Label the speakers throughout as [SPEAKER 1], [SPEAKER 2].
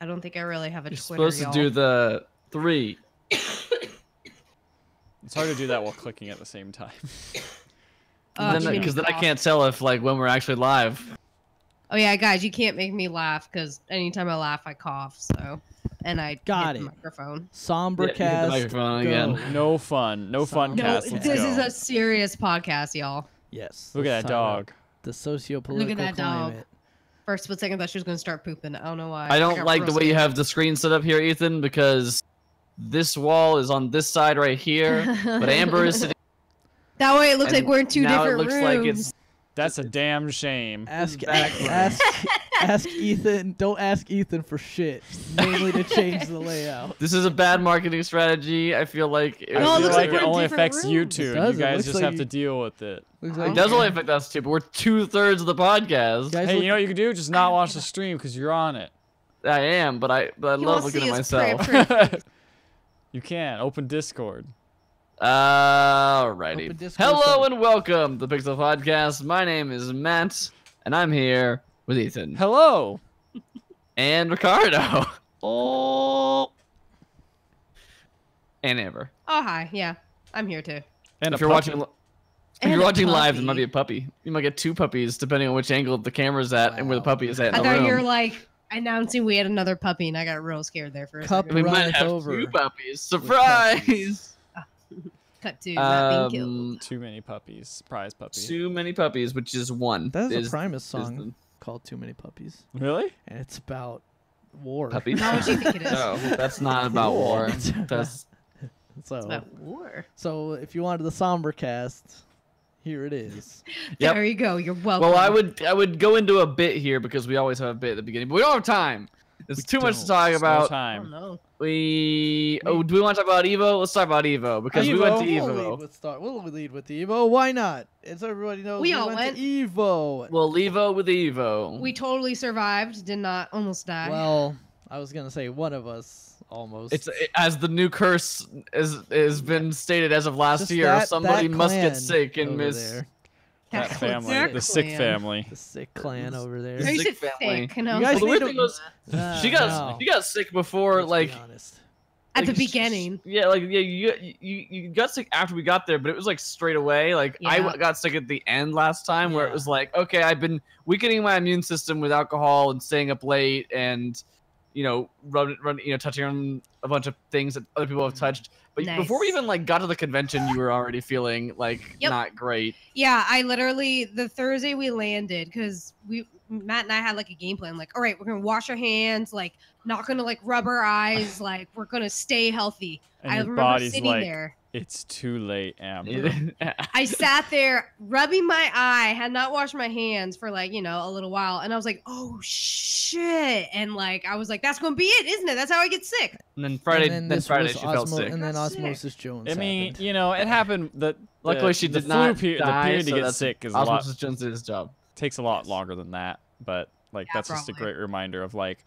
[SPEAKER 1] I don't think I really have a
[SPEAKER 2] You're
[SPEAKER 1] Twitter,
[SPEAKER 2] supposed to do the 3.
[SPEAKER 3] It's hard to do that while clicking at the same time.
[SPEAKER 2] Because then I can't tell if when we're actually live.
[SPEAKER 1] Oh yeah, guys, you can't make me laugh because anytime I laugh, I cough. So, and I
[SPEAKER 4] got
[SPEAKER 1] hit
[SPEAKER 4] it.
[SPEAKER 1] the microphone.
[SPEAKER 4] Somber
[SPEAKER 2] Hit the
[SPEAKER 4] cast.
[SPEAKER 2] microphone
[SPEAKER 4] go.
[SPEAKER 2] again.
[SPEAKER 3] No fun. No fun
[SPEAKER 1] No,
[SPEAKER 3] cast. Let's
[SPEAKER 1] this
[SPEAKER 3] go.
[SPEAKER 1] is a serious podcast, y'all.
[SPEAKER 4] Yes.
[SPEAKER 3] Look at
[SPEAKER 4] let's
[SPEAKER 3] that
[SPEAKER 4] talk
[SPEAKER 3] dog.
[SPEAKER 4] about The socio-political
[SPEAKER 1] Look at that dog.
[SPEAKER 4] climate.
[SPEAKER 1] First split second, I thought she was gonna start pooping. I don't know why.
[SPEAKER 2] I don't
[SPEAKER 1] got
[SPEAKER 2] like
[SPEAKER 1] real
[SPEAKER 2] the way you
[SPEAKER 1] scared.
[SPEAKER 2] have the screen set up here, Ethan, because this wall is on this side right here, but Amber is sitting.
[SPEAKER 1] That way, it looks like
[SPEAKER 2] and
[SPEAKER 1] we're in two
[SPEAKER 2] now
[SPEAKER 1] different
[SPEAKER 2] it looks
[SPEAKER 1] rooms.
[SPEAKER 2] like it's.
[SPEAKER 3] That's a damn shame.
[SPEAKER 4] Ask Ethan. Don't ask Ethan for shit. Mainly to change the layout.
[SPEAKER 2] This is a bad marketing strategy. I feel like.
[SPEAKER 1] No, it
[SPEAKER 3] I feel
[SPEAKER 1] looks
[SPEAKER 3] like
[SPEAKER 1] like
[SPEAKER 3] it
[SPEAKER 1] we're in
[SPEAKER 3] only
[SPEAKER 1] different
[SPEAKER 3] affects
[SPEAKER 1] rooms.
[SPEAKER 3] you two.
[SPEAKER 4] It
[SPEAKER 3] You
[SPEAKER 4] does, it
[SPEAKER 3] guys
[SPEAKER 4] looks
[SPEAKER 3] just
[SPEAKER 4] like
[SPEAKER 3] have
[SPEAKER 4] you-
[SPEAKER 3] to deal with it.
[SPEAKER 4] Looks
[SPEAKER 1] Oh.
[SPEAKER 4] like
[SPEAKER 2] It does only affect us too, but we're 2/3 of the podcast.
[SPEAKER 4] Guys,
[SPEAKER 3] Hey,
[SPEAKER 4] look-
[SPEAKER 3] you know what you can do? Just not watch the stream because you're on it.
[SPEAKER 2] I am, but I
[SPEAKER 1] He
[SPEAKER 2] love
[SPEAKER 1] wants
[SPEAKER 2] looking
[SPEAKER 1] to
[SPEAKER 2] at
[SPEAKER 1] see us
[SPEAKER 2] myself.
[SPEAKER 1] pray.
[SPEAKER 3] You can. Open Discord.
[SPEAKER 2] Alrighty.
[SPEAKER 4] Open Discord
[SPEAKER 2] Hello
[SPEAKER 4] site.
[SPEAKER 2] and welcome to the Pixel Podcast. My name is Matt, and I'm here with Ethan
[SPEAKER 3] Hello.
[SPEAKER 2] and Ricardo.
[SPEAKER 4] Oh.
[SPEAKER 2] and Amber.
[SPEAKER 1] Oh, hi. Yeah, I'm here too.
[SPEAKER 3] And
[SPEAKER 2] If
[SPEAKER 3] a
[SPEAKER 2] you're
[SPEAKER 3] puppy.
[SPEAKER 2] watching, if
[SPEAKER 1] And
[SPEAKER 2] you're
[SPEAKER 1] a
[SPEAKER 2] watching live, there might
[SPEAKER 1] puppy.
[SPEAKER 2] be a puppy. You might get 2 puppies depending on which angle the camera's at and where the
[SPEAKER 4] Wow.
[SPEAKER 2] puppy is at in
[SPEAKER 1] I
[SPEAKER 2] the
[SPEAKER 1] thought
[SPEAKER 2] room.
[SPEAKER 1] you were like announcing we had another puppy, and I got real scared there for a
[SPEAKER 4] Cup
[SPEAKER 1] second.
[SPEAKER 2] We might
[SPEAKER 4] runneth
[SPEAKER 2] have
[SPEAKER 4] over
[SPEAKER 2] 2 puppies.
[SPEAKER 4] with
[SPEAKER 2] Surprise!
[SPEAKER 4] puppies.
[SPEAKER 1] Cut to not being killed.
[SPEAKER 3] Too many puppies. Prize puppy.
[SPEAKER 2] Too many puppies, which is 1.
[SPEAKER 4] That is
[SPEAKER 2] is
[SPEAKER 4] a Primus
[SPEAKER 2] is
[SPEAKER 4] song called "Too Many Puppies,"
[SPEAKER 3] Really?
[SPEAKER 4] and it's about war.
[SPEAKER 2] Puppies.
[SPEAKER 1] Not what you think it is.
[SPEAKER 2] No, that's not about war. That's
[SPEAKER 1] It's about war.
[SPEAKER 4] So if you wanted the somber cast, here it is.
[SPEAKER 2] Yep.
[SPEAKER 1] There you go. You're welcome.
[SPEAKER 2] well, I would go into a bit here because we always have a bit at the beginning, but we don't have time. There's too much to talk
[SPEAKER 3] No
[SPEAKER 2] about.
[SPEAKER 1] I don't
[SPEAKER 3] time.
[SPEAKER 1] know.
[SPEAKER 2] Do we want to talk about Evo? Let's talk about Evo because we went to
[SPEAKER 4] We'll
[SPEAKER 2] Evo.
[SPEAKER 4] We'll lead with Evo. Why not? As everybody knows,
[SPEAKER 1] We all
[SPEAKER 4] went
[SPEAKER 1] went.
[SPEAKER 4] to Evo.
[SPEAKER 2] We'll Evo with Evo.
[SPEAKER 1] We totally survived. Did not almost die.
[SPEAKER 4] Well, I was gonna say one of us almost.
[SPEAKER 2] As the new curse has been stated as of last
[SPEAKER 4] Just
[SPEAKER 2] year.
[SPEAKER 4] that
[SPEAKER 2] Somebody must
[SPEAKER 4] clan
[SPEAKER 2] get sick and
[SPEAKER 4] over
[SPEAKER 2] miss.
[SPEAKER 4] there.
[SPEAKER 3] That family.
[SPEAKER 1] That
[SPEAKER 3] The sick
[SPEAKER 1] clan.
[SPEAKER 3] family.
[SPEAKER 4] The sick clan over there.
[SPEAKER 1] No, you
[SPEAKER 2] sick
[SPEAKER 1] said
[SPEAKER 2] family.
[SPEAKER 1] thick, and I
[SPEAKER 4] You
[SPEAKER 1] was
[SPEAKER 4] guys
[SPEAKER 1] like,
[SPEAKER 2] Well, the weird
[SPEAKER 4] need
[SPEAKER 2] thing
[SPEAKER 4] to-
[SPEAKER 2] was she got sick before
[SPEAKER 4] Let's
[SPEAKER 2] like
[SPEAKER 4] be honest.
[SPEAKER 1] at the
[SPEAKER 2] like,
[SPEAKER 1] beginning.
[SPEAKER 2] you got sick after we got there, but it was like straight away. Like
[SPEAKER 1] Yeah.
[SPEAKER 2] I got sick at the end last time, where it
[SPEAKER 4] Yeah.
[SPEAKER 2] was like, okay, I've been weakening my immune system with alcohol and staying up late, and touching on a bunch of things that other people have touched. But
[SPEAKER 1] Nice.
[SPEAKER 2] before we even like got to the convention, you were already feeling like
[SPEAKER 1] Yep.
[SPEAKER 2] not great.
[SPEAKER 1] Yeah, I literally the Thursday we landed because Matt and I had like a game plan. Like, all right, we're gonna wash our hands, like not gonna like rub our eyes, like we're gonna stay healthy.
[SPEAKER 3] And
[SPEAKER 1] I
[SPEAKER 3] your
[SPEAKER 1] remember
[SPEAKER 3] body's
[SPEAKER 1] sitting
[SPEAKER 3] like,
[SPEAKER 1] there.
[SPEAKER 3] it's too late, Amber.
[SPEAKER 1] I sat there rubbing my eye, had not washed my hands for like, a little while. And I was like, oh shit. And like, I was like, that's going to be it, isn't it? That's how I get sick.
[SPEAKER 2] And then Friday,
[SPEAKER 4] And
[SPEAKER 2] then
[SPEAKER 4] this
[SPEAKER 2] Friday
[SPEAKER 4] was
[SPEAKER 2] she felt sick.
[SPEAKER 4] And then
[SPEAKER 1] Got sick.
[SPEAKER 4] Osmosis Jones.
[SPEAKER 3] I mean,
[SPEAKER 4] happened.
[SPEAKER 3] it happened.
[SPEAKER 2] Luckily, she
[SPEAKER 3] the
[SPEAKER 2] did not
[SPEAKER 3] flu
[SPEAKER 2] die.
[SPEAKER 3] The period to
[SPEAKER 2] so
[SPEAKER 3] get
[SPEAKER 2] that's-
[SPEAKER 3] sick is a lot.
[SPEAKER 2] Osmosis Jones did his job.
[SPEAKER 3] Takes a lot longer than that, but like
[SPEAKER 1] Yeah,
[SPEAKER 3] that's just a
[SPEAKER 1] probably.
[SPEAKER 3] great reminder of like,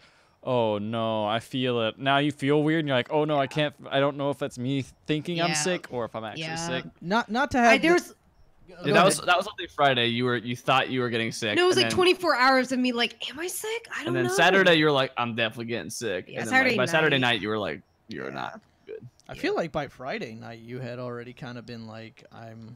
[SPEAKER 3] oh no, I feel it. Now you feel weird, and you're like, oh no, I can't. I don't know if that's me thinking I'm
[SPEAKER 1] Yeah.
[SPEAKER 3] sick or if I'm actually
[SPEAKER 1] Yeah.
[SPEAKER 3] sick.
[SPEAKER 4] not to have.
[SPEAKER 1] There's
[SPEAKER 2] Yeah, that was only Friday. You thought you were getting sick.
[SPEAKER 1] no, it was
[SPEAKER 2] and
[SPEAKER 1] like
[SPEAKER 2] then-
[SPEAKER 1] 24 hours of me like, am I sick? I don't
[SPEAKER 2] And then
[SPEAKER 1] know.
[SPEAKER 2] Saturday, you were like, I'm definitely getting sick.
[SPEAKER 1] Yeah,
[SPEAKER 2] and then, like,
[SPEAKER 1] Saturday
[SPEAKER 2] by Saturday
[SPEAKER 1] night.
[SPEAKER 2] night, you were like, you're not good.
[SPEAKER 4] I feel like by Friday night you had already kind of been like, I'm.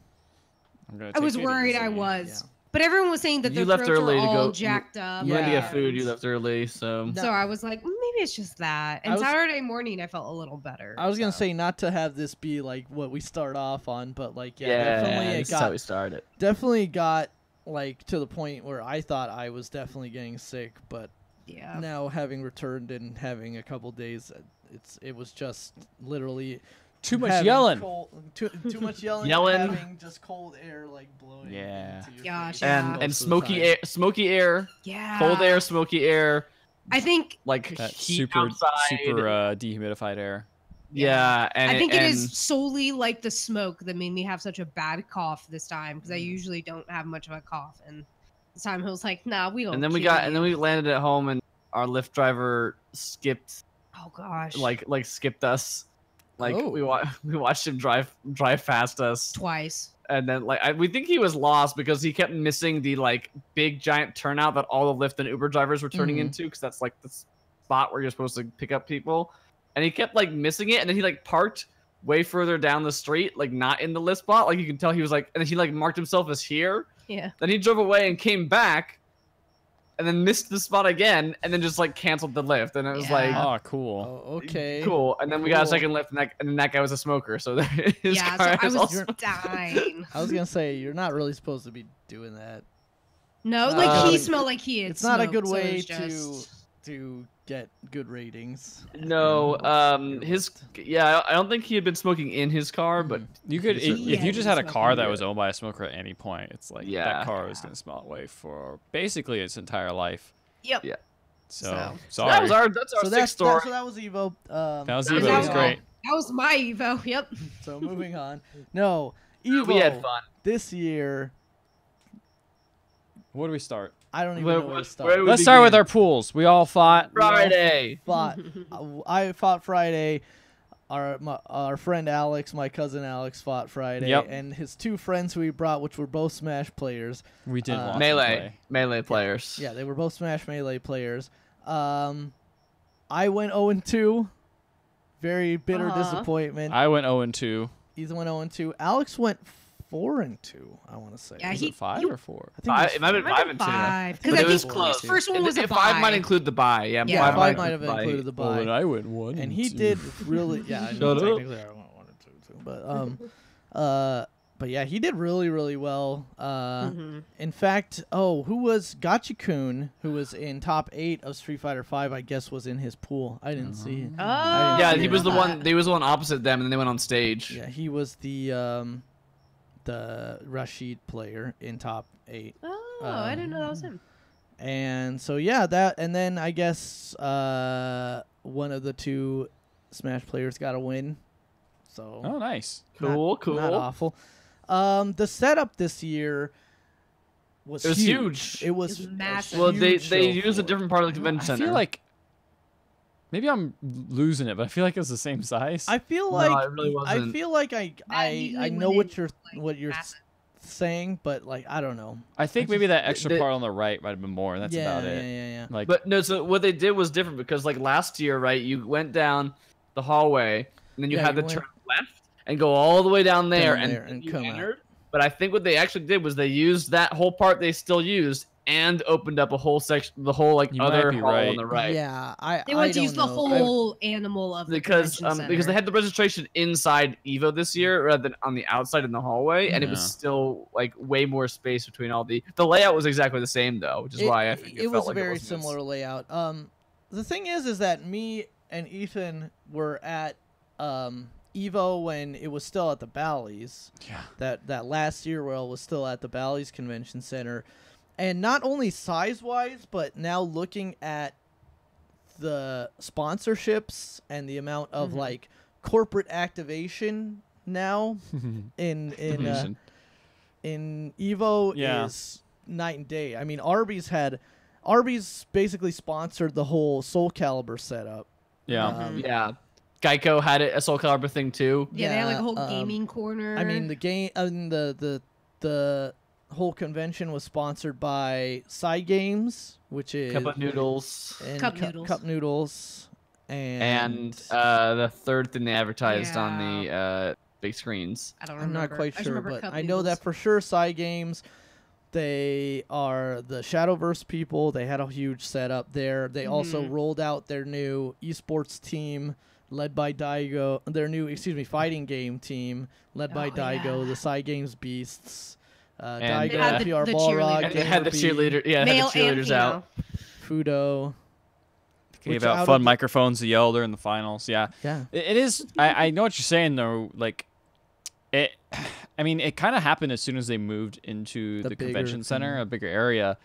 [SPEAKER 3] I'm gonna
[SPEAKER 1] I was
[SPEAKER 3] take it
[SPEAKER 1] worried
[SPEAKER 3] easy.
[SPEAKER 1] I was.
[SPEAKER 4] Yeah.
[SPEAKER 1] But everyone was saying that
[SPEAKER 2] You
[SPEAKER 1] their
[SPEAKER 2] left
[SPEAKER 1] throats
[SPEAKER 2] early
[SPEAKER 1] were
[SPEAKER 2] to
[SPEAKER 1] all
[SPEAKER 2] go-
[SPEAKER 1] jacked up.
[SPEAKER 2] You had to get
[SPEAKER 4] Yeah.
[SPEAKER 2] food. You left early, so
[SPEAKER 4] No.
[SPEAKER 1] So I was like, maybe it's just that. And
[SPEAKER 4] I was-
[SPEAKER 1] Saturday morning, I felt a little better.
[SPEAKER 4] I was gonna
[SPEAKER 1] so.
[SPEAKER 4] say not to have this be like what we start off on, but like
[SPEAKER 2] yeah,
[SPEAKER 4] definitely
[SPEAKER 2] this
[SPEAKER 4] it
[SPEAKER 2] is how
[SPEAKER 4] got
[SPEAKER 2] we started.
[SPEAKER 4] definitely got like to the point where I thought I was definitely getting sick, but
[SPEAKER 1] Yeah.
[SPEAKER 4] now having returned and having a couple days, it was just literally
[SPEAKER 3] Too much
[SPEAKER 4] having
[SPEAKER 3] yelling.
[SPEAKER 4] too much yelling,
[SPEAKER 2] Yelling.
[SPEAKER 4] and having just cold air like blowing.
[SPEAKER 3] Yeah.
[SPEAKER 4] into your
[SPEAKER 1] Gosh,
[SPEAKER 4] face
[SPEAKER 1] yeah.
[SPEAKER 2] And
[SPEAKER 4] most
[SPEAKER 2] and
[SPEAKER 4] of the
[SPEAKER 2] smoky
[SPEAKER 4] time.
[SPEAKER 2] air,
[SPEAKER 1] Yeah.
[SPEAKER 2] cold air, smoky air,
[SPEAKER 1] I think
[SPEAKER 2] like
[SPEAKER 3] That
[SPEAKER 2] heat
[SPEAKER 3] super
[SPEAKER 2] outside.
[SPEAKER 3] dehumidified air.
[SPEAKER 2] Yeah, and
[SPEAKER 1] I think
[SPEAKER 2] and
[SPEAKER 1] it is solely like the smoke that made me have such a bad cough this time because I
[SPEAKER 2] Mm.
[SPEAKER 1] usually don't have much of a cough, and this time he was like, "Nah, we don't."
[SPEAKER 2] And then we
[SPEAKER 1] kill
[SPEAKER 2] got and then
[SPEAKER 1] you."
[SPEAKER 2] we landed at home, and our Lyft driver skipped
[SPEAKER 1] Oh gosh.
[SPEAKER 2] like skipped us. Like
[SPEAKER 4] Oh.
[SPEAKER 2] we watched him drive past us.
[SPEAKER 1] twice.
[SPEAKER 2] And then we think he was lost because he kept missing the like big giant turnout that all the Lyft and Uber drivers were turning
[SPEAKER 4] Mhm.
[SPEAKER 2] into, because that's like the spot where you're supposed to pick up people. And he kept like missing it, and then he like parked way further down the street, like not in the Lyft spot. Like you can tell he was like, and then he like marked himself as here.
[SPEAKER 1] Yeah.
[SPEAKER 2] Then he drove away and came back, and then missed the spot again, and then just like canceled the Lyft. And it was like,
[SPEAKER 1] Yeah.
[SPEAKER 3] Oh, cool.
[SPEAKER 4] Oh, okay.
[SPEAKER 2] cool. And then we got a
[SPEAKER 4] Cool.
[SPEAKER 2] second Lyft, and then that guy was a smoker, so his
[SPEAKER 1] Yeah.
[SPEAKER 2] car
[SPEAKER 1] So I
[SPEAKER 2] is
[SPEAKER 1] was
[SPEAKER 2] also.
[SPEAKER 1] dying.
[SPEAKER 4] I was gonna say you're not really supposed to be doing that.
[SPEAKER 1] No, like
[SPEAKER 2] Um,
[SPEAKER 1] he smelled like he had.
[SPEAKER 4] It's not a
[SPEAKER 1] smoked,
[SPEAKER 4] good
[SPEAKER 1] so it
[SPEAKER 4] way
[SPEAKER 1] was just-
[SPEAKER 4] to get good ratings.
[SPEAKER 2] No,
[SPEAKER 4] Your
[SPEAKER 2] his
[SPEAKER 4] Lyft.
[SPEAKER 2] yeah, I don't think he had been smoking in his car, but
[SPEAKER 3] You could,
[SPEAKER 2] He
[SPEAKER 3] if
[SPEAKER 2] certainly
[SPEAKER 3] you
[SPEAKER 1] had
[SPEAKER 3] just
[SPEAKER 1] been
[SPEAKER 3] had a car that
[SPEAKER 2] smoking.
[SPEAKER 3] was owned by a smoker at any point, it's like
[SPEAKER 2] Yeah.
[SPEAKER 3] that car was gonna smell away for basically its entire life.
[SPEAKER 1] Yep.
[SPEAKER 2] Yeah.
[SPEAKER 3] So,
[SPEAKER 1] So-
[SPEAKER 3] sorry.
[SPEAKER 2] that was our that's our
[SPEAKER 4] So
[SPEAKER 2] sixth story.
[SPEAKER 4] that was Evo.
[SPEAKER 3] That was
[SPEAKER 2] That
[SPEAKER 3] Evo.
[SPEAKER 2] was
[SPEAKER 3] It was
[SPEAKER 2] Evo.
[SPEAKER 3] great.
[SPEAKER 1] That was my Evo. Yep.
[SPEAKER 4] So moving on. No, Evo.
[SPEAKER 2] We had fun.
[SPEAKER 4] This year.
[SPEAKER 3] Where do we start?
[SPEAKER 4] I don't even
[SPEAKER 2] Where-
[SPEAKER 4] know where to
[SPEAKER 2] where
[SPEAKER 4] start.
[SPEAKER 2] do we
[SPEAKER 3] Let's start with
[SPEAKER 2] begin?
[SPEAKER 3] our pools. We all fought.
[SPEAKER 2] Friday.
[SPEAKER 4] Fought. I fought Friday. Our friend Alex, my cousin Alex, fought Friday,
[SPEAKER 3] Yep.
[SPEAKER 4] and his two friends who he brought, which were both Smash players.
[SPEAKER 3] We did watch them
[SPEAKER 2] Melee players.
[SPEAKER 4] Yeah, they were both Smash Melee players. I went 0-2 Very bitter disappointment.
[SPEAKER 3] I went 0-2.
[SPEAKER 4] Ethan went 0-2. Alex went 4-2. I want to say.
[SPEAKER 1] Yeah,
[SPEAKER 3] Was
[SPEAKER 1] he-
[SPEAKER 3] it 5
[SPEAKER 1] you-
[SPEAKER 3] or 4?
[SPEAKER 4] I think it was
[SPEAKER 2] It might have been 5 and 2.
[SPEAKER 1] Five.
[SPEAKER 2] But
[SPEAKER 1] Because I
[SPEAKER 2] it was
[SPEAKER 1] think
[SPEAKER 2] close.
[SPEAKER 1] his first one was a
[SPEAKER 2] If 5 might
[SPEAKER 1] bye.
[SPEAKER 2] include the bye. Yeah,
[SPEAKER 1] Yeah,
[SPEAKER 4] 5 might have included the
[SPEAKER 3] Oh,
[SPEAKER 4] bye.
[SPEAKER 3] and I went 1.
[SPEAKER 4] And
[SPEAKER 3] and
[SPEAKER 4] he
[SPEAKER 3] 2.
[SPEAKER 4] did really, yeah. I
[SPEAKER 2] Shut
[SPEAKER 4] know,
[SPEAKER 2] up.
[SPEAKER 4] technically I went 1 and 2 too, but yeah, he did really well. In fact, who was Gachikun, who was in top 8 of Street Fighter 5? I guess was in his pool. I didn't see it.
[SPEAKER 1] Oh.
[SPEAKER 2] Yeah, he was the one. He was the one opposite them, and then they went on stage.
[SPEAKER 4] Yeah, he was the Rashid player in top 8.
[SPEAKER 1] Oh, I didn't know that was him.
[SPEAKER 4] And so yeah, that, and then I guess one of the 2 Smash players got a win. So
[SPEAKER 3] Oh, nice.
[SPEAKER 2] Cool.
[SPEAKER 4] not awful. The setup this year was
[SPEAKER 2] It was huge.
[SPEAKER 4] It was
[SPEAKER 1] It was massive.
[SPEAKER 2] Well, they
[SPEAKER 4] huge show
[SPEAKER 2] used a
[SPEAKER 4] floor.
[SPEAKER 2] different part of the convention
[SPEAKER 3] I
[SPEAKER 2] center.
[SPEAKER 3] feel like maybe I'm losing it, but I feel like it's the same size.
[SPEAKER 4] I feel
[SPEAKER 2] No,
[SPEAKER 4] like
[SPEAKER 2] it really
[SPEAKER 4] I
[SPEAKER 2] wasn't.
[SPEAKER 4] feel like
[SPEAKER 1] Matt
[SPEAKER 4] I
[SPEAKER 1] usually
[SPEAKER 4] know
[SPEAKER 1] went
[SPEAKER 4] what
[SPEAKER 1] in,
[SPEAKER 4] you're
[SPEAKER 1] like,
[SPEAKER 4] what you're
[SPEAKER 1] massive.
[SPEAKER 4] saying, but like I don't know.
[SPEAKER 3] I think
[SPEAKER 4] I
[SPEAKER 3] maybe
[SPEAKER 4] just-
[SPEAKER 3] that extra
[SPEAKER 2] the-
[SPEAKER 3] part on the right might have been more. That's
[SPEAKER 4] yeah,
[SPEAKER 3] about it.
[SPEAKER 4] Yeah.
[SPEAKER 3] Like,
[SPEAKER 2] But no, so what they did was different because like last year, right? You went down the hallway, and then you
[SPEAKER 4] Yeah,
[SPEAKER 2] had
[SPEAKER 4] you
[SPEAKER 2] to
[SPEAKER 4] went-
[SPEAKER 2] turn left and go all the way down there,
[SPEAKER 4] Down there
[SPEAKER 2] and
[SPEAKER 4] and
[SPEAKER 2] you
[SPEAKER 4] come out.
[SPEAKER 2] entered. But I think what they actually did was they used that whole part they still used and opened up a whole section, the whole like
[SPEAKER 3] You
[SPEAKER 2] other
[SPEAKER 3] might be
[SPEAKER 2] hall
[SPEAKER 3] right.
[SPEAKER 2] on the right.
[SPEAKER 4] Yeah,
[SPEAKER 1] They
[SPEAKER 4] I
[SPEAKER 1] wanted to
[SPEAKER 4] don't
[SPEAKER 1] use the
[SPEAKER 4] know.
[SPEAKER 1] whole animal of the
[SPEAKER 2] Because
[SPEAKER 1] convention
[SPEAKER 2] because they
[SPEAKER 1] center.
[SPEAKER 2] had the registration inside Evo this year rather than on the outside in the hallway, and it was
[SPEAKER 3] Yeah.
[SPEAKER 2] still like way more space between all the layout was exactly the same though, which is why I think it,
[SPEAKER 4] it
[SPEAKER 2] felt
[SPEAKER 4] was
[SPEAKER 2] like
[SPEAKER 4] a very
[SPEAKER 2] wasn't as-
[SPEAKER 4] similar layout. The thing is that me and Ethan were at Evo when it was still at the Bally's.
[SPEAKER 3] yeah.
[SPEAKER 4] That last year where it was still at the Bally's Convention Center, and not only size wise, but now looking at the sponsorships and the amount of like corporate activation now in Evo
[SPEAKER 3] Yeah.
[SPEAKER 4] is night and day. I mean, Arby's basically sponsored the whole Soul Calibur setup.
[SPEAKER 3] Yeah.
[SPEAKER 2] Yeah, Geico had it a Soul Calibur thing too.
[SPEAKER 1] Yeah, they had like a whole
[SPEAKER 4] Yeah,
[SPEAKER 1] gaming corner.
[SPEAKER 4] I mean, the game, the whole convention was sponsored by Side Games, which is
[SPEAKER 2] Cup of noodles.
[SPEAKER 4] and
[SPEAKER 1] Cup Noodles.
[SPEAKER 4] Cup Noodles,
[SPEAKER 2] And the third thing they advertised on
[SPEAKER 1] Yeah.
[SPEAKER 2] the big screens.
[SPEAKER 1] I don't
[SPEAKER 4] I'm
[SPEAKER 1] remember.
[SPEAKER 4] not quite
[SPEAKER 1] I just
[SPEAKER 4] sure,
[SPEAKER 1] remember
[SPEAKER 4] but
[SPEAKER 1] Cup
[SPEAKER 4] I know that
[SPEAKER 1] Noodles.
[SPEAKER 4] for sure. Side Games, they are the Shadowverse people. They had a huge setup there. They also rolled out their new esports team, led by Daigo. Their new, fighting game team, led by
[SPEAKER 1] Oh,
[SPEAKER 4] Daigo,
[SPEAKER 1] yeah.
[SPEAKER 4] the Side Games beasts.
[SPEAKER 2] And,
[SPEAKER 4] Daigo,
[SPEAKER 2] They had
[SPEAKER 4] PR
[SPEAKER 1] the
[SPEAKER 4] Balrog,
[SPEAKER 2] And they had the
[SPEAKER 4] Gamer B,
[SPEAKER 2] cheerleader. Yeah, they
[SPEAKER 1] Male
[SPEAKER 2] had the
[SPEAKER 1] and
[SPEAKER 2] cheerleaders out.
[SPEAKER 4] Fudo.
[SPEAKER 3] Gave
[SPEAKER 4] Which
[SPEAKER 3] out
[SPEAKER 4] out
[SPEAKER 3] fun
[SPEAKER 4] of the-
[SPEAKER 3] microphones to yell during the finals. Yeah.
[SPEAKER 4] Yeah.
[SPEAKER 3] It is. I know what you're saying though. Like, it. I mean, it kind of happened as soon as they moved into
[SPEAKER 4] The
[SPEAKER 3] the
[SPEAKER 4] bigger
[SPEAKER 3] convention center,
[SPEAKER 4] thing.
[SPEAKER 3] a bigger area.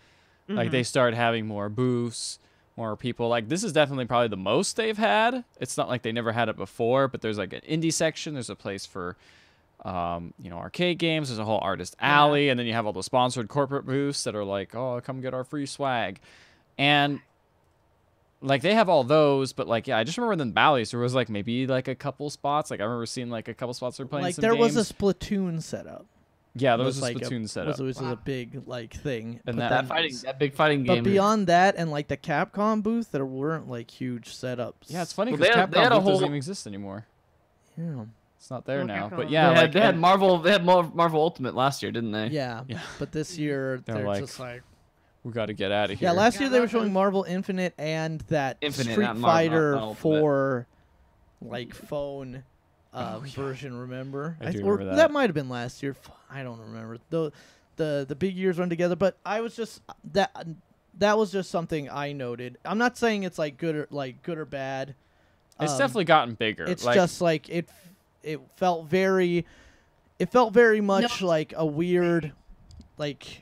[SPEAKER 3] Like they started having more booths, more people. Like this is definitely probably the most they've had. It's not like they never had it before, but there's like an indie section. There's a place for, arcade games. There's a whole artist alley, and then you have all the sponsored corporate booths that are like, oh, come get our free swag, and. Like they have all those, but like I just remember in the Bally's there was like maybe like a couple spots. Like I remember seeing like a couple spots they're playing.
[SPEAKER 4] Like
[SPEAKER 3] some
[SPEAKER 4] there was
[SPEAKER 3] games.
[SPEAKER 4] a Splatoon setup.
[SPEAKER 3] Yeah, there was a
[SPEAKER 4] like
[SPEAKER 3] Splatoon setup.
[SPEAKER 4] Which was
[SPEAKER 1] Wow.
[SPEAKER 4] a big like thing.
[SPEAKER 3] And
[SPEAKER 4] But
[SPEAKER 3] that
[SPEAKER 4] then-
[SPEAKER 2] That big fighting
[SPEAKER 4] But
[SPEAKER 2] game.
[SPEAKER 4] beyond that, and like the Capcom booth, there weren't like huge setups.
[SPEAKER 3] Yeah, it's funny
[SPEAKER 2] Well,
[SPEAKER 3] because
[SPEAKER 2] they had
[SPEAKER 3] Capcom
[SPEAKER 2] a
[SPEAKER 3] booth
[SPEAKER 2] whole-
[SPEAKER 3] doesn't even exist anymore.
[SPEAKER 4] Yeah.
[SPEAKER 3] It's not there
[SPEAKER 1] Oh,
[SPEAKER 3] now.
[SPEAKER 1] Capcom.
[SPEAKER 3] But yeah,
[SPEAKER 2] they
[SPEAKER 3] like
[SPEAKER 2] had, they had
[SPEAKER 3] and-
[SPEAKER 2] Marvel. They had Marvel Ultimate last year, didn't they?
[SPEAKER 4] Yeah.
[SPEAKER 3] Yeah.
[SPEAKER 4] But this year
[SPEAKER 3] They're
[SPEAKER 4] they're
[SPEAKER 3] like,
[SPEAKER 4] just like.
[SPEAKER 3] we got to get out of here.
[SPEAKER 4] Yeah, last
[SPEAKER 1] Yeah,
[SPEAKER 4] year they were
[SPEAKER 1] that
[SPEAKER 4] showing
[SPEAKER 1] was-
[SPEAKER 4] Marvel Infinite and that
[SPEAKER 2] Infinite,
[SPEAKER 4] Street
[SPEAKER 2] not Marvel,
[SPEAKER 4] Fighter
[SPEAKER 2] not Ultimate.
[SPEAKER 4] 4 like phone
[SPEAKER 3] Oh, yeah.
[SPEAKER 4] version, remember?
[SPEAKER 3] I do
[SPEAKER 4] or
[SPEAKER 3] remember that.
[SPEAKER 4] that might have been last year. I don't remember. The big years run together, but I was just that was just something I noted. I'm not saying it's like good or bad.
[SPEAKER 3] It's definitely gotten bigger.
[SPEAKER 4] It's
[SPEAKER 3] like,
[SPEAKER 4] just like it felt very much like a weird like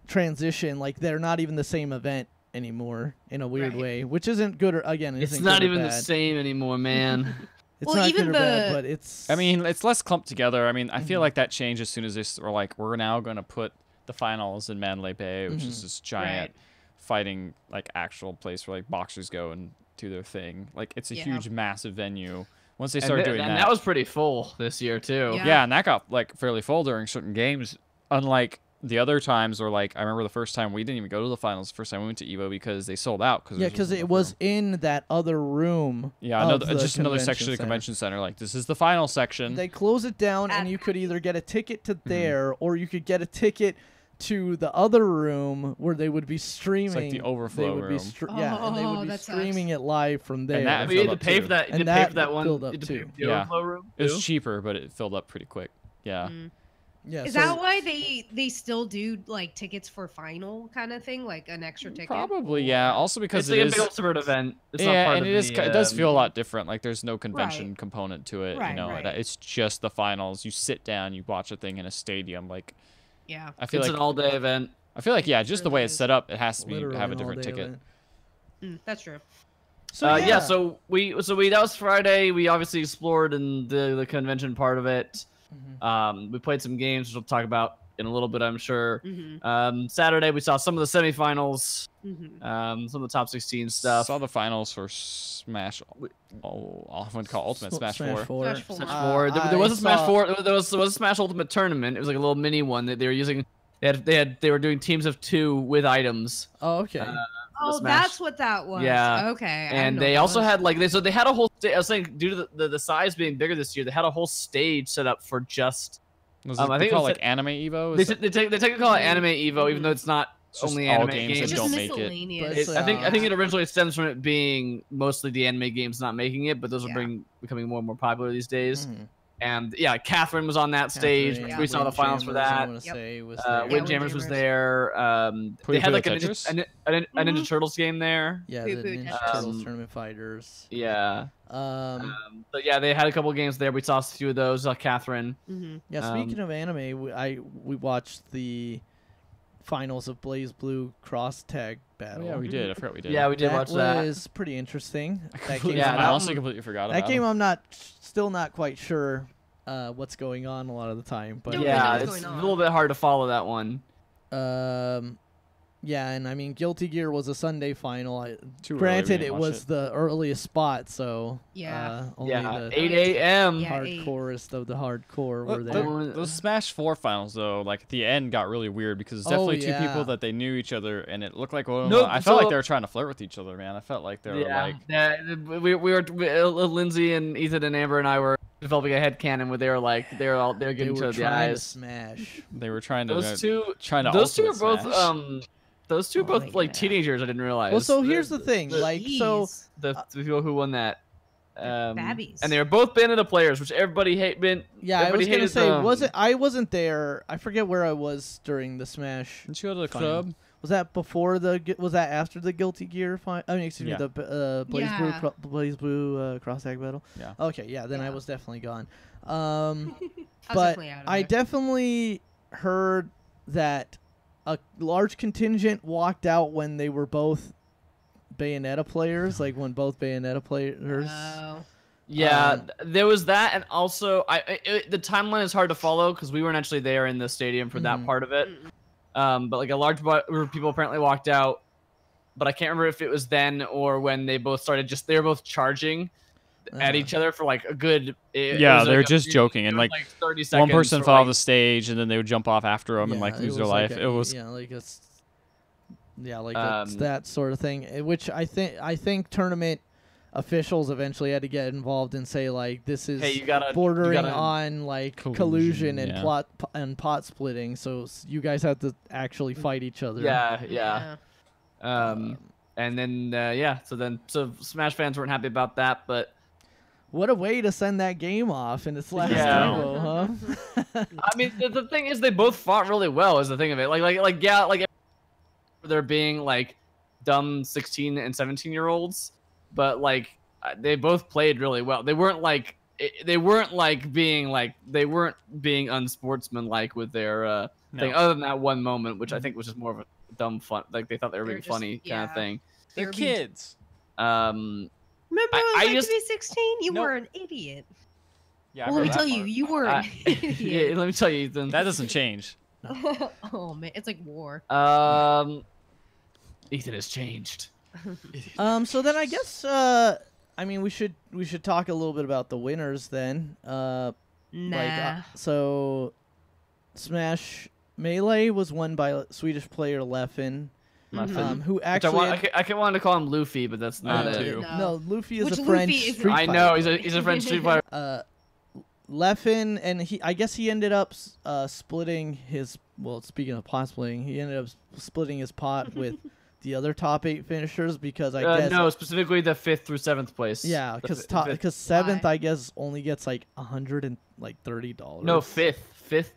[SPEAKER 4] transition, like they're not even the same event anymore in a weird
[SPEAKER 1] Right.
[SPEAKER 4] way, which isn't good or
[SPEAKER 2] It's
[SPEAKER 4] isn't
[SPEAKER 2] not
[SPEAKER 4] good or
[SPEAKER 2] even the
[SPEAKER 4] bad.
[SPEAKER 2] same anymore, man.
[SPEAKER 4] It's
[SPEAKER 1] Well,
[SPEAKER 4] not
[SPEAKER 1] even
[SPEAKER 4] good or bad,
[SPEAKER 1] the-
[SPEAKER 4] but it's
[SPEAKER 3] I mean, it's less clumped together. I mean, I
[SPEAKER 4] Mm-hmm.
[SPEAKER 3] feel like that changed as soon as they were like, we're now going to put the finals in Mandalay Bay, which
[SPEAKER 4] Mm-hmm.
[SPEAKER 3] is this giant fighting like actual place where like boxers go and do their thing. Like it's a
[SPEAKER 1] Yeah.
[SPEAKER 3] huge, massive venue. Once they
[SPEAKER 2] And
[SPEAKER 3] started
[SPEAKER 2] th-
[SPEAKER 3] doing
[SPEAKER 2] and
[SPEAKER 3] that,
[SPEAKER 2] was pretty full this year too.
[SPEAKER 1] Yeah.
[SPEAKER 3] yeah, and that got like fairly full during certain games. Unlike the other times were like, I remember the first time we didn't even go to the finals. The first time we went to Evo because they sold out.
[SPEAKER 4] Yeah, because it was in that other room.
[SPEAKER 3] Yeah,
[SPEAKER 4] of
[SPEAKER 3] just
[SPEAKER 4] the
[SPEAKER 3] another section of the
[SPEAKER 4] center.
[SPEAKER 3] convention center. Like, this is the final section.
[SPEAKER 4] They close it down, and you could either get a ticket to there, or you could get a ticket to the other room where they would be streaming.
[SPEAKER 3] It's like the overflow
[SPEAKER 4] they would
[SPEAKER 3] room.
[SPEAKER 4] Be and they would be
[SPEAKER 1] that
[SPEAKER 4] streaming it live from there.
[SPEAKER 3] And that
[SPEAKER 2] I mean, you
[SPEAKER 3] filled
[SPEAKER 2] had to
[SPEAKER 3] up
[SPEAKER 2] pay
[SPEAKER 3] too.
[SPEAKER 2] for that. You
[SPEAKER 4] And
[SPEAKER 2] had to pay
[SPEAKER 4] that
[SPEAKER 2] for that one.
[SPEAKER 4] filled up
[SPEAKER 2] You had to pay
[SPEAKER 4] too.
[SPEAKER 2] for the
[SPEAKER 3] Yeah.
[SPEAKER 2] overflow room.
[SPEAKER 3] It was
[SPEAKER 2] too.
[SPEAKER 3] cheaper, but it filled up pretty quick. Yeah.
[SPEAKER 4] Yeah,
[SPEAKER 1] Is
[SPEAKER 4] so
[SPEAKER 1] that why they still do like tickets for final kind of thing, like an extra ticket?
[SPEAKER 3] Probably, yeah. Also because
[SPEAKER 2] It's
[SPEAKER 3] it
[SPEAKER 2] like a
[SPEAKER 3] is.
[SPEAKER 2] big old separate event. It's not
[SPEAKER 3] Yeah,
[SPEAKER 2] part
[SPEAKER 3] and
[SPEAKER 2] of
[SPEAKER 3] it is.
[SPEAKER 2] the,
[SPEAKER 3] It does feel a lot different. Like there's no convention
[SPEAKER 1] Right.
[SPEAKER 3] component to it.
[SPEAKER 1] Right,
[SPEAKER 3] you know,
[SPEAKER 1] right.
[SPEAKER 3] it's just the finals. You sit down, you watch a thing in a stadium. Like
[SPEAKER 1] Yeah.
[SPEAKER 3] I feel
[SPEAKER 2] It's
[SPEAKER 3] like
[SPEAKER 2] an all-day event.
[SPEAKER 3] yeah, just the way
[SPEAKER 1] really
[SPEAKER 3] it's
[SPEAKER 1] is.
[SPEAKER 3] set up, it has to be
[SPEAKER 4] literally
[SPEAKER 3] have a
[SPEAKER 4] an
[SPEAKER 3] different
[SPEAKER 4] all-day
[SPEAKER 3] ticket.
[SPEAKER 4] event.
[SPEAKER 1] That's true.
[SPEAKER 4] So
[SPEAKER 2] Yeah. So we that was Friday. We obviously explored in the convention part of it. We played some games, which we'll talk about in a little bit, I'm sure. Saturday we saw some of the semifinals, some of the top 16 stuff.
[SPEAKER 3] Saw the finals for Smash. Oh, I want to call Ultimate Smash 4.
[SPEAKER 1] Smash 4.
[SPEAKER 2] Smash 4. There was a Smash 4. There was a Smash Ultimate tournament. It was like a little mini one that they were using. They were doing teams of 2 with items.
[SPEAKER 4] Oh, okay.
[SPEAKER 1] Oh,
[SPEAKER 2] Smash.
[SPEAKER 1] that's what that was.
[SPEAKER 2] Yeah.
[SPEAKER 1] Okay. I didn't
[SPEAKER 2] And
[SPEAKER 1] know
[SPEAKER 2] they
[SPEAKER 1] what
[SPEAKER 2] also
[SPEAKER 1] that
[SPEAKER 2] had like they had a whole. I was saying due to the size being bigger this year, they had a whole stage set up for just.
[SPEAKER 3] Was
[SPEAKER 2] I
[SPEAKER 3] it
[SPEAKER 2] think it
[SPEAKER 3] called
[SPEAKER 2] was
[SPEAKER 3] like Anime Evo?
[SPEAKER 2] They
[SPEAKER 3] Is
[SPEAKER 2] technically call it Anime Evo, even though it's not
[SPEAKER 3] It's just
[SPEAKER 2] only
[SPEAKER 3] all
[SPEAKER 2] anime
[SPEAKER 3] games
[SPEAKER 2] games.
[SPEAKER 3] that
[SPEAKER 1] It's
[SPEAKER 3] don't
[SPEAKER 1] just
[SPEAKER 3] make it.
[SPEAKER 1] miscellaneous.
[SPEAKER 4] But
[SPEAKER 2] I think it originally stems from it being mostly the anime games not making it, but those are
[SPEAKER 1] Yeah.
[SPEAKER 2] becoming more and more popular these days.
[SPEAKER 4] Mhm.
[SPEAKER 2] And yeah, Catherine was on that stage.
[SPEAKER 4] Catherine,
[SPEAKER 2] We saw the finals for that.
[SPEAKER 4] I want to
[SPEAKER 1] Yep.
[SPEAKER 4] say was
[SPEAKER 1] Yeah,
[SPEAKER 4] there.
[SPEAKER 2] Windjammers was
[SPEAKER 1] Windjammers.
[SPEAKER 2] there.
[SPEAKER 3] Poo
[SPEAKER 2] They had
[SPEAKER 3] Poo
[SPEAKER 2] like a
[SPEAKER 3] Tetris?
[SPEAKER 2] Ninja Turtles game there.
[SPEAKER 4] Yeah,
[SPEAKER 1] Poo
[SPEAKER 4] the
[SPEAKER 1] Poo
[SPEAKER 4] Ninja
[SPEAKER 1] Tetris.
[SPEAKER 4] Turtles Tournament Fighters.
[SPEAKER 2] Yeah.
[SPEAKER 4] But
[SPEAKER 2] But yeah, they had a couple games there. We saw a few of those. Catherine.
[SPEAKER 4] yeah, speaking of anime, we watched the finals of Blaze Blue Cross Tag
[SPEAKER 3] Oh,
[SPEAKER 4] Battle.
[SPEAKER 3] yeah, we did. I forgot we did.
[SPEAKER 2] Yeah, we did
[SPEAKER 4] that
[SPEAKER 2] watch that.
[SPEAKER 4] was pretty interesting. That game,
[SPEAKER 2] Yeah,
[SPEAKER 3] I
[SPEAKER 2] that
[SPEAKER 3] honestly
[SPEAKER 2] one-
[SPEAKER 3] completely forgot
[SPEAKER 4] that
[SPEAKER 3] about
[SPEAKER 4] game
[SPEAKER 3] it.
[SPEAKER 4] I'm still not quite sure what's going on a lot of the time, but
[SPEAKER 1] Don't really know
[SPEAKER 2] Yeah,
[SPEAKER 1] what's
[SPEAKER 2] it's
[SPEAKER 1] going
[SPEAKER 2] a
[SPEAKER 1] on.
[SPEAKER 2] little bit hard to follow that one.
[SPEAKER 4] yeah, and I mean Guilty Gear was a Sunday final.
[SPEAKER 3] Too early, we
[SPEAKER 4] Granted,
[SPEAKER 3] didn't
[SPEAKER 4] it
[SPEAKER 3] watch
[SPEAKER 4] was the earliest spot, so
[SPEAKER 1] Yeah.
[SPEAKER 4] only
[SPEAKER 2] Yeah,
[SPEAKER 4] the
[SPEAKER 2] 8 a.m.
[SPEAKER 1] Yeah.
[SPEAKER 4] hardcorest of the hardcore were
[SPEAKER 3] Look,
[SPEAKER 4] there.
[SPEAKER 3] those Smash 4 finals, though, like at the end got really weird because it's
[SPEAKER 4] Oh,
[SPEAKER 3] definitely two
[SPEAKER 4] yeah.
[SPEAKER 3] people that they knew each other, and it looked like one.
[SPEAKER 2] No,
[SPEAKER 3] I felt like
[SPEAKER 2] so-
[SPEAKER 3] they were trying to flirt with each other, man. I felt like they were like,
[SPEAKER 2] yeah. We were Lindsay and Ethan and Amber and I were developing a headcanon where they were
[SPEAKER 4] They
[SPEAKER 2] giving each
[SPEAKER 4] were
[SPEAKER 2] other the
[SPEAKER 4] trying to
[SPEAKER 2] eyes.
[SPEAKER 4] smash.
[SPEAKER 3] they were trying to
[SPEAKER 2] Those two
[SPEAKER 3] ultimate
[SPEAKER 2] are both
[SPEAKER 3] smash.
[SPEAKER 2] those two are
[SPEAKER 1] Oh
[SPEAKER 2] both
[SPEAKER 1] my
[SPEAKER 2] like
[SPEAKER 1] God.
[SPEAKER 2] teenagers. I didn't realize.
[SPEAKER 4] Well, so here's the thing, like, so
[SPEAKER 1] Jeez.
[SPEAKER 2] the people who won that.
[SPEAKER 1] Babbies.
[SPEAKER 2] And they were both Bayonetta players, which everybody
[SPEAKER 4] yeah, I
[SPEAKER 2] everybody
[SPEAKER 4] was gonna
[SPEAKER 2] hated
[SPEAKER 4] say,
[SPEAKER 2] them.
[SPEAKER 4] I wasn't there. I forget where I was during the Smash.
[SPEAKER 3] Didn't you go to the
[SPEAKER 4] final.
[SPEAKER 3] club?
[SPEAKER 4] Was that before was that after the Guilty Gear final? I mean, excuse
[SPEAKER 3] Yeah.
[SPEAKER 4] me, the Blaze Blue,
[SPEAKER 1] Yeah.
[SPEAKER 4] Blaze Blue cross tag battle.
[SPEAKER 3] Yeah.
[SPEAKER 4] Okay, yeah, then I
[SPEAKER 1] Yeah.
[SPEAKER 4] was definitely gone.
[SPEAKER 1] I was
[SPEAKER 4] But
[SPEAKER 1] definitely out of
[SPEAKER 4] I
[SPEAKER 1] there.
[SPEAKER 4] definitely heard that a large contingent walked out when they were both Bayonetta players, like when both Bayonetta players.
[SPEAKER 1] Oh.
[SPEAKER 2] Yeah, there was that, and also the timeline is hard to follow because we weren't actually there in the stadium for that
[SPEAKER 4] Mhm.
[SPEAKER 2] part of it. But like a large group of people apparently walked out, but I can't remember if it was then or when they both started. They were both charging at each other for like a good. It
[SPEAKER 3] Yeah,
[SPEAKER 2] was
[SPEAKER 3] they were
[SPEAKER 2] like
[SPEAKER 3] just joking, and,
[SPEAKER 2] it was
[SPEAKER 3] like,
[SPEAKER 2] 30
[SPEAKER 3] One
[SPEAKER 2] seconds
[SPEAKER 3] person
[SPEAKER 2] for,
[SPEAKER 3] fell off
[SPEAKER 2] like-
[SPEAKER 3] the stage, and then they would jump off after him and like
[SPEAKER 4] Yeah,
[SPEAKER 3] lose
[SPEAKER 4] it
[SPEAKER 3] their
[SPEAKER 4] was
[SPEAKER 3] life.
[SPEAKER 4] like
[SPEAKER 3] It was
[SPEAKER 4] like
[SPEAKER 2] Um,
[SPEAKER 4] that sort of thing, which I think tournament officials eventually had to get involved and say like this is
[SPEAKER 2] Hey, you gotta
[SPEAKER 4] bordering
[SPEAKER 2] you gotta,
[SPEAKER 4] on like
[SPEAKER 3] Collusion,
[SPEAKER 4] collusion and
[SPEAKER 3] yeah.
[SPEAKER 4] pot splitting, so you guys have to actually fight each other.
[SPEAKER 2] Yeah. And then so Smash fans weren't happy about that, but
[SPEAKER 4] What a way to send that game off in its last
[SPEAKER 2] Yeah.
[SPEAKER 4] Evo, huh?
[SPEAKER 2] I mean, the thing is, they both fought really well. Is the thing of it, like they're being like dumb 16 and 17-year-olds, but like they both played really well. They weren't being unsportsmanlike with their thing, other than that one moment, which I think was just more of a dumb fun. Like they thought they were
[SPEAKER 1] They're
[SPEAKER 2] being
[SPEAKER 1] just-
[SPEAKER 2] funny kind of
[SPEAKER 1] yeah.
[SPEAKER 2] thing.
[SPEAKER 3] they're kids.
[SPEAKER 1] Remember
[SPEAKER 2] I
[SPEAKER 1] what it was like
[SPEAKER 2] just-
[SPEAKER 1] to be 16? You
[SPEAKER 3] Nope.
[SPEAKER 1] were an idiot.
[SPEAKER 3] Yeah, I
[SPEAKER 1] Well, let me
[SPEAKER 3] remember
[SPEAKER 1] tell
[SPEAKER 3] that
[SPEAKER 1] you,
[SPEAKER 3] part.
[SPEAKER 1] you were an
[SPEAKER 2] yeah,
[SPEAKER 1] idiot.
[SPEAKER 2] let me tell you, Ethan.
[SPEAKER 3] That doesn't change.
[SPEAKER 1] Oh man, it's like war.
[SPEAKER 2] Ethan has changed.
[SPEAKER 4] So then I guess I mean we should talk a little bit about the winners then.
[SPEAKER 1] Nah.
[SPEAKER 4] So Smash Melee was won by Swedish player Leffen. Who actually
[SPEAKER 2] I can want to call him Luffy, but that's not it.
[SPEAKER 4] No, Luffy is
[SPEAKER 1] Which
[SPEAKER 4] a
[SPEAKER 1] Luffy
[SPEAKER 4] French
[SPEAKER 1] is-
[SPEAKER 4] street
[SPEAKER 2] I
[SPEAKER 4] fighter.
[SPEAKER 2] know he's a French street fighter.
[SPEAKER 4] Leffen, and I guess he ended up splitting his. Well, speaking of pot splitting, he ended up splitting his pot with the other top 8 finishers because I guess
[SPEAKER 2] no, specifically the 5th through 7th place.
[SPEAKER 4] Yeah, because 7th I guess only gets like $130.
[SPEAKER 2] No, 5th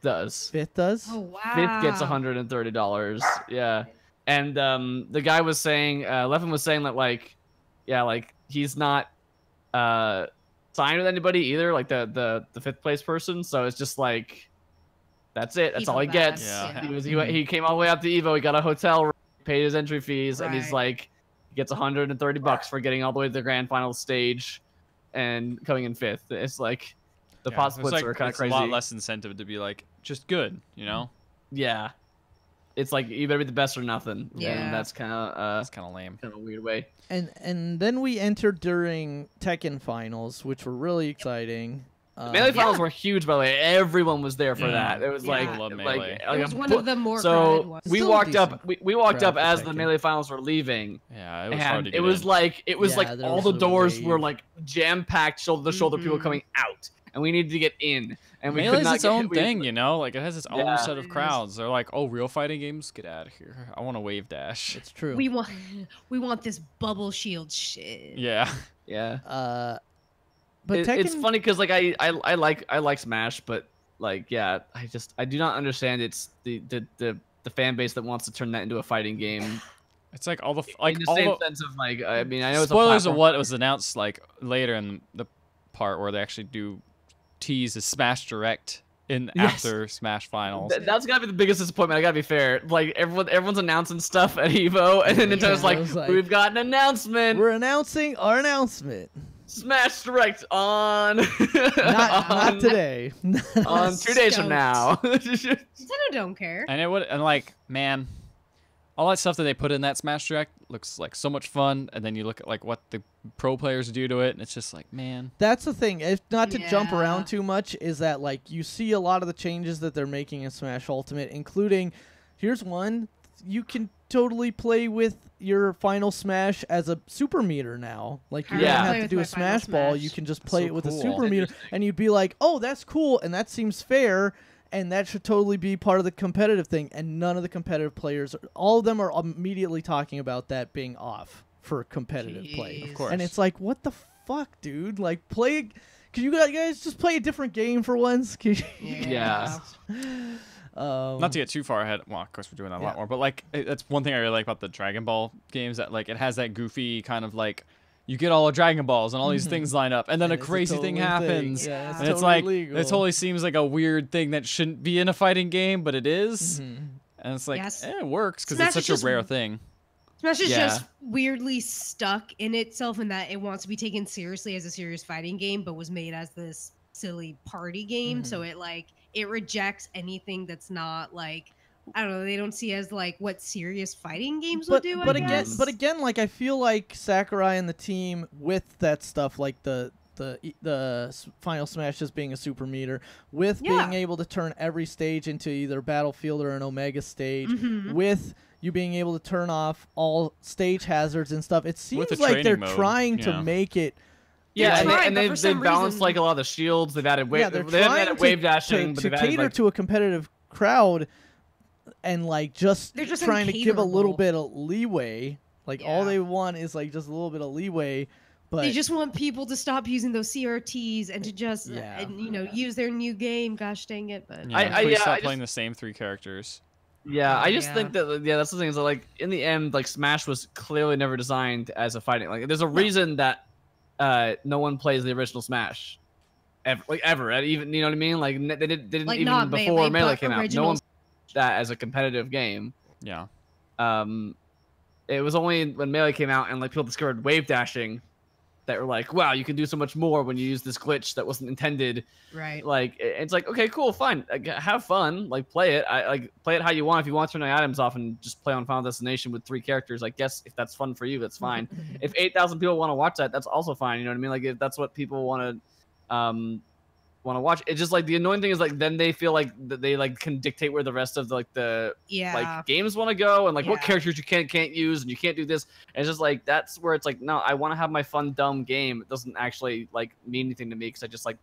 [SPEAKER 2] does.
[SPEAKER 4] 5th does.
[SPEAKER 1] Oh wow.
[SPEAKER 2] 5th gets $130. Yeah, and the guy was saying, Leffen was saying that like he's not signed with anybody either, like the 5th place person. So it's just like that's it. That's all he gets.
[SPEAKER 3] Yeah.
[SPEAKER 2] He came all the way out to Evo. He got a hotel, paid his entry fees, and he's
[SPEAKER 1] Right.
[SPEAKER 2] like he gets $130 for getting all the way to the grand final stage and coming in 5th. It's like the pot splits are kind of crazy.
[SPEAKER 3] It's a lot less incentive to be like just good, you know?
[SPEAKER 2] Yeah, it's like you better be the best or nothing.
[SPEAKER 1] Yeah.
[SPEAKER 2] And that's kind of
[SPEAKER 3] That's kind of lame.
[SPEAKER 2] kind of a weird way.
[SPEAKER 4] And then we entered during Tekken finals, which were really exciting.
[SPEAKER 2] Melee finals were huge, by the way. Everyone was there for
[SPEAKER 3] Yeah.
[SPEAKER 2] that. It was
[SPEAKER 1] Yeah.
[SPEAKER 2] like,
[SPEAKER 3] I love
[SPEAKER 2] like,
[SPEAKER 3] Melee.
[SPEAKER 1] It was one of the more crowded
[SPEAKER 2] so
[SPEAKER 1] ones.
[SPEAKER 2] we
[SPEAKER 4] Still a
[SPEAKER 2] walked up.
[SPEAKER 4] decent
[SPEAKER 2] We walked up
[SPEAKER 4] crowd
[SPEAKER 2] as
[SPEAKER 4] for
[SPEAKER 2] the
[SPEAKER 4] Tekken.
[SPEAKER 2] Melee finals were leaving,
[SPEAKER 3] Yeah, it was hard to
[SPEAKER 2] and
[SPEAKER 3] get
[SPEAKER 2] it was
[SPEAKER 3] in.
[SPEAKER 2] like
[SPEAKER 4] Yeah, there
[SPEAKER 2] all
[SPEAKER 4] was
[SPEAKER 2] the
[SPEAKER 4] a
[SPEAKER 2] doors were
[SPEAKER 4] wave.
[SPEAKER 2] like jam packed, shoulder to shoulder, people coming out, and we needed to get in. And we could
[SPEAKER 3] Melee's
[SPEAKER 2] not
[SPEAKER 3] its
[SPEAKER 2] get,
[SPEAKER 3] own thing, you know? Like, it has its own
[SPEAKER 2] Yeah.
[SPEAKER 3] set of crowds. They're like, oh, real fighting games? Get out of here. I want a wave dash.
[SPEAKER 4] It's true.
[SPEAKER 1] We want this bubble shield shit.
[SPEAKER 3] Yeah.
[SPEAKER 2] Yeah.
[SPEAKER 4] But Tekken,
[SPEAKER 2] It's funny because like I like Smash, but like yeah, I do not understand it's the fan base that wants to turn that into a fighting game.
[SPEAKER 3] It's like all the
[SPEAKER 2] In the
[SPEAKER 3] all
[SPEAKER 2] same
[SPEAKER 3] the
[SPEAKER 2] sense of like I mean I know it's a
[SPEAKER 3] spoilers of
[SPEAKER 2] platform.
[SPEAKER 3] what was announced like later in the part where they actually do tease a Smash Direct in
[SPEAKER 2] Yes.
[SPEAKER 3] after Smash Finals.
[SPEAKER 2] That's gotta be the biggest disappointment. I gotta be fair. Like everyone's announcing stuff at Evo, and then Nintendo's
[SPEAKER 4] I was
[SPEAKER 2] like,
[SPEAKER 4] like,
[SPEAKER 2] "We've got an announcement.
[SPEAKER 4] we're announcing our announcement.
[SPEAKER 2] Smash Direct on
[SPEAKER 4] Not today.
[SPEAKER 2] on 2 days from now."
[SPEAKER 1] Nintendo don't care.
[SPEAKER 3] And it would and like man, all that stuff that they put in that Smash Direct looks like so much fun. And then you look at like what the pro players do to it, and it's just like man.
[SPEAKER 4] That's the thing. If not to jump
[SPEAKER 1] Yeah.
[SPEAKER 4] around too much, is that like you see a lot of the changes that they're making in Smash Ultimate, including here's one, you can totally play with your final Smash as a super meter now. Like you
[SPEAKER 2] Yeah.
[SPEAKER 4] don't
[SPEAKER 1] Play
[SPEAKER 4] have to
[SPEAKER 1] with
[SPEAKER 4] do
[SPEAKER 1] my
[SPEAKER 4] a
[SPEAKER 1] final
[SPEAKER 4] Smash ball.
[SPEAKER 1] Smash.
[SPEAKER 4] You can just
[SPEAKER 3] That's
[SPEAKER 4] play
[SPEAKER 3] so
[SPEAKER 4] it with a
[SPEAKER 3] cool.
[SPEAKER 4] super meter,
[SPEAKER 2] Interesting.
[SPEAKER 4] and you'd be like, oh, that's cool, and that seems fair. And that should totally be part of the competitive thing. And none of the competitive players, all of them are immediately talking about that being off for competitive play.
[SPEAKER 1] Jeez.
[SPEAKER 3] Of course.
[SPEAKER 4] And it's like, what the fuck, dude? Like, play. Can you guys just play a different game for once? Can you-
[SPEAKER 2] Yeah.
[SPEAKER 3] Not to get too far ahead. Well, of course we're doing that a
[SPEAKER 4] Yeah.
[SPEAKER 3] lot more, but like that's one thing I really like about the Dragon Ball games, that like it has that goofy kind of like you get all the Dragon Balls and all these things line up, and then
[SPEAKER 4] And
[SPEAKER 3] a
[SPEAKER 4] it's
[SPEAKER 3] crazy thing
[SPEAKER 4] totally
[SPEAKER 3] happens.
[SPEAKER 1] Yeah.
[SPEAKER 3] And it's
[SPEAKER 4] totally
[SPEAKER 3] like
[SPEAKER 4] legal.
[SPEAKER 3] it totally seems like a weird thing that shouldn't be in a fighting game, but it is.
[SPEAKER 4] Mhm.
[SPEAKER 3] And it's like
[SPEAKER 1] Yes.
[SPEAKER 3] it works because
[SPEAKER 1] Smash
[SPEAKER 3] it's
[SPEAKER 1] is
[SPEAKER 3] such a
[SPEAKER 1] just-
[SPEAKER 3] rare thing.
[SPEAKER 1] Smash is
[SPEAKER 2] Yeah.
[SPEAKER 1] just weirdly stuck in itself in that it wants to be taken seriously as a serious fighting game, but was made as this silly party game. So it rejects anything that's not like, I don't know, they don't see as like what serious fighting games would do.
[SPEAKER 4] But
[SPEAKER 1] I
[SPEAKER 4] again,
[SPEAKER 1] guess.
[SPEAKER 4] like I feel like Sakurai and the team with that stuff, like the Final Smash just being a super meter, with
[SPEAKER 1] Yeah.
[SPEAKER 4] being able to turn every stage into either Battlefield or an Omega stage,
[SPEAKER 1] Mhm.
[SPEAKER 4] with you being able to turn off all stage hazards and stuff. It seems
[SPEAKER 3] the
[SPEAKER 4] like they're
[SPEAKER 3] training mode,
[SPEAKER 4] trying
[SPEAKER 3] yeah.
[SPEAKER 4] to make it.
[SPEAKER 2] Yeah,
[SPEAKER 1] They
[SPEAKER 2] and,
[SPEAKER 1] tried,
[SPEAKER 2] and
[SPEAKER 1] but
[SPEAKER 2] they've,
[SPEAKER 1] for some
[SPEAKER 2] they've balanced
[SPEAKER 1] reason-
[SPEAKER 2] like a lot of the shields. They've added wave.
[SPEAKER 4] Yeah, they're
[SPEAKER 2] they haven't
[SPEAKER 4] trying
[SPEAKER 2] added wave dashing,
[SPEAKER 4] to
[SPEAKER 2] but they've added
[SPEAKER 4] cater
[SPEAKER 2] like
[SPEAKER 4] to a competitive crowd, and like just
[SPEAKER 1] They're just
[SPEAKER 4] trying to give a little
[SPEAKER 1] uncaterable.
[SPEAKER 4] bit of leeway. Like all
[SPEAKER 1] Yeah.
[SPEAKER 4] they want is like just a little bit of leeway. But
[SPEAKER 1] They just want people to stop using those CRTs and to just,
[SPEAKER 4] Yeah.
[SPEAKER 1] use their new game. Gosh dang it! But
[SPEAKER 3] Yeah, please
[SPEAKER 2] yeah,
[SPEAKER 3] stop
[SPEAKER 2] I
[SPEAKER 3] playing the same 3 characters.
[SPEAKER 2] Yeah, I just
[SPEAKER 1] Yeah.
[SPEAKER 2] think that that's the thing is that, like in the end, like Smash was clearly never designed as a fighting. Like, there's a reason that no one plays the original Smash, ever. Even you know what I mean? Like they didn't
[SPEAKER 1] Like,
[SPEAKER 2] even
[SPEAKER 1] not
[SPEAKER 2] before
[SPEAKER 1] Melee,
[SPEAKER 2] Melee
[SPEAKER 1] but
[SPEAKER 2] came out. No
[SPEAKER 1] original
[SPEAKER 2] one played that as a competitive game.
[SPEAKER 3] Yeah.
[SPEAKER 2] It was only when Melee came out and like people discovered wave dashing that were like, wow, you can do so much more when you use this glitch that wasn't intended.
[SPEAKER 1] right.
[SPEAKER 2] Like it's like, okay, cool, fine, like, have fun, like play it. Play it how you want. If you want to turn the items off and just play on Final Destination with 3 characters, I guess if that's fun for you, that's fine. If 8,000 people want to watch that, that's also fine. You know what I mean? Like if that's what people want to want to watch. It's just like the annoying thing is like then they feel like that they like can dictate where the rest of the like games want to go and like what characters you can't use and you can't do this. And it's just like that's where it's like no, I want to have my fun dumb game. It doesn't actually like mean anything to me because I just like.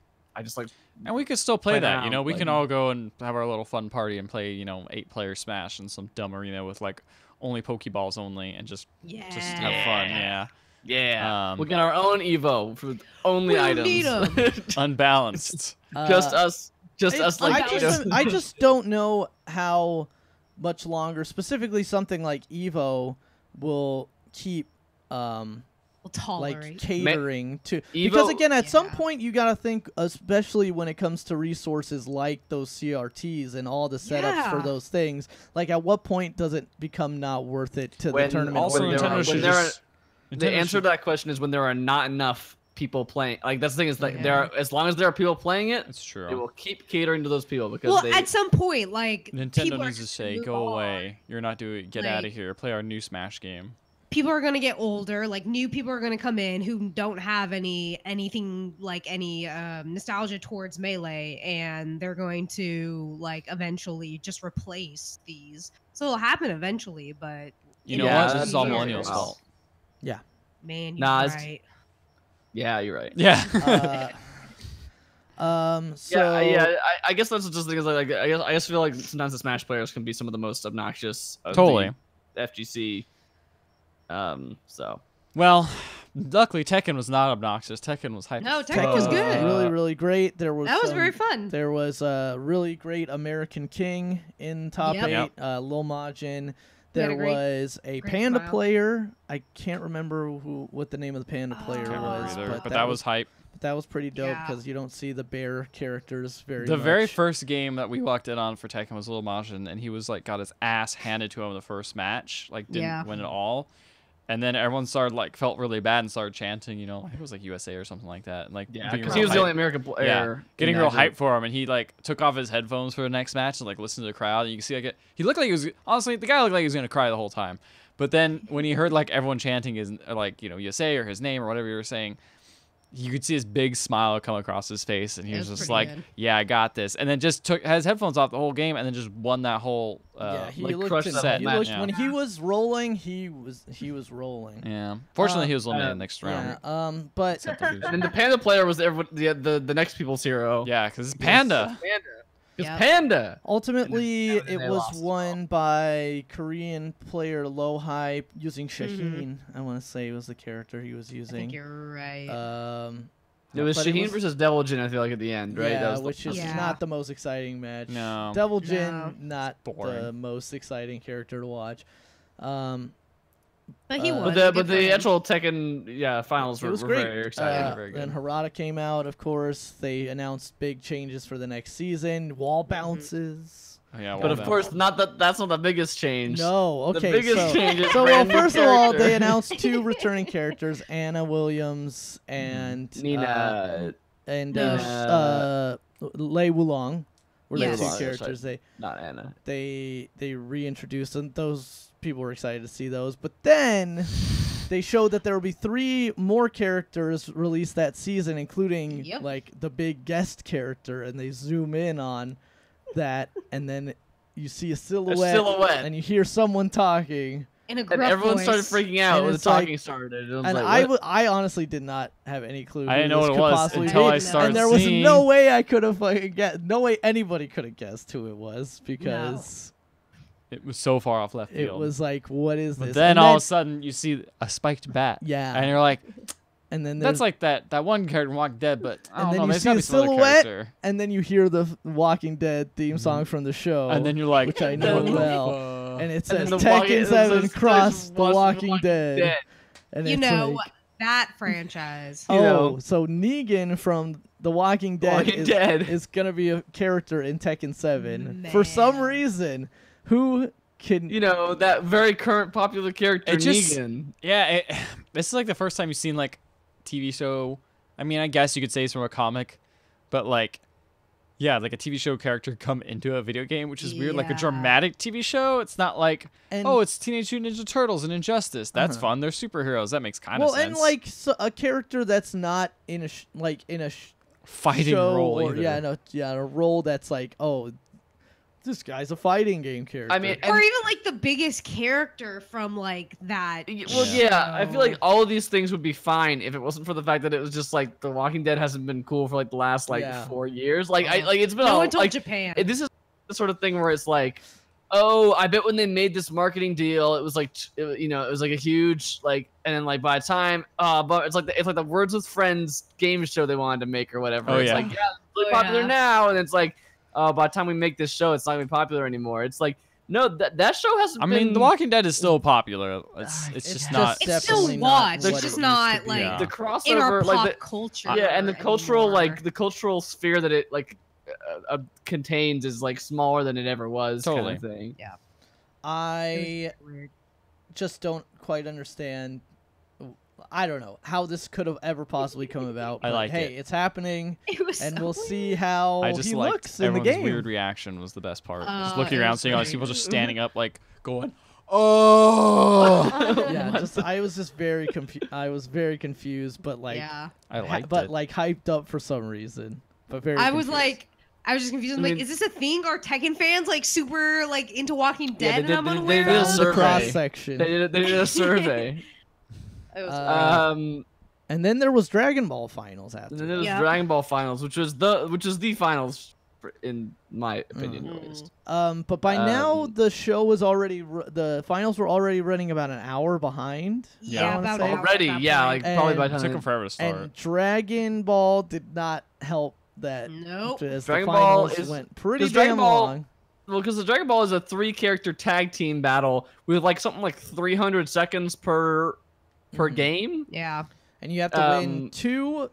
[SPEAKER 3] And we could still play that, you know. We
[SPEAKER 2] like,
[SPEAKER 3] can all go and have our little fun party and play, you know, 8-player Smash in some dumb arena with like only Pokeballs only and just have fun. Yeah.
[SPEAKER 2] We get our own Evo for only items.
[SPEAKER 3] Unbalanced.
[SPEAKER 2] Just us. Like
[SPEAKER 4] I just don't know how much longer, specifically something like Evo, will keep like catering to Evo, because again at some point you gotta think, especially when it comes to resources like those CRTs and all the setups for those things, like at what point does it become not worth it to the tournament?
[SPEAKER 3] Also,
[SPEAKER 2] the answer to that question is when there are not enough people playing. Like that's the thing is like there are, as long as there are people playing it,
[SPEAKER 3] it's true.
[SPEAKER 2] It will keep catering to those people because
[SPEAKER 1] at some point like
[SPEAKER 3] Nintendo needs to say go away. You're not doing get out of here. Play our new Smash game.
[SPEAKER 1] People are gonna get older, like new people are gonna come in who don't have anything like any nostalgia towards Melee, and they're going to like eventually just replace these. So it'll happen eventually, but
[SPEAKER 3] you know what? This is all millennials' fault.
[SPEAKER 4] Yeah.
[SPEAKER 1] Man, you're right.
[SPEAKER 2] Yeah, you're right.
[SPEAKER 3] Yeah.
[SPEAKER 4] So
[SPEAKER 2] I guess that's just the thing is like I guess feel like sometimes the Smash players can be some of the most obnoxious of
[SPEAKER 3] the
[SPEAKER 2] FGC. So
[SPEAKER 3] well, luckily Tekken was not obnoxious. Tekken was hype.
[SPEAKER 1] No, Tekken was good.
[SPEAKER 4] Really, really great. That was
[SPEAKER 1] very fun.
[SPEAKER 4] There was a really great American King in top 8. Lil Majin. There was a Panda player. I can't remember what the name of the Panda player was,
[SPEAKER 3] but that was hype.
[SPEAKER 4] That was pretty dope because you don't see the bear characters very much.
[SPEAKER 3] The very first game that we walked in on for Tekken was Lil Majin, and he was like got his ass handed to him in the first match, like didn't win at all. And then everyone started like felt really bad and started chanting, you know, I think it was like USA or something like that. And, like
[SPEAKER 2] because he was the only American player.
[SPEAKER 3] Getting real hype for him, and he like took off his headphones for the next match and like listened to the crowd. And you can see like he looked like he was honestly the guy looked like he was gonna cry the whole time. But then when he heard like everyone chanting his like USA or his name or whatever you were saying, you could see his big smile come across his face, and he was just like, "Yeah, I got this." And then just had his headphones off the whole game, and then just won that whole
[SPEAKER 4] he looked
[SPEAKER 3] crushed set.
[SPEAKER 4] When he was rolling, he was rolling.
[SPEAKER 3] Yeah, fortunately he was eliminated in the next round.
[SPEAKER 4] Yeah, but
[SPEAKER 2] and the Panda player was the next people's hero.
[SPEAKER 3] Yeah, because it's Panda.
[SPEAKER 2] It's Panda.
[SPEAKER 4] Ultimately, it was won by Korean player Low Hype using Shaheen. I want to say was the character he was using.
[SPEAKER 1] I think you're right.
[SPEAKER 2] It was Shaheen versus Devil Jin, I feel like, at the end, right?
[SPEAKER 4] Yeah, which is not the most exciting match.
[SPEAKER 3] No.
[SPEAKER 4] Devil Jin, not the most exciting character to watch.
[SPEAKER 1] But he won.
[SPEAKER 2] But the actual Tekken finals were very exciting. Very good.
[SPEAKER 4] Then Harada came out, of course. They announced big changes for the next season. Wall bounces.
[SPEAKER 3] Oh, yeah,
[SPEAKER 2] but of course, that's not the biggest change.
[SPEAKER 4] No, okay.
[SPEAKER 2] The biggest change is
[SPEAKER 4] first of all, they announced 2 returning characters, Anna Williams and
[SPEAKER 2] Nina
[SPEAKER 4] and Lei Wulong were the 2 characters.
[SPEAKER 2] Not Anna.
[SPEAKER 4] They reintroduced them. Those people were excited to see those, but then they showed that there will be 3 more characters released that season, including like the big guest character, and they zoom in on that, and then you see a silhouette, and you hear someone talking.
[SPEAKER 1] In a gruff
[SPEAKER 2] everyone
[SPEAKER 1] voice.
[SPEAKER 2] started freaking out when the talking started.
[SPEAKER 4] And I honestly did not have any clue.
[SPEAKER 3] I didn't know what it was until I started
[SPEAKER 4] and there was no way I could have guessed. No way anybody could have guessed who it was because
[SPEAKER 3] it was so far off left field.
[SPEAKER 4] It was like, what is this?
[SPEAKER 3] But then all of a sudden you see a spiked bat.
[SPEAKER 4] Yeah.
[SPEAKER 3] And you're like,
[SPEAKER 4] and then
[SPEAKER 3] that's like that one character in Walking Dead, but I don't know,
[SPEAKER 4] you see a silhouette, and then you hear the Walking Dead theme song from the show,
[SPEAKER 3] and then you're like,
[SPEAKER 4] which I know well, and it says Tekken 7 cross the Walking Dead. And
[SPEAKER 1] you know
[SPEAKER 4] like,
[SPEAKER 1] that franchise.
[SPEAKER 4] So Negan from The Walking Dead is gonna be a character in Tekken 7 for some reason. Who can
[SPEAKER 2] that very current popular character Negan?
[SPEAKER 3] Yeah, this is like the first time you've seen like TV show. I mean, I guess you could say it's from a comic, but like, yeah, like a TV show character come into a video game, which is weird. Like a dramatic TV show. It's not like, it's Teenage Mutant Ninja Turtles and Injustice. That's fun. They're superheroes. That makes kind of sense.
[SPEAKER 4] Well, and like a character that's not in a
[SPEAKER 3] fighting
[SPEAKER 4] show
[SPEAKER 3] role
[SPEAKER 4] or
[SPEAKER 3] either.
[SPEAKER 4] a role that's like, oh, this guy's a fighting game character.
[SPEAKER 2] I mean,
[SPEAKER 1] or even like the biggest character from like that.
[SPEAKER 2] Well, yeah, I feel like all of these things would be fine if it wasn't for the fact that it was just like The Walking Dead hasn't been cool for like the last 4 years. Like it's been
[SPEAKER 1] no
[SPEAKER 2] all,
[SPEAKER 1] one told
[SPEAKER 2] like
[SPEAKER 1] Japan.
[SPEAKER 2] this is the sort of thing where it's like, oh, I bet when they made this marketing deal, it was like it was like a huge like, and then like by the time but it's like the Words with Friends game show they wanted to make or whatever.
[SPEAKER 3] Oh,
[SPEAKER 2] it's
[SPEAKER 3] yeah.
[SPEAKER 2] like it's really popular now, and it's like, by the time we make this show, it's not gonna be popular anymore. It's like, no, that show hasn't.
[SPEAKER 3] I mean, The Walking Dead is still popular. It's just not.
[SPEAKER 1] It's still
[SPEAKER 4] definitely not
[SPEAKER 1] watched.
[SPEAKER 4] what
[SPEAKER 1] It's
[SPEAKER 4] it
[SPEAKER 1] just
[SPEAKER 4] used
[SPEAKER 1] not
[SPEAKER 4] to be.
[SPEAKER 1] like
[SPEAKER 3] Yeah.
[SPEAKER 2] the
[SPEAKER 1] in our
[SPEAKER 2] crossover,
[SPEAKER 1] pop
[SPEAKER 2] like
[SPEAKER 1] culture.
[SPEAKER 2] yeah, and the cultural
[SPEAKER 1] anymore.
[SPEAKER 2] the cultural sphere that it like contains is like smaller than it ever was.
[SPEAKER 3] Totally.
[SPEAKER 2] Kind of thing.
[SPEAKER 1] Yeah.
[SPEAKER 4] I
[SPEAKER 1] Weird.
[SPEAKER 4] just don't quite understand. I don't know how this could have ever possibly come about.
[SPEAKER 3] I
[SPEAKER 4] But
[SPEAKER 3] like
[SPEAKER 4] hey,
[SPEAKER 3] it.
[SPEAKER 4] it's happening,
[SPEAKER 1] It was
[SPEAKER 4] and
[SPEAKER 1] so
[SPEAKER 4] we'll
[SPEAKER 1] weird.
[SPEAKER 4] see how
[SPEAKER 3] I just
[SPEAKER 4] he
[SPEAKER 3] liked
[SPEAKER 4] looks in the
[SPEAKER 3] everyone's
[SPEAKER 4] game.
[SPEAKER 3] weird reaction was the best part. Just
[SPEAKER 1] Oh,
[SPEAKER 3] looking
[SPEAKER 1] it
[SPEAKER 3] around,
[SPEAKER 1] was
[SPEAKER 3] seeing all these
[SPEAKER 1] great.
[SPEAKER 3] people just standing up, like going, "Oh!"
[SPEAKER 4] Yeah, just I was just very I was very confused, but like,
[SPEAKER 1] Yeah.
[SPEAKER 3] I liked
[SPEAKER 4] but
[SPEAKER 3] it.
[SPEAKER 4] like hyped up for some reason. But very.
[SPEAKER 1] I was
[SPEAKER 4] confused.
[SPEAKER 1] like, I was just confused. I'm
[SPEAKER 2] I
[SPEAKER 1] like,
[SPEAKER 2] mean-
[SPEAKER 1] is this a thing? Are Tekken fans like super like into Walking
[SPEAKER 2] Yeah,
[SPEAKER 1] Dead
[SPEAKER 2] they
[SPEAKER 1] and I'm
[SPEAKER 2] did- they
[SPEAKER 1] unaware
[SPEAKER 2] did a
[SPEAKER 1] of?
[SPEAKER 4] found the
[SPEAKER 2] survey.
[SPEAKER 4] cross section.
[SPEAKER 2] They did a survey.
[SPEAKER 1] It was
[SPEAKER 4] And then there was Dragon Ball Finals after.
[SPEAKER 2] And then there was
[SPEAKER 1] Yeah.
[SPEAKER 2] Dragon Ball Finals, which was the finals, in my opinion,
[SPEAKER 4] Mm.
[SPEAKER 2] at least.
[SPEAKER 4] But by now
[SPEAKER 2] Um,
[SPEAKER 4] the show was already the finals were already running about an hour behind.
[SPEAKER 3] Yeah.
[SPEAKER 4] I
[SPEAKER 1] yeah,
[SPEAKER 4] wanna
[SPEAKER 1] about
[SPEAKER 4] say.
[SPEAKER 1] an hour at
[SPEAKER 2] Already,
[SPEAKER 1] that
[SPEAKER 2] yeah,
[SPEAKER 1] point.
[SPEAKER 2] like probably by
[SPEAKER 4] And
[SPEAKER 2] the
[SPEAKER 3] It
[SPEAKER 2] time
[SPEAKER 3] took him forever to start.
[SPEAKER 4] And Dragon Ball did not help that.
[SPEAKER 1] Nope.
[SPEAKER 4] As
[SPEAKER 2] Dragon
[SPEAKER 4] the
[SPEAKER 2] Ball
[SPEAKER 4] finals
[SPEAKER 2] is-
[SPEAKER 4] went pretty
[SPEAKER 2] 'cause Dragon
[SPEAKER 4] damn
[SPEAKER 2] Ball-
[SPEAKER 4] long.
[SPEAKER 2] Well, because the Dragon Ball is a 3-character tag team battle with like something like 300 seconds per
[SPEAKER 4] Mhm.
[SPEAKER 2] game.
[SPEAKER 1] Yeah.
[SPEAKER 4] And you have to win
[SPEAKER 2] Um,
[SPEAKER 4] two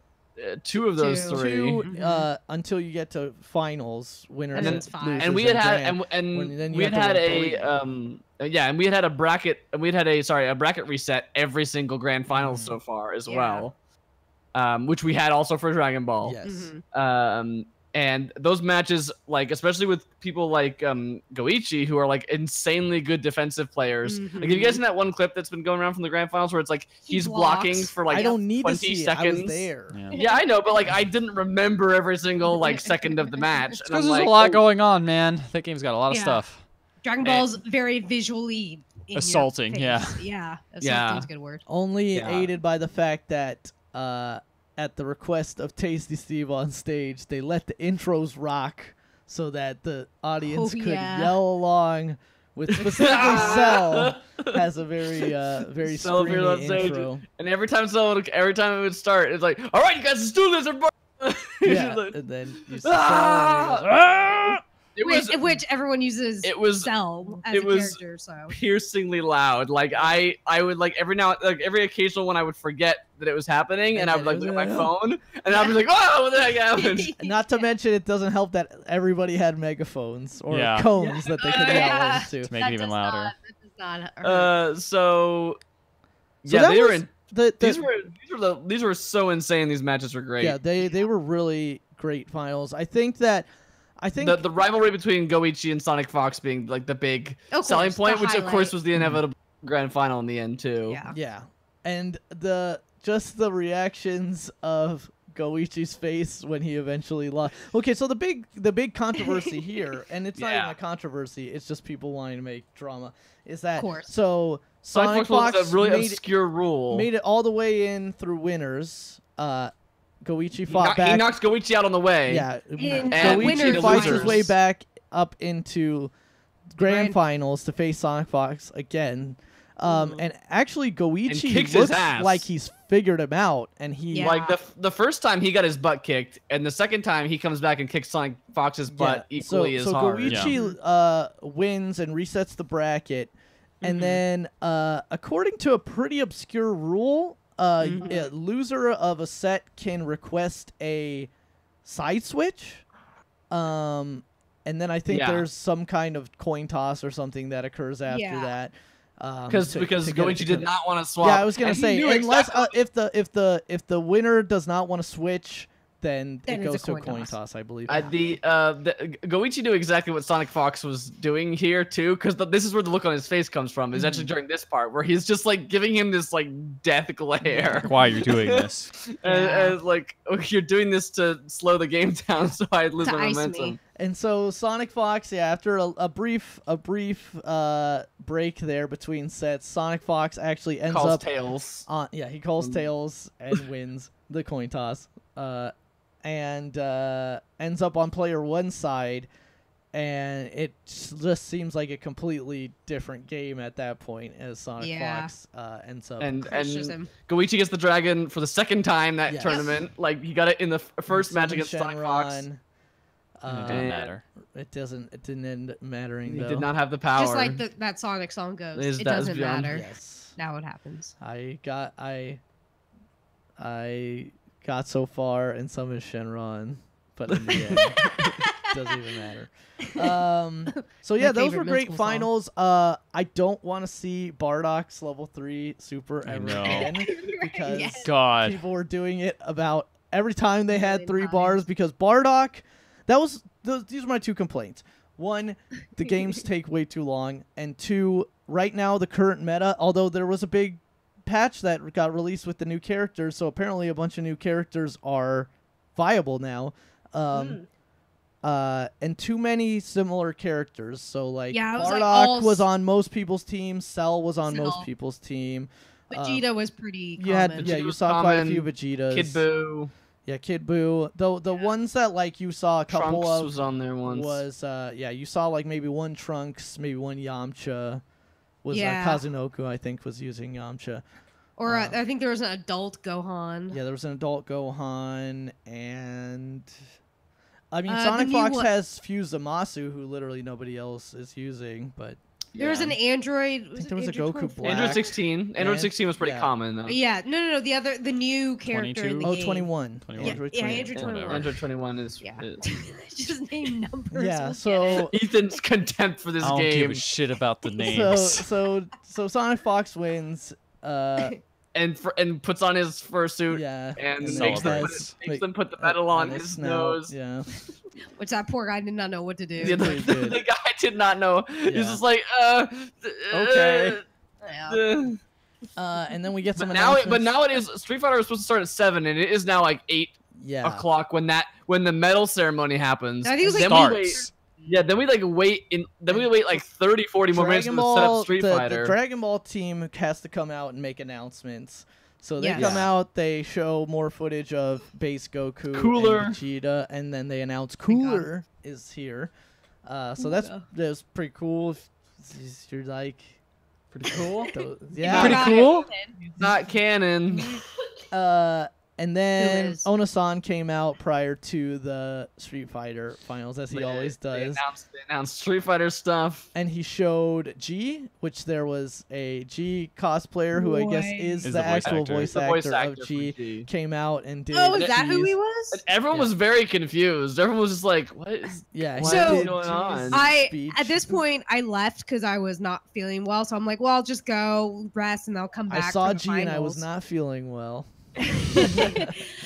[SPEAKER 2] Two of those
[SPEAKER 1] Two.
[SPEAKER 2] three.
[SPEAKER 1] Mhm.
[SPEAKER 4] Until you get to finals, winners
[SPEAKER 1] And then
[SPEAKER 4] and
[SPEAKER 1] it's five.
[SPEAKER 4] losers
[SPEAKER 2] And we had
[SPEAKER 4] grand.
[SPEAKER 2] and
[SPEAKER 4] then you
[SPEAKER 2] we
[SPEAKER 4] have
[SPEAKER 2] had
[SPEAKER 4] to
[SPEAKER 2] had
[SPEAKER 4] win
[SPEAKER 2] a
[SPEAKER 4] three.
[SPEAKER 2] yeah, and we had a bracket. We had a bracket reset every single grand finals so far as
[SPEAKER 1] Yeah.
[SPEAKER 2] well, which we had also for Dragon Ball.
[SPEAKER 4] Yes.
[SPEAKER 1] Mhm.
[SPEAKER 2] And those matches, like especially with people like Goichi, who are like insanely good defensive players. Like, have you guys seen that one clip that's been going around from the grand finals where it's like
[SPEAKER 1] He
[SPEAKER 2] he's blocking
[SPEAKER 1] blocks.
[SPEAKER 2] for like
[SPEAKER 4] I don't need to
[SPEAKER 2] 20
[SPEAKER 4] see
[SPEAKER 2] seconds?
[SPEAKER 4] it. I was there.
[SPEAKER 3] Yeah.
[SPEAKER 2] Yeah, I know, but like I didn't remember every single like second of the match.
[SPEAKER 3] Because
[SPEAKER 2] And I'm
[SPEAKER 3] there's
[SPEAKER 2] like,
[SPEAKER 3] a lot
[SPEAKER 2] oh,
[SPEAKER 3] going on, man. That game's got a lot of
[SPEAKER 1] Yeah.
[SPEAKER 3] stuff.
[SPEAKER 1] Dragon Ball's very visually in your
[SPEAKER 3] Assaulting,
[SPEAKER 1] face.
[SPEAKER 3] yeah.
[SPEAKER 1] Yeah.
[SPEAKER 2] Yeah.
[SPEAKER 1] Assaulting's a good word.
[SPEAKER 4] Only
[SPEAKER 2] Yeah.
[SPEAKER 4] aided by the fact that at the request of Tasty Steve on stage, they let the intros rock so that the audience
[SPEAKER 1] Oh,
[SPEAKER 4] could
[SPEAKER 1] yeah.
[SPEAKER 4] yell along. With specifically Cell has a very
[SPEAKER 2] Cell appeared on
[SPEAKER 4] screamy
[SPEAKER 2] stage.
[SPEAKER 4] intro.
[SPEAKER 2] And every time it would start, it's like, all right, you guys, let's do this. Everybody.
[SPEAKER 4] Yeah, and then you see
[SPEAKER 2] Ah!
[SPEAKER 4] Cell and he goes, "Ah!"
[SPEAKER 1] Which everyone uses
[SPEAKER 2] it was
[SPEAKER 1] Cell as
[SPEAKER 2] it
[SPEAKER 1] a
[SPEAKER 2] was-
[SPEAKER 1] character, so.
[SPEAKER 2] piercingly loud. Like I would like every occasional one I would forget that it was happening, and I would like look at my phone, and I'd be like, oh, what the heck happened?
[SPEAKER 4] Not to mention, it doesn't help that everybody had megaphones or
[SPEAKER 3] Yeah.
[SPEAKER 4] cones that they could yell
[SPEAKER 1] Yeah.
[SPEAKER 4] into.
[SPEAKER 3] To make it even louder.
[SPEAKER 1] That does not hurt.
[SPEAKER 2] So
[SPEAKER 4] So
[SPEAKER 2] yeah,
[SPEAKER 4] that
[SPEAKER 2] they were
[SPEAKER 4] was
[SPEAKER 2] in.
[SPEAKER 4] the
[SPEAKER 2] These were so insane. These matches were great.
[SPEAKER 4] yeah, they were really great finals. I think
[SPEAKER 2] The rivalry between Goichi and Sonic Fox being like the big
[SPEAKER 1] Of
[SPEAKER 2] selling
[SPEAKER 1] course,
[SPEAKER 2] point,
[SPEAKER 1] the
[SPEAKER 2] which of course
[SPEAKER 1] highlight.
[SPEAKER 2] was the inevitable grand final in the end too.
[SPEAKER 1] Yeah.
[SPEAKER 4] yeah, and the reactions of Goichi's face when he eventually lost. Okay, so the big controversy here, and it's not even
[SPEAKER 2] Yeah.
[SPEAKER 4] a controversy, it's just people wanting to make drama, is that
[SPEAKER 1] Of course.
[SPEAKER 4] so
[SPEAKER 2] Sonic Fox was a really
[SPEAKER 4] made
[SPEAKER 2] obscure rule.
[SPEAKER 4] it all the way in through winners. Goichi
[SPEAKER 2] He
[SPEAKER 4] fought back.
[SPEAKER 2] he knocks Goichi out on the way.
[SPEAKER 4] Yeah,
[SPEAKER 1] In
[SPEAKER 2] And
[SPEAKER 1] winners
[SPEAKER 4] Goichi fights his
[SPEAKER 2] losers.
[SPEAKER 4] way back up into grand
[SPEAKER 1] Grand-
[SPEAKER 4] finals to face Sonic Fox again. And actually, Goichi
[SPEAKER 2] kicks his
[SPEAKER 4] looks
[SPEAKER 2] ass.
[SPEAKER 4] like he's figured him out, and he
[SPEAKER 1] Yeah.
[SPEAKER 2] Like the first time he got his butt kicked, and the second time he comes back and kicks Sonic Fox's butt equally
[SPEAKER 4] so
[SPEAKER 2] as hard.
[SPEAKER 4] Goichi wins and resets the bracket, and then according to a pretty obscure rule, a loser of a set can request a side switch. And then I think
[SPEAKER 2] Yeah.
[SPEAKER 4] there's some kind of coin toss or something that occurs after
[SPEAKER 1] Yeah.
[SPEAKER 4] that.
[SPEAKER 2] Because
[SPEAKER 4] to get it
[SPEAKER 2] Goichi
[SPEAKER 4] to
[SPEAKER 2] did
[SPEAKER 4] come-
[SPEAKER 2] not want to swap.
[SPEAKER 4] Yeah, I was gonna
[SPEAKER 2] and he
[SPEAKER 4] say
[SPEAKER 2] knew
[SPEAKER 4] unless
[SPEAKER 2] exactly-
[SPEAKER 4] if the winner does not want to switch, then it
[SPEAKER 1] it's
[SPEAKER 4] goes
[SPEAKER 1] a
[SPEAKER 4] to a
[SPEAKER 1] coin
[SPEAKER 4] coin
[SPEAKER 1] toss.
[SPEAKER 4] toss, I believe.
[SPEAKER 2] The Goichi knew exactly what Sonic Fox was doing here too, because this is where the look on his face comes from. Is actually during this part where he's just like giving him this like death glare.
[SPEAKER 3] Like, why you're doing this?
[SPEAKER 2] And like, oh, you're doing this to slow the game down, so I lose my
[SPEAKER 1] ice
[SPEAKER 2] momentum.
[SPEAKER 1] me.
[SPEAKER 4] And so Sonic Fox, yeah, after a brief break there between sets, Sonic Fox actually ends
[SPEAKER 2] Calls
[SPEAKER 4] up
[SPEAKER 2] Tails.
[SPEAKER 4] he calls Tails and wins the coin toss. And ends up on player 1 side, and it just seems like a completely different game at that point as Sonic Fox ends up.
[SPEAKER 2] And
[SPEAKER 1] Crushes him.
[SPEAKER 2] Goichi gets the dragon for the second time that
[SPEAKER 4] Yes.
[SPEAKER 2] tournament. Like he got it in the first match against Sonic Fox.
[SPEAKER 3] It didn't matter.
[SPEAKER 4] It didn't end up mattering
[SPEAKER 2] He
[SPEAKER 4] though.
[SPEAKER 2] did not have the power.
[SPEAKER 1] Just like that Sonic song goes.
[SPEAKER 2] Is
[SPEAKER 1] It
[SPEAKER 2] that
[SPEAKER 1] doesn't
[SPEAKER 2] beyond-
[SPEAKER 1] matter.
[SPEAKER 4] Yes.
[SPEAKER 1] Now what happens?
[SPEAKER 4] I got so far in Summon Shenron, but in the end, it doesn't even matter. So yeah,
[SPEAKER 1] My
[SPEAKER 4] those were
[SPEAKER 1] favorite
[SPEAKER 4] great
[SPEAKER 1] minstrel song.
[SPEAKER 4] finals. I don't want to see Bardock's level 3 super
[SPEAKER 3] I
[SPEAKER 4] ever
[SPEAKER 3] know.
[SPEAKER 4] again because
[SPEAKER 1] Yes.
[SPEAKER 3] God.
[SPEAKER 4] people were doing it about every time they had
[SPEAKER 1] Million
[SPEAKER 4] 3
[SPEAKER 1] times.
[SPEAKER 4] bars because Bardock. These are my 2 complaints. 1, the games take way too long, and 2, right now the current meta, although there was a big patch that got released with the new characters, so apparently a bunch of new characters are viable now. And too many similar characters. So like
[SPEAKER 1] Yeah, it was
[SPEAKER 4] Bardock
[SPEAKER 1] like all
[SPEAKER 4] was on most people's team, Cell was on most
[SPEAKER 1] Cell.
[SPEAKER 4] people's team.
[SPEAKER 1] Vegeta was pretty
[SPEAKER 4] You
[SPEAKER 1] common.
[SPEAKER 4] had
[SPEAKER 2] Vegeta
[SPEAKER 4] you
[SPEAKER 2] was
[SPEAKER 4] saw quite a few
[SPEAKER 2] common,
[SPEAKER 4] Vegetas.
[SPEAKER 2] Kid Buu.
[SPEAKER 4] Yeah, Kid Buu. The ones that like you saw a couple
[SPEAKER 2] Trunks
[SPEAKER 4] of
[SPEAKER 2] was on there once.
[SPEAKER 4] was you saw like maybe one Trunks, maybe one Yamcha. Was
[SPEAKER 1] Yeah.
[SPEAKER 4] Kazunoku I think was using Yamcha.
[SPEAKER 1] Or I think there was an adult Gohan.
[SPEAKER 4] Yeah, there was an adult Gohan, and I mean
[SPEAKER 1] The
[SPEAKER 4] Sonic
[SPEAKER 1] new
[SPEAKER 4] Fox
[SPEAKER 1] one-
[SPEAKER 4] has fused Zamasu, who literally nobody else is using, but
[SPEAKER 1] There was an Android.
[SPEAKER 4] think there was a
[SPEAKER 1] Android
[SPEAKER 4] Goku
[SPEAKER 1] 24?
[SPEAKER 4] Black.
[SPEAKER 2] Android 16. Android
[SPEAKER 4] And-
[SPEAKER 2] 16 was pretty
[SPEAKER 4] yeah.
[SPEAKER 2] common though.
[SPEAKER 1] Yeah, no. The new character in the
[SPEAKER 3] 22?
[SPEAKER 1] game.
[SPEAKER 4] 21.
[SPEAKER 3] 21.
[SPEAKER 4] Android
[SPEAKER 1] Yeah,
[SPEAKER 4] 21.
[SPEAKER 1] Android
[SPEAKER 3] Whatever.
[SPEAKER 1] 21.
[SPEAKER 2] Android 21 is.
[SPEAKER 1] Yeah.
[SPEAKER 2] is-
[SPEAKER 1] Just name numbers.
[SPEAKER 4] Yeah,
[SPEAKER 1] we'll
[SPEAKER 4] so
[SPEAKER 2] Ethan's contempt for this
[SPEAKER 3] I don't give
[SPEAKER 2] game
[SPEAKER 3] a shit about the names.
[SPEAKER 4] so Sonic Fox wins.
[SPEAKER 2] and puts on his fursuit
[SPEAKER 4] Yeah,
[SPEAKER 2] and
[SPEAKER 4] then
[SPEAKER 2] makes them,
[SPEAKER 3] celebrates.
[SPEAKER 2] makes them put the metal on his
[SPEAKER 4] snout,
[SPEAKER 2] nose.
[SPEAKER 4] Yeah,
[SPEAKER 1] Which that poor guy did not know what to do.
[SPEAKER 2] Yeah,
[SPEAKER 4] pretty good.
[SPEAKER 2] the guy did not know.
[SPEAKER 4] Yeah.
[SPEAKER 2] He's just like,
[SPEAKER 3] Okay.
[SPEAKER 1] Yeah.
[SPEAKER 4] and then we get some
[SPEAKER 2] but
[SPEAKER 4] announcements.
[SPEAKER 2] now it is Street Fighter was supposed to start at 7, and it is now like 8
[SPEAKER 4] yeah,
[SPEAKER 2] o'clock when the medal ceremony happens.
[SPEAKER 1] I think it was like
[SPEAKER 2] Then we wait-
[SPEAKER 3] Starts.
[SPEAKER 2] Yeah, then we wait like 30, 40 more minutes
[SPEAKER 4] Dragon
[SPEAKER 2] to set up
[SPEAKER 4] Ball,
[SPEAKER 2] Street
[SPEAKER 4] the
[SPEAKER 2] Fighter.
[SPEAKER 4] Dragon Ball team has to come out and make announcements. So they
[SPEAKER 1] Yes.
[SPEAKER 4] come
[SPEAKER 2] Yeah.
[SPEAKER 4] out, they show more footage of base Goku
[SPEAKER 2] Cooler.
[SPEAKER 4] and Vegeta, and then they announce
[SPEAKER 1] Thank God.
[SPEAKER 4] Cooler is here. So that's pretty cool. If you're like
[SPEAKER 2] Pretty cool.
[SPEAKER 4] yeah.
[SPEAKER 3] Pretty
[SPEAKER 1] Not
[SPEAKER 3] cool.
[SPEAKER 1] canon.
[SPEAKER 2] Not canon.
[SPEAKER 4] And then
[SPEAKER 1] is.
[SPEAKER 4] Onasan came out prior to the Street Fighter finals, as he always
[SPEAKER 2] They
[SPEAKER 4] does.
[SPEAKER 2] announced Street Fighter stuff.
[SPEAKER 4] And he showed G, which there was a G cosplayer who I guess is
[SPEAKER 3] Is
[SPEAKER 4] the
[SPEAKER 3] the voice
[SPEAKER 4] actual
[SPEAKER 3] actor.
[SPEAKER 4] voice
[SPEAKER 2] The voice
[SPEAKER 4] actor
[SPEAKER 2] actor
[SPEAKER 4] of
[SPEAKER 2] for
[SPEAKER 4] G,
[SPEAKER 2] G.
[SPEAKER 4] came out and did.
[SPEAKER 1] Oh, is that who
[SPEAKER 4] G's-
[SPEAKER 1] he was?
[SPEAKER 2] And everyone
[SPEAKER 4] Yeah.
[SPEAKER 2] was very confused. Everyone was just like, "What is?"
[SPEAKER 4] Yeah, he
[SPEAKER 2] What
[SPEAKER 1] is
[SPEAKER 4] did
[SPEAKER 2] going on?
[SPEAKER 4] G's
[SPEAKER 1] I
[SPEAKER 4] speech.
[SPEAKER 1] at this point I left because I was not feeling well, so I'm like, well, I'll just go rest and I'll come back.
[SPEAKER 4] I saw
[SPEAKER 1] for the
[SPEAKER 4] G and I was
[SPEAKER 1] finals.
[SPEAKER 4] not feeling well.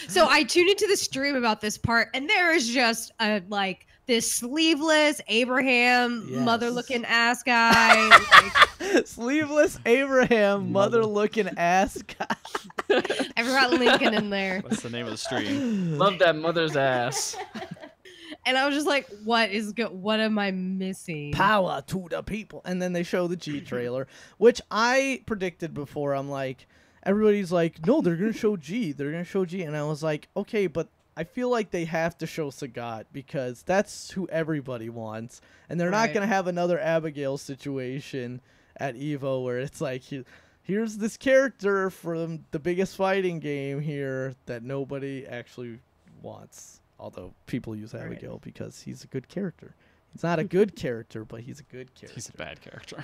[SPEAKER 1] So I tuned into the stream about this part, and there is just a like this sleeveless Abraham
[SPEAKER 4] Yes.
[SPEAKER 1] mother-looking ass guy. like,
[SPEAKER 4] Sleeveless Abraham, mother-looking ass guy.
[SPEAKER 1] I forgot Lincoln in there,
[SPEAKER 3] What's the name of the stream?
[SPEAKER 2] Love that mother's ass.
[SPEAKER 1] and I was just like, what is good? What am I missing?
[SPEAKER 4] Power to the people. And then they show the G trailer, which I predicted before. I'm like, everybody's like, no, they're going to show G. They're going to show G. And I was like, okay, but I feel like they have to show Sagat because that's who everybody wants. And they're not
[SPEAKER 1] Right.
[SPEAKER 4] going to have another Abigail situation at EVO where it's like, here's this character from the biggest fighting game here that nobody actually wants. Although people use Abigail because he's a good character. He's not a good character, but he's a good character.
[SPEAKER 3] He's a bad character.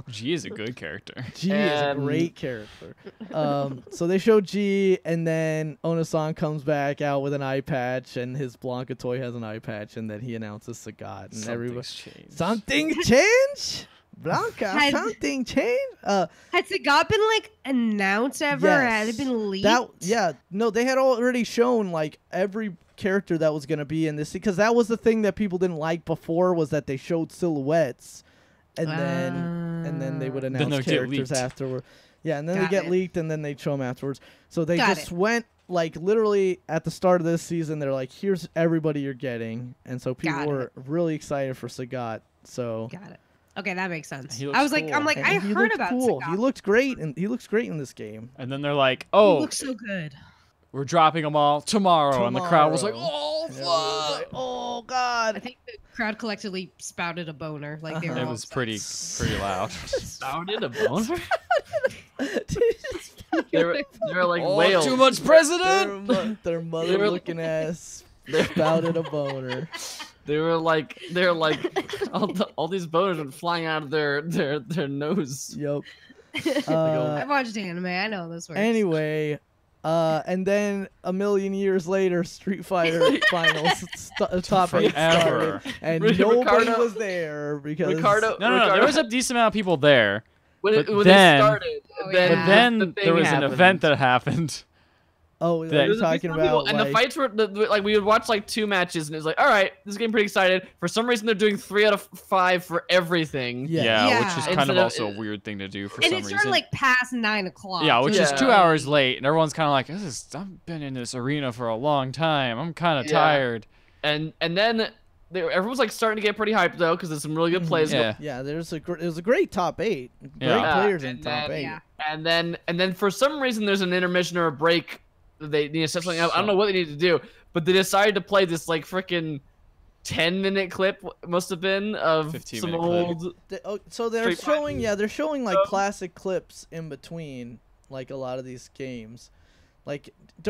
[SPEAKER 4] G
[SPEAKER 3] G is a good character.
[SPEAKER 4] is a great character. So they show G, and then Onasan comes back out with an eye patch, and his Blanca toy has an eye patch, and then he announces Sagat, and everybody
[SPEAKER 3] Something's changed.
[SPEAKER 4] something change. Blanca,
[SPEAKER 1] Had-
[SPEAKER 4] something changed.
[SPEAKER 1] Had Sagat been like announced ever? Or had it been leaked?
[SPEAKER 4] No, they had already shown like every character that was gonna be in this, because that was the thing that people didn't like before, was that they showed silhouettes, and then they would announce characters afterward. Yeah, and then they get leaked, and then they'd show them afterwards. So they just went like literally at the start of this season. They're like, "Here's everybody you're getting," and so people were really excited for Sagat. So
[SPEAKER 1] got it. Okay, that makes sense.
[SPEAKER 3] He looks
[SPEAKER 1] I was like,
[SPEAKER 3] cool.
[SPEAKER 1] I'm like, I heard about Sagat.
[SPEAKER 4] He looked great, and he looks great in this game.
[SPEAKER 3] And then they're like,
[SPEAKER 1] He
[SPEAKER 3] "Oh,
[SPEAKER 1] looks so good.
[SPEAKER 3] we're dropping them all tomorrow," and the crowd was like, "Oh,
[SPEAKER 4] And everyone was
[SPEAKER 3] fuck!"
[SPEAKER 4] like, oh
[SPEAKER 1] I
[SPEAKER 4] God.
[SPEAKER 1] think the crowd collectively spouted a boner. Like they were
[SPEAKER 3] It
[SPEAKER 1] all
[SPEAKER 3] was
[SPEAKER 1] obsessed.
[SPEAKER 3] pretty loud.
[SPEAKER 2] Sounded a boner. they were like
[SPEAKER 3] Oh,
[SPEAKER 2] whales.
[SPEAKER 3] too much president.
[SPEAKER 4] Their mother-looking ass spouted a boner.
[SPEAKER 2] They were like all these boners were flying out of their nose.
[SPEAKER 4] Yep.
[SPEAKER 1] I've watched anime. I know those words.
[SPEAKER 4] Anyway, and then a million years later, Street Fighter Finals top 8
[SPEAKER 3] Forever.
[SPEAKER 4] started, and
[SPEAKER 2] Ricardo-
[SPEAKER 4] nobody was there because
[SPEAKER 2] Ricardo,
[SPEAKER 3] No. There was a decent amount of people there.
[SPEAKER 2] when
[SPEAKER 3] but
[SPEAKER 2] they
[SPEAKER 3] then-
[SPEAKER 2] started,
[SPEAKER 1] Oh,
[SPEAKER 2] then,
[SPEAKER 1] yeah.
[SPEAKER 3] But then
[SPEAKER 2] the thing
[SPEAKER 3] there was an
[SPEAKER 2] happened.
[SPEAKER 3] event that happened.
[SPEAKER 4] oh,
[SPEAKER 3] that-
[SPEAKER 4] you're
[SPEAKER 2] There's a
[SPEAKER 4] talking
[SPEAKER 2] decent amount of
[SPEAKER 4] about
[SPEAKER 2] people, and the
[SPEAKER 4] like,
[SPEAKER 2] fights were like we would watch like 2 matches, and it was like, all right, this is getting pretty excited. For some reason, they're doing 3 out of 5 for everything.
[SPEAKER 4] Yeah.
[SPEAKER 3] Which is
[SPEAKER 1] Yeah.
[SPEAKER 3] kind of
[SPEAKER 2] Instead of-
[SPEAKER 3] also a weird thing to do for
[SPEAKER 1] and
[SPEAKER 3] some
[SPEAKER 1] it started
[SPEAKER 3] reason.
[SPEAKER 1] like past 9 o'clock.
[SPEAKER 3] Yeah, which is
[SPEAKER 2] Yeah.
[SPEAKER 3] 2 hours late, and everyone's kind of like, I've been in this arena for a long time. I'm kind of
[SPEAKER 2] Yeah.
[SPEAKER 3] tired.
[SPEAKER 2] And then everyone's like starting to get pretty hyped though, because there's some really good plays.
[SPEAKER 3] Yeah.
[SPEAKER 4] yeah, it was a great top 8, great
[SPEAKER 3] Yeah.
[SPEAKER 4] players in
[SPEAKER 2] And
[SPEAKER 4] top
[SPEAKER 2] then-
[SPEAKER 4] 8.
[SPEAKER 1] Yeah.
[SPEAKER 2] And then for some reason there's an intermission or a break. They need to set something up. I don't know what they need to do, but they decided to play this like freaking 10-minute clip. Must have been of
[SPEAKER 3] 15-minute
[SPEAKER 2] some
[SPEAKER 3] clip.
[SPEAKER 2] old.
[SPEAKER 4] So they're
[SPEAKER 2] Street Fighter.
[SPEAKER 4] showing, they're showing like classic clips in between, like a lot of these games. Like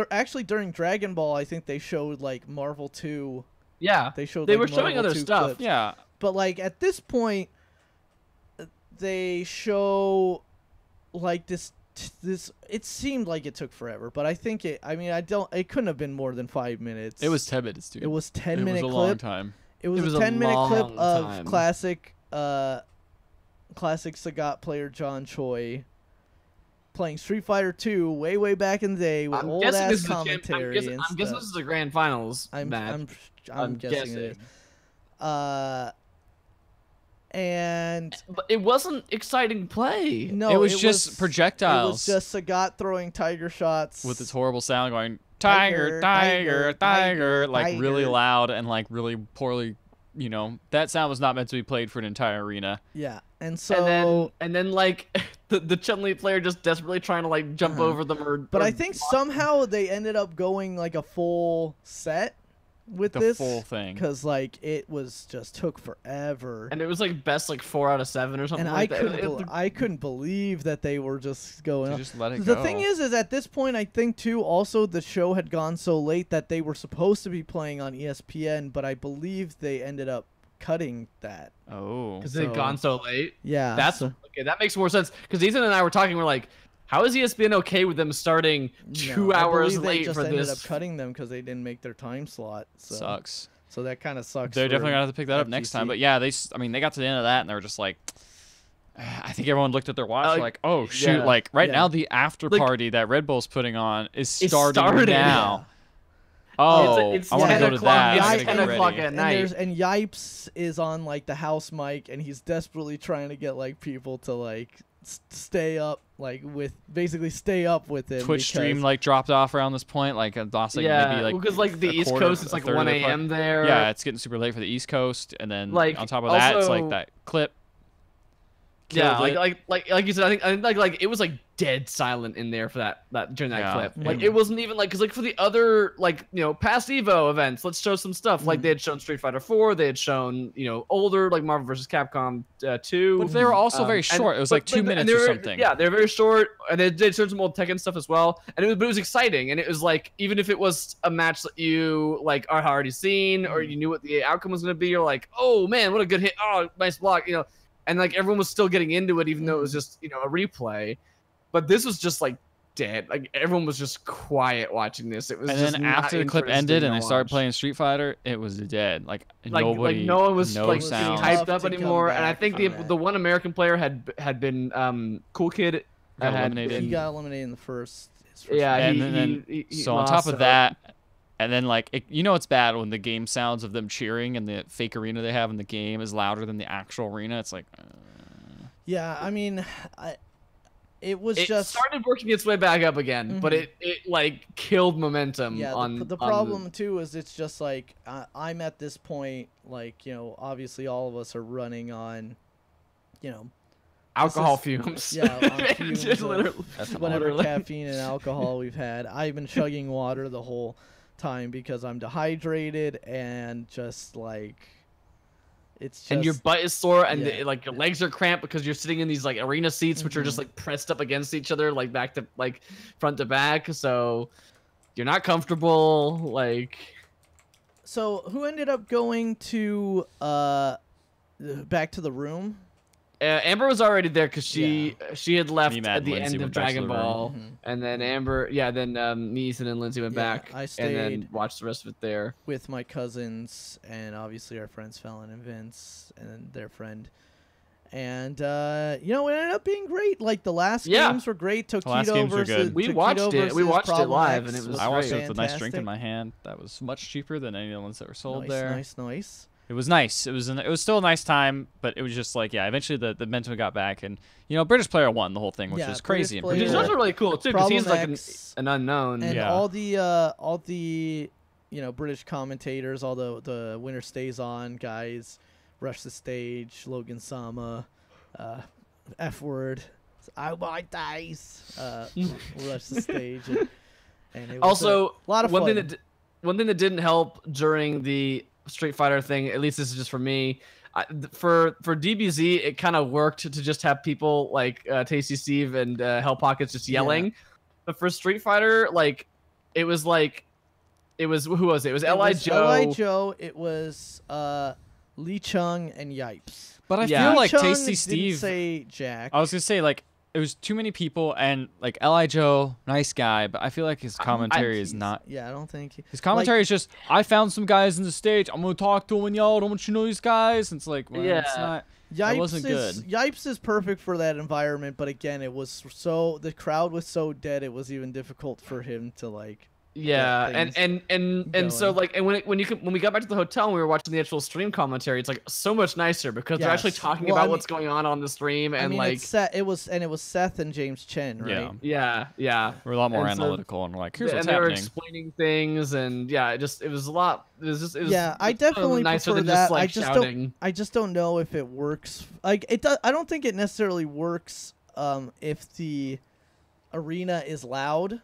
[SPEAKER 4] actually during Dragon Ball, I think they showed like Marvel 2.
[SPEAKER 2] Yeah,
[SPEAKER 4] They showed.
[SPEAKER 2] they
[SPEAKER 4] like,
[SPEAKER 2] were showing
[SPEAKER 4] Marvel
[SPEAKER 2] other
[SPEAKER 4] 2
[SPEAKER 2] stuff.
[SPEAKER 4] clips.
[SPEAKER 3] Yeah.
[SPEAKER 4] But like at this point, they show like this. It seemed like it took forever, but I think it. I mean, it couldn't have been more than 5 minutes.
[SPEAKER 3] It was 10 minutes, dude.
[SPEAKER 4] It was 10-minute
[SPEAKER 3] It was a
[SPEAKER 4] clip.
[SPEAKER 3] long time.
[SPEAKER 4] It was a
[SPEAKER 2] a
[SPEAKER 4] 10-minute clip
[SPEAKER 2] long
[SPEAKER 4] of
[SPEAKER 2] time.
[SPEAKER 4] classic Sagat player John Choi playing Street Fighter 2 way back in the day with
[SPEAKER 2] I'm
[SPEAKER 4] old
[SPEAKER 2] guessing
[SPEAKER 4] ass
[SPEAKER 2] this is
[SPEAKER 4] commentary and
[SPEAKER 2] I'm guessing
[SPEAKER 4] stuff.
[SPEAKER 2] this is a grand finals
[SPEAKER 4] I'm
[SPEAKER 2] match.
[SPEAKER 4] guessing it is. And
[SPEAKER 2] But it wasn't exciting play.
[SPEAKER 4] no,
[SPEAKER 3] it was just projectiles.
[SPEAKER 4] It was just Sagat throwing tiger shots
[SPEAKER 3] with this horrible sound going tiger,
[SPEAKER 4] Tiger,
[SPEAKER 3] tiger,
[SPEAKER 4] tiger,
[SPEAKER 3] tiger, like really
[SPEAKER 4] tiger.
[SPEAKER 3] loud and like really poorly. You know, that sound was not meant to be played for an entire arena.
[SPEAKER 4] Yeah, and so.
[SPEAKER 2] And then like the Chun-Li player just desperately trying to like jump over them
[SPEAKER 4] But
[SPEAKER 2] or
[SPEAKER 4] I think somehow they ended up going like a full set with
[SPEAKER 3] The
[SPEAKER 4] this
[SPEAKER 3] full thing.
[SPEAKER 4] because like it was just took forever.
[SPEAKER 2] and it was like best like 4 out of 7 or something
[SPEAKER 4] And
[SPEAKER 2] like
[SPEAKER 4] I couldn't believe that they were just going.
[SPEAKER 3] To
[SPEAKER 4] on.
[SPEAKER 3] just let it
[SPEAKER 4] The
[SPEAKER 3] go.
[SPEAKER 4] thing is at this point, I think too. Also, the show had gone so late that they were supposed to be playing on ESPN, but I believe they ended up cutting that.
[SPEAKER 3] Oh.
[SPEAKER 2] because they'd gone so late.
[SPEAKER 4] Yeah,
[SPEAKER 2] That's okay. That makes more sense because Ethan and I were talking. We're like, how is ESPN okay with them starting 2
[SPEAKER 4] I
[SPEAKER 2] hours
[SPEAKER 4] believe they
[SPEAKER 2] late
[SPEAKER 4] just
[SPEAKER 2] for
[SPEAKER 4] ended
[SPEAKER 2] this?
[SPEAKER 4] up cutting them because they didn't make their time slot. So.
[SPEAKER 3] Sucks.
[SPEAKER 4] So that kind of sucks.
[SPEAKER 3] They're
[SPEAKER 4] for
[SPEAKER 3] definitely gonna have to pick that up next time.
[SPEAKER 4] FGC.
[SPEAKER 3] But yeah, they got to the end of that and they were just like, I think everyone looked at their watch like, oh shoot,
[SPEAKER 2] yeah.
[SPEAKER 3] like right
[SPEAKER 4] Yeah.
[SPEAKER 3] now the after
[SPEAKER 2] Like-
[SPEAKER 3] party that Red Bull's putting on is
[SPEAKER 2] It's
[SPEAKER 3] starting
[SPEAKER 2] started.
[SPEAKER 3] now. Oh,
[SPEAKER 2] It's
[SPEAKER 3] I want to
[SPEAKER 2] 10
[SPEAKER 3] go to
[SPEAKER 2] o'clock.
[SPEAKER 3] that.
[SPEAKER 2] It's
[SPEAKER 3] I
[SPEAKER 4] It's
[SPEAKER 3] gotta
[SPEAKER 2] 10
[SPEAKER 3] get
[SPEAKER 2] o'clock
[SPEAKER 3] ready.
[SPEAKER 2] at
[SPEAKER 4] And
[SPEAKER 2] night.
[SPEAKER 4] and Yipes is on like the house mic, and he's desperately trying to get like people to like stay up, like basically stay up with him.
[SPEAKER 3] Twitch
[SPEAKER 4] because-
[SPEAKER 3] stream like dropped off around this point, like lost like
[SPEAKER 2] Yeah,
[SPEAKER 3] maybe like
[SPEAKER 2] because like the
[SPEAKER 3] a
[SPEAKER 2] East
[SPEAKER 3] quarter,
[SPEAKER 2] Coast, it's
[SPEAKER 3] a
[SPEAKER 2] like
[SPEAKER 3] third of
[SPEAKER 2] 1
[SPEAKER 3] the part.
[SPEAKER 2] a.m. there.
[SPEAKER 3] Yeah, it's getting super late for the East Coast, and then
[SPEAKER 2] Like,
[SPEAKER 3] on top of that, it's like
[SPEAKER 2] also-
[SPEAKER 3] that clip.
[SPEAKER 2] Yeah,
[SPEAKER 3] killed it.
[SPEAKER 2] like you said, I think like it was like dead silent in there for that during that
[SPEAKER 3] Yeah.
[SPEAKER 2] clip. Like it wasn't even like because like for the other like past Evo events, let's show some stuff. Like they had shown Street Fighter 4, they had shown older like Marvel vs. Capcom 2.
[SPEAKER 3] But they were also very
[SPEAKER 2] and-
[SPEAKER 3] short. It was like 2
[SPEAKER 2] and
[SPEAKER 3] minutes
[SPEAKER 2] they
[SPEAKER 3] or
[SPEAKER 2] were-
[SPEAKER 3] something.
[SPEAKER 2] Yeah, they're very short, and they showed some old Tekken stuff as well. And but it was exciting, and it was like even if it was a match that you like are already seen or you knew what the outcome was going to be, you're like, oh man, what a good hit! Oh, nice block, And like everyone was still getting into it, even though it was just a replay. But this was just like dead. Like everyone was just quiet watching this. It was
[SPEAKER 3] And
[SPEAKER 2] just
[SPEAKER 3] then
[SPEAKER 2] not
[SPEAKER 3] after the clip
[SPEAKER 2] interesting
[SPEAKER 3] ended
[SPEAKER 2] to
[SPEAKER 3] and they started
[SPEAKER 2] watch.
[SPEAKER 3] playing Street Fighter, it was dead. Like
[SPEAKER 2] Like
[SPEAKER 3] nobody,
[SPEAKER 2] no one was
[SPEAKER 3] no
[SPEAKER 2] like
[SPEAKER 3] sound.
[SPEAKER 2] hyped
[SPEAKER 4] Tough
[SPEAKER 2] up
[SPEAKER 4] to come
[SPEAKER 2] anymore. And I
[SPEAKER 4] back
[SPEAKER 2] think
[SPEAKER 4] from that.
[SPEAKER 2] the one American player had been Cool Kid
[SPEAKER 3] Got
[SPEAKER 2] had
[SPEAKER 3] eliminated.
[SPEAKER 2] been-
[SPEAKER 4] He got eliminated in the first. his first
[SPEAKER 2] Yeah,
[SPEAKER 4] match.
[SPEAKER 3] And then
[SPEAKER 2] he
[SPEAKER 3] so on
[SPEAKER 2] lost,
[SPEAKER 3] top of
[SPEAKER 2] so-
[SPEAKER 3] that, and then like you know it's bad when the game sounds of them cheering and the fake arena they have in the game is louder than the actual arena. It's like.
[SPEAKER 4] Yeah, I mean, it was
[SPEAKER 2] it
[SPEAKER 4] just
[SPEAKER 2] started working its way back up again, but it like killed momentum.
[SPEAKER 4] yeah.
[SPEAKER 2] on
[SPEAKER 4] The problem too is it's just like I'm at this point, like obviously all of us are running on,
[SPEAKER 2] alcohol
[SPEAKER 4] is-
[SPEAKER 2] fumes.
[SPEAKER 4] yeah, on fumes
[SPEAKER 2] Just
[SPEAKER 4] of
[SPEAKER 2] literally-
[SPEAKER 4] whatever
[SPEAKER 2] literally.
[SPEAKER 4] caffeine and alcohol we've had. I've been chugging water the whole time because I'm dehydrated and just like it's just
[SPEAKER 2] And your butt is sore, and
[SPEAKER 4] yeah.
[SPEAKER 2] like your legs are cramped because you're sitting in these like arena seats, which are just like pressed up against each other, like back to like front to back. So you're not comfortable. Like
[SPEAKER 4] So who ended up going to back to the room?
[SPEAKER 2] Amber was already there because she had left
[SPEAKER 3] Me, Matt,
[SPEAKER 2] at the
[SPEAKER 3] and Lindsay
[SPEAKER 2] end of
[SPEAKER 3] went back to
[SPEAKER 2] Dragon
[SPEAKER 3] the room.
[SPEAKER 2] Ball, and then Amber, then me, Ethan, and Lindsay went
[SPEAKER 4] Yeah,
[SPEAKER 2] back,
[SPEAKER 4] I
[SPEAKER 2] and
[SPEAKER 4] stayed
[SPEAKER 2] then watched the rest of it there.
[SPEAKER 4] with my cousins and obviously our friends Fallon and Vince and their friend. And it ended up being great. Like the last
[SPEAKER 2] Yeah.
[SPEAKER 4] games were great.
[SPEAKER 3] last
[SPEAKER 4] Tokido
[SPEAKER 3] games were
[SPEAKER 4] versus
[SPEAKER 3] good.
[SPEAKER 2] We
[SPEAKER 4] Tokido
[SPEAKER 2] watched it. We
[SPEAKER 4] versus
[SPEAKER 2] watched it
[SPEAKER 4] Problem
[SPEAKER 2] live,
[SPEAKER 4] X
[SPEAKER 2] and it was
[SPEAKER 3] I watched it with a nice
[SPEAKER 4] fantastic.
[SPEAKER 3] drink in my hand. That was much cheaper than any of the ones that were sold
[SPEAKER 4] Nice,
[SPEAKER 3] there.
[SPEAKER 4] nice.
[SPEAKER 3] It was nice. It was still a nice time, but it was just like eventually the momentum got back, and British player won the whole thing, which
[SPEAKER 4] Yeah,
[SPEAKER 3] is crazy.
[SPEAKER 4] British
[SPEAKER 2] Which is
[SPEAKER 4] player-
[SPEAKER 2] also really cool too, because he's like
[SPEAKER 4] Problem X
[SPEAKER 2] an unknown.
[SPEAKER 4] And
[SPEAKER 3] Yeah.
[SPEAKER 4] all the British commentators, all the winner stays on guys, Rush the Stage, Logan Sama, F word, I want dice, Rush the Stage, and it was
[SPEAKER 2] Also,
[SPEAKER 4] a lot of fun.
[SPEAKER 2] one thing that didn't help during the Street Fighter thing, at least this is just for me, for DBZ, it kind of worked to just have people like Tasty Steve and Hell Pockets just yelling.
[SPEAKER 4] Yeah.
[SPEAKER 2] But for Street Fighter, it was who was it? It was Li Joe.
[SPEAKER 4] L.I. Joe. It was Lee Chung and Yipes.
[SPEAKER 3] But I
[SPEAKER 2] Yeah.
[SPEAKER 3] feel like
[SPEAKER 4] Chung
[SPEAKER 3] Tasty
[SPEAKER 4] didn't
[SPEAKER 3] Steve.
[SPEAKER 4] say Jack.
[SPEAKER 3] I was gonna say like it was too many people, and like Li Joe, nice guy, but I feel like his commentary is not.
[SPEAKER 4] Yeah, I don't think
[SPEAKER 3] His commentary is just, I found some guys in the stage. I'm gonna talk to them and yell. Don't want you to know these guys. And it's like, well, it's
[SPEAKER 2] Yeah.
[SPEAKER 3] not.
[SPEAKER 4] Yipes
[SPEAKER 3] That wasn't good.
[SPEAKER 4] Yipes is perfect for that environment, but again, it was the crowd was so dead. It was even difficult for him to like.
[SPEAKER 2] Yeah,
[SPEAKER 4] get
[SPEAKER 2] and so
[SPEAKER 4] going.
[SPEAKER 2] when we got back to the hotel and we were watching the actual stream commentary, it's like so much nicer because they're actually
[SPEAKER 4] Yes.
[SPEAKER 2] talking
[SPEAKER 4] Well,
[SPEAKER 2] about
[SPEAKER 4] I mean-
[SPEAKER 2] what's going on the stream, and
[SPEAKER 4] it was Seth and James Chen, right?
[SPEAKER 3] Yeah.
[SPEAKER 2] yeah.
[SPEAKER 3] We're a lot more
[SPEAKER 2] And so-
[SPEAKER 3] analytical and we're like, here's
[SPEAKER 2] and
[SPEAKER 3] what's
[SPEAKER 2] they were
[SPEAKER 3] happening.
[SPEAKER 2] explaining things, and yeah, it was a lot. It was
[SPEAKER 4] Yeah, I
[SPEAKER 2] it's so
[SPEAKER 4] definitely
[SPEAKER 2] nicer
[SPEAKER 4] prefer
[SPEAKER 2] than
[SPEAKER 4] that.
[SPEAKER 2] just like shouting.
[SPEAKER 4] I just don't know if it works. Like it does. I don't think it necessarily works if the arena is loud.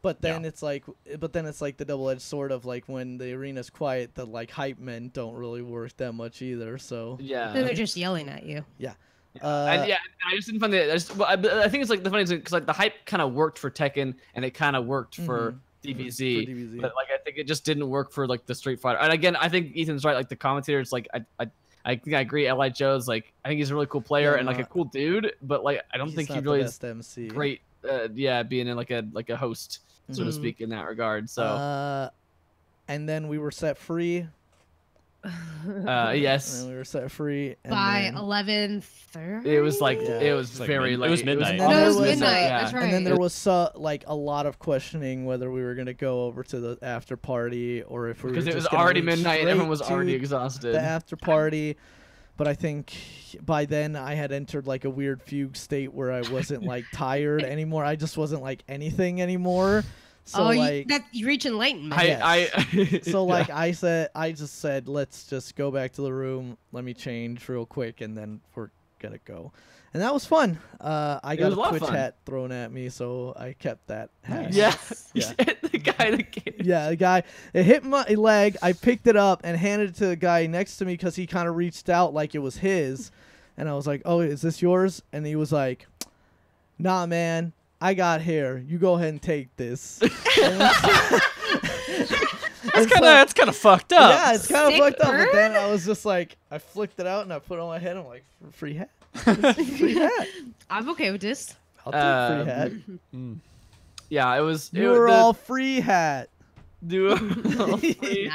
[SPEAKER 4] But then it's like the double-edged sword of like when the arena's quiet, the like hype men don't really work that much either. So
[SPEAKER 2] Yeah.
[SPEAKER 1] They're just yelling at you.
[SPEAKER 2] And I just didn't find that. I think it's like the funny thing because like the hype kind of worked for Tekken and it kind of worked for DBZ,
[SPEAKER 4] for DBZ.
[SPEAKER 2] but like I think it just didn't work for like the Street Fighter. And again, I think Ethan's right. Like the commentators, like I think I agree. Li Joe's like I think he's a really cool player
[SPEAKER 4] Yeah,
[SPEAKER 2] and like a cool dude, but like I don't
[SPEAKER 4] he's
[SPEAKER 2] think he
[SPEAKER 4] not
[SPEAKER 2] really
[SPEAKER 4] the
[SPEAKER 2] is
[SPEAKER 4] best MC.
[SPEAKER 2] great. Being in like a host, so to speak, in that regard. So
[SPEAKER 4] and then we were set free.
[SPEAKER 2] yes.
[SPEAKER 4] And we were set free and
[SPEAKER 1] By
[SPEAKER 4] then-
[SPEAKER 1] 11:30.
[SPEAKER 2] It was like
[SPEAKER 4] Yeah.
[SPEAKER 2] it was
[SPEAKER 3] It's like
[SPEAKER 2] very late.
[SPEAKER 3] it was midnight.
[SPEAKER 4] And
[SPEAKER 1] No,
[SPEAKER 4] then
[SPEAKER 1] it was
[SPEAKER 4] there was,
[SPEAKER 1] midnight.
[SPEAKER 2] yeah.
[SPEAKER 1] That's right.
[SPEAKER 4] And then there was like a lot of questioning whether we were gonna go over to the after party or if we were
[SPEAKER 2] Because it was
[SPEAKER 4] just gonna
[SPEAKER 2] already
[SPEAKER 4] lead
[SPEAKER 2] midnight and everyone was
[SPEAKER 4] straight
[SPEAKER 2] already
[SPEAKER 4] to
[SPEAKER 2] exhausted.
[SPEAKER 4] the after party. But I think by then I had entered like a weird fugue state where I wasn't like tired anymore. I just wasn't like anything anymore. So like
[SPEAKER 1] you reach enlightenment.
[SPEAKER 4] so like I just said, let's just go back to the room. Let me change real quick, and then we're gonna go. And that was fun. I got
[SPEAKER 2] was a lot
[SPEAKER 4] a
[SPEAKER 2] of
[SPEAKER 4] Twitch
[SPEAKER 2] fun.
[SPEAKER 4] hat thrown at me, so I kept that hat.
[SPEAKER 2] Yeah.
[SPEAKER 4] Yeah.
[SPEAKER 2] The guy that came.
[SPEAKER 4] Yeah, the guy, it hit my leg. I picked it up and handed it to the guy next to me because he kind of reached out like it was his. And I was like, oh, is this yours? And he was like, nah, man, I got hair. You go ahead and take this.
[SPEAKER 3] That's kind of fucked up.
[SPEAKER 4] Yeah, it's kind of
[SPEAKER 1] Sick
[SPEAKER 4] fucked up. But
[SPEAKER 1] bird.
[SPEAKER 4] then I was just like, I flicked it out and I put it on my head. I'm like, free hat. Free hat.
[SPEAKER 1] I'm okay with this.
[SPEAKER 4] I'll take free hat.
[SPEAKER 2] Yeah, it was.
[SPEAKER 4] You're all free hat.
[SPEAKER 2] Do free.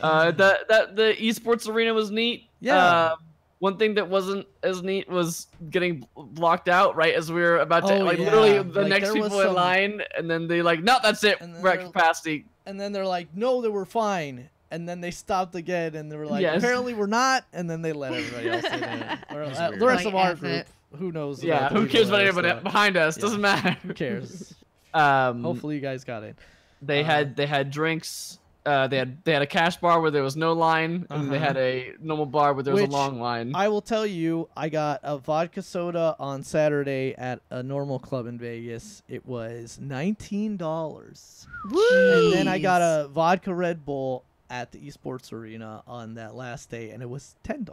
[SPEAKER 2] The esports arena was neat.
[SPEAKER 4] Yeah.
[SPEAKER 2] One thing that wasn't as neat was getting blocked out right as we were about to literally the
[SPEAKER 4] like,
[SPEAKER 2] next people in line, and then they like, no, that's it, we're at capacity.
[SPEAKER 4] And then they're like, no, they were fine. And then they stopped again, and they were like,
[SPEAKER 2] yes.
[SPEAKER 4] apparently we're not. And then they let everybody else in. The rest of our group, who knows?
[SPEAKER 2] Yeah, who cares about anybody behind us? Doesn't matter.
[SPEAKER 4] Who cares? Hopefully you guys got it.
[SPEAKER 2] They had drinks. They had a cash bar where there was no line, and they had a normal bar where there was a long line.
[SPEAKER 4] I will tell you, I got a vodka soda on Saturday at a normal club in Vegas. It was $19. And then I got a vodka Red Bull at the esports arena on that last day, and it was $10.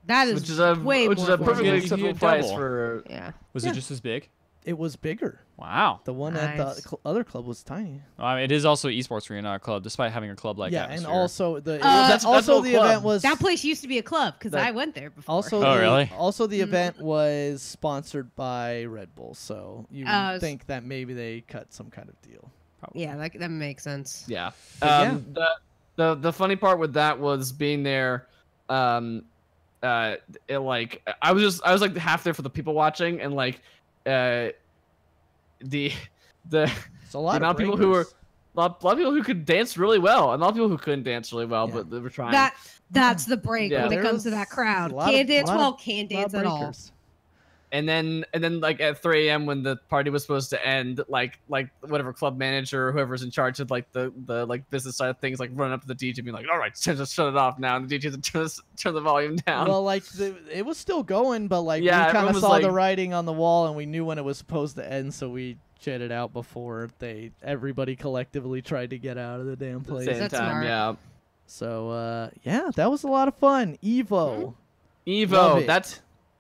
[SPEAKER 1] That is
[SPEAKER 2] which is a perfectly acceptable price for.
[SPEAKER 3] Yeah. Was it just as big?
[SPEAKER 4] It was bigger.
[SPEAKER 3] Wow.
[SPEAKER 4] The one at the other club was tiny.
[SPEAKER 3] I mean, it is also esports arena, not a club, despite having a club like that. Yeah,
[SPEAKER 4] and also the
[SPEAKER 2] event
[SPEAKER 4] was
[SPEAKER 1] that place used to be a club because I went there before.
[SPEAKER 4] Also,
[SPEAKER 3] really?
[SPEAKER 4] Also, the event was sponsored by Red Bull, so you think that maybe they cut some kind of deal.
[SPEAKER 1] Probably. Yeah, that makes sense.
[SPEAKER 2] Yeah. The funny part with that was being there. It like I was like half there for the people watching, and like the amount of people who were a lot of people who could dance really well, and a lot of people who couldn't dance really well, but they were trying.
[SPEAKER 1] That's the break when it comes to that crowd. Can't dance well, can't dance at all.
[SPEAKER 2] And then like at 3 a.m. when the party was supposed to end, like whatever club manager or whoever's in charge of like the like business side of things, like running up to the DJ and being like, all right, just shut it off now, and the DJ turn the volume down.
[SPEAKER 4] Well, like it was still going, but like we kind of saw the writing on the wall, and we knew when it was supposed to end, so we jetted out before everybody collectively tried to get out of the damn place.
[SPEAKER 2] Same time, yeah.
[SPEAKER 4] So yeah, that was a lot of fun. Evo.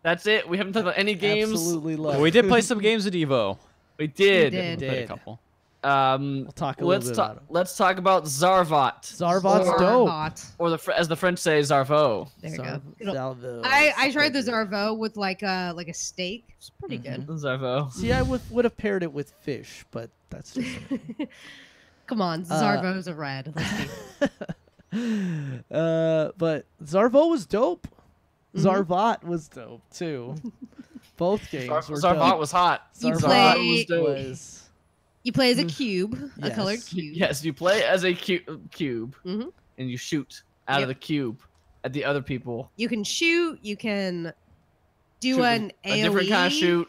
[SPEAKER 2] That's it. We haven't talked about any games.
[SPEAKER 4] Absolutely love it.
[SPEAKER 3] We did play some games at Evo.
[SPEAKER 2] We did.
[SPEAKER 3] We played a couple.
[SPEAKER 4] We'll talk a little bit about them.
[SPEAKER 2] Let's talk about Zarvot.
[SPEAKER 4] Zarvot's dope.
[SPEAKER 2] Or as the French say, Zarvo.
[SPEAKER 1] There you go. I tried the Zarvo with like a steak. It's pretty good.
[SPEAKER 2] Zarvo.
[SPEAKER 4] See, I would have paired it with fish, but that's just me.
[SPEAKER 1] Come on, Zarvo's a red.
[SPEAKER 4] But Zarvo was dope. Zarvot was dope too. Both games were dope.
[SPEAKER 2] Zarvot was hot.
[SPEAKER 1] Zarvot
[SPEAKER 2] was dope.
[SPEAKER 1] You play as a cube, a colored cube.
[SPEAKER 2] Yes, you play as a cube, and you shoot out of the cube at the other people.
[SPEAKER 1] You can shoot. You can do an AoE.
[SPEAKER 2] A different kind of shoot.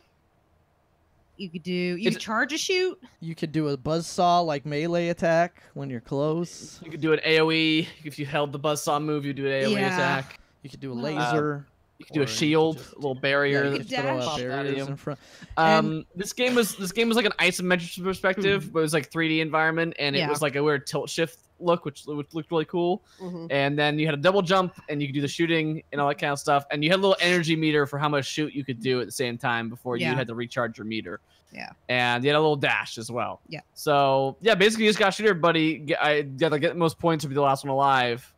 [SPEAKER 1] You could do. You could charge a shoot.
[SPEAKER 4] You could do a buzzsaw like melee attack when you're close.
[SPEAKER 2] You could do an AoE if you held the buzzsaw move. You do an AoE attack.
[SPEAKER 4] You could do a laser.
[SPEAKER 2] You could do a shield, a little barrier.
[SPEAKER 1] You could dash.
[SPEAKER 4] Barriers in front.
[SPEAKER 2] This game was like an isometric perspective, but it was like 3D environment, and it was like a weird tilt shift look, which looked really cool. And then you had a double jump, and you could do the shooting and all that kind of stuff. And you had a little energy meter for how much shoot you could do at the same time before you had to recharge your meter.
[SPEAKER 1] Yeah.
[SPEAKER 2] And you had a little dash as well.
[SPEAKER 1] Yeah.
[SPEAKER 2] So yeah, basically you just got to shoot everybody. I got to get the most points to be the last one alive.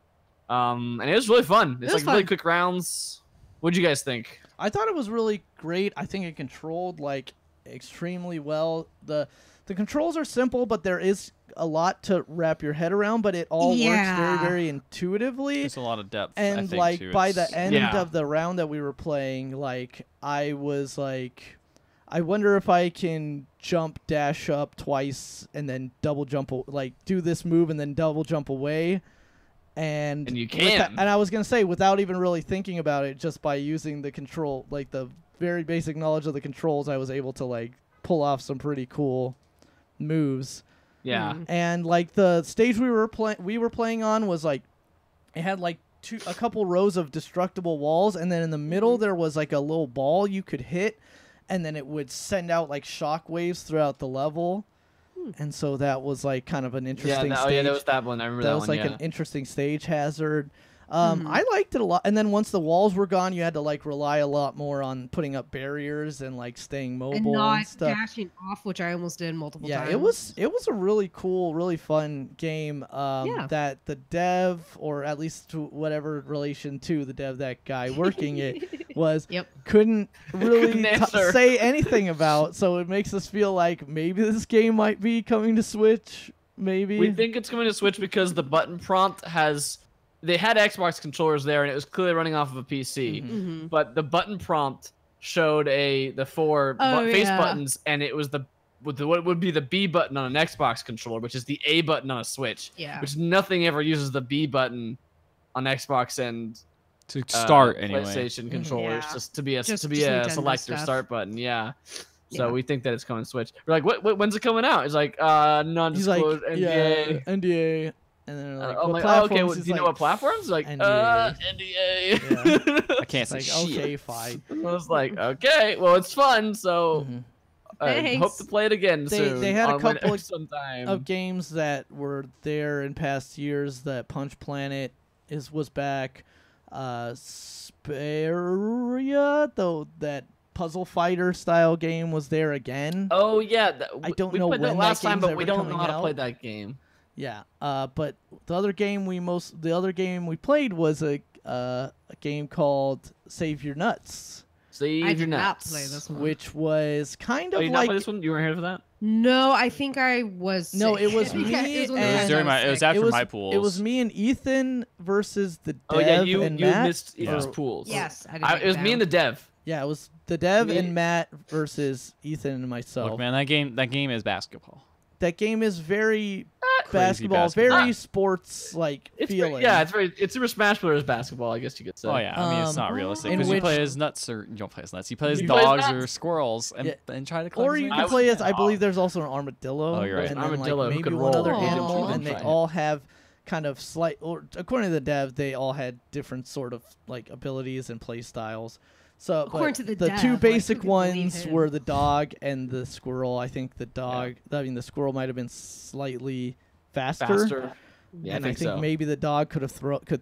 [SPEAKER 2] And it was really fun. It's like really quick rounds. What'd you guys think?
[SPEAKER 4] I thought it was really great. I think it controlled like extremely well. The controls are simple, but there is a lot to wrap your head around, but it all works very, very intuitively.
[SPEAKER 3] There's a lot of depth.
[SPEAKER 4] And
[SPEAKER 3] I think,
[SPEAKER 4] like
[SPEAKER 3] too.
[SPEAKER 4] by the end of the round that we were playing, like I was like, I wonder if I can jump dash up twice and then double jump, like do this move and then double jump away. And
[SPEAKER 2] you can.
[SPEAKER 4] And I was going to say, without even really thinking about it, just by using the control, like the very basic knowledge of the controls, I was able to like pull off some pretty cool moves.
[SPEAKER 2] Yeah.
[SPEAKER 4] And like the stage we were playing on was like, it had like a couple rows of destructible walls, and then in the middle there was like a little ball you could hit, and then it would send out like shock waves throughout the level. And so that was like kind of an interesting stage.
[SPEAKER 2] Yeah, that was that one. I remember that one.
[SPEAKER 4] That was like an interesting stage hazard. I liked it a lot. And then once the walls were gone, you had to like rely a lot more on putting up barriers and like staying mobile
[SPEAKER 1] and not
[SPEAKER 4] stuff.
[SPEAKER 1] dashing off, which I almost did multiple times.
[SPEAKER 4] Yeah, it was a really cool, really fun game. That the dev, or at least to whatever relation to the dev, that guy working it, was
[SPEAKER 1] Yep.
[SPEAKER 4] couldn't really
[SPEAKER 2] Answer.
[SPEAKER 4] say anything about. So it makes us feel like maybe this game might be coming to Switch. Maybe
[SPEAKER 2] We think it's coming to Switch because the button prompt has. They had Xbox controllers there, and it was clearly running off of a PC.
[SPEAKER 1] Mm-hmm.
[SPEAKER 2] But the button prompt showed the four face buttons, and it was what would be the B button on an Xbox controller, which is the A button on a Switch.
[SPEAKER 1] Yeah.
[SPEAKER 2] Which nothing ever uses the B button on Xbox and
[SPEAKER 3] To start anyway.
[SPEAKER 2] PlayStation controllers,
[SPEAKER 1] Yeah.
[SPEAKER 2] just to be a
[SPEAKER 1] Nintendo
[SPEAKER 2] select or
[SPEAKER 1] stuff.
[SPEAKER 2] start button. Yeah. So
[SPEAKER 1] Yeah.
[SPEAKER 2] we think that it's coming to Switch. We're like, when's it coming out? It's like,
[SPEAKER 4] he's like,
[SPEAKER 2] non-disclosed NDA.
[SPEAKER 4] yeah, NDA, and then they're like,
[SPEAKER 2] I'm
[SPEAKER 4] what
[SPEAKER 2] like, oh, okay.
[SPEAKER 4] platforms?
[SPEAKER 2] Well, do
[SPEAKER 4] He's
[SPEAKER 2] you know
[SPEAKER 4] like,
[SPEAKER 2] what platforms? Like,
[SPEAKER 4] NDA.
[SPEAKER 2] NDA.
[SPEAKER 3] I can't
[SPEAKER 4] It's
[SPEAKER 3] say
[SPEAKER 4] like,
[SPEAKER 3] shit.
[SPEAKER 4] okay, fine.
[SPEAKER 2] I was like, okay, well, it's fun, so
[SPEAKER 4] Mhm.
[SPEAKER 2] I
[SPEAKER 1] Thanks.
[SPEAKER 2] hope to play it again
[SPEAKER 4] They-
[SPEAKER 2] soon.
[SPEAKER 4] they had a couple of-
[SPEAKER 2] sometime.
[SPEAKER 4] Of games that were there in past years, that Punch Planet was back. Sparia, though, that puzzle fighter style game was there again.
[SPEAKER 2] Oh yeah,
[SPEAKER 4] I don't
[SPEAKER 2] we
[SPEAKER 4] know
[SPEAKER 2] played that
[SPEAKER 4] when
[SPEAKER 2] last
[SPEAKER 4] that
[SPEAKER 2] time,
[SPEAKER 4] game's
[SPEAKER 2] but we
[SPEAKER 4] ever
[SPEAKER 2] don't know
[SPEAKER 4] coming
[SPEAKER 2] how to play
[SPEAKER 4] out.
[SPEAKER 2] that game.
[SPEAKER 4] Yeah. But the other game we played was a game called Save Your Nuts,
[SPEAKER 2] Save
[SPEAKER 1] I
[SPEAKER 2] your
[SPEAKER 1] did not
[SPEAKER 2] nuts.
[SPEAKER 1] play this one.
[SPEAKER 4] which was kind
[SPEAKER 2] Oh,
[SPEAKER 4] of
[SPEAKER 2] you not
[SPEAKER 4] like
[SPEAKER 2] play this one? You weren't here for that?
[SPEAKER 1] No, I think I was.
[SPEAKER 4] No,
[SPEAKER 1] sick.
[SPEAKER 4] it was
[SPEAKER 1] I think
[SPEAKER 4] me
[SPEAKER 1] one of the
[SPEAKER 4] and-
[SPEAKER 3] It was
[SPEAKER 1] times
[SPEAKER 3] during
[SPEAKER 1] I
[SPEAKER 3] my. It was
[SPEAKER 1] sick.
[SPEAKER 3] after
[SPEAKER 4] it was,
[SPEAKER 3] my pools.
[SPEAKER 4] It was me and Ethan versus the dev
[SPEAKER 2] Oh yeah, you
[SPEAKER 4] and Matt.
[SPEAKER 2] missed Ethan's pools.
[SPEAKER 1] Yes, I did.
[SPEAKER 2] It was me and the dev.
[SPEAKER 4] Yeah, it was the dev
[SPEAKER 2] Me-
[SPEAKER 4] and Matt versus Ethan and myself.
[SPEAKER 3] Look, man, that game is basketball.
[SPEAKER 4] That game is very
[SPEAKER 3] Crazy
[SPEAKER 4] basketball,
[SPEAKER 3] basketball.
[SPEAKER 4] very sports like
[SPEAKER 2] It's
[SPEAKER 4] feeling.
[SPEAKER 2] it's Super Smash Bros. Basketball, I guess you could say.
[SPEAKER 3] Oh yeah, I mean it's not realistic
[SPEAKER 4] in
[SPEAKER 3] because you
[SPEAKER 4] which-
[SPEAKER 3] play as nuts or you don't play as nuts. You play as
[SPEAKER 2] You play as
[SPEAKER 3] dogs or
[SPEAKER 2] nuts.
[SPEAKER 3] squirrels and try to collect.
[SPEAKER 4] Or
[SPEAKER 3] as
[SPEAKER 4] you
[SPEAKER 3] many
[SPEAKER 4] can
[SPEAKER 3] nuts
[SPEAKER 4] play
[SPEAKER 3] as
[SPEAKER 4] as,
[SPEAKER 3] you
[SPEAKER 4] I
[SPEAKER 3] can.
[SPEAKER 4] believe there's also an armadillo.
[SPEAKER 3] Oh, you're right.
[SPEAKER 4] And
[SPEAKER 2] An
[SPEAKER 4] then
[SPEAKER 2] armadillo who
[SPEAKER 4] like maybe
[SPEAKER 2] could
[SPEAKER 4] one
[SPEAKER 2] roll.
[SPEAKER 4] other
[SPEAKER 1] Aw.
[SPEAKER 4] animal,
[SPEAKER 1] Keep
[SPEAKER 4] and they
[SPEAKER 2] fighting.
[SPEAKER 4] all have kind of or according to the dev, they all had different sort of like abilities and play styles. So
[SPEAKER 1] According
[SPEAKER 4] but
[SPEAKER 1] to the
[SPEAKER 4] the
[SPEAKER 1] dev,
[SPEAKER 4] two
[SPEAKER 1] like,
[SPEAKER 4] basic
[SPEAKER 1] who could believe
[SPEAKER 4] ones
[SPEAKER 1] him?
[SPEAKER 4] were the dog and the squirrel. I think the dog, I mean the squirrel might have been slightly faster.
[SPEAKER 2] Yeah,
[SPEAKER 4] and
[SPEAKER 2] I think so.
[SPEAKER 4] maybe the dog could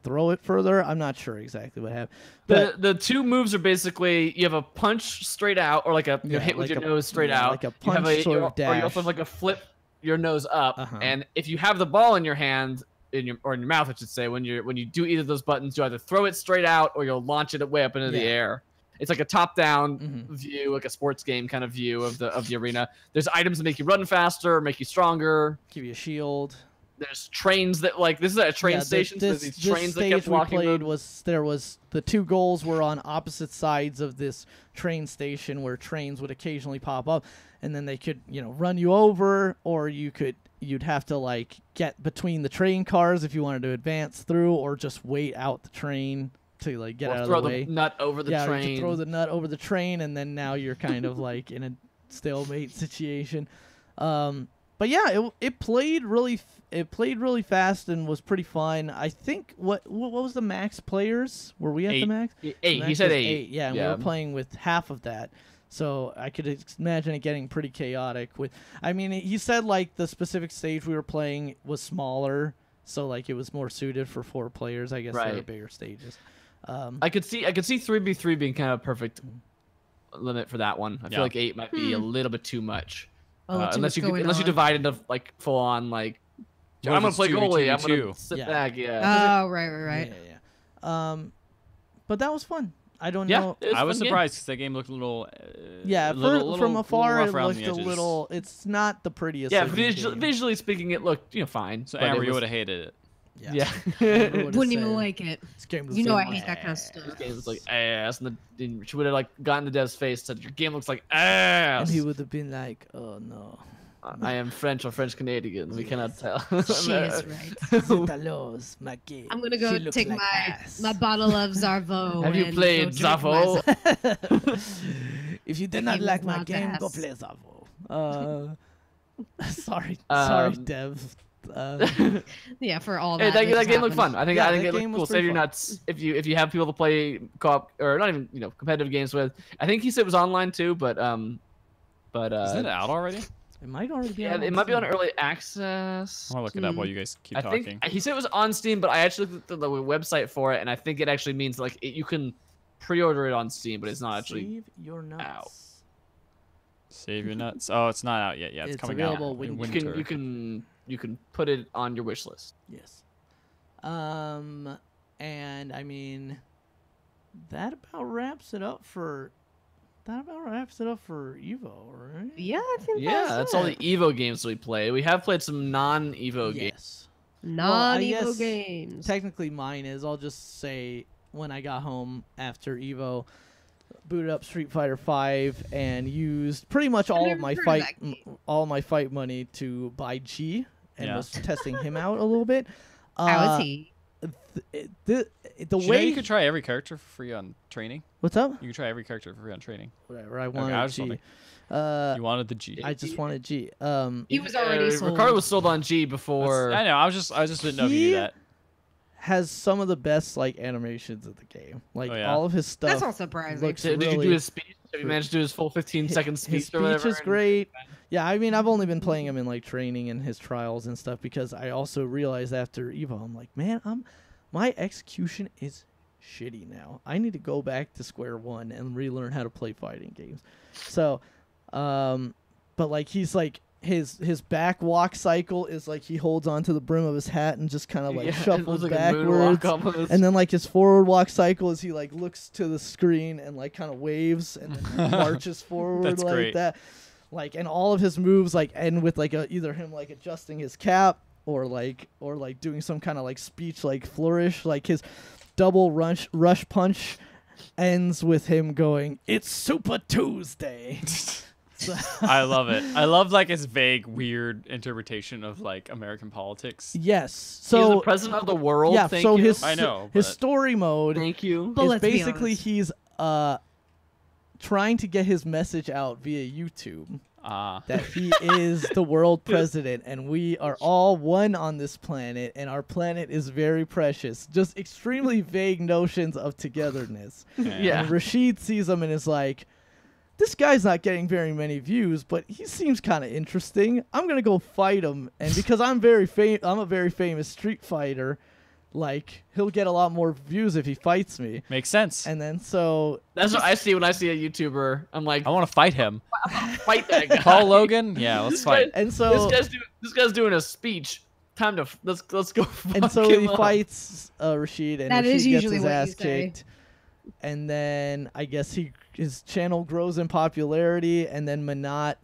[SPEAKER 4] throw it further. I'm not sure exactly what happened.
[SPEAKER 2] The two moves are basically you have a punch straight out or like a you hit with
[SPEAKER 4] like
[SPEAKER 2] your
[SPEAKER 4] a-
[SPEAKER 2] nose straight
[SPEAKER 4] yeah,
[SPEAKER 2] out.
[SPEAKER 4] like a
[SPEAKER 2] You have
[SPEAKER 4] punch sort of
[SPEAKER 2] or you
[SPEAKER 4] dash.
[SPEAKER 2] also have like a flip your nose up,
[SPEAKER 4] Uh-huh.
[SPEAKER 2] and if you have the ball in your hand in your mouth, I should say, when you do either of those buttons, you either throw it straight out or you'll launch it way up into the
[SPEAKER 4] Yeah.
[SPEAKER 2] air. It's like a top-down
[SPEAKER 4] Mhm.
[SPEAKER 2] view, like a sports game kind of view of the arena. There's items that make you run faster, make you stronger.
[SPEAKER 4] Give you a shield.
[SPEAKER 2] There's trains that like this is at a train
[SPEAKER 4] Yeah,
[SPEAKER 2] station. So there's these
[SPEAKER 4] this
[SPEAKER 2] trains that
[SPEAKER 4] stage
[SPEAKER 2] kept
[SPEAKER 4] we
[SPEAKER 2] walking.
[SPEAKER 4] played
[SPEAKER 2] them.
[SPEAKER 4] was the two goals were on opposite sides of this train station where trains would occasionally pop up, and then they could run you over, or you'd have to like get between the train cars if you wanted to advance through, or just wait out the train to like get
[SPEAKER 2] Or
[SPEAKER 4] out of
[SPEAKER 2] throw
[SPEAKER 4] the way.
[SPEAKER 2] nut over the
[SPEAKER 4] yeah,
[SPEAKER 2] train.
[SPEAKER 4] you could throw the nut over the train, and then now you're kind of like in a stalemate situation. But yeah, it played really fast and was pretty fun. I think what was the max players? Were we at the
[SPEAKER 3] 8.
[SPEAKER 4] max?
[SPEAKER 2] Eight.
[SPEAKER 4] The
[SPEAKER 2] He
[SPEAKER 4] max
[SPEAKER 2] said
[SPEAKER 4] was
[SPEAKER 2] 8.
[SPEAKER 4] Yeah, and we were playing with half of that. So I could imagine it getting pretty chaotic. I mean, he said like the specific stage we were playing was smaller, so like it was more suited for 4 players. I guess there were
[SPEAKER 2] Right.
[SPEAKER 4] bigger stages.
[SPEAKER 2] I could see 3v3 being kind of a perfect limit for that one. I feel
[SPEAKER 3] Yeah.
[SPEAKER 2] like 8 might be a little bit too much. Unless you
[SPEAKER 1] going
[SPEAKER 2] divide into like full on like
[SPEAKER 3] What
[SPEAKER 2] I'm gonna
[SPEAKER 3] if
[SPEAKER 2] play
[SPEAKER 3] it's
[SPEAKER 2] goalie. I'm
[SPEAKER 3] 2v2?
[SPEAKER 2] gonna sit
[SPEAKER 4] Yeah.
[SPEAKER 2] back. Yeah.
[SPEAKER 1] Oh, right.
[SPEAKER 4] Yeah. But that was fun. I don't
[SPEAKER 2] Yeah.
[SPEAKER 4] know.
[SPEAKER 2] it
[SPEAKER 3] I was
[SPEAKER 2] a fun game.
[SPEAKER 3] surprised because that game looked a little.
[SPEAKER 4] Yeah, from afar it looked a
[SPEAKER 3] little.
[SPEAKER 4] little. It's not the prettiest.
[SPEAKER 2] Yeah,
[SPEAKER 4] looking game.
[SPEAKER 2] visually speaking, it looked fine.
[SPEAKER 3] So
[SPEAKER 2] but it
[SPEAKER 3] Amber, you
[SPEAKER 2] was-
[SPEAKER 3] would have hated it.
[SPEAKER 2] Yeah.
[SPEAKER 4] Amber would've
[SPEAKER 1] Wouldn't even
[SPEAKER 4] said,
[SPEAKER 1] like it.
[SPEAKER 4] "This game
[SPEAKER 1] You know I
[SPEAKER 4] looks
[SPEAKER 1] hate that kind of stuff.
[SPEAKER 2] This game was like ass, and she would have like gotten the dev's face, said your game looks like
[SPEAKER 4] And
[SPEAKER 2] ass.
[SPEAKER 4] he would have been like, "Oh no,
[SPEAKER 2] I am French or French Canadian. We cannot tell.
[SPEAKER 1] She is right.
[SPEAKER 4] Zetalos, my game.
[SPEAKER 1] I'm gonna
[SPEAKER 4] She
[SPEAKER 1] go
[SPEAKER 4] looks
[SPEAKER 1] take
[SPEAKER 4] like
[SPEAKER 1] my
[SPEAKER 4] ass."
[SPEAKER 1] bottle of Zarvo.
[SPEAKER 2] Have you
[SPEAKER 1] and
[SPEAKER 2] played
[SPEAKER 1] go drink
[SPEAKER 2] Zavo?
[SPEAKER 1] myself.
[SPEAKER 4] If you did
[SPEAKER 1] The
[SPEAKER 4] not
[SPEAKER 1] game
[SPEAKER 4] like
[SPEAKER 1] was
[SPEAKER 4] my
[SPEAKER 1] not
[SPEAKER 4] game, go
[SPEAKER 1] ass.
[SPEAKER 4] play Zavo. Sorry,
[SPEAKER 2] Um,
[SPEAKER 4] Dev.
[SPEAKER 1] Yeah, for all
[SPEAKER 2] Hey,
[SPEAKER 1] that.
[SPEAKER 2] that game looked fun. I think
[SPEAKER 4] Yeah,
[SPEAKER 2] I think
[SPEAKER 4] that
[SPEAKER 2] it
[SPEAKER 4] game
[SPEAKER 2] looked
[SPEAKER 4] was
[SPEAKER 2] cool. Save
[SPEAKER 4] pretty
[SPEAKER 2] your
[SPEAKER 4] fun.
[SPEAKER 2] nuts if you have people to play co-op or not even competitive games with. I think he said it was online too, but
[SPEAKER 3] Is that out already?
[SPEAKER 4] It might already be.
[SPEAKER 2] yeah,
[SPEAKER 4] out
[SPEAKER 2] it might be on
[SPEAKER 4] Steam.
[SPEAKER 2] early access.
[SPEAKER 3] I'm gonna look it up while you guys keep
[SPEAKER 2] I
[SPEAKER 3] talking.
[SPEAKER 2] think he said it was on Steam, but I actually looked at the website for it, and I think it actually means like you can pre-order it on Steam, but it's not actually.
[SPEAKER 4] Save your nuts.
[SPEAKER 2] out.
[SPEAKER 3] Save your nuts. Oh, it's not out yet. Yeah, it's
[SPEAKER 4] It's
[SPEAKER 3] coming
[SPEAKER 4] available
[SPEAKER 3] out.
[SPEAKER 4] when
[SPEAKER 3] in
[SPEAKER 4] you
[SPEAKER 3] winter.
[SPEAKER 2] You can put it on your wish list.
[SPEAKER 4] Yes. And I mean, that about wraps it up for Evo, right?
[SPEAKER 1] Yeah, I think
[SPEAKER 2] That's all the Evo games we play. We have played some non-Evo games.
[SPEAKER 4] Yes.
[SPEAKER 1] non-Evo
[SPEAKER 4] guess
[SPEAKER 1] games.
[SPEAKER 4] Technically, mine is. I'll just say when I got home after Evo, booted up Street Fighter V and used pretty much all of my fight money to buy G and was testing him out a little bit.
[SPEAKER 1] How is he?
[SPEAKER 4] The way
[SPEAKER 3] you could try every character for free on training.
[SPEAKER 4] What's up?
[SPEAKER 3] You could try every character for free on training.
[SPEAKER 4] Whatever. I wanted
[SPEAKER 3] I
[SPEAKER 4] G.
[SPEAKER 3] you wanted the G.
[SPEAKER 4] I just wanted G.
[SPEAKER 1] He was already sold.
[SPEAKER 2] Ricardo was sold on G before.
[SPEAKER 3] I know. I just didn't know if you knew that.
[SPEAKER 4] Has some of the best like animations of the game. Like all of his stuff.
[SPEAKER 1] That's not surprising.
[SPEAKER 2] Did you do his speech? Have you managed to do his full 15-second speech?
[SPEAKER 4] His speech is great. Yeah, I mean, I've only been playing him in like training and his trials and stuff because I also realized after Evo, I'm like, man, my execution is shitty now. I need to go back to square one and relearn how to play fighting games. So, but like he's like his back walk cycle is like he holds onto the brim of his hat and just kind of like shuffles like backwards, and then like his forward walk cycle is he like looks to the screen and like kind of waves and then marches forward like
[SPEAKER 3] great.
[SPEAKER 4] that. Like, and all of his moves like end with like either him like adjusting his cap or like doing some kind of like speech like flourish. Like his double rush punch ends with him going, "It's Super Tuesday."
[SPEAKER 3] I love it. I love like his vague, weird interpretation of like American politics.
[SPEAKER 4] Yes. So
[SPEAKER 2] he's the president of the world.
[SPEAKER 4] Yeah.
[SPEAKER 2] Thank
[SPEAKER 4] so
[SPEAKER 2] you.
[SPEAKER 4] his his story mode.
[SPEAKER 2] Thank you.
[SPEAKER 4] Is basically he's trying to get his message out via YouTube. That he is the world president and we are all one on this planet and our planet is very precious. Just extremely vague notions of togetherness.
[SPEAKER 2] Yeah.
[SPEAKER 4] And Rashid sees him and is like, this guy's not getting very many views, but he seems kind of interesting. I'm going to go fight him. And because I'm a very famous Street Fighter, like, he'll get a lot more views if he fights me.
[SPEAKER 3] Makes sense.
[SPEAKER 4] And then so...
[SPEAKER 2] That's what I see when I see a YouTuber. I'm like,
[SPEAKER 3] I want to fight him.
[SPEAKER 2] Fight that guy.
[SPEAKER 3] Paul Logan? Yeah, let's fight.
[SPEAKER 4] And so...
[SPEAKER 2] This guy's doing a speech. Time to... Let's go
[SPEAKER 4] And so he fights Rashid, and
[SPEAKER 1] that
[SPEAKER 4] Rashid gets his ass kicked. And then I guess his channel grows in popularity, and then Manat,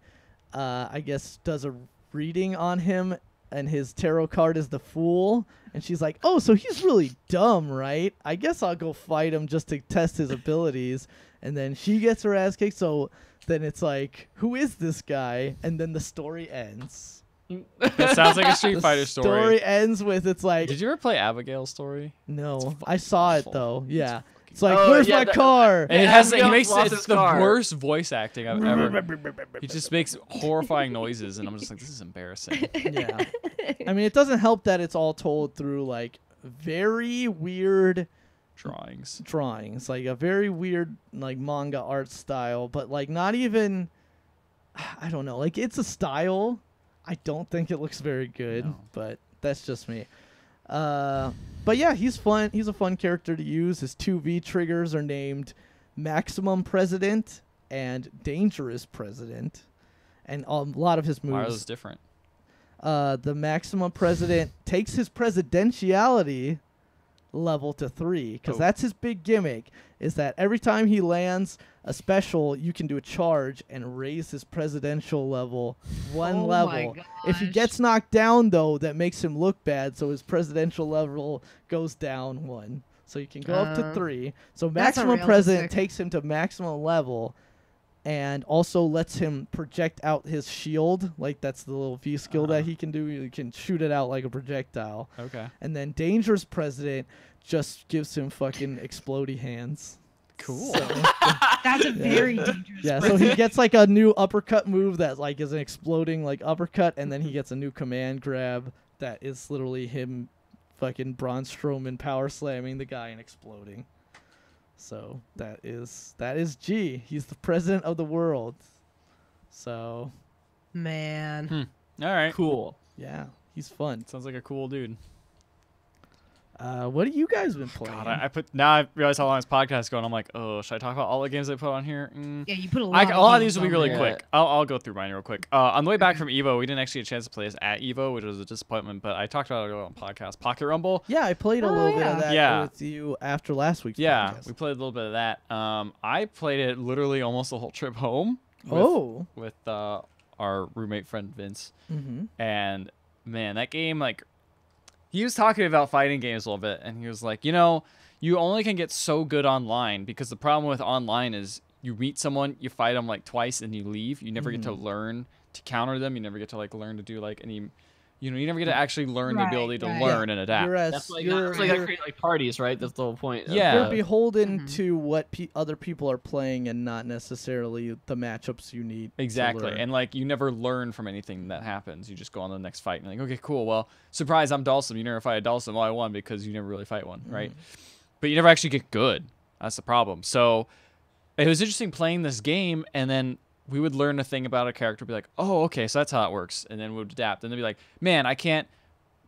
[SPEAKER 4] I guess, does a reading on him, and his tarot card is the Fool. And she's like, oh, so he's really dumb, right? I guess I'll go fight him just to test his abilities. And then she gets her ass kicked, so then it's like, who is this guy? And then the story ends.
[SPEAKER 3] That sounds like a Street Fighter story.
[SPEAKER 4] The story ends with, it's like...
[SPEAKER 3] Did you ever play Abigail's story?
[SPEAKER 4] No. I saw it, though. Yeah. It's like, where's my car?
[SPEAKER 3] And he makes it's the worst voice acting I've ever. He just makes horrifying noises, and I'm just like, this is embarrassing.
[SPEAKER 4] Yeah. I mean, it doesn't help that it's all told through like very weird drawings, like a very weird like manga art style, but like not even. I don't know. Like it's a style. I don't think it looks very good, but that's just me. But yeah, he's fun. He's a fun character to use. His 2V triggers are named Maximum President and Dangerous President. And a lot of his moves.
[SPEAKER 3] Why are those different?
[SPEAKER 4] The Maximum President takes his presidentiality level to 3, because that's his big gimmick, is that every time he lands a special, you can do a charge and raise his presidential level one level. If he gets knocked down, though, that makes him look bad, so his presidential level goes down 1. So you can go up to 3. So Maximum President takes him to maximum level and also lets him project out his shield. Like, that's the little V skill that he can do. You can shoot it out like a projectile.
[SPEAKER 3] Okay.
[SPEAKER 4] And then Dangerous President just gives him fucking explodey hands.
[SPEAKER 3] Cool.
[SPEAKER 4] So,
[SPEAKER 1] that's a very dangerous.
[SPEAKER 4] Yeah, so he gets like a new uppercut move that like is an exploding like uppercut, and then he gets a new command grab that is literally him fucking Braun Strowman power slamming the guy and exploding. So that is G. He's the president of the world. So,
[SPEAKER 1] man.
[SPEAKER 3] All right.
[SPEAKER 2] Cool.
[SPEAKER 4] Yeah, he's fun.
[SPEAKER 3] Sounds like a cool dude.
[SPEAKER 4] What have you guys been playing?
[SPEAKER 3] God, now I realize how long this podcast is going. I'm like, oh, should I talk about all the games I put on here?
[SPEAKER 1] Yeah, you put a lot.
[SPEAKER 3] A lot of these will be
[SPEAKER 1] games
[SPEAKER 3] really
[SPEAKER 1] on
[SPEAKER 3] quick. I'll go through mine real quick. On the way back from Evo, we didn't actually get a chance to play this at Evo, which was a disappointment. But I talked about it on podcast. Pocket Rumble.
[SPEAKER 4] Yeah, I played a little bit of that
[SPEAKER 3] Yeah.
[SPEAKER 4] with you after last week's
[SPEAKER 3] Yeah,
[SPEAKER 4] podcast.
[SPEAKER 3] we played a little bit of that. I played it literally almost the whole trip home. With our roommate friend Vince. And man, that game, like, he was talking about fighting games a little bit, and he was like, you know, you only can get so good online because the problem with online is you meet someone, you fight them like twice, and you leave. You never get to learn to counter them. You never get to like learn to do like any, you know, you never get to actually learn the ability to learn and adapt.
[SPEAKER 2] That's like I create like parties, right? That's the whole point.
[SPEAKER 3] Yeah.
[SPEAKER 4] You're beholden to what other people are playing and not necessarily the matchups you need.
[SPEAKER 3] Exactly. And like you never learn from anything that happens. You just go on to the next fight and like, okay, cool. Well, surprise, I'm Dhalsim. You never fight a Dhalsim. Well, I won because you never really fight one, right? But you never actually get good. That's the problem. So it was interesting playing this game, and then we would learn a thing about a character, be like, oh, okay, so that's how it works. And then we'd adapt. And they'd be like, man, I can't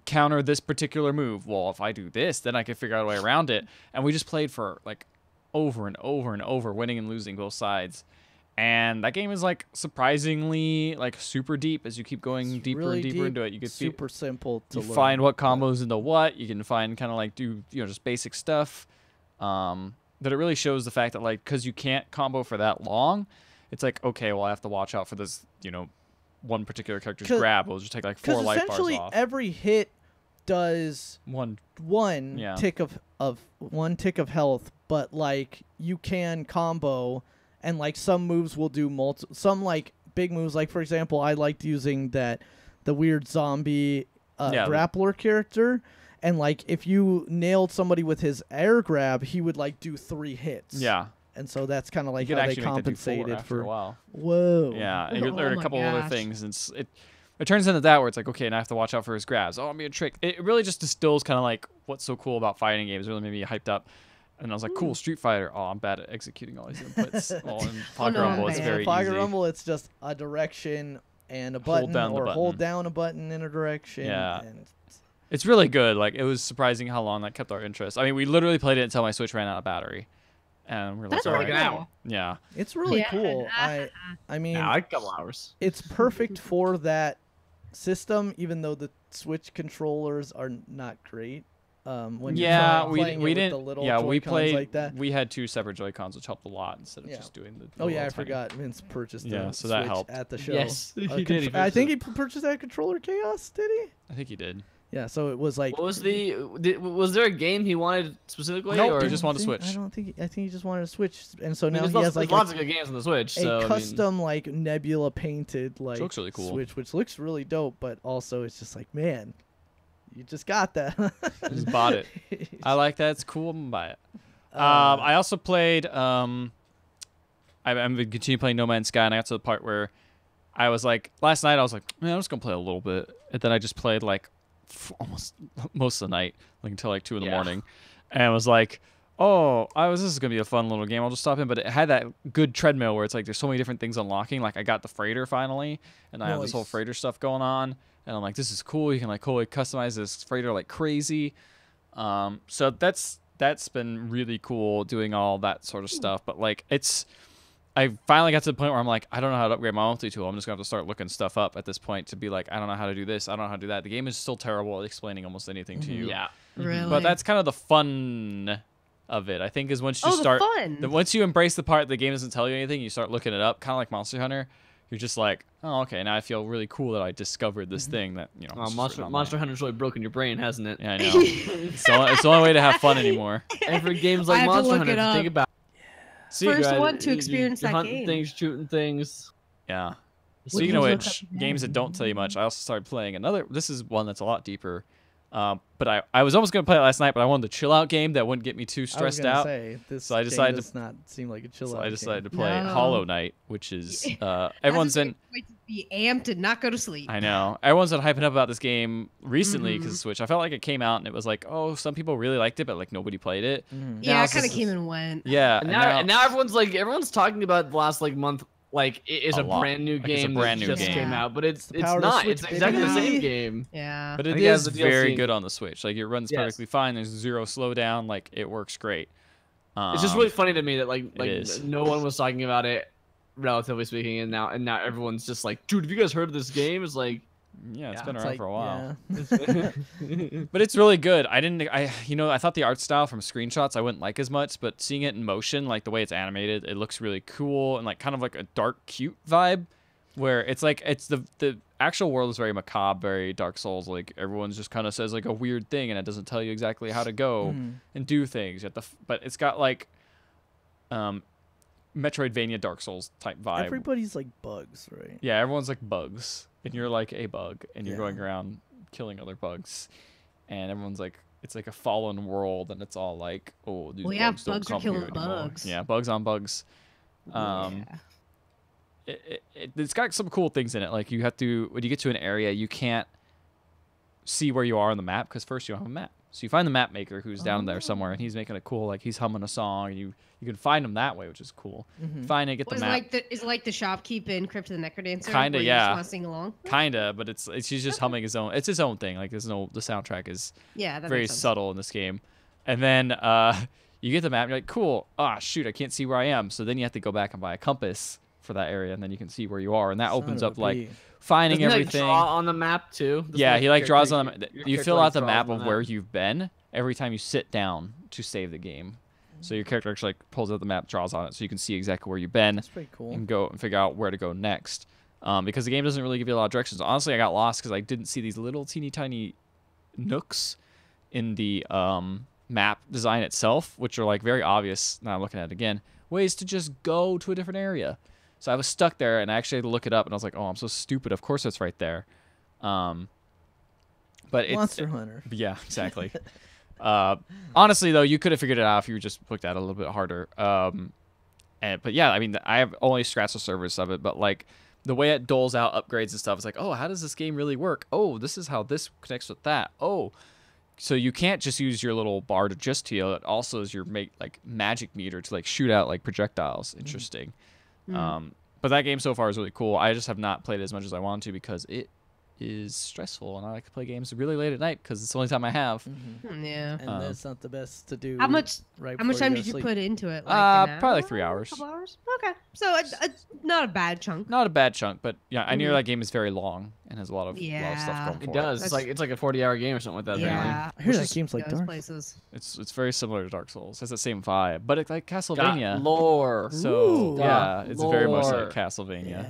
[SPEAKER 3] counter this particular move. Well, if I do this, then I can figure out a way around it. And we just played for like over and over and over, winning and losing both sides. And that game is like surprisingly like super deep as you keep going deeper
[SPEAKER 4] really
[SPEAKER 3] and deeper
[SPEAKER 4] deep,
[SPEAKER 3] into it. You get
[SPEAKER 4] super simple to learn.
[SPEAKER 3] find what combos into what. You can find kind of like do, you know, just basic stuff. But it really shows the fact that like, because you can't combo for that long, it's like, okay, well, I have to watch out for this, you know, one particular character's grab. It'll just take like 4 life bars off.
[SPEAKER 4] Essentially every hit does
[SPEAKER 3] one
[SPEAKER 4] tick of health, but like you can combo, and like some moves will do some like big moves. Like for example, I liked using the weird zombie grappler character, and like if you nailed somebody with his air grab, he would like do 3 hits.
[SPEAKER 3] Yeah.
[SPEAKER 4] And so that's kind of like how they compensated for
[SPEAKER 3] a while.
[SPEAKER 4] Whoa.
[SPEAKER 3] Yeah, and you learn a couple other things, and it turns into that where it's like, okay, now I have to watch out for his grabs. Oh, I'm being tricked. It really just distills kind of like what's so cool about fighting games. It really made me hyped up. And I was like, cool, Street Fighter. Oh, I'm bad at executing all these inputs. Well, in Pocket Rumble, it's very easy.
[SPEAKER 4] Pocket Rumble, it's just a direction and a button, hold down a button in a direction.
[SPEAKER 3] Yeah.
[SPEAKER 4] And
[SPEAKER 3] it's really good. Like, it was surprising how long that kept our interest. I mean, we literally played it until my Switch ran out of battery. And we're like,
[SPEAKER 1] That's
[SPEAKER 3] all
[SPEAKER 1] really
[SPEAKER 3] right.
[SPEAKER 1] cool.
[SPEAKER 3] Yeah.
[SPEAKER 4] It's really cool. I mean,
[SPEAKER 2] a couple hours.
[SPEAKER 4] It's perfect for that system, even though the Switch controllers are not great. When
[SPEAKER 3] we didn't.
[SPEAKER 4] The little
[SPEAKER 3] we
[SPEAKER 4] Joy-Cons
[SPEAKER 3] played.
[SPEAKER 4] like that.
[SPEAKER 3] We had 2 separate Joy-Cons, which helped a lot instead of just doing the.
[SPEAKER 4] Oh yeah, I
[SPEAKER 3] tiny-
[SPEAKER 4] forgot. Vince purchased.
[SPEAKER 3] Yeah,
[SPEAKER 4] the
[SPEAKER 3] so that
[SPEAKER 4] Switch
[SPEAKER 3] helped.
[SPEAKER 4] at the show.
[SPEAKER 2] Yes, he did.
[SPEAKER 4] I think he purchased that controller Chaos. Did he?
[SPEAKER 3] I think he did.
[SPEAKER 4] Yeah. So it was like.
[SPEAKER 2] What was was there a game he wanted specifically?
[SPEAKER 3] Nope,
[SPEAKER 2] or
[SPEAKER 3] he just wanted to Switch.
[SPEAKER 4] I don't think. I think he just wanted to Switch, and so
[SPEAKER 2] I mean,
[SPEAKER 4] now he has like
[SPEAKER 2] lots of good games on the Switch.
[SPEAKER 4] a custom like Nebula painted like
[SPEAKER 3] looks really cool.
[SPEAKER 4] Switch, which looks really dope, but also it's just like, man, you just got that.
[SPEAKER 3] I just bought it. I like that. It's cool. I'm gonna buy it. I also played. I'm gonna continue playing No Man's Sky, and I got to the part where I was like, last night I was like, man, I'm just gonna play a little bit, and then I just played like almost most of the night, like until like 2 in the morning, and I was like, oh, this is gonna be a fun little game. I'll just stop in. But it had that good treadmill where it's like there's so many different things unlocking. Like I got the freighter finally, and I have this whole freighter stuff going on. And I'm like, this is cool. You can like totally customize this freighter like crazy. So that's been really cool doing all that sort of stuff. But like I finally got to the point where I'm like, I don't know how to upgrade my multi-tool. I'm just gonna have to start looking stuff up at this point to be like, I don't know how to do this. I don't know how to do that. The game is still terrible at explaining almost anything to you.
[SPEAKER 2] Yeah.
[SPEAKER 1] Really?
[SPEAKER 3] But that's kind of the fun of it. I think is once you once you embrace the part the game doesn't tell you anything, you start looking it up, kind of like Monster Hunter. You're just like, oh, okay, now I feel really cool that I discovered this thing that, you know.
[SPEAKER 2] Monster Hunter's really broken your brain, hasn't it?
[SPEAKER 3] Yeah, I know. It's the only way to have fun anymore.
[SPEAKER 2] Every game's like Monster Hunter. Think about.
[SPEAKER 1] See, first one to experience that
[SPEAKER 2] hunting
[SPEAKER 1] game.
[SPEAKER 2] Things, shooting things.
[SPEAKER 3] Yeah. Speaking of which, games that don't tell you much, I also started playing another. This is one that's a lot deeper. But I was almost gonna play it last night, but I wanted the chill out game that wouldn't get me too stressed out.
[SPEAKER 4] So I decided does not seem like a chill out.
[SPEAKER 3] So I decided to play Hollow Knight, which is everyone's been
[SPEAKER 1] be amped and not go to sleep.
[SPEAKER 3] I know everyone's been hyping up about this game recently because of Switch. I felt like it came out and it was like, oh, some people really liked it, but like nobody played it.
[SPEAKER 1] Yeah, it kind of came and went.
[SPEAKER 3] Yeah,
[SPEAKER 2] and now everyone's talking about the last like month like it is a brand new
[SPEAKER 3] Like, it's a
[SPEAKER 2] game
[SPEAKER 3] brand
[SPEAKER 2] that
[SPEAKER 3] new
[SPEAKER 2] just
[SPEAKER 3] game.
[SPEAKER 2] came out, but it's
[SPEAKER 4] power to
[SPEAKER 2] not.
[SPEAKER 4] Switch,
[SPEAKER 2] It's exactly the
[SPEAKER 4] baby.
[SPEAKER 2] same game.
[SPEAKER 1] Yeah.
[SPEAKER 3] But
[SPEAKER 2] I
[SPEAKER 3] it
[SPEAKER 2] think it has
[SPEAKER 3] is
[SPEAKER 2] the
[SPEAKER 3] very
[SPEAKER 2] DLC.
[SPEAKER 3] good on the Switch. Like it runs perfectly fine. There's zero slowdown. Like it works great.
[SPEAKER 2] It's just really funny to me that like
[SPEAKER 3] is.
[SPEAKER 2] no one was talking about it, relatively speaking, and now everyone's just like, dude, have you guys heard of this game? It's like,
[SPEAKER 3] yeah, it's
[SPEAKER 2] yeah,
[SPEAKER 3] been
[SPEAKER 4] It's
[SPEAKER 3] around
[SPEAKER 4] like,
[SPEAKER 3] for a while.
[SPEAKER 4] yeah.
[SPEAKER 3] But it's really good. I thought the art style from screenshots I wouldn't like as much, but seeing it in motion, like the way it's animated, it looks really cool and like kind of like a dark, cute vibe, where it's like the actual world is very macabre, very Dark Souls. Like everyone's just kind of says like a weird thing and it doesn't tell you exactly how to go and do things. But it's got like Metroidvania Dark Souls type vibe.
[SPEAKER 4] Everybody's like bugs, right?
[SPEAKER 3] Yeah, everyone's like bugs, and you're like a bug, and you're
[SPEAKER 4] Yeah.
[SPEAKER 3] going around killing other bugs, and everyone's like, it's like a fallen world, and it's all like, oh, these
[SPEAKER 1] Well, yeah,
[SPEAKER 3] bugs don't
[SPEAKER 1] bugs are
[SPEAKER 3] come here
[SPEAKER 1] killing
[SPEAKER 3] anymore.
[SPEAKER 1] bugs.
[SPEAKER 3] Yeah, bugs on bugs.
[SPEAKER 1] Yeah.
[SPEAKER 3] It's got some cool things in it. Like you have to, when you get to an area, you can't see where you are on the map because first you don't have a map. So you find the map maker who's down there somewhere, and he's making a cool, like he's humming a song, and you can find him that way, which is cool. Find it, get the
[SPEAKER 1] Is
[SPEAKER 3] map.
[SPEAKER 1] like the shopkeep in Crypt of the Necrodancer?
[SPEAKER 3] Kinda,
[SPEAKER 1] where you
[SPEAKER 3] yeah.
[SPEAKER 1] just want to sing along?
[SPEAKER 3] Kinda, but it's he's just humming his own. It's his own thing. Like the soundtrack is
[SPEAKER 1] Yeah, that
[SPEAKER 3] very
[SPEAKER 1] makes sense.
[SPEAKER 3] subtle in this game. And then you get the map, and you're like, cool. Ah, shoot, I can't see where I am. So then you have to go back and buy a compass for that area, and then you can see where you are. And that opens up like finding
[SPEAKER 2] doesn't he, like,
[SPEAKER 3] everything.
[SPEAKER 2] draw on the map too? Doesn't
[SPEAKER 3] Yeah, he like draws on the
[SPEAKER 2] your
[SPEAKER 3] You
[SPEAKER 2] character,
[SPEAKER 3] fill
[SPEAKER 2] like,
[SPEAKER 3] out the
[SPEAKER 2] draws
[SPEAKER 3] map
[SPEAKER 2] on
[SPEAKER 3] of where you've been every time you sit down to save the game. So your character actually like pulls out the map, draws on it, so you can see exactly where you've been.
[SPEAKER 4] That's pretty cool.
[SPEAKER 3] And go and figure out where to go next. Because the game doesn't really give you a lot of directions. Honestly, I got lost because I didn't see these little teeny tiny nooks in the map design itself, which are like very obvious. Now I'm looking at it again. Ways to just go to a different area. So I was stuck there, and I actually had to look it up, and I was like, "Oh, I'm so stupid. Of course it's right there." But it's
[SPEAKER 4] Monster Hunter.
[SPEAKER 3] yeah, exactly. Honestly, though, you could have figured it out if you just looked at it a little bit harder. But yeah, I mean, I have only scratched the surface of it, but like the way it doles out upgrades and stuff, it's like, oh, how does this game really work? Oh, this is how this connects with that. Oh, so you can't just use your little bar to just heal. It also is your magic meter to like shoot out like projectiles. Interesting. But that game so far is really cool. I just have not played it as much as I want to because it is stressful, and I like to play games really late at night because it's the only time I have.
[SPEAKER 1] Yeah.
[SPEAKER 4] And that's not the best to do.
[SPEAKER 1] How much
[SPEAKER 4] Right
[SPEAKER 1] How much
[SPEAKER 4] before
[SPEAKER 1] time
[SPEAKER 4] go
[SPEAKER 1] did
[SPEAKER 4] to
[SPEAKER 1] you
[SPEAKER 4] sleep.
[SPEAKER 1] put into it? Like an
[SPEAKER 3] Probably like
[SPEAKER 1] hour?
[SPEAKER 3] 3 hours.
[SPEAKER 1] Couple hours? Okay. So not a bad chunk.
[SPEAKER 3] Not a bad chunk, but yeah, I knew that game is very long and has a lot of stuff
[SPEAKER 1] Yeah.
[SPEAKER 3] going for
[SPEAKER 2] It does.
[SPEAKER 1] That's-
[SPEAKER 2] It's like a 40-hour game or something like that. apparently.
[SPEAKER 1] Yeah.
[SPEAKER 4] I hear that
[SPEAKER 3] Which is-
[SPEAKER 4] game's like
[SPEAKER 1] Those
[SPEAKER 4] dark.
[SPEAKER 1] places.
[SPEAKER 3] It's very similar to Dark Souls. It has the same vibe, but it's like
[SPEAKER 2] Got
[SPEAKER 3] Castlevania.
[SPEAKER 2] lore.
[SPEAKER 3] So
[SPEAKER 4] Ooh.
[SPEAKER 3] yeah, it's very much
[SPEAKER 2] Lore.
[SPEAKER 3] like Castlevania.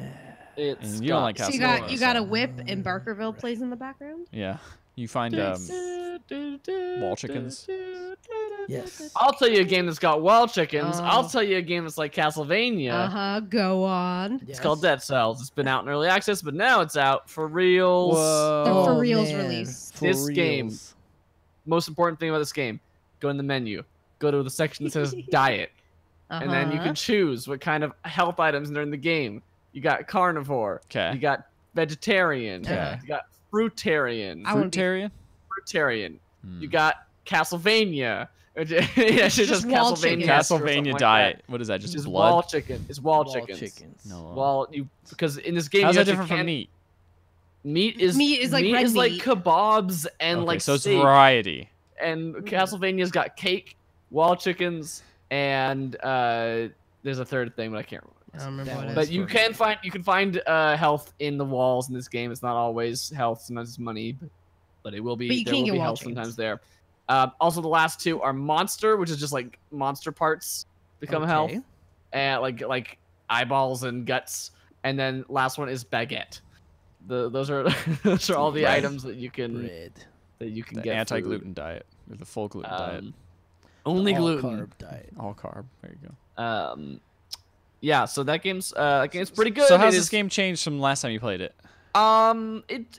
[SPEAKER 2] It's
[SPEAKER 3] And you don't like
[SPEAKER 1] So you
[SPEAKER 3] Castlevania,
[SPEAKER 1] got you got a whip and Barkerville plays in the background?
[SPEAKER 3] Yeah, you find wall chickens.
[SPEAKER 4] Yes.
[SPEAKER 2] I'll tell you a game that's got wild chickens.
[SPEAKER 1] Oh.
[SPEAKER 2] I'll tell you a game that's like Castlevania.
[SPEAKER 1] Uh-huh. Go on.
[SPEAKER 2] It's called Dead Cells. It's been out in early access, but now it's out for reals.
[SPEAKER 1] The
[SPEAKER 3] Whoa.
[SPEAKER 1] for reals
[SPEAKER 4] man.
[SPEAKER 1] release.
[SPEAKER 4] For
[SPEAKER 2] This game.
[SPEAKER 4] reals.
[SPEAKER 2] Most important thing about this game: go in the menu, go to the section that says diet, and then you
[SPEAKER 1] Uh-huh.
[SPEAKER 2] can choose what kind of health items are in the game. You got carnivore.
[SPEAKER 3] 'Kay.
[SPEAKER 2] You got vegetarian.
[SPEAKER 3] Okay.
[SPEAKER 2] You got fruitarian.
[SPEAKER 1] I wanna be-
[SPEAKER 3] Fruitarian.
[SPEAKER 2] Fruitarian.
[SPEAKER 3] Hmm.
[SPEAKER 2] You got Castlevania. Yeah, it's
[SPEAKER 1] Just wall chicken.
[SPEAKER 3] Castlevania diet. What is that? Just
[SPEAKER 2] Just
[SPEAKER 3] blood?
[SPEAKER 2] wall chicken. It's wall,
[SPEAKER 4] Wall
[SPEAKER 2] chickens.
[SPEAKER 3] No.
[SPEAKER 2] Well, because in this game,
[SPEAKER 3] How's
[SPEAKER 2] you
[SPEAKER 3] that
[SPEAKER 2] actually
[SPEAKER 3] different from
[SPEAKER 2] can't-
[SPEAKER 3] meat?
[SPEAKER 2] Meat is
[SPEAKER 1] like red
[SPEAKER 2] is like
[SPEAKER 1] meat.
[SPEAKER 2] kebabs and
[SPEAKER 3] Okay,
[SPEAKER 2] like
[SPEAKER 3] so it's
[SPEAKER 2] steak.
[SPEAKER 3] variety.
[SPEAKER 2] And Castlevania's got cake, wall chickens, and there's a third thing, but I can't remember.
[SPEAKER 1] I don't remember
[SPEAKER 4] That
[SPEAKER 1] what it
[SPEAKER 4] one.
[SPEAKER 1] is.
[SPEAKER 2] But you can find health in the walls in this game. It's not always health, sometimes it's money, but it will be.
[SPEAKER 1] But you
[SPEAKER 2] there
[SPEAKER 1] can
[SPEAKER 2] will
[SPEAKER 1] get
[SPEAKER 2] be
[SPEAKER 1] wall
[SPEAKER 2] health
[SPEAKER 1] chickens.
[SPEAKER 2] sometimes there. Also, the last two are monster, which is just like monster parts become health,
[SPEAKER 4] Okay.
[SPEAKER 2] and like eyeballs and guts. And then last one is baguette. Those are those are all the
[SPEAKER 4] Bread.
[SPEAKER 2] items that you can
[SPEAKER 4] Bread.
[SPEAKER 2] get.
[SPEAKER 3] The anti-gluten diet or the full gluten diet.
[SPEAKER 2] Only
[SPEAKER 4] All
[SPEAKER 2] gluten.
[SPEAKER 4] carb diet.
[SPEAKER 3] All carb. There you go.
[SPEAKER 2] Yeah, so that game's pretty good.
[SPEAKER 3] So how's
[SPEAKER 2] It
[SPEAKER 3] this
[SPEAKER 2] is-
[SPEAKER 3] game changed from last time you played it?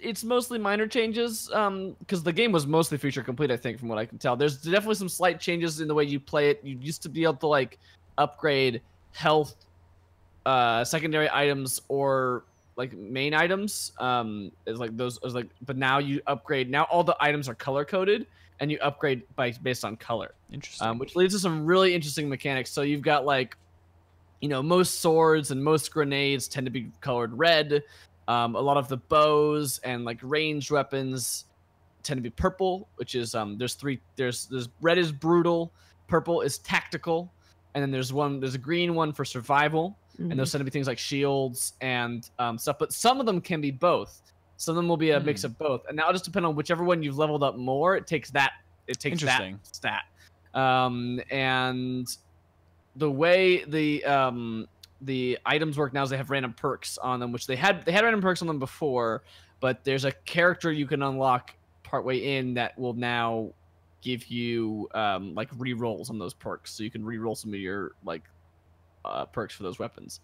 [SPEAKER 2] It's mostly minor changes. Because the game was mostly feature complete, I think, from what I can tell. There's definitely some slight changes in the way you play it. You used to be able to like upgrade health, secondary items or like main items. Is like those is like, but now you upgrade. Now all the items are color coded, and you upgrade based on color.
[SPEAKER 3] Interesting.
[SPEAKER 2] Which leads to some really interesting mechanics. So you've got like you know, most swords and most grenades tend to be colored red. A lot of the bows and like ranged weapons tend to be purple, which is there's red is brutal, purple is tactical, and then there's a green one for survival, and those tend to be things like shields and stuff. But some of them can be both. Some of them will be a mix of both, and that'll just depend on whichever one you've leveled up more. It takes that stat. And the way the items work now is they have random perks on them, which they had random perks on them before, but there's a character you can unlock partway in that will now give you like re-rolls on those perks, so you can re-roll some of your like perks for those weapons.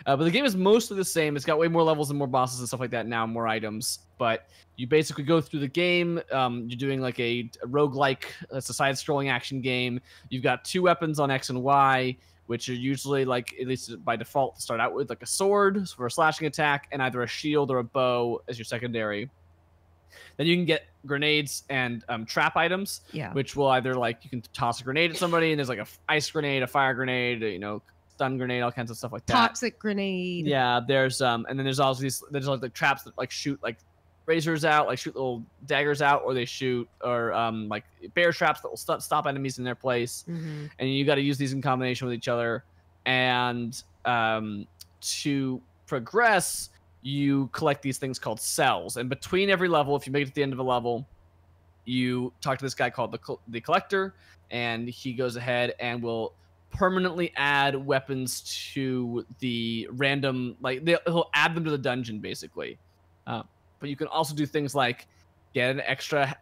[SPEAKER 2] But the game is mostly the same. It's got way more levels and more bosses and stuff like that now, more items. But you basically go through the game. You're doing like a roguelike. It's a side-scrolling action game. You've got 2 weapons on X and Y, which are usually, like, at least by default, to start out with, like a sword for a slashing attack, and either a shield or a bow as your secondary. Then you can get grenades and trap items, which will either, like, you can toss a grenade at somebody, and there's like a ice grenade, a fire grenade, you know, stun grenade, all kinds of stuff like that.
[SPEAKER 1] Toxic grenade.
[SPEAKER 2] Yeah, there's and then there's also there's like the traps that like shoot like razors out, like shoot little daggers out, or they shoot like bear traps that will stop enemies in their place. And you got to use these in combination with each other. And to progress, you collect these things called cells. And between every level, if you make it to the end of a level, you talk to this guy called the Collector, and he goes ahead and will permanently add weapons to the random, like he'll add them to the dungeon basically. But you can also do things like get an extra,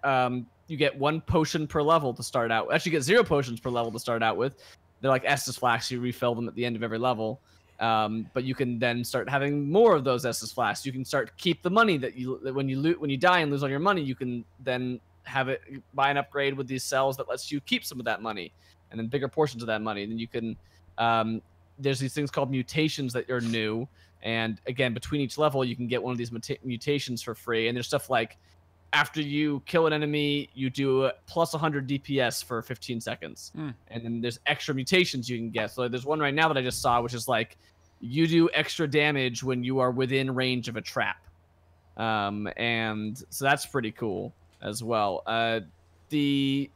[SPEAKER 2] you get 1 potion per level to start out. Actually, you get 0 potions per level to start out with. They're like Estus flasks. You refill them at the end of every level. But you can then start having more of those Estus flasks. You can start to keep the money that when you die and lose all your money, you can then have it buy an upgrade with these cells that lets you keep some of that money, and then bigger portions of that money. And then you can, there's these things called mutations that are new. And again, between each level, you can get one of these mutations for free. And there's stuff like, after you kill an enemy, you do plus 100 DPS for 15 seconds. And then there's extra mutations you can get. So there's one right now that I just saw, which is like, you do extra damage when you are within range of a trap. And so that's pretty cool as well. Then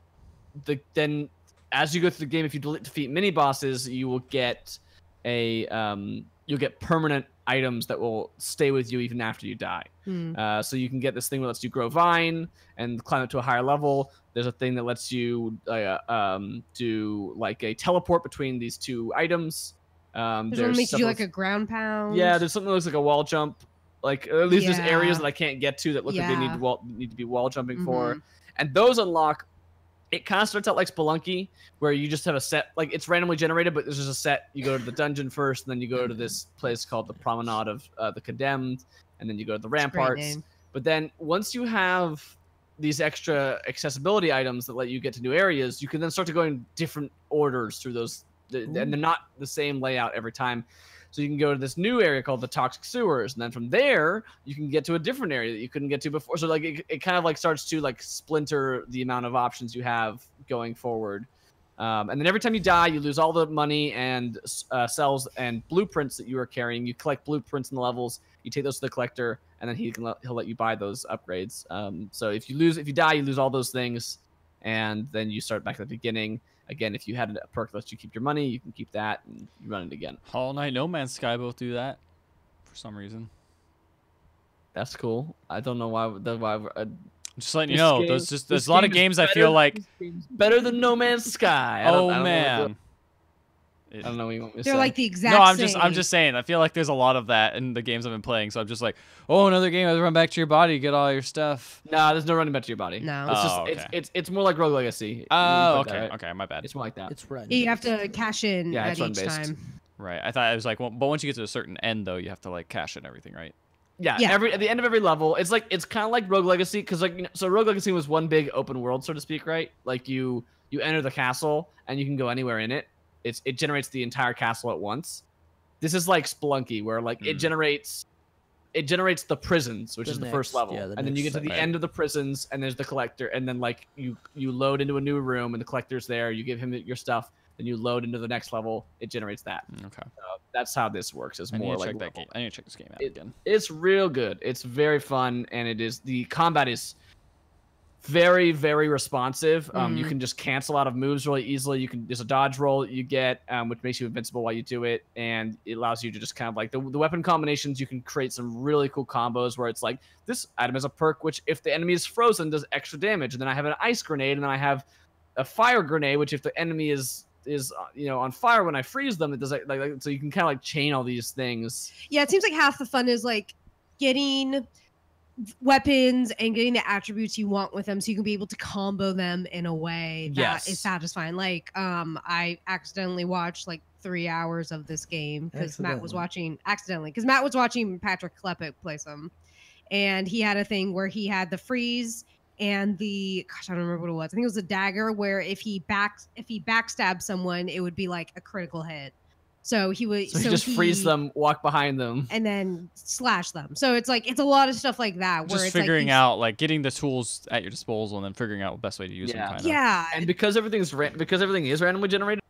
[SPEAKER 2] as you go through the game, if you defeat mini bosses, you will get you'll get permanent items that will stay with you even after you die. So you can get this thing that lets you grow vine and climb up to a higher level. There's a thing that lets you do like a teleport between these 2 items.
[SPEAKER 1] There's one that makes you do like a ground pound.
[SPEAKER 2] Yeah, there's something that looks like a wall jump. Like at least there's areas that I can't get to that look like they need to be wall jumping for. And those unlock. It kind of starts out like Spelunky, where you just have a set, like it's randomly generated, but there's just a set. You go to the dungeon first, and then you go to this place called the Promenade of the Condemned, and then you go to the Ramparts. But then once you have these extra accessibility items that let you get to new areas, you can then start to go in different orders through those, and they're not the same layout every time. So you can go to this new area called the Toxic Sewers, and then from there you can get to a different area that you couldn't get to before. So like it kind of like starts to like splinter the amount of options you have going forward. And then every time you die, you lose all the money and cells and blueprints that you are carrying. You collect blueprints in the levels. You take those to the Collector, and then he'll let you buy those upgrades. So if you die, you lose all those things, and then you start back at the beginning. Again, if you had a perk that lets you keep your money, you can keep that, and you run it again.
[SPEAKER 3] Hollow Knight, No Man's Sky both do that for some reason.
[SPEAKER 2] That's cool. I don't know why.
[SPEAKER 3] Just letting you know, there's a lot of games I feel like
[SPEAKER 2] better than No Man's Sky. I don't know what you want me to say.
[SPEAKER 1] They're like the exact same.
[SPEAKER 3] I'm just saying. I feel like there's a lot of that in the games I've been playing. So I'm just like, oh, another game. I run back to your body, get all your stuff.
[SPEAKER 2] No, there's no running back to your body.
[SPEAKER 1] No.
[SPEAKER 2] It's just it's more like Rogue Legacy.
[SPEAKER 3] Oh, okay. Okay, my bad.
[SPEAKER 2] It's more like that.
[SPEAKER 4] It's run.
[SPEAKER 1] You have to cash in at each
[SPEAKER 2] run-based.
[SPEAKER 1] time.
[SPEAKER 3] Right. I thought it was like, well, but once you get to a certain end, though, you have to like cash in everything, right?
[SPEAKER 2] Yeah. At the end of every level, it's kind of like Rogue Legacy, because like so Rogue Legacy was one big open world, so to speak, right? Like you enter the castle and you can go anywhere in it. It generates the entire castle at once. This is like Spelunky, where like it generates the prisons, which is the first level, and then you get to the end of the prisons, and there's the Collector, and then like you load into a new room, and the Collector's there. You give him your stuff. then you load into the next level, it generates that.
[SPEAKER 3] Okay.
[SPEAKER 2] That's how this works. It's more like
[SPEAKER 3] check that game. I need to check this game out again.
[SPEAKER 2] It's real good. It's very fun, and the combat is very, very responsive. You can just cancel out of moves really easily. There's a dodge roll that you get, which makes you invincible while you do it, and it allows you to just kind of like the weapon combinations. You can create some really cool combos where it's like this item has a perk which if the enemy is frozen does extra damage, and then I have an ice grenade, and then I have a fire grenade which if the enemy is on fire when I freeze them, it does like so you can kind of like chain all these things.
[SPEAKER 1] Yeah, it seems like half the fun is like getting weapons and getting the attributes you want with them so you can be able to combo them in a way that is satisfying. Like I accidentally watched like 3 hours of this game because Matt was watching Patrick Klepek play some, and he had a thing where he had the freeze and I don't remember what it was. I think it was a dagger where if he backstabbed someone, it would be like a critical hit. So he would
[SPEAKER 2] just freeze them, walk behind them,
[SPEAKER 1] and then slash them. So it's like it's a lot of stuff like that.
[SPEAKER 3] Just
[SPEAKER 1] where it's
[SPEAKER 3] figuring out like getting the tools at your disposal and then figuring out the best way to use them. Kind of.
[SPEAKER 1] Yeah,
[SPEAKER 2] and because everything is randomly generated,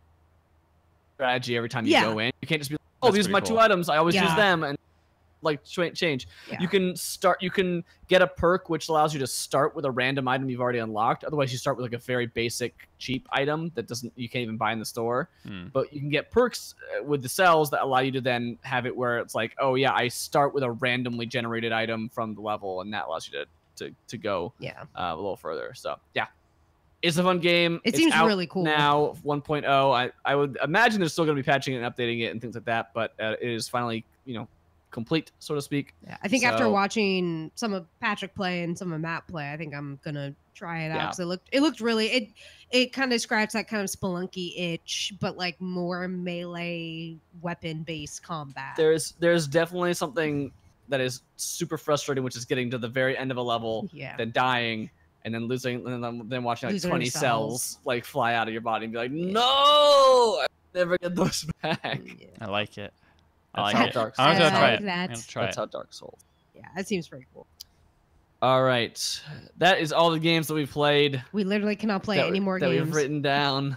[SPEAKER 2] strategy every time you go in, you can't just be like, oh, these are my 2 items. I always use them and like change. Yeah. You can get a perk which allows you to start with a random item you've already unlocked. Otherwise, you start with like a very basic cheap item that you can't even buy in the store. But you can get perks with the cells that allow you to then have it where it's like, oh yeah, I start with a randomly generated item from the level, and that allows you to go a little further. So yeah, it's a fun game.
[SPEAKER 1] It seems really cool.
[SPEAKER 2] Now 1.0. I would imagine they're still going to be patching it and updating it and things like that, but it is finally complete, so to speak.
[SPEAKER 1] Yeah, I think after watching some of Patrick play and some of Matt play, I think I'm gonna try it out because it looked really it kind of scratched that kind of Spelunky itch, but like more melee weapon based combat.
[SPEAKER 2] There's definitely something that is super frustrating, which is getting to the very end of a level, then dying, and then losing, and then watching like 20 cells like fly out of your body and be like, no, I never get those back.
[SPEAKER 3] I like it.
[SPEAKER 2] That's how Dark Souls.
[SPEAKER 3] I'm gonna try it.
[SPEAKER 2] That's how Dark Souls.
[SPEAKER 1] Yeah, that seems pretty cool.
[SPEAKER 2] All right, that is all the games that we've played.
[SPEAKER 1] We literally cannot play any more games
[SPEAKER 2] that we've written down.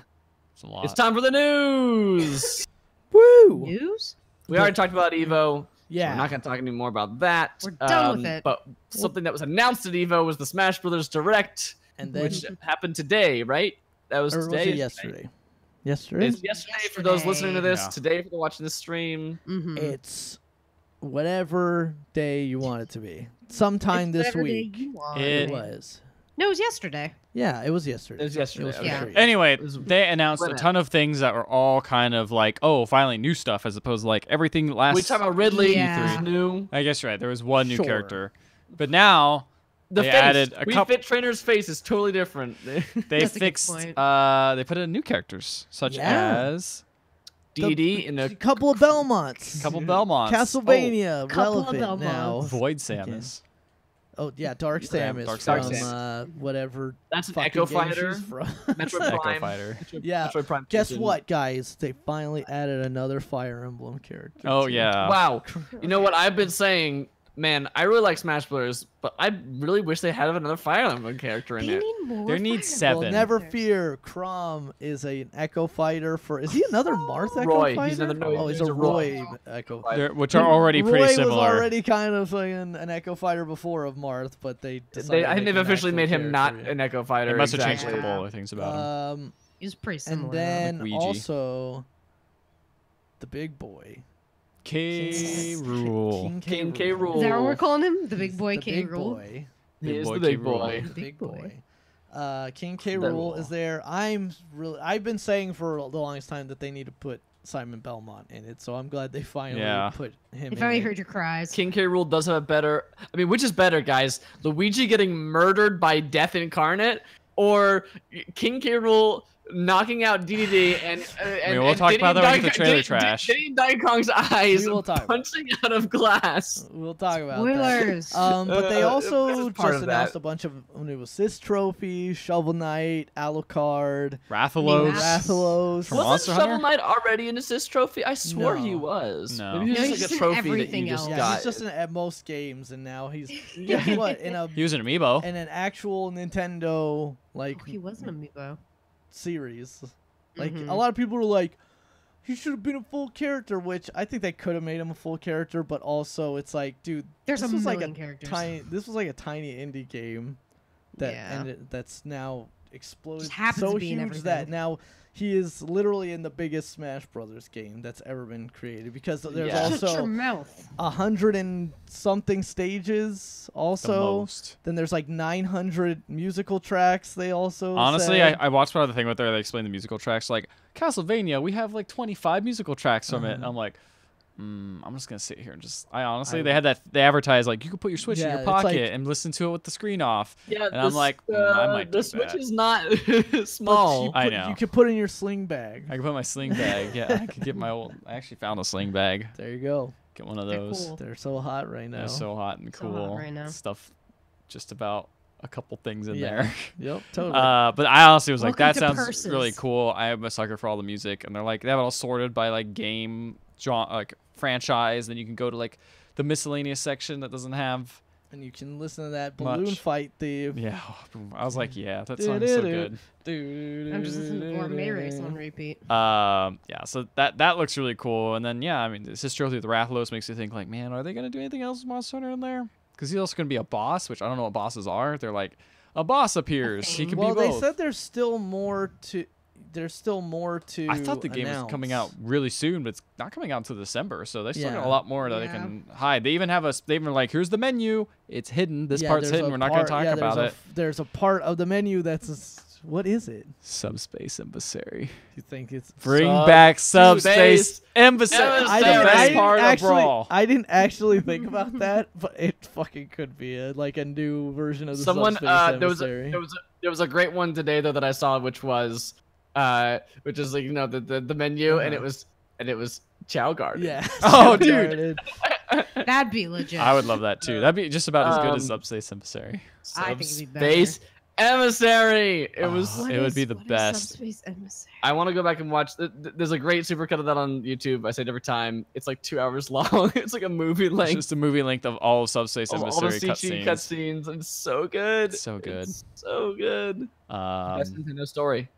[SPEAKER 3] It's a lot.
[SPEAKER 2] It's time for the news.
[SPEAKER 4] Woo!
[SPEAKER 1] News?
[SPEAKER 2] We already talked about Evo.
[SPEAKER 4] Yeah.
[SPEAKER 2] So we're not going to talk any more about that.
[SPEAKER 1] We're done with it.
[SPEAKER 2] But something that was announced at Evo was the Smash Brothers Direct, which happened today, right? That was today.
[SPEAKER 4] Was it yesterday? Yesterday?
[SPEAKER 2] It's yesterday for those listening to this. Today for watching this stream.
[SPEAKER 4] It's whatever day you want it to be. Sometime this week. It was.
[SPEAKER 1] No, it was yesterday.
[SPEAKER 4] Yeah, it was yesterday.
[SPEAKER 2] It was yesterday.
[SPEAKER 3] Anyway, they announced a ton of things that were all kind of like, oh, finally new stuff, as opposed to like everything last.
[SPEAKER 2] We talk about Ridley.
[SPEAKER 1] Yeah.
[SPEAKER 2] New.
[SPEAKER 3] I guess you're right. There was one new character, but now they added a couple.
[SPEAKER 2] Fit Trainer's face is totally different.
[SPEAKER 3] They fixed. They put in new characters such as
[SPEAKER 2] DD in a
[SPEAKER 4] couple of Belmonts. Castlevania relevant now.
[SPEAKER 3] Void Samus.
[SPEAKER 4] Oh yeah, Dark Samus from whatever.
[SPEAKER 2] That's an Echo Fighter.
[SPEAKER 3] Metroid Prime. Echo Fighter.
[SPEAKER 4] Yeah. Metroid Prime. Guess what, guys? They finally added another Fire Emblem character.
[SPEAKER 3] Oh yeah.
[SPEAKER 2] Wow. You know what I've been saying? Man, I really like Smash Bros, but I really wish they had another Fire Emblem character in it.
[SPEAKER 3] There needs 7.
[SPEAKER 4] Well, never fear. Chrom is an Echo Fighter for. Is he another Marth Echo
[SPEAKER 2] Roy.
[SPEAKER 4] Fighter?
[SPEAKER 2] He's another.
[SPEAKER 4] He's a Roy Echo Fighter.
[SPEAKER 3] Which are already pretty similar.
[SPEAKER 4] Roy was already kind of an Echo Fighter before of Marth, but they decided.
[SPEAKER 2] I think they've officially made him not an Echo Fighter.
[SPEAKER 3] They must have changed a couple other things about him.
[SPEAKER 1] He's pretty similar.
[SPEAKER 4] And then also the big boy.
[SPEAKER 3] K. Rool.
[SPEAKER 2] King K. Rool.
[SPEAKER 1] Is that what we're calling him? The big boy K. Rool?
[SPEAKER 2] He is the big boy.
[SPEAKER 4] Big boy. King K. Rool is there. I've been saying for the longest time that they need to put Simon Belmont in it, so I'm glad they finally put him in.
[SPEAKER 1] If I heard your cries.
[SPEAKER 2] King K. Rool does have a better. I mean, which is better, guys? Luigi getting murdered by Death Incarnate, or King K. Rool knocking out DDD and
[SPEAKER 3] we'll talk about that with the trailer trash.
[SPEAKER 2] Getting Donkey Kong's eyes punching out of glass.
[SPEAKER 4] We'll talk about
[SPEAKER 1] spoilers.
[SPEAKER 4] That. But they also just announced a bunch of new assist trophies, Shovel Knight, Alucard,
[SPEAKER 3] Rathalos.
[SPEAKER 2] Wasn't Shovel Knight already an assist trophy? I swore he was.
[SPEAKER 3] No.
[SPEAKER 2] Maybe he was just like a trophy that you just got.
[SPEAKER 4] He's just at most games, and now he's what
[SPEAKER 3] he was an amiibo
[SPEAKER 4] in an actual Nintendo
[SPEAKER 1] he was an amiibo
[SPEAKER 4] series. Like a lot of people were like, he should have been a full character, which I think they could have made him a full character, but also it's like, dude,
[SPEAKER 1] There's
[SPEAKER 4] this
[SPEAKER 1] a
[SPEAKER 4] was
[SPEAKER 1] million
[SPEAKER 4] like
[SPEAKER 1] characters.
[SPEAKER 4] this was like a tiny indie game that ended, that's now exploded
[SPEAKER 1] Just happens
[SPEAKER 4] so
[SPEAKER 1] to be in
[SPEAKER 4] huge that
[SPEAKER 1] everything.
[SPEAKER 4] now he is literally in the biggest Smash Brothers game that's ever been created, because there's
[SPEAKER 1] Shut your
[SPEAKER 4] also
[SPEAKER 1] mouth.
[SPEAKER 4] 100 and something stages
[SPEAKER 3] The
[SPEAKER 4] also.
[SPEAKER 3] most.
[SPEAKER 4] Then there's like 900 musical tracks they also
[SPEAKER 3] Honestly,
[SPEAKER 4] said.
[SPEAKER 3] I watched part of the thing with there. They explained the musical tracks. Like Castlevania, we have like 25 musical tracks from it. And I'm like, I'm just gonna sit here and just. I honestly, they had that. They advertised like you could put your Switch in
[SPEAKER 4] Yeah,
[SPEAKER 3] your
[SPEAKER 4] it's
[SPEAKER 3] pocket
[SPEAKER 4] like-
[SPEAKER 3] and listen to it with the screen off.
[SPEAKER 2] Yeah,
[SPEAKER 3] And I'm like, I might do
[SPEAKER 2] the Switch
[SPEAKER 3] that.
[SPEAKER 2] is not
[SPEAKER 4] But
[SPEAKER 2] small.
[SPEAKER 3] I know.
[SPEAKER 4] You could put in your sling bag.
[SPEAKER 3] I could put my sling bag. Yeah, I could get my old. I actually found a sling bag.
[SPEAKER 4] There you go.
[SPEAKER 3] Get one of
[SPEAKER 1] They're
[SPEAKER 3] those.
[SPEAKER 1] cool.
[SPEAKER 4] They're so hot right now.
[SPEAKER 3] They're so hot and
[SPEAKER 1] So hot
[SPEAKER 3] cool.
[SPEAKER 1] right now.
[SPEAKER 3] Stuff, just about a couple things in
[SPEAKER 4] Yeah.
[SPEAKER 3] there.
[SPEAKER 4] Yep, totally.
[SPEAKER 3] But I honestly was like,
[SPEAKER 1] Welcome
[SPEAKER 3] that
[SPEAKER 1] to
[SPEAKER 3] sounds
[SPEAKER 1] purses.
[SPEAKER 3] really cool. I am a sucker for all the music, and they're like, they have it all sorted by like game, like franchise. Then you can go to like the miscellaneous section that doesn't have.
[SPEAKER 4] and you can listen to that balloon
[SPEAKER 3] much.
[SPEAKER 4] fight theme.
[SPEAKER 3] Yeah, I was like, yeah, that song's so good.
[SPEAKER 1] I'm just listening to Gourmet Race on repeat.
[SPEAKER 3] Yeah, so that looks really cool. And then yeah, I mean, this history through the Rathalos makes you think like, man, are they gonna do anything else with Monster Hunter in there? Because he's also gonna be a boss, which I don't know what bosses are. They're like, a boss appears. He can
[SPEAKER 4] Well,
[SPEAKER 3] be
[SPEAKER 4] they
[SPEAKER 3] both.
[SPEAKER 4] said there's still more to. There's still more to.
[SPEAKER 3] I thought the game was coming out
[SPEAKER 4] announce.
[SPEAKER 3] really soon, but it's not coming out until December, so they still got
[SPEAKER 4] Yeah.
[SPEAKER 3] a lot more that they
[SPEAKER 1] Yeah.
[SPEAKER 3] can hide. They even have they even like, here's the menu. It's hidden. This
[SPEAKER 4] Yeah,
[SPEAKER 3] part's
[SPEAKER 4] there's
[SPEAKER 3] hidden.
[SPEAKER 4] a
[SPEAKER 3] We're not going to
[SPEAKER 4] part-
[SPEAKER 3] talk
[SPEAKER 4] yeah,
[SPEAKER 3] about
[SPEAKER 4] there's
[SPEAKER 3] it.
[SPEAKER 4] There's a part of the menu that's what is it?
[SPEAKER 3] Subspace Emissary.
[SPEAKER 4] You think it's
[SPEAKER 3] Bring back
[SPEAKER 2] Subspace
[SPEAKER 3] Subspace Emissary.
[SPEAKER 2] Emissary.
[SPEAKER 3] The
[SPEAKER 2] didn't-
[SPEAKER 3] best part of
[SPEAKER 4] actually,
[SPEAKER 3] Brawl.
[SPEAKER 4] I didn't actually think about that, but it fucking could be like a new version of the
[SPEAKER 2] Someone
[SPEAKER 4] Subspace
[SPEAKER 2] there was
[SPEAKER 4] Emissary.
[SPEAKER 2] there was a great one today though that I saw, which is like, you know, the menu, and it was Chow Garden.
[SPEAKER 4] Yeah.
[SPEAKER 3] Oh, dude.
[SPEAKER 4] Dude.
[SPEAKER 1] That'd be legit.
[SPEAKER 3] I would love that too. That'd be just about as good as
[SPEAKER 2] Um,
[SPEAKER 3] Subspace Emissary.
[SPEAKER 1] I think it'd be better.
[SPEAKER 2] Subspace Emissary. It was.
[SPEAKER 1] What
[SPEAKER 3] It would
[SPEAKER 1] is-
[SPEAKER 3] be the
[SPEAKER 1] what is
[SPEAKER 3] best.
[SPEAKER 1] Subspace Emissary?
[SPEAKER 2] I want to go back and watch. There's a great supercut of that on YouTube. I say it every time. It's like 2 hours long. It's like a movie
[SPEAKER 3] It's
[SPEAKER 2] length.
[SPEAKER 3] just a movie length of all of Subspace
[SPEAKER 2] All the
[SPEAKER 3] Emissary
[SPEAKER 2] CG
[SPEAKER 3] cutscenes.
[SPEAKER 2] cutscenes. And it's so good.
[SPEAKER 3] So good.
[SPEAKER 2] It's so good. Best Nintendo story.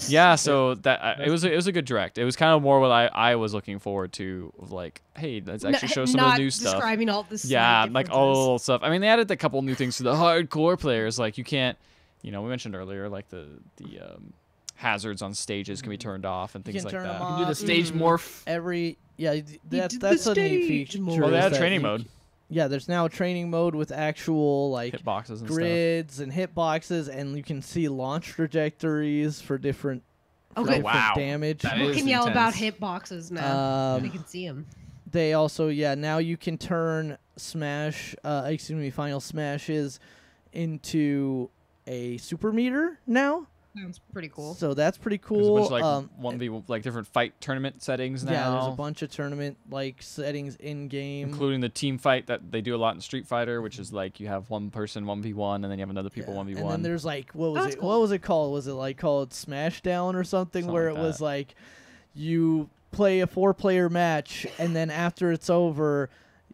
[SPEAKER 3] Yeah, so that it was a good direct. It was kind of more what I was looking forward to, of like, hey, let's actually show some of
[SPEAKER 1] Not
[SPEAKER 3] the new stuff.
[SPEAKER 1] describing all this.
[SPEAKER 3] Yeah, like all the little stuff. I mean, they added a couple new things to the hardcore players. Like you can't, we mentioned earlier, like the hazards on stages can be turned off and
[SPEAKER 4] You
[SPEAKER 3] things
[SPEAKER 4] can
[SPEAKER 3] like
[SPEAKER 4] turn
[SPEAKER 3] that.
[SPEAKER 4] them
[SPEAKER 2] You can do the
[SPEAKER 4] off.
[SPEAKER 2] stage morph.
[SPEAKER 4] That's a neat
[SPEAKER 1] stage
[SPEAKER 4] feature.
[SPEAKER 1] mode.
[SPEAKER 3] Well, they
[SPEAKER 4] is
[SPEAKER 3] had
[SPEAKER 4] that
[SPEAKER 3] training
[SPEAKER 4] you-
[SPEAKER 3] mode,
[SPEAKER 4] Yeah, there's now a training mode with actual like
[SPEAKER 3] hitboxes and
[SPEAKER 4] grids and hitboxes, and you can see launch trajectories for different,
[SPEAKER 1] Okay.
[SPEAKER 2] Wow.
[SPEAKER 4] damage.
[SPEAKER 2] That
[SPEAKER 1] We
[SPEAKER 2] is
[SPEAKER 1] can yell about
[SPEAKER 2] intense.
[SPEAKER 1] hitboxes now. We can see them.
[SPEAKER 4] They also, now you can turn Final Smashes into a super meter now.
[SPEAKER 1] Sounds pretty cool.
[SPEAKER 4] So that's pretty
[SPEAKER 3] stuff. There's a
[SPEAKER 4] cool.
[SPEAKER 3] bunch of like 1v like different fight tournament settings now.
[SPEAKER 4] Yeah, there's a bunch of tournament like settings in game.
[SPEAKER 3] including the team fight that they do a lot in Street Fighter, which is like you have one person 1v1 and then you have another people 1v1.
[SPEAKER 4] And then there's like what was
[SPEAKER 1] That's
[SPEAKER 4] it?
[SPEAKER 1] cool.
[SPEAKER 4] What was it called? Was it like called Smashdown or something?
[SPEAKER 3] Something
[SPEAKER 4] Where
[SPEAKER 3] like
[SPEAKER 4] it was
[SPEAKER 3] that.
[SPEAKER 4] like you play a 4-player match, and then after it's over,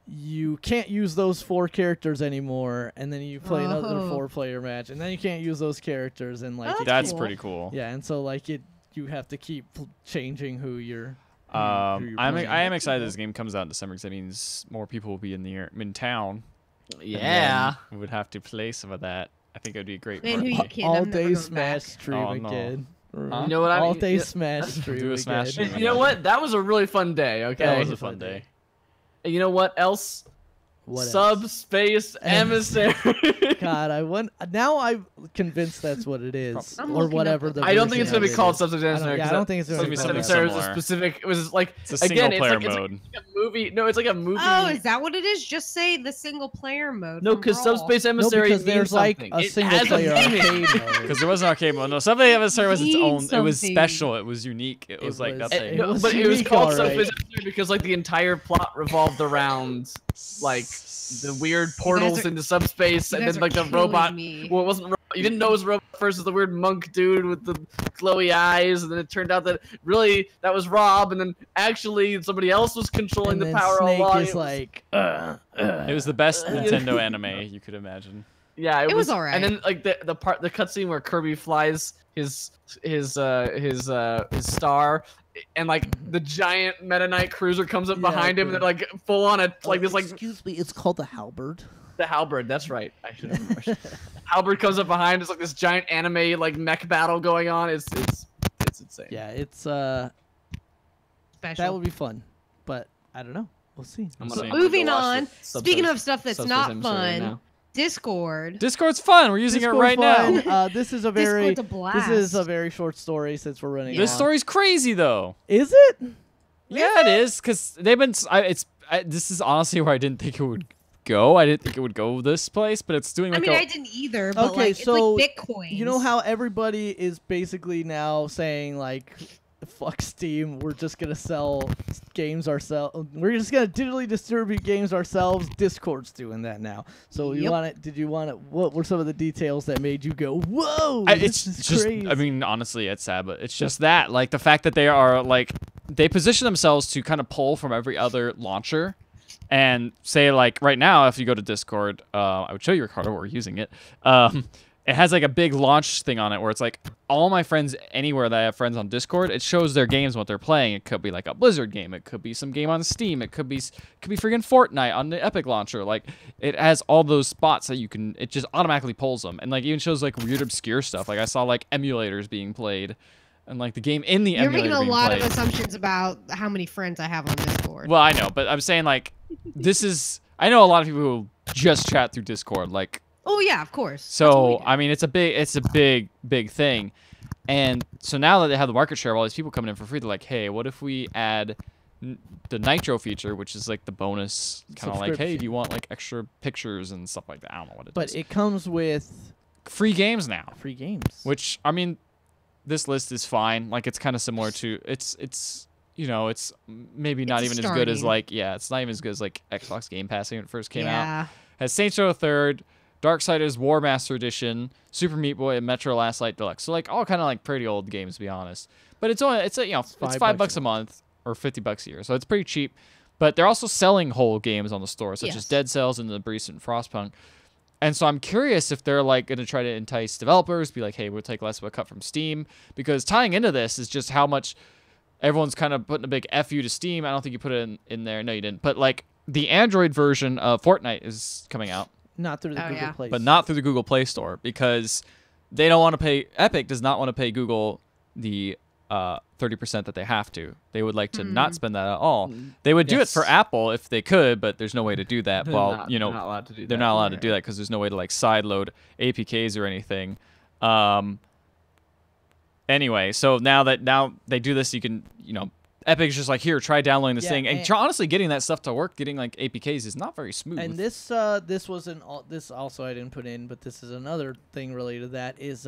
[SPEAKER 4] you can't use those 4 characters anymore, and then you play another
[SPEAKER 1] Oh.
[SPEAKER 4] 4-player match, and then you can't use those characters, and like
[SPEAKER 1] Oh,
[SPEAKER 4] it
[SPEAKER 3] That's
[SPEAKER 1] cool.
[SPEAKER 3] pretty cool.
[SPEAKER 4] yeah, and so like you have to keep changing who you're. who you're
[SPEAKER 3] I
[SPEAKER 4] playing.
[SPEAKER 3] am excited this game comes out in December because that means more people will be in town. and
[SPEAKER 2] Yeah.
[SPEAKER 3] then we would have to play some of that. I think it would be a great
[SPEAKER 1] Man, who
[SPEAKER 3] party.
[SPEAKER 1] you kidding?
[SPEAKER 4] All
[SPEAKER 1] I'm never
[SPEAKER 4] day
[SPEAKER 1] going
[SPEAKER 4] Smash
[SPEAKER 1] back.
[SPEAKER 4] stream
[SPEAKER 3] Oh, no.
[SPEAKER 4] again.
[SPEAKER 3] Huh?
[SPEAKER 2] You know what I mean?
[SPEAKER 4] All day
[SPEAKER 2] Yeah.
[SPEAKER 4] Smash stream
[SPEAKER 3] Do a Smash
[SPEAKER 4] again.
[SPEAKER 3] stream.
[SPEAKER 2] You know what? That was a really fun day. Okay.
[SPEAKER 3] That was a fun day.
[SPEAKER 2] And you know what else?
[SPEAKER 4] What else?
[SPEAKER 2] Subspace Emissary.
[SPEAKER 4] God, now I'm convinced that's what it is,
[SPEAKER 1] I'm
[SPEAKER 4] or
[SPEAKER 1] looking
[SPEAKER 4] whatever
[SPEAKER 1] up
[SPEAKER 4] the.
[SPEAKER 1] what
[SPEAKER 2] I don't
[SPEAKER 1] version
[SPEAKER 2] think it's
[SPEAKER 4] version
[SPEAKER 2] gonna be
[SPEAKER 4] of it
[SPEAKER 2] called
[SPEAKER 4] is.
[SPEAKER 2] Subspace Emissary.
[SPEAKER 4] I don't think it's gonna be
[SPEAKER 3] Subspace
[SPEAKER 4] called
[SPEAKER 3] Emissary.
[SPEAKER 2] Emissary was a
[SPEAKER 3] Similar.
[SPEAKER 2] specific. It was like
[SPEAKER 3] It's a
[SPEAKER 2] again,
[SPEAKER 3] single-player
[SPEAKER 2] it's like
[SPEAKER 3] mode.
[SPEAKER 2] a movie. No, it's like a movie.
[SPEAKER 1] Oh, is that what it is? Just say the single player mode.
[SPEAKER 2] No,
[SPEAKER 1] from
[SPEAKER 2] because
[SPEAKER 1] Brawl.
[SPEAKER 2] Subspace
[SPEAKER 4] No,
[SPEAKER 2] Emissary
[SPEAKER 4] because
[SPEAKER 2] means
[SPEAKER 4] there's like
[SPEAKER 2] something.
[SPEAKER 4] a
[SPEAKER 2] It
[SPEAKER 4] single
[SPEAKER 2] has
[SPEAKER 4] player
[SPEAKER 2] meaning.
[SPEAKER 4] arcade mode.
[SPEAKER 3] Because there was an arcade mode. No, Subspace Emissary was its
[SPEAKER 1] Means
[SPEAKER 3] own. It was
[SPEAKER 1] something.
[SPEAKER 3] special. It was unique. It was like
[SPEAKER 4] was-
[SPEAKER 3] nothing.
[SPEAKER 4] it
[SPEAKER 2] No,
[SPEAKER 4] was
[SPEAKER 2] but it was
[SPEAKER 4] unique,
[SPEAKER 2] called
[SPEAKER 4] alright.
[SPEAKER 2] Subspace Emissary because like the entire plot revolved around like the weird portals
[SPEAKER 1] are-
[SPEAKER 2] into subspace,
[SPEAKER 1] you
[SPEAKER 2] and
[SPEAKER 1] guys
[SPEAKER 2] then
[SPEAKER 1] are
[SPEAKER 2] like the
[SPEAKER 1] killing
[SPEAKER 2] robot.
[SPEAKER 1] me.
[SPEAKER 2] Well, it wasn't. You didn't know it was a robot first. It was the weird monk dude with the glowy eyes, and then it turned out that really that was Rob, and then actually somebody else was controlling
[SPEAKER 4] And
[SPEAKER 2] the
[SPEAKER 4] then
[SPEAKER 2] power all
[SPEAKER 4] Snake
[SPEAKER 2] along.
[SPEAKER 4] is
[SPEAKER 2] It was-
[SPEAKER 4] like,
[SPEAKER 3] It was the best Nintendo anime you could imagine.
[SPEAKER 2] Yeah,
[SPEAKER 1] It was all right.
[SPEAKER 2] And then like the cutscene where Kirby flies his star, and like the giant Meta Knight cruiser comes up behind him, and they're like full on this like.
[SPEAKER 4] Excuse me, it's called the halberd.
[SPEAKER 2] The halberd, that's right. I should have. Halberd comes up behind. It's like this giant anime like mech battle going on. It's insane.
[SPEAKER 4] Yeah, it's
[SPEAKER 1] Special.
[SPEAKER 4] that would be fun, but I don't know. We'll see.
[SPEAKER 1] Moving on. Speaking of stuff that's not fun, Discord.
[SPEAKER 3] Discord's fun. We're using it right now.
[SPEAKER 4] This is a very
[SPEAKER 1] Discord's a blast.
[SPEAKER 4] This is a very short story since we're running.
[SPEAKER 3] This story's crazy though.
[SPEAKER 4] Is it?
[SPEAKER 3] Yeah, it is because they've been. This is honestly where I didn't think it would go. I didn't think it would go this place, but it's doing. Like
[SPEAKER 1] I didn't either. But
[SPEAKER 4] okay, so
[SPEAKER 1] it's like Bitcoin.
[SPEAKER 4] You know how everybody is basically now saying like, "Fuck Steam, we're just gonna sell games ourselves. We're just gonna digitally distribute games ourselves." Discord's doing that now. So you want it? Did you want it? What were some of the details that made you go, "Whoa, this is
[SPEAKER 3] just
[SPEAKER 4] crazy"?
[SPEAKER 3] I mean, honestly, it's sad, but it's just that like the fact that they are like they position themselves to kind of pull from every other launcher. And say like right now, if you go to Discord, I would show you, Ricardo, we're using it. It has like a big launch thing on it where it's like all my friends anywhere that I have friends on Discord, it shows their games, what they're playing. It could be like a Blizzard game, it could be some game on Steam, it could be freaking Fortnite on the Epic launcher. Like it has all those spots that you can. It just automatically pulls them, and like even shows like weird obscure stuff. Like I saw like emulators being played. And like the game in the emulator
[SPEAKER 1] You're making a lot
[SPEAKER 3] played.
[SPEAKER 1] of assumptions about how many friends I have on Discord.
[SPEAKER 3] Well, I know, but I'm saying like this is. I know a lot of people who just chat through Discord, like.
[SPEAKER 1] Oh yeah, of course.
[SPEAKER 3] So I mean, it's a big thing, and so now that they have the market share of all these people coming in for free, they're like, hey, what if we add the Nitro feature, which is like the bonus, kind of like, hey, do you want like extra pictures and stuff like that? I don't know what it is.
[SPEAKER 4] But it comes with
[SPEAKER 3] free games now.
[SPEAKER 4] Free games.
[SPEAKER 3] Which I mean. This list is fine. Like it's kind of similar to it's you know it's maybe not even as good as like it's not even as good as like Xbox Game Pass when it first came out. Has Saints Row 3rd, Darksiders War Master Edition, Super Meat Boy, and Metro Last Light Deluxe. So like all kind of like pretty old games to be honest. But it's $5 a month or $50 a year, so it's pretty cheap. But they're also selling whole games on the store, such as Dead Cells and the recent Frostpunk. And so I'm curious if they're like going to try to entice developers, be like, hey, we'll take less of a cut from Steam. Because tying into this is just how much everyone's kind of putting a big FU to Steam. I don't think you put it in there. No, you didn't. But like the Android version of Fortnite is coming out.
[SPEAKER 4] Not through the Google Play Store.
[SPEAKER 3] But not through the Google Play Store because they don't want to pay, Epic does not want to pay Google the 30% that they have to. They would like to not spend that at all. They would do it for Apple if they could, but there's no way to do that. They're not allowed to do that. They're not allowed to do that because there's no way to like sideload APKs or anything. Anyway, so now they do this, you can Epic's just like, here, try downloading this thing, and honestly, getting that stuff to work, getting like APKs is not very smooth.
[SPEAKER 4] And this also I didn't put in, but this is another thing related to that is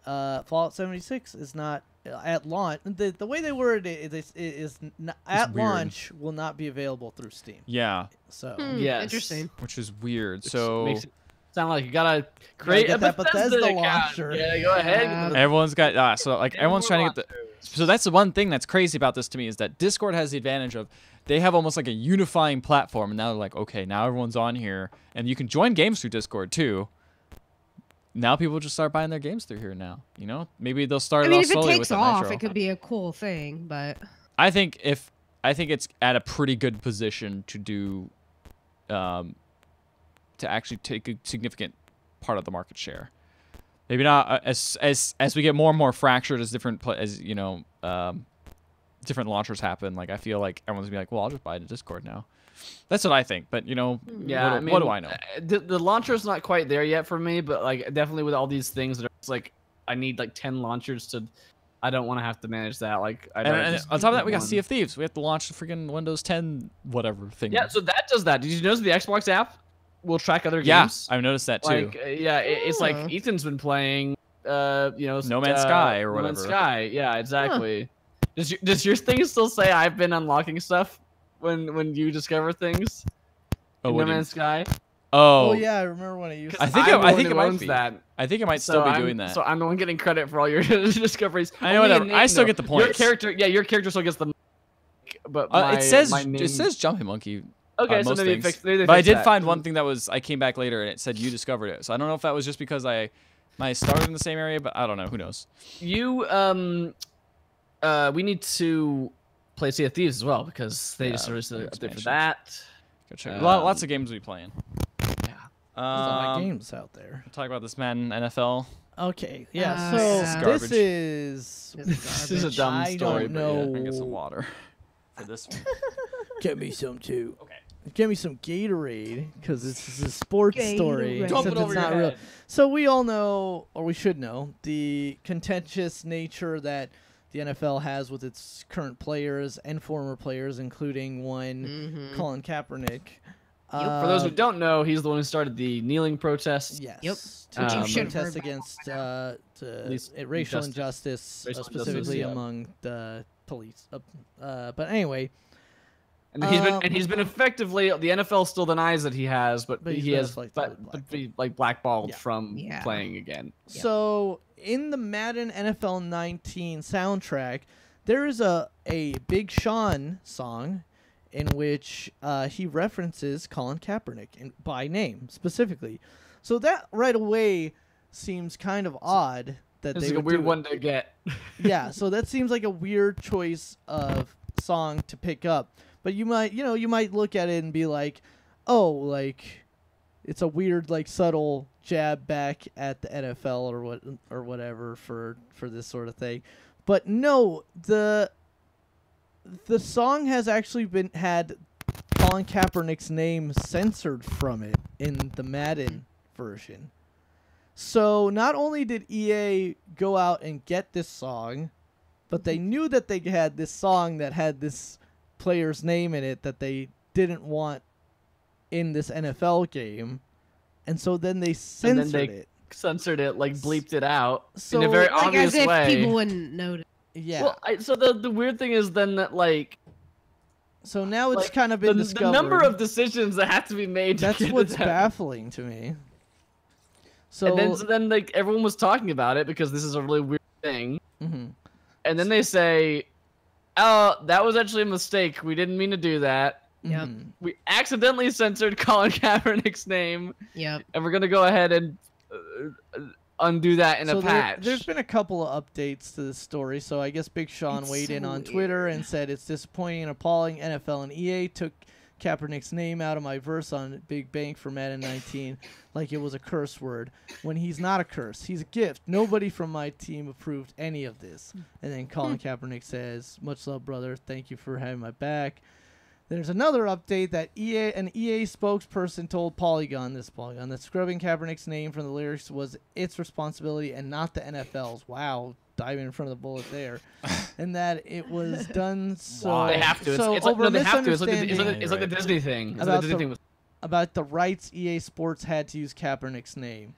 [SPEAKER 4] Fallout 76 is not at launch. The way they word it is at launch will not be available through Steam.
[SPEAKER 3] Yeah.
[SPEAKER 4] So
[SPEAKER 1] interesting.
[SPEAKER 3] Which is weird. So
[SPEAKER 2] makes it sound like you gotta create a Bethesda launcher. Yeah, go ahead.
[SPEAKER 3] Everyone's got so like everyone's trying to get the. So that's the one thing that's crazy about this to me is that Discord has the advantage of they have almost like a unifying platform, and now they're like, okay, now everyone's on here, and you can join games through Discord too. Now people just start buying their games through here now. Maybe they'll start it off slowly with the Nitro.
[SPEAKER 1] If it takes off, it could be a cool thing, but
[SPEAKER 3] I think it's at a pretty good position to do, to actually take a significant part of the market share. Maybe not as we get more and more fractured as different different launchers happen. Like I feel like everyone's gonna be like, well, I'll just buy the Discord now. That's what I think, but what do I know?
[SPEAKER 2] The launcher's not quite there yet for me, but like definitely with all these things that are like I need like 10 launchers to. I don't want to have to manage that. Like, and
[SPEAKER 3] on top of that, we got Sea of Thieves. We have to launch the freaking Windows 10 whatever thing.
[SPEAKER 2] Yeah, so that does that. Did you notice the Xbox app will track other games?
[SPEAKER 3] Yeah, I've noticed that too.
[SPEAKER 2] Like, it's like Ethan's been playing, No
[SPEAKER 3] Man's Sky or whatever.
[SPEAKER 2] No Man's Sky. Yeah, exactly. Huh. Does your thing still say I've been unlocking stuff when you discover things? In No Man's Sky.
[SPEAKER 4] Oh yeah, I remember when I used.
[SPEAKER 3] I think it might be that. I think it might still be doing that.
[SPEAKER 2] So I'm the one getting credit for all your discoveries.
[SPEAKER 3] I know whatever. I still get the points.
[SPEAKER 2] Your character still gets the. But
[SPEAKER 3] it says Jumping Monkey.
[SPEAKER 2] Okay, so
[SPEAKER 3] most
[SPEAKER 2] maybe
[SPEAKER 3] things.
[SPEAKER 2] maybe they
[SPEAKER 3] But I
[SPEAKER 2] fixed
[SPEAKER 3] did
[SPEAKER 2] that.
[SPEAKER 3] find one thing that was, I came back later and it said you discovered it. So I don't know if that was just because I started in the same area, but I don't know. Who knows?
[SPEAKER 2] You we need to play Sea of Thieves as well because they just released an update for that.
[SPEAKER 3] Go check. Lots of games we playing.
[SPEAKER 2] Yeah.
[SPEAKER 4] There's a lot of games out there.
[SPEAKER 3] We'll talk about this Madden NFL.
[SPEAKER 4] Okay, yeah.
[SPEAKER 1] This
[SPEAKER 4] So
[SPEAKER 3] is garbage.
[SPEAKER 2] This is a dumb
[SPEAKER 4] I
[SPEAKER 2] story.
[SPEAKER 4] don't
[SPEAKER 2] but
[SPEAKER 4] know.
[SPEAKER 2] yeah.
[SPEAKER 3] I can get some water for this one.
[SPEAKER 4] Get me some too.
[SPEAKER 3] Okay.
[SPEAKER 4] Get me some Gatorade because this is a sports story.
[SPEAKER 1] Gatorade.
[SPEAKER 3] Dump
[SPEAKER 4] except
[SPEAKER 3] it over
[SPEAKER 4] it's
[SPEAKER 3] your
[SPEAKER 4] not real.
[SPEAKER 3] head.
[SPEAKER 4] So we all know, or we should know, the contentious nature that the NFL has with its current players and former players, including one Colin Kaepernick.
[SPEAKER 2] For those who don't know, he's the one who started the kneeling protest.
[SPEAKER 4] Yes.
[SPEAKER 1] Yep.
[SPEAKER 4] To
[SPEAKER 2] Which you
[SPEAKER 1] should have
[SPEAKER 4] protest
[SPEAKER 1] heard
[SPEAKER 4] against
[SPEAKER 2] least
[SPEAKER 4] racial
[SPEAKER 2] injustice.
[SPEAKER 4] injustice,
[SPEAKER 2] Racial
[SPEAKER 4] specifically
[SPEAKER 2] injustice, yeah.
[SPEAKER 4] among the police. But anyway,
[SPEAKER 2] And he's been effectively, the NFL still denies that he has, but
[SPEAKER 4] But he's
[SPEAKER 2] he
[SPEAKER 4] been
[SPEAKER 2] has
[SPEAKER 4] effectively
[SPEAKER 2] blackballed
[SPEAKER 4] Yeah.
[SPEAKER 2] from
[SPEAKER 1] Yeah.
[SPEAKER 2] playing again.
[SPEAKER 4] so in the Madden NFL 19 soundtrack, there is a Big Sean song in which he references Colin Kaepernick by name specifically. So that right away seems kind of odd that
[SPEAKER 2] It's
[SPEAKER 4] they
[SPEAKER 2] like a
[SPEAKER 4] would
[SPEAKER 2] weird
[SPEAKER 4] do it.
[SPEAKER 2] one to get.
[SPEAKER 4] Yeah, so that seems like a weird choice of song to pick up. But you might look at it and be like, "Oh, like it's a weird like subtle jab back at the NFL or whatever for this sort of thing." But no, the song has actually had Colin Kaepernick's name censored from it in the Madden version. So not only did EA go out and get this song, but they knew that they had this song that had this player's name in it that they didn't want in this NFL game. And so then they censored it.
[SPEAKER 2] Censored it, like bleeped it out
[SPEAKER 4] So,
[SPEAKER 2] in a very
[SPEAKER 1] Like
[SPEAKER 2] obvious
[SPEAKER 1] as if
[SPEAKER 2] way.
[SPEAKER 1] people wouldn't notice.
[SPEAKER 4] Yeah.
[SPEAKER 2] Well, so the weird thing is then that like
[SPEAKER 4] so now it's
[SPEAKER 2] like,
[SPEAKER 4] kind of been
[SPEAKER 2] the
[SPEAKER 4] discovered.
[SPEAKER 2] number of decisions that have to be made. To
[SPEAKER 4] That's
[SPEAKER 2] get
[SPEAKER 4] what's
[SPEAKER 2] it out.
[SPEAKER 4] baffling to me. So,
[SPEAKER 2] And then like everyone was talking about it because this is a really weird thing.
[SPEAKER 4] mhm.
[SPEAKER 2] And then they say, "Oh, that was actually a mistake. We didn't mean to do that.
[SPEAKER 1] Yep.
[SPEAKER 4] Mhm.
[SPEAKER 2] We accidentally censored Colin Kaepernick's name,
[SPEAKER 1] Yep.
[SPEAKER 2] and we're gonna go ahead and undo that in
[SPEAKER 4] So
[SPEAKER 2] a patch."
[SPEAKER 4] there's been a couple of updates to this story. So I guess Big Sean
[SPEAKER 1] It's
[SPEAKER 4] weighed in
[SPEAKER 1] so
[SPEAKER 4] on Twitter and said it's disappointing and appalling. NFL and EA took Kaepernick's name out of my verse on Big Bang for Madden 19 like it was a curse word when he's not a curse. He's a gift. Nobody from my team approved any of this. And then Colin Kaepernick says, "Much love, brother. Thank you for having my back." There's another update that an EA spokesperson told Polygon that scrubbing Kaepernick's name from the lyrics was its responsibility and not the NFL's. Wow, diving in front of the bullet there. And that it was done so...
[SPEAKER 3] Why?
[SPEAKER 2] They have to.
[SPEAKER 4] So
[SPEAKER 2] It's like,
[SPEAKER 4] over
[SPEAKER 2] no, they have to. It's like the
[SPEAKER 4] misunderstanding
[SPEAKER 2] Disney thing. It's like
[SPEAKER 4] About
[SPEAKER 2] the Disney thing was
[SPEAKER 4] about the rights EA Sports had to use Kaepernick's name.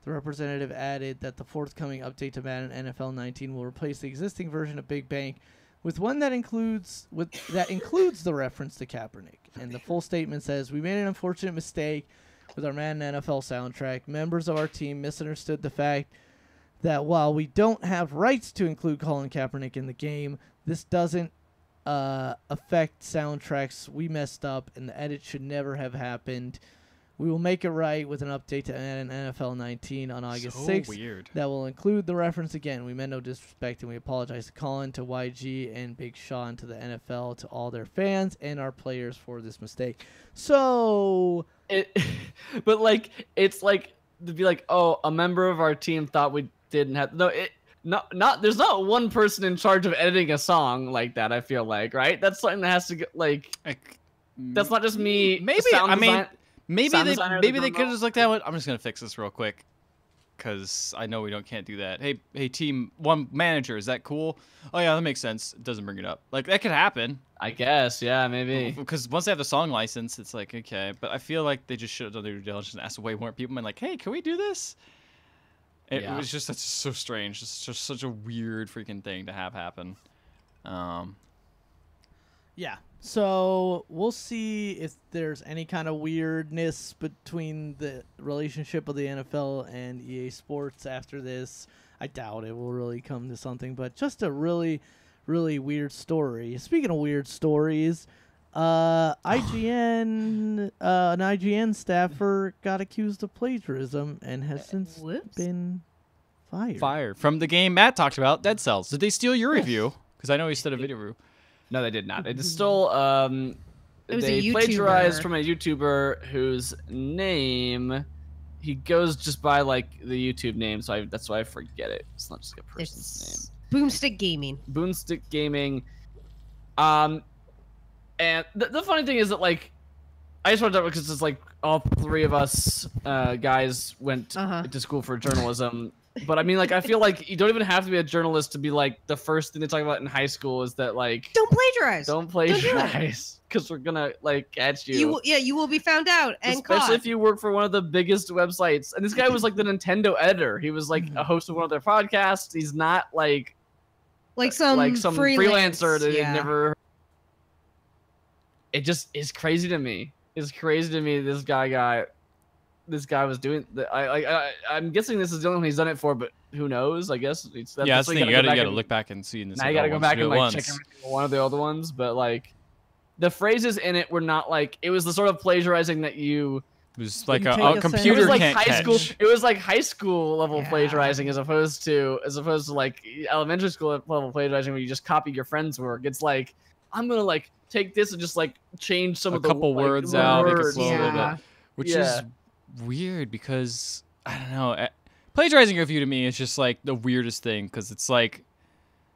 [SPEAKER 4] The representative added that the forthcoming update to Madden NFL 19 will replace the existing version of Big Bang with one that includes the reference to Kaepernick. And the full statement says, "We made an unfortunate mistake with our Madden NFL soundtrack. Members of our team misunderstood the fact that while we don't have rights to include Colin Kaepernick in the game, this doesn't affect soundtracks. We messed up, and the edit should never have happened. We will make it right with an update to NFL 19 on August 6th.
[SPEAKER 3] Weird.
[SPEAKER 4] That will include the reference again. We meant no disrespect, and we apologize to Colin, to YG, and Big Sean, to the NFL, to all their fans and our players for this mistake." So...
[SPEAKER 2] but like it's like to be like, "Oh, a member of our team thought we didn't have." No, not there's not one person in charge of editing a song like that. I feel like, right? That's something that has to get like. That's not just me.
[SPEAKER 3] Maybe
[SPEAKER 2] sound
[SPEAKER 3] I mean
[SPEAKER 2] design-
[SPEAKER 3] maybe
[SPEAKER 2] sound
[SPEAKER 3] they
[SPEAKER 2] designer
[SPEAKER 3] maybe
[SPEAKER 2] that
[SPEAKER 3] they
[SPEAKER 2] don't
[SPEAKER 3] could have
[SPEAKER 2] know.
[SPEAKER 3] just looked at it. I'm just gonna fix this real quick because I know we can't do that. Hey team one manager, is that cool? Oh yeah, that makes sense. It doesn't bring it up. Like that could happen.
[SPEAKER 2] I guess, yeah, maybe.
[SPEAKER 3] Because once they have the song license, it's like, okay. But I feel like they just should have done their due diligence and asked way more people and like, hey, can we do this? It
[SPEAKER 2] Yeah.
[SPEAKER 3] was just that's so strange. It's just such a weird freaking thing to have happen.
[SPEAKER 4] Yeah. So we'll see if there's any kind of weirdness between the relationship of the NFL and EA Sports after this. I doubt it will really come to something, but just a really, really weird story. Speaking of weird stories, IGN, an IGN staffer got accused of plagiarism and has since been fired.
[SPEAKER 3] From the game Matt talked about, Dead Cells. Did they steal your review? Because I know he said a video review.
[SPEAKER 2] No, they did not. It is still they plagiarized from a YouTuber whose name he goes just by like the YouTube name, so that's why I forget it. It's not just like a person's name.
[SPEAKER 1] Boomstick Gaming.
[SPEAKER 2] Boomstick Gaming. And the funny thing is that like I just wanted to because it's like all three of us guys went to school for journalism. But I mean, like, I feel like you don't even have to be a journalist to be like the first thing they talk about in high school is that like
[SPEAKER 1] don't plagiarize.
[SPEAKER 2] Don't plagiarize because we're gonna like catch you.
[SPEAKER 1] You will be found out and
[SPEAKER 2] especially if you work for one of the biggest websites. And this guy was like the Nintendo editor. He was like a host of one of their podcasts. He's not like some freelancer that they never. It just is crazy to me. It's crazy to me. This guy was doing. I'm guessing this is the only one he's done it for, but who knows? I guess. That's
[SPEAKER 3] the thing. You gotta look back and see.
[SPEAKER 2] Now you gotta go back and like check every single one of the other ones, but like the phrases in it were not like it was the sort of plagiarizing that you.
[SPEAKER 3] It was like a computer can't catch.
[SPEAKER 2] It was like high school level plagiarizing as opposed to like elementary school level plagiarizing where you just copy your friend's work. It's like I'm gonna like take this and just like change some of the
[SPEAKER 3] couple words out, make it flow a little bit, which is weird because I don't know. Plagiarizing a review to me is just like the weirdest thing because it's like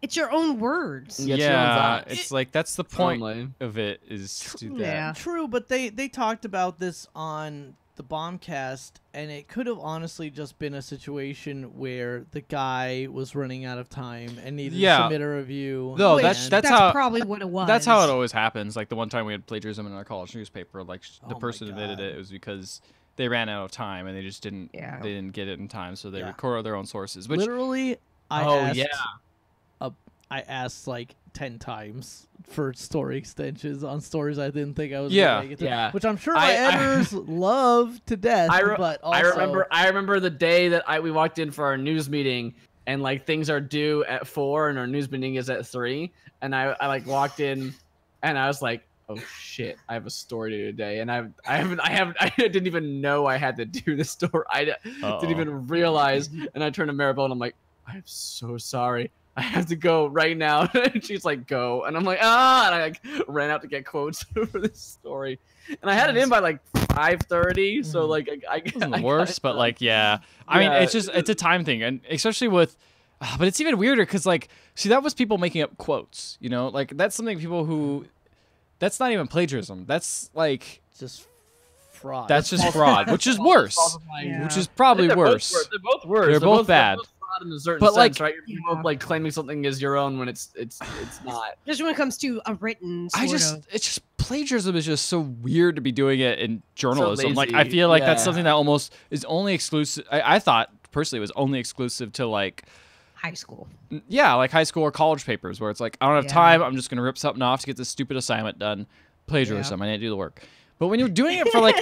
[SPEAKER 1] it's your own words.
[SPEAKER 3] Yeah, it's like that's the point of it is to do that.
[SPEAKER 4] Yeah, true. But they talked about this on the Bombcast, and it could have honestly just been a situation where the guy was running out of time and needed to submit a review.
[SPEAKER 3] No, that's how
[SPEAKER 1] probably what it was.
[SPEAKER 3] That's how it always happens. Like the one time we had plagiarism in our college newspaper, like the person admitted it was because they ran out of time and they just didn't they didn't get it in time, so they recorded their own sources. Which
[SPEAKER 4] literally, I asked like 10 times for story extensions on stories I didn't think I was gonna make it to, which I'm sure my editors love to death. But also,
[SPEAKER 2] I remember the day that we walked in for our news meeting and like things are due at 4 and our news meeting is at 3, and I like walked in and I was like, oh shit, I have a story to do today, and I didn't even know I had to do the story. I didn't even realize, and I turned to Maribel and I'm like, I'm so sorry, I have to go right now. And she's like, go, and I'm like, and I like ran out to get quotes for this story, and I had it in by like 5:30, so like I
[SPEAKER 3] wasn't worse, but like I mean it's a time thing, and especially with. But it's even weirder because like see that was people making up quotes, you know, like that's something people who. That's not even plagiarism. That's like
[SPEAKER 4] just fraud.
[SPEAKER 3] That's just fraud, which is worse. Which is probably worse.
[SPEAKER 2] They're both worse.
[SPEAKER 3] They're both bad.
[SPEAKER 2] They're both fraud in a certain sense, right? You're both like claiming something is your own when it's not.
[SPEAKER 1] Just when it comes to a written. It's
[SPEAKER 3] just plagiarism is just so weird to be doing it in journalism. So like I feel like that's something that almost is only exclusive. I thought personally it was only exclusive to like.
[SPEAKER 1] High school.
[SPEAKER 3] Yeah, like high school or college papers where it's like, I don't have time, I'm just going to rip something off to get this stupid assignment done. Plagiarism, I need to do the work. But when you're doing it for like...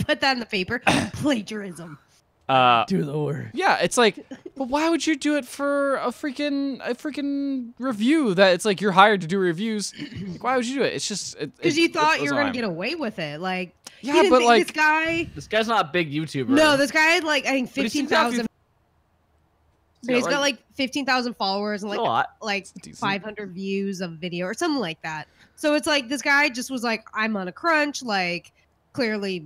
[SPEAKER 1] put that in the paper, plagiarism.
[SPEAKER 4] Do the work.
[SPEAKER 3] Yeah, it's like, but why would you do it for a freaking review that it's like you're hired to do reviews? Like, why would you do it? It's just...
[SPEAKER 1] Because you thought you were going to get away with it. Like,
[SPEAKER 3] yeah, but like...
[SPEAKER 2] This guy's not a big YouTuber.
[SPEAKER 1] No, this guy had like, I think 15,000... But he's got like 15,000 followers and like 500 views of video or something like that. So it's like this guy just was like, I'm on a crunch, like clearly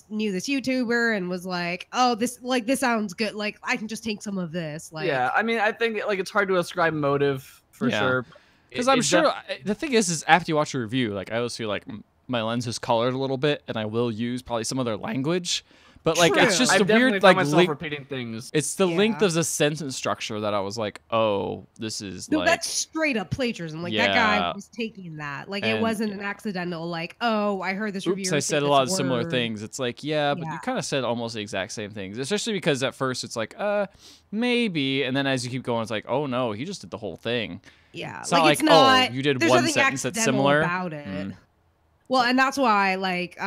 [SPEAKER 1] knew this YouTuber and was like, oh, this sounds good. Like I can just take some of this. Like,
[SPEAKER 2] yeah, I mean, I think like it's hard to ascribe motive for sure.
[SPEAKER 3] Because I'm sure the thing is after you watch a review, like I always feel like my lens is colored a little bit and I will use probably some other language. But like it's just a weird like
[SPEAKER 2] repeating things.
[SPEAKER 3] It's the length of the sentence structure that I was like, oh, this is
[SPEAKER 1] no, that's straight up plagiarism. Like that guy was taking that. Like it wasn't an accidental. Like I heard this review.
[SPEAKER 3] I said a lot of similar things. It's like but you kind of said almost the exact same things. Especially because at first it's like maybe, and then as you keep going, it's like oh no, he just did the whole thing.
[SPEAKER 1] Yeah,
[SPEAKER 3] it's not oh you did one sentence that's similar
[SPEAKER 1] about it. Well, and that's why like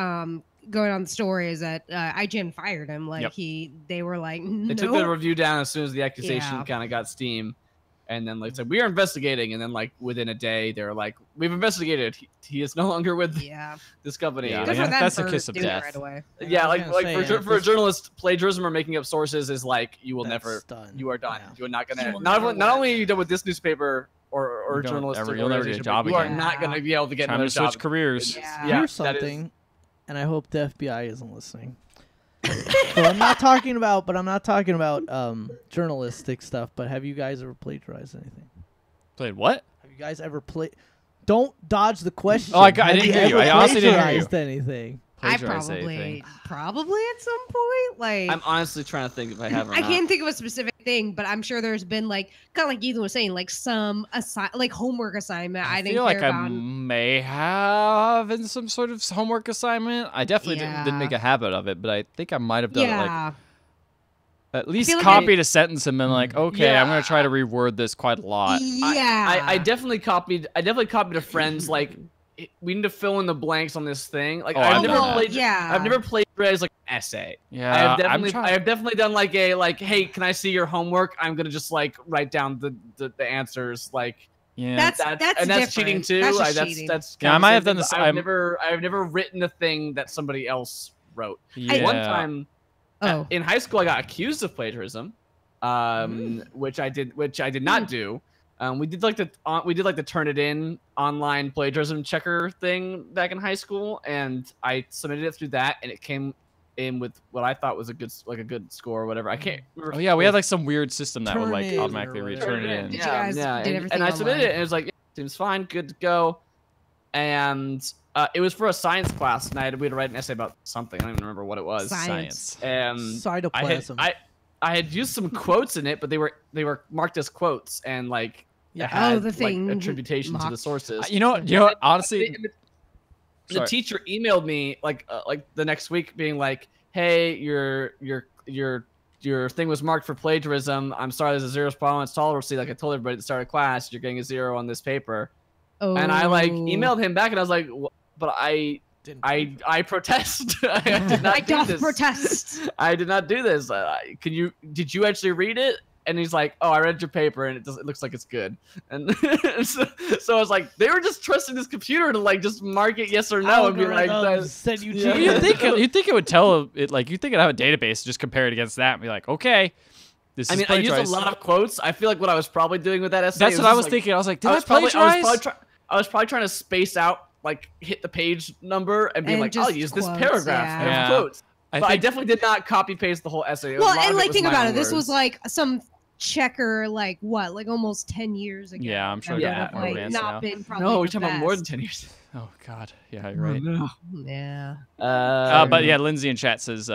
[SPEAKER 1] going on the story is that IGN fired him. Like they were like, no.
[SPEAKER 2] They took the review down as soon as the accusation kind of got steam. And then like said we are investigating, and then like within a day they're like, we've investigated. He is no longer with this company.
[SPEAKER 3] Yeah,
[SPEAKER 1] Good for them
[SPEAKER 3] that's a
[SPEAKER 1] for
[SPEAKER 3] kiss of
[SPEAKER 1] doing it
[SPEAKER 3] death.
[SPEAKER 1] right away.
[SPEAKER 2] Yeah,
[SPEAKER 4] I was
[SPEAKER 2] like
[SPEAKER 4] gonna say,
[SPEAKER 2] for a journalist, plagiarism or making up sources is like you will
[SPEAKER 4] That's
[SPEAKER 2] never.
[SPEAKER 4] done.
[SPEAKER 2] You are done.
[SPEAKER 4] Yeah.
[SPEAKER 2] You are not
[SPEAKER 1] You
[SPEAKER 2] gonna.
[SPEAKER 1] will
[SPEAKER 2] Not
[SPEAKER 1] never
[SPEAKER 2] only are you done with this newspaper or
[SPEAKER 3] You don't
[SPEAKER 2] journalistic
[SPEAKER 3] ever- you'll never get a
[SPEAKER 2] organization,
[SPEAKER 3] job
[SPEAKER 2] but you are
[SPEAKER 3] again.
[SPEAKER 2] not gonna be able to get
[SPEAKER 3] Time
[SPEAKER 2] another
[SPEAKER 3] to switch
[SPEAKER 2] job.
[SPEAKER 3] careers.
[SPEAKER 1] Yeah.
[SPEAKER 2] Yeah,
[SPEAKER 4] Here's
[SPEAKER 2] that is-
[SPEAKER 4] something, and I hope the FBI isn't listening. So I'm not talking about, journalistic stuff. But have you guys ever plagiarized anything?
[SPEAKER 3] Played what?
[SPEAKER 4] Have you guys ever played? Don't dodge the question.
[SPEAKER 3] Oh, I
[SPEAKER 4] Have
[SPEAKER 3] didn't hear you.
[SPEAKER 4] ever
[SPEAKER 3] I honestly didn't hear you.
[SPEAKER 4] plagiarized anything?
[SPEAKER 1] I
[SPEAKER 3] Plagiarize anything.
[SPEAKER 1] probably at some point, like
[SPEAKER 2] I'm honestly trying to think if I have. Or
[SPEAKER 1] I
[SPEAKER 2] not.
[SPEAKER 1] can't think of a specific thing, but I'm sure there's been like kind of like Ethan was saying, like some like homework assignment. I didn't
[SPEAKER 3] feel like
[SPEAKER 1] care
[SPEAKER 3] I
[SPEAKER 1] about.
[SPEAKER 3] may have in some sort of homework assignment. I definitely didn't make a habit of it, but I think I might have done it like at least
[SPEAKER 1] feel like
[SPEAKER 3] copied a sentence and been like, okay, I'm gonna try to
[SPEAKER 2] Yeah.
[SPEAKER 3] reword this quite a lot.
[SPEAKER 1] Yeah,
[SPEAKER 2] I definitely copied. I definitely copied a friend's like. We need to fill in the blanks on this thing. Like
[SPEAKER 3] Oh,
[SPEAKER 2] I've
[SPEAKER 3] I've
[SPEAKER 2] never
[SPEAKER 3] done that.
[SPEAKER 2] played.
[SPEAKER 1] Yeah.
[SPEAKER 2] I've never plagiarized like an essay.
[SPEAKER 3] Yeah,
[SPEAKER 2] I have
[SPEAKER 3] I'm
[SPEAKER 2] definitely.
[SPEAKER 3] trying-
[SPEAKER 2] I have definitely done like a hey, can I see your homework? I'm gonna just like write down the answers like.
[SPEAKER 3] Yeah,
[SPEAKER 1] That's
[SPEAKER 2] and that's cheating
[SPEAKER 1] different.
[SPEAKER 2] too.
[SPEAKER 1] That's just
[SPEAKER 2] That's
[SPEAKER 1] cheating.
[SPEAKER 2] that's
[SPEAKER 3] Yeah, I
[SPEAKER 2] kinda
[SPEAKER 3] might
[SPEAKER 2] the
[SPEAKER 3] have
[SPEAKER 2] same
[SPEAKER 3] done
[SPEAKER 2] thing,
[SPEAKER 3] this-
[SPEAKER 2] but I've never written a thing that somebody else wrote.
[SPEAKER 3] yeah.
[SPEAKER 2] One time
[SPEAKER 1] Oh.
[SPEAKER 2] in high school, I got accused of plagiarism, which I did not do. We did like the Turn It In online plagiarism checker thing back in high school, and I submitted it through that, and it came in with what I thought was a good score or whatever. I can't remember.
[SPEAKER 3] Oh yeah, we had like some weird system that would
[SPEAKER 4] Turn
[SPEAKER 3] like
[SPEAKER 4] in or
[SPEAKER 3] automatically
[SPEAKER 4] whatever.
[SPEAKER 3] return it in.
[SPEAKER 1] Did you guys did everything
[SPEAKER 2] and I submitted
[SPEAKER 1] online?
[SPEAKER 2] it, and it was like, yeah, seems fine, good to go. And it was for a science class, and we had to write an essay about something. I don't even remember what it was.
[SPEAKER 1] Science.
[SPEAKER 2] And
[SPEAKER 4] Cytoplasm.
[SPEAKER 2] I had used some quotes in it, but they were marked as quotes, and like
[SPEAKER 4] Yeah.
[SPEAKER 2] it had,
[SPEAKER 1] the thing
[SPEAKER 2] like attributation to the
[SPEAKER 1] mocked.
[SPEAKER 2] sources.
[SPEAKER 3] You know what? Honestly,
[SPEAKER 2] The
[SPEAKER 3] sorry.
[SPEAKER 2] teacher emailed me like the next week, being like, "Hey, your thing was marked for plagiarism. I'm sorry, there's a zero tolerance policy. Like I told everybody at the start of class, you're getting a 0 on this paper."
[SPEAKER 1] Oh.
[SPEAKER 2] And I like emailed him back, and I was like, "But I protest. I did not
[SPEAKER 1] I
[SPEAKER 2] do
[SPEAKER 1] doth
[SPEAKER 2] this.
[SPEAKER 1] protest.
[SPEAKER 2] I did not do this. Did you actually read it?" And he's like, "Oh, I read your paper, and it looks like it's good." And so I was like, they were just trusting this computer to like just mark it yes or no and be like,
[SPEAKER 4] Algorithms said you
[SPEAKER 2] Yeah.
[SPEAKER 4] cheated.
[SPEAKER 3] you'd think it would tell it like you'd think it'd have a database, just compare it against that and be like, okay, this
[SPEAKER 2] I
[SPEAKER 3] is
[SPEAKER 2] mean, I used
[SPEAKER 3] plagiarized.
[SPEAKER 2] a lot of quotes. I feel like what I was probably doing with that essay.
[SPEAKER 3] That's what I was
[SPEAKER 2] just, like,
[SPEAKER 3] thinking. I was like, did I
[SPEAKER 2] probably-
[SPEAKER 3] plagiarize?
[SPEAKER 2] I was probably trying to space out, like hit the page number and be
[SPEAKER 1] And
[SPEAKER 2] like, I'll
[SPEAKER 1] just
[SPEAKER 2] use this
[SPEAKER 1] quotes,
[SPEAKER 2] paragraph
[SPEAKER 1] yeah.
[SPEAKER 2] of
[SPEAKER 3] Yeah.
[SPEAKER 2] quotes.
[SPEAKER 3] I
[SPEAKER 2] But I
[SPEAKER 3] think-
[SPEAKER 2] definitely did not copy paste the whole essay. A
[SPEAKER 1] Well,
[SPEAKER 2] lot
[SPEAKER 1] and
[SPEAKER 2] of
[SPEAKER 1] like
[SPEAKER 2] was
[SPEAKER 1] think
[SPEAKER 2] my
[SPEAKER 1] about
[SPEAKER 2] own
[SPEAKER 1] it. This was
[SPEAKER 2] words.
[SPEAKER 1] like some checker, like what, like almost 10 years ago.
[SPEAKER 3] Yeah, I'm sure
[SPEAKER 1] that
[SPEAKER 2] they're
[SPEAKER 1] would have,
[SPEAKER 2] more
[SPEAKER 1] like,
[SPEAKER 3] advanced
[SPEAKER 1] not
[SPEAKER 3] now.
[SPEAKER 1] been probably
[SPEAKER 2] No, we're
[SPEAKER 1] the
[SPEAKER 2] talking about more than
[SPEAKER 1] best.
[SPEAKER 2] 10 years.
[SPEAKER 3] Oh God, yeah, you're right.
[SPEAKER 2] No.
[SPEAKER 1] Yeah.
[SPEAKER 3] But yeah, Lindsay in chat says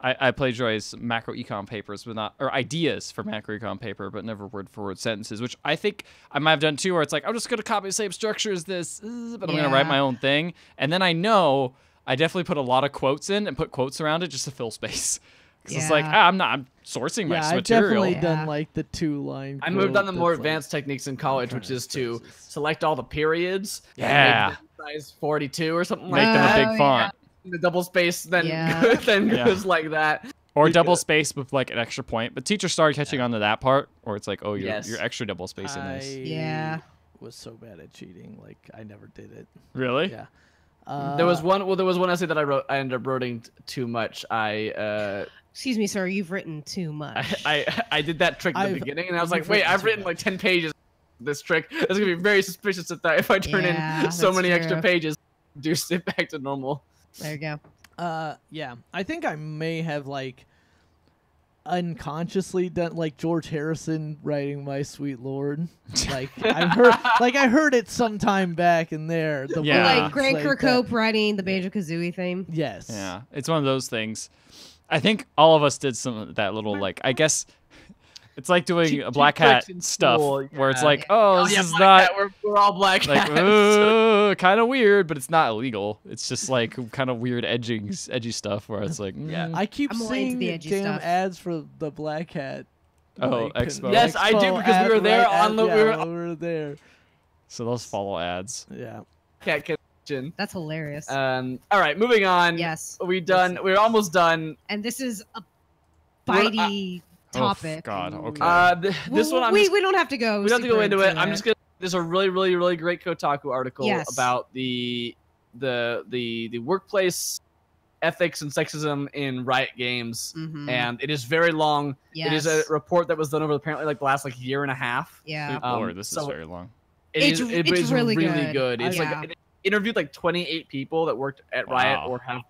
[SPEAKER 3] I plagiarize macroecon papers, but not or ideas for macroecon paper, but never word for word sentences, which I think I might have done too. Where it's like I'm just gonna copy the same structure as this, but I'm gonna write
[SPEAKER 1] Yeah.
[SPEAKER 3] my own thing, and then I know I definitely put a lot of quotes in and put quotes around it just to fill space. Because it's like
[SPEAKER 1] Yeah.
[SPEAKER 3] I'm sourcing my
[SPEAKER 4] Yeah, I've
[SPEAKER 3] material.
[SPEAKER 4] definitely
[SPEAKER 1] Yeah.
[SPEAKER 4] done like the 2-line.
[SPEAKER 2] I moved on to
[SPEAKER 4] quote
[SPEAKER 2] more
[SPEAKER 4] that's, like,
[SPEAKER 2] advanced techniques in college, which is to
[SPEAKER 4] phrases.
[SPEAKER 2] select all the periods. and
[SPEAKER 3] Yeah.
[SPEAKER 2] make them size 42 or something
[SPEAKER 3] Make
[SPEAKER 2] like
[SPEAKER 3] them
[SPEAKER 2] that.
[SPEAKER 3] a big font.
[SPEAKER 2] The double space then
[SPEAKER 1] Yeah.
[SPEAKER 2] then
[SPEAKER 3] Yeah.
[SPEAKER 2] goes like that.
[SPEAKER 3] Or
[SPEAKER 2] You
[SPEAKER 3] double
[SPEAKER 2] could-
[SPEAKER 3] space with like an extra point. But teachers started catching on to that part, or it's like, oh,
[SPEAKER 2] Yes.
[SPEAKER 3] you're extra double spacing this.
[SPEAKER 1] Yeah.
[SPEAKER 4] was so bad at cheating. Like I never did it.
[SPEAKER 3] Really?
[SPEAKER 4] Yeah.
[SPEAKER 2] There was one essay that I ended up writing too much.
[SPEAKER 1] Excuse me, sir. You've written too much.
[SPEAKER 2] I did that trick at the
[SPEAKER 4] I've-
[SPEAKER 2] beginning, and I was like,
[SPEAKER 4] you've
[SPEAKER 2] wait,
[SPEAKER 4] written
[SPEAKER 2] I've
[SPEAKER 4] too
[SPEAKER 2] written
[SPEAKER 4] much.
[SPEAKER 2] like 10 pages. This trick. It's gonna be very suspicious if I turn
[SPEAKER 1] Yeah,
[SPEAKER 2] in so
[SPEAKER 1] that's
[SPEAKER 2] many extra
[SPEAKER 1] true.
[SPEAKER 2] pages. Reduce it back to normal.
[SPEAKER 1] There you go.
[SPEAKER 4] Yeah. I think I may have like unconsciously done like George Harrison writing "My Sweet Lord." Like I heard it sometime back in there. The
[SPEAKER 3] Yeah.
[SPEAKER 1] Like
[SPEAKER 4] words
[SPEAKER 1] Grant
[SPEAKER 4] like that.
[SPEAKER 1] Kirkhope writing the Banjo Kazooie theme.
[SPEAKER 4] Yes.
[SPEAKER 3] Yeah, it's one of those things. I think all of us did some of that little like. I guess it's like doing
[SPEAKER 2] Cheap
[SPEAKER 3] a black hat
[SPEAKER 2] tricks in
[SPEAKER 3] stuff
[SPEAKER 2] school,
[SPEAKER 3] where it's
[SPEAKER 2] yeah.
[SPEAKER 3] like, oh, this
[SPEAKER 2] yeah,
[SPEAKER 3] is
[SPEAKER 2] black
[SPEAKER 3] not
[SPEAKER 2] hat, we're all black
[SPEAKER 3] like
[SPEAKER 2] hats.
[SPEAKER 3] kind of weird, but it's not illegal. It's just like kind of weird edgy stuff where it's like,
[SPEAKER 2] Yeah.
[SPEAKER 4] I keep
[SPEAKER 1] I'm more into
[SPEAKER 4] seeing
[SPEAKER 1] the
[SPEAKER 4] the
[SPEAKER 1] edgy
[SPEAKER 4] damn
[SPEAKER 1] stuff.
[SPEAKER 4] ads for the black hat.
[SPEAKER 3] Oh,
[SPEAKER 4] like,
[SPEAKER 3] Expo.
[SPEAKER 2] Yes, I do,
[SPEAKER 4] Expo
[SPEAKER 2] because we were
[SPEAKER 4] ad
[SPEAKER 2] there
[SPEAKER 4] right
[SPEAKER 2] on
[SPEAKER 4] at-
[SPEAKER 2] the-
[SPEAKER 4] yeah,
[SPEAKER 2] we were-
[SPEAKER 4] we were there.
[SPEAKER 3] So those follow ads.
[SPEAKER 4] Yeah.
[SPEAKER 2] Cat kitchen.
[SPEAKER 1] That's hilarious.
[SPEAKER 2] All right, moving on.
[SPEAKER 1] Yes.
[SPEAKER 2] We're almost done.
[SPEAKER 1] And this is a
[SPEAKER 2] We're-
[SPEAKER 1] bitey topic.
[SPEAKER 3] God. Okay.
[SPEAKER 2] This one,
[SPEAKER 1] we don't have to go.
[SPEAKER 2] We don't have to go into it. I'm just gonna. There's a really great Kotaku article about the workplace ethics and sexism in Riot Games, and it is very long. It is a report that was done over apparently like the last like year and a half.
[SPEAKER 1] Yeah.
[SPEAKER 3] Lord, this is very long.
[SPEAKER 1] It's really good.
[SPEAKER 2] It's like it interviewed like 28 people that worked at Riot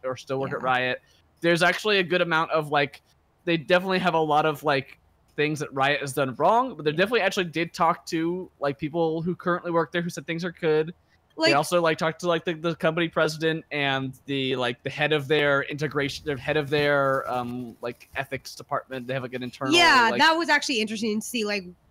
[SPEAKER 2] or still work at Riot. There's actually a good amount of like, they definitely have a lot of like things that Riot has done wrong, but they definitely actually did talk to like people who currently work there who said things are good. Like, they also like talked to like the company president and the head of their integration, the head of their like ethics department. They have like an internal.
[SPEAKER 1] Yeah,
[SPEAKER 2] like,
[SPEAKER 1] that was actually interesting to see.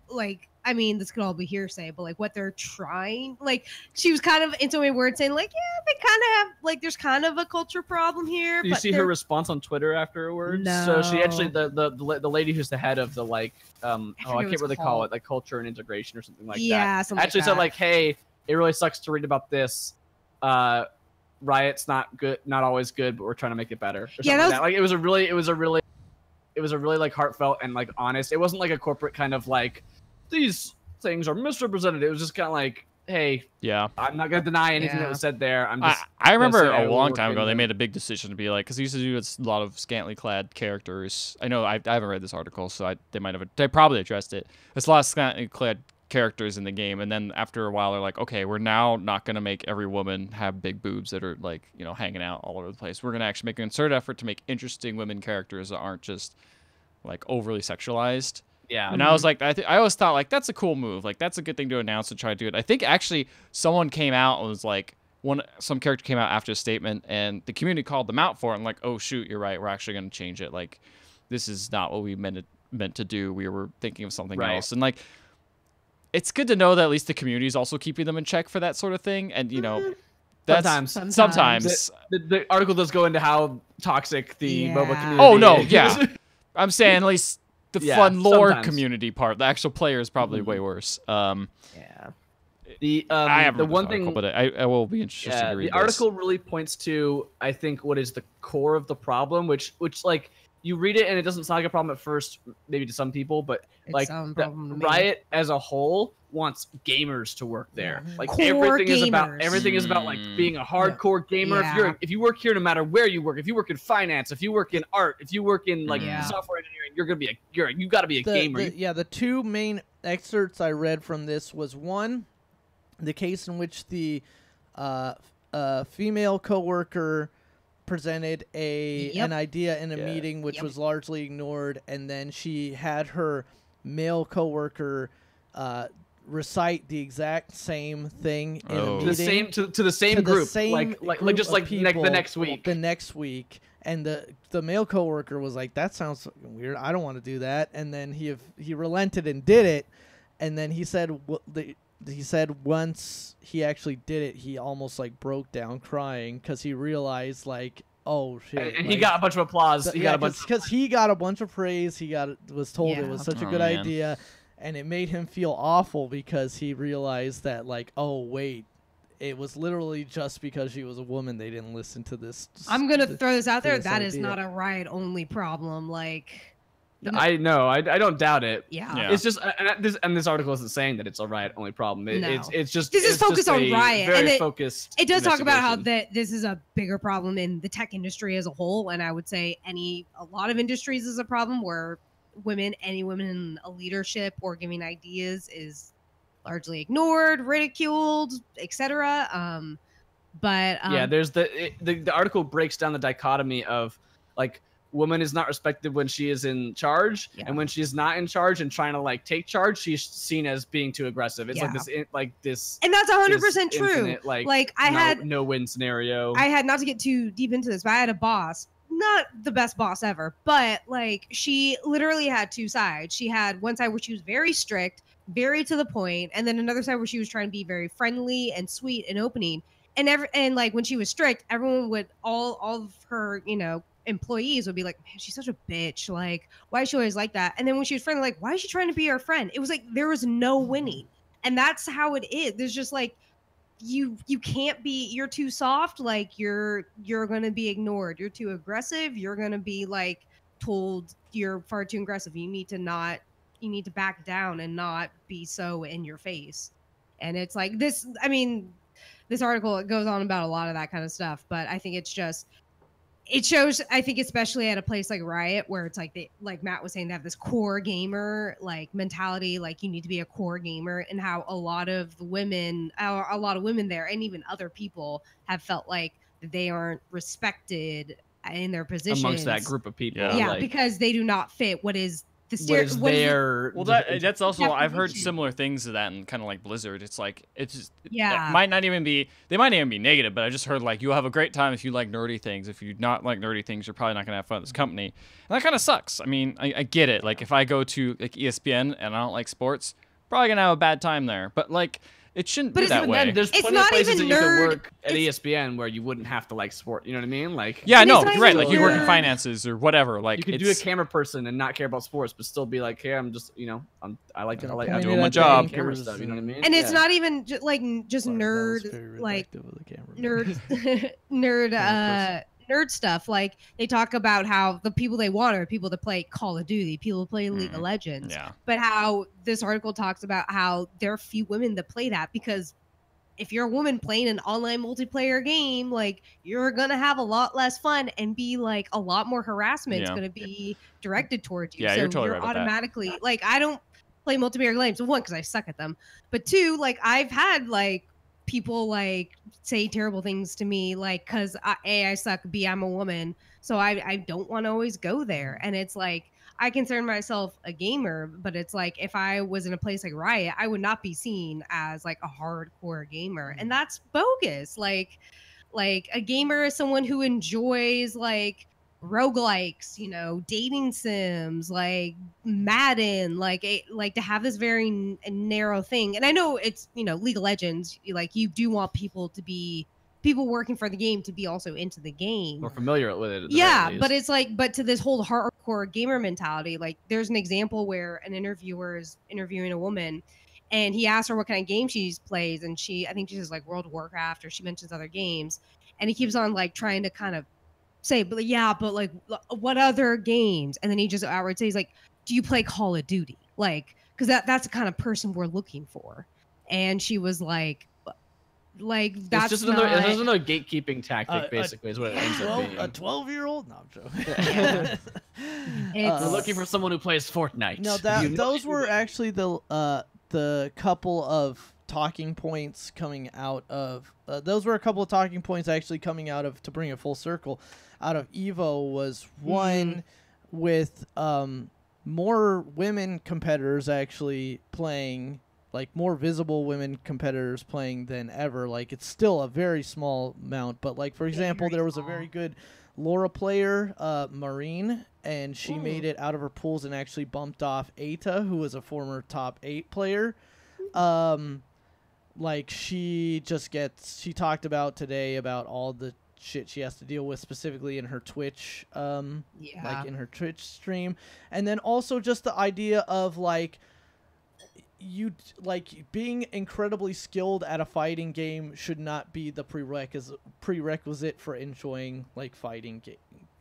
[SPEAKER 1] Like I mean, this could all be hearsay, but like what they're trying. Like she was kind of into a word saying like, yeah, they kind of have like there's kind of a culture problem here.
[SPEAKER 2] Do you see her response on Twitter afterwards?
[SPEAKER 1] No.
[SPEAKER 2] So she actually the lady who's the head of the like I can't remember what they call it, like culture and integration or something like that.
[SPEAKER 1] Yeah, something
[SPEAKER 2] actually
[SPEAKER 1] like
[SPEAKER 2] said
[SPEAKER 1] that.
[SPEAKER 2] like, hey, it really sucks to read about this. Riot's not good, not always good, but we're trying to make it better.
[SPEAKER 1] Yeah, that was...
[SPEAKER 2] like it was a really like heartfelt and like honest. It wasn't like a corporate kind of like these things are misrepresented. It was just kind of like, hey,
[SPEAKER 3] yeah,
[SPEAKER 2] I'm not gonna deny anything that was said there. I'm just.
[SPEAKER 3] I remember a long time ago they made a big decision to be like, because they used to do a lot of scantily clad characters. I know I haven't read this article, so they probably addressed it. There's a lot of scantily clad characters in the game, and then after a while they're like, okay, we're now not gonna make every woman have big boobs that are like, you know, hanging out all over the place. We're gonna actually make a concerted effort to make interesting women characters that aren't just like overly sexualized.
[SPEAKER 2] Yeah.
[SPEAKER 3] And I was like, I always thought like that's a cool move, like that's a good thing to announce and try to do it. I think actually someone came out and was like, some character came out after a statement and the community called them out for it. I'm like, oh shoot, you're right, we're actually going to change it. Like this is not what we meant to do. We were thinking of something else. And like it's good to know that at least the community is also keeping them in check for that sort of thing. And you know, that's sometimes.
[SPEAKER 2] The article does go into how toxic the MOBA community
[SPEAKER 3] Oh no,
[SPEAKER 2] is.
[SPEAKER 3] yeah. I'm saying at least the fun lore
[SPEAKER 2] sometimes.
[SPEAKER 3] Community part. The actual player is probably way worse.
[SPEAKER 2] The
[SPEAKER 3] I haven't
[SPEAKER 2] the
[SPEAKER 3] read
[SPEAKER 2] one
[SPEAKER 3] this article,
[SPEAKER 2] thing,
[SPEAKER 3] but I will be interested to read
[SPEAKER 2] the article really points to, I think, what is the core of the problem, which like you read it and it doesn't sound like a problem at first, maybe to some people, but like Riot as a whole wants gamers to work there. Like everything is about like being a hardcore gamer. If you work here, no matter where you work, if you work in finance, if you work in art, if you work in like software engineering, you're gonna be you got to be a gamer.
[SPEAKER 4] The two main excerpts I read from this was one, the case in which the female coworker presented an idea in a meeting which was largely ignored, and then she had her male coworker recite the exact same thing in a meeting
[SPEAKER 2] to the same group, like just like the next week.
[SPEAKER 4] And the male coworker was like, that sounds fucking weird, I don't want to do that. And then he relented and did it. And then he said once he actually did it, he almost like broke down crying because he realized like, oh shit.
[SPEAKER 2] And he got a bunch of applause.
[SPEAKER 4] Because he got a bunch of praise. He was told it was such a good idea, and it made him feel awful because he realized that like, oh wait, it was literally just because she was a woman they didn't listen to this.
[SPEAKER 1] I'm gonna throw this out there. That is not a Riot only problem. Like,
[SPEAKER 2] I know, I don't doubt it.
[SPEAKER 1] Yeah.
[SPEAKER 2] It's just this article isn't saying that it's a Riot only problem. It's just
[SPEAKER 1] this is focused on Riot,
[SPEAKER 2] very
[SPEAKER 1] and
[SPEAKER 2] focused.
[SPEAKER 1] It does talk about how this is a bigger problem in the tech industry as a whole, and I would say a lot of industries is a problem where any women in a leadership or giving ideas is largely ignored, ridiculed, etc.
[SPEAKER 2] There's the article breaks down the dichotomy of like, woman is not respected when she is in charge, and when she's not in charge and trying to like take charge, she's seen as being too aggressive. It's like this,
[SPEAKER 1] and that's 100% true.
[SPEAKER 2] Infinite, like I had no win scenario.
[SPEAKER 1] I had, not to get too deep into this, but I had a boss, not the best boss ever, but like she literally had two sides. She had one side where she was very strict, very to the point, and then another side where she was trying to be very friendly and sweet and opening. And like when she was strict, everyone would all of her, employees would be like, man, she's such a bitch. Like, why is she always like that? And then when she was friendly, like, why is she trying to be our friend? It was like there was no winning. And that's how it is. There's just like you can't be, you're too soft, like you're gonna be ignored. You're too aggressive, you're gonna be like told you're far too aggressive. You need to back down and not be so in your face. And it's like this, I mean, this article, it goes on about a lot of that kind of stuff, but I think it's just, it shows, I think, especially at a place like Riot, where it's like like Matt was saying, they have this core gamer like mentality, like you need to be a core gamer, and how a lot of women there, and even other people, have felt like they aren't respected in their positions
[SPEAKER 2] amongst that group of people.
[SPEAKER 1] Yeah,
[SPEAKER 2] like,
[SPEAKER 1] because they do not fit what is the
[SPEAKER 3] well, that's also, I've heard similar things to that, and kind of like Blizzard, it's like, it's just,
[SPEAKER 1] yeah,
[SPEAKER 3] it might not even be, they might even be negative, but I just heard like, you'll have a great time if you like nerdy things. If you not like nerdy things, you're probably not gonna have fun at this company, and that kind of sucks. I mean, I get it. Like, if I go to like ESPN and I don't like sports, probably gonna have a bad time there. But like, it shouldn't be that way.
[SPEAKER 2] Then, there's plenty of places that you can work at ESPN where you wouldn't have to like sport. You know what I mean? Like,
[SPEAKER 3] yeah, no, you're right. Like, you work in finances or whatever. Like,
[SPEAKER 2] you could do a camera person and not care about sports, but still be like, hey, I'm just, you know, I'm
[SPEAKER 3] doing my job.
[SPEAKER 2] Camera stuff. You know what I mean?
[SPEAKER 1] And it's not even just nerd, like nerd stuff. Like, they talk about how the people they want are people that play Call of Duty, people who play League of Legends.
[SPEAKER 3] Yeah.
[SPEAKER 1] But how this article talks about how there are few women that play that, because if you're a woman playing an online multiplayer game, like, you're gonna have a lot less fun and be like a lot more harassment is gonna be directed towards you.
[SPEAKER 3] Yeah,
[SPEAKER 1] so
[SPEAKER 3] you're totally right about
[SPEAKER 1] automatically that. Like, I don't play multiplayer games, one, because I suck at them, but two, like, I've had like people like say terrible things to me, like, because I suck, B, I'm a woman, so I don't want to always go there. And it's like, I consider myself a gamer, but it's like, if I was in a place like Riot, I would not be seen as like a hardcore gamer, and that's bogus. Like a gamer is someone who enjoys like roguelikes, you know, dating sims, like Madden, like to have this very narrow thing. And I know it's, you know, League of Legends, like, you do want people working for the game to be also into the game
[SPEAKER 2] or familiar with it.
[SPEAKER 1] Yeah, but it's like, but to this whole hardcore gamer mentality, like, there's an example where an interviewer is interviewing a woman, and he asked her what kind of game she plays, and I think she says like World of Warcraft, or she mentions other games, and he keeps on like trying to kind of say, but like what other games? And then he just outright says, like, do you play Call of Duty? Like, because that's the kind of person we're looking for. And she was like that's
[SPEAKER 2] just another gatekeeping tactic, basically, is what it ends up being.
[SPEAKER 4] A 12-year-old? No, I'm joking.
[SPEAKER 2] We're looking for someone who plays Fortnite.
[SPEAKER 4] No, those were actually the couple of talking points coming out of those were a couple of talking points actually coming out of, to bring it full circle, out of Evo, was one with more women competitors actually playing, like more visible women competitors playing than ever. Like, it's still a very small amount, but like, for example, there was a very good Laura player, Marine, and she made it out of her pools and actually bumped off Ata, who was a former top 8 player. Like, she talked about today about all the shit she has to deal with, specifically in her Twitch, like in her Twitch stream. And then also just the idea of like, you like being incredibly skilled at a fighting game should not be the prerequisite for enjoying like fighting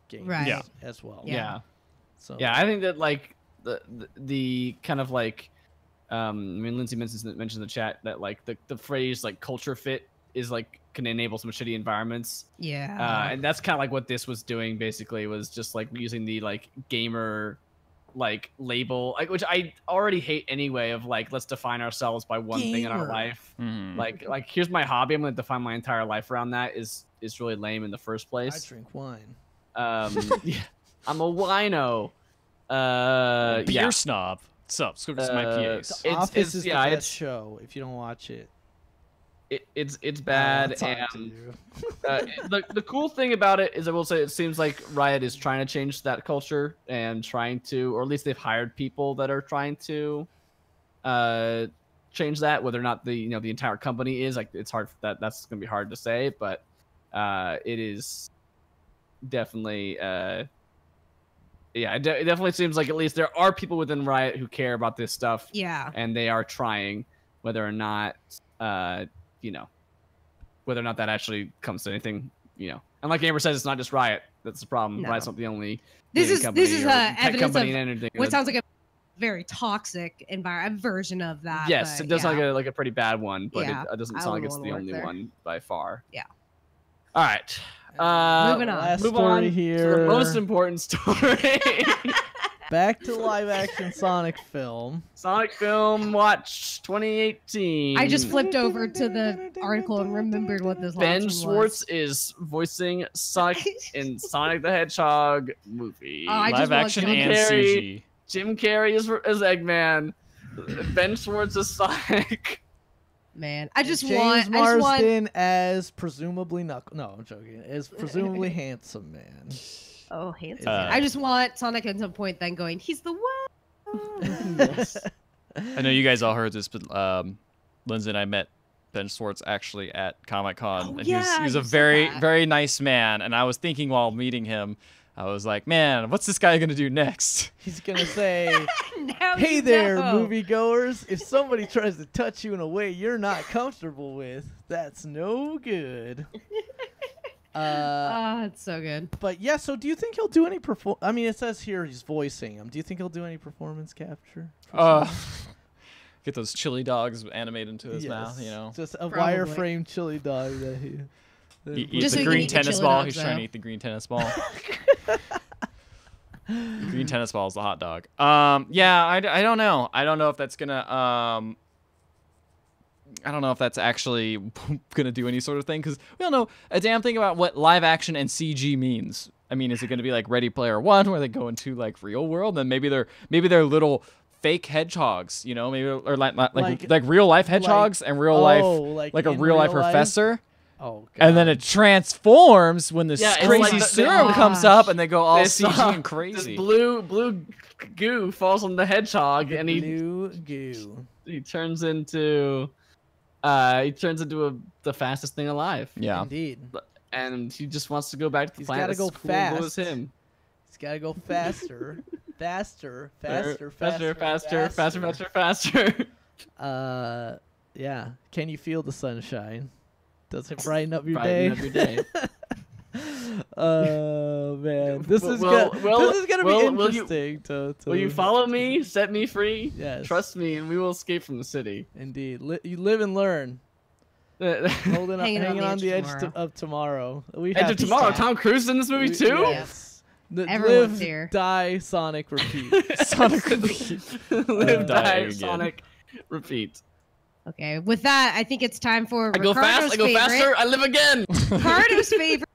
[SPEAKER 4] games,
[SPEAKER 1] right?
[SPEAKER 4] As well.
[SPEAKER 2] Yeah.
[SPEAKER 4] So
[SPEAKER 2] yeah, I think that like the kind of like I mean, Lindsay mentioned in the chat that like the phrase like culture fit is like can enable some shitty environments.
[SPEAKER 1] Yeah.
[SPEAKER 2] And that's kind of like what this was doing, basically, was just like using the like gamer like label, like, which I already hate anyway, of like, let's define ourselves by one thing in our life. Like here's my hobby, I'm gonna define my entire life around that, is really lame in the first place.
[SPEAKER 4] I drink wine.
[SPEAKER 2] Yeah, I'm a wino.
[SPEAKER 3] Beer snob. What's up? Screw this my PAs.
[SPEAKER 4] The Office is the best show. If you don't watch it,
[SPEAKER 2] it's bad. And the cool thing about it is, I will say, it seems like Riot is trying to change that culture and trying to, or at least they've hired people that are trying to change that. Whether or not the entire company is, like, it's hard, that's gonna be hard to say, but it is definitely it definitely seems like at least there are people within Riot who care about this stuff.
[SPEAKER 1] Yeah.
[SPEAKER 2] And they are trying, whether or not whether or not that actually comes to anything, And like Amber says, it's not just Riot. That's the problem.
[SPEAKER 1] No.
[SPEAKER 2] Probably not the only.
[SPEAKER 1] This
[SPEAKER 2] gaming
[SPEAKER 1] is
[SPEAKER 2] company or tech
[SPEAKER 1] evidence
[SPEAKER 2] company
[SPEAKER 1] of
[SPEAKER 2] and anything.
[SPEAKER 1] what sounds like a very toxic version of that.
[SPEAKER 2] Yes,
[SPEAKER 1] but
[SPEAKER 2] it does sound
[SPEAKER 1] yeah.
[SPEAKER 2] like a pretty bad one, but
[SPEAKER 1] Yeah,
[SPEAKER 2] it doesn't
[SPEAKER 1] I
[SPEAKER 2] sound like
[SPEAKER 1] wouldn't
[SPEAKER 2] it's
[SPEAKER 1] wanna
[SPEAKER 2] the
[SPEAKER 1] work
[SPEAKER 2] only
[SPEAKER 1] there.
[SPEAKER 2] one by far.
[SPEAKER 1] Yeah.
[SPEAKER 2] All right.
[SPEAKER 1] Moving on.
[SPEAKER 4] Last
[SPEAKER 2] Move
[SPEAKER 4] story
[SPEAKER 2] on
[SPEAKER 4] here.
[SPEAKER 2] to the most important story.
[SPEAKER 4] Back to live action Sonic film.
[SPEAKER 2] Sonic Film Watch 2018.
[SPEAKER 1] I just flipped over to the article and remembered what this last
[SPEAKER 2] Ben
[SPEAKER 1] one
[SPEAKER 2] Schwartz
[SPEAKER 1] was.
[SPEAKER 2] is voicing Sonic in Sonic the Hedgehog movie.
[SPEAKER 1] I just
[SPEAKER 3] Live
[SPEAKER 1] want
[SPEAKER 3] action
[SPEAKER 1] Jim
[SPEAKER 3] and
[SPEAKER 2] Carrey.
[SPEAKER 3] CG.
[SPEAKER 2] Jim Carrey is Eggman. Ben Schwartz is Sonic.
[SPEAKER 1] Man, I just
[SPEAKER 4] James
[SPEAKER 1] want.
[SPEAKER 4] Marsden as presumably Knuckles. No, I'm joking. As presumably handsome man.
[SPEAKER 1] Oh, handsome.
[SPEAKER 3] Uh,
[SPEAKER 1] I just want Sonic at some point then going, he's the one.
[SPEAKER 4] Yes.
[SPEAKER 3] I know you guys all heard this, but Lindsay and I met Ben Schwartz actually at Comic-Con.
[SPEAKER 1] Oh,
[SPEAKER 3] and
[SPEAKER 1] yeah,
[SPEAKER 3] he was
[SPEAKER 1] you
[SPEAKER 3] a
[SPEAKER 1] said
[SPEAKER 3] very,
[SPEAKER 1] that.
[SPEAKER 3] very nice man. And I was thinking while meeting him, I was like, man, what's this guy going to do next?
[SPEAKER 4] He's gonna say,
[SPEAKER 1] Now
[SPEAKER 4] "Hey
[SPEAKER 1] you
[SPEAKER 4] there,
[SPEAKER 1] know.
[SPEAKER 4] moviegoers! If somebody tries to touch you in a way you're not comfortable with, that's no good."
[SPEAKER 1] Oh, it's so good.
[SPEAKER 4] But yeah, so do you think he'll do any I mean, it says here he's voicing him. Do you think he'll do any performance capture?
[SPEAKER 3] Get those chili dogs animated into his
[SPEAKER 4] Yes.
[SPEAKER 3] mouth, you know.
[SPEAKER 4] Just a
[SPEAKER 1] Probably.
[SPEAKER 4] wireframe chili dog that he.
[SPEAKER 3] He eats
[SPEAKER 1] Just so
[SPEAKER 3] the
[SPEAKER 1] he can
[SPEAKER 3] green
[SPEAKER 1] eat the
[SPEAKER 3] tennis
[SPEAKER 1] chili
[SPEAKER 3] ball.
[SPEAKER 1] dogs,
[SPEAKER 3] He's trying to
[SPEAKER 1] though.
[SPEAKER 3] eat the green tennis ball. The green tennis ball is the hot dog. Yeah, I don't know. I don't know if that's gonna I don't know if that's actually gonna do any sort of thing, because we don't know a damn thing about what live action and CG means. I mean, is it gonna be like Ready Player One, where they go into like real world, and maybe they're little fake hedgehogs, you know, maybe or like real life hedgehogs and real life like a
[SPEAKER 4] in
[SPEAKER 3] real life
[SPEAKER 4] real life?
[SPEAKER 3] professor.
[SPEAKER 4] Oh, God.
[SPEAKER 3] And then it transforms when this
[SPEAKER 2] Yeah, it's
[SPEAKER 3] crazy
[SPEAKER 2] like the-
[SPEAKER 3] serum
[SPEAKER 1] oh,
[SPEAKER 3] comes up,
[SPEAKER 1] gosh.
[SPEAKER 3] and they go all
[SPEAKER 2] They
[SPEAKER 3] CG
[SPEAKER 2] saw
[SPEAKER 3] and crazy.
[SPEAKER 2] This blue goo falls on the hedgehog, and
[SPEAKER 4] Blue goo.
[SPEAKER 2] he turns into the fastest thing alive.
[SPEAKER 3] Yeah.
[SPEAKER 4] Indeed.
[SPEAKER 2] And he just wants to go back to the
[SPEAKER 4] He's
[SPEAKER 2] planet.
[SPEAKER 4] gotta go
[SPEAKER 2] that's cool as blue as
[SPEAKER 4] fast.
[SPEAKER 2] him.
[SPEAKER 4] He's got to go faster. Faster. Yeah. Can you feel the sunshine? Does it brighten up your day?
[SPEAKER 2] Brighten up your day.
[SPEAKER 4] Oh man, this is
[SPEAKER 2] Will-
[SPEAKER 4] gonna
[SPEAKER 2] will-
[SPEAKER 4] be
[SPEAKER 2] will you-
[SPEAKER 4] interesting. to
[SPEAKER 2] Will you follow me? Set me free?
[SPEAKER 4] Yes.
[SPEAKER 2] Trust me, and we will escape from the city.
[SPEAKER 4] Indeed, you live and learn. Hanging on the edge of tomorrow. We
[SPEAKER 2] Edge
[SPEAKER 4] have
[SPEAKER 2] of
[SPEAKER 4] to
[SPEAKER 2] Tomorrow.
[SPEAKER 4] stop.
[SPEAKER 2] Tom Cruise is in this movie too.
[SPEAKER 4] Yes.
[SPEAKER 1] Everyone's
[SPEAKER 4] Live,
[SPEAKER 1] here.
[SPEAKER 4] die, Sonic, repeat.
[SPEAKER 2] Sonic repeat. Live,
[SPEAKER 3] die
[SPEAKER 2] die,
[SPEAKER 3] again.
[SPEAKER 2] Sonic, repeat.
[SPEAKER 1] Okay, with that, I think it's time for
[SPEAKER 2] I go
[SPEAKER 1] Ricardo's
[SPEAKER 2] fast. I go
[SPEAKER 1] favorite.
[SPEAKER 2] faster. I live again.
[SPEAKER 1] Ricardo's favorite.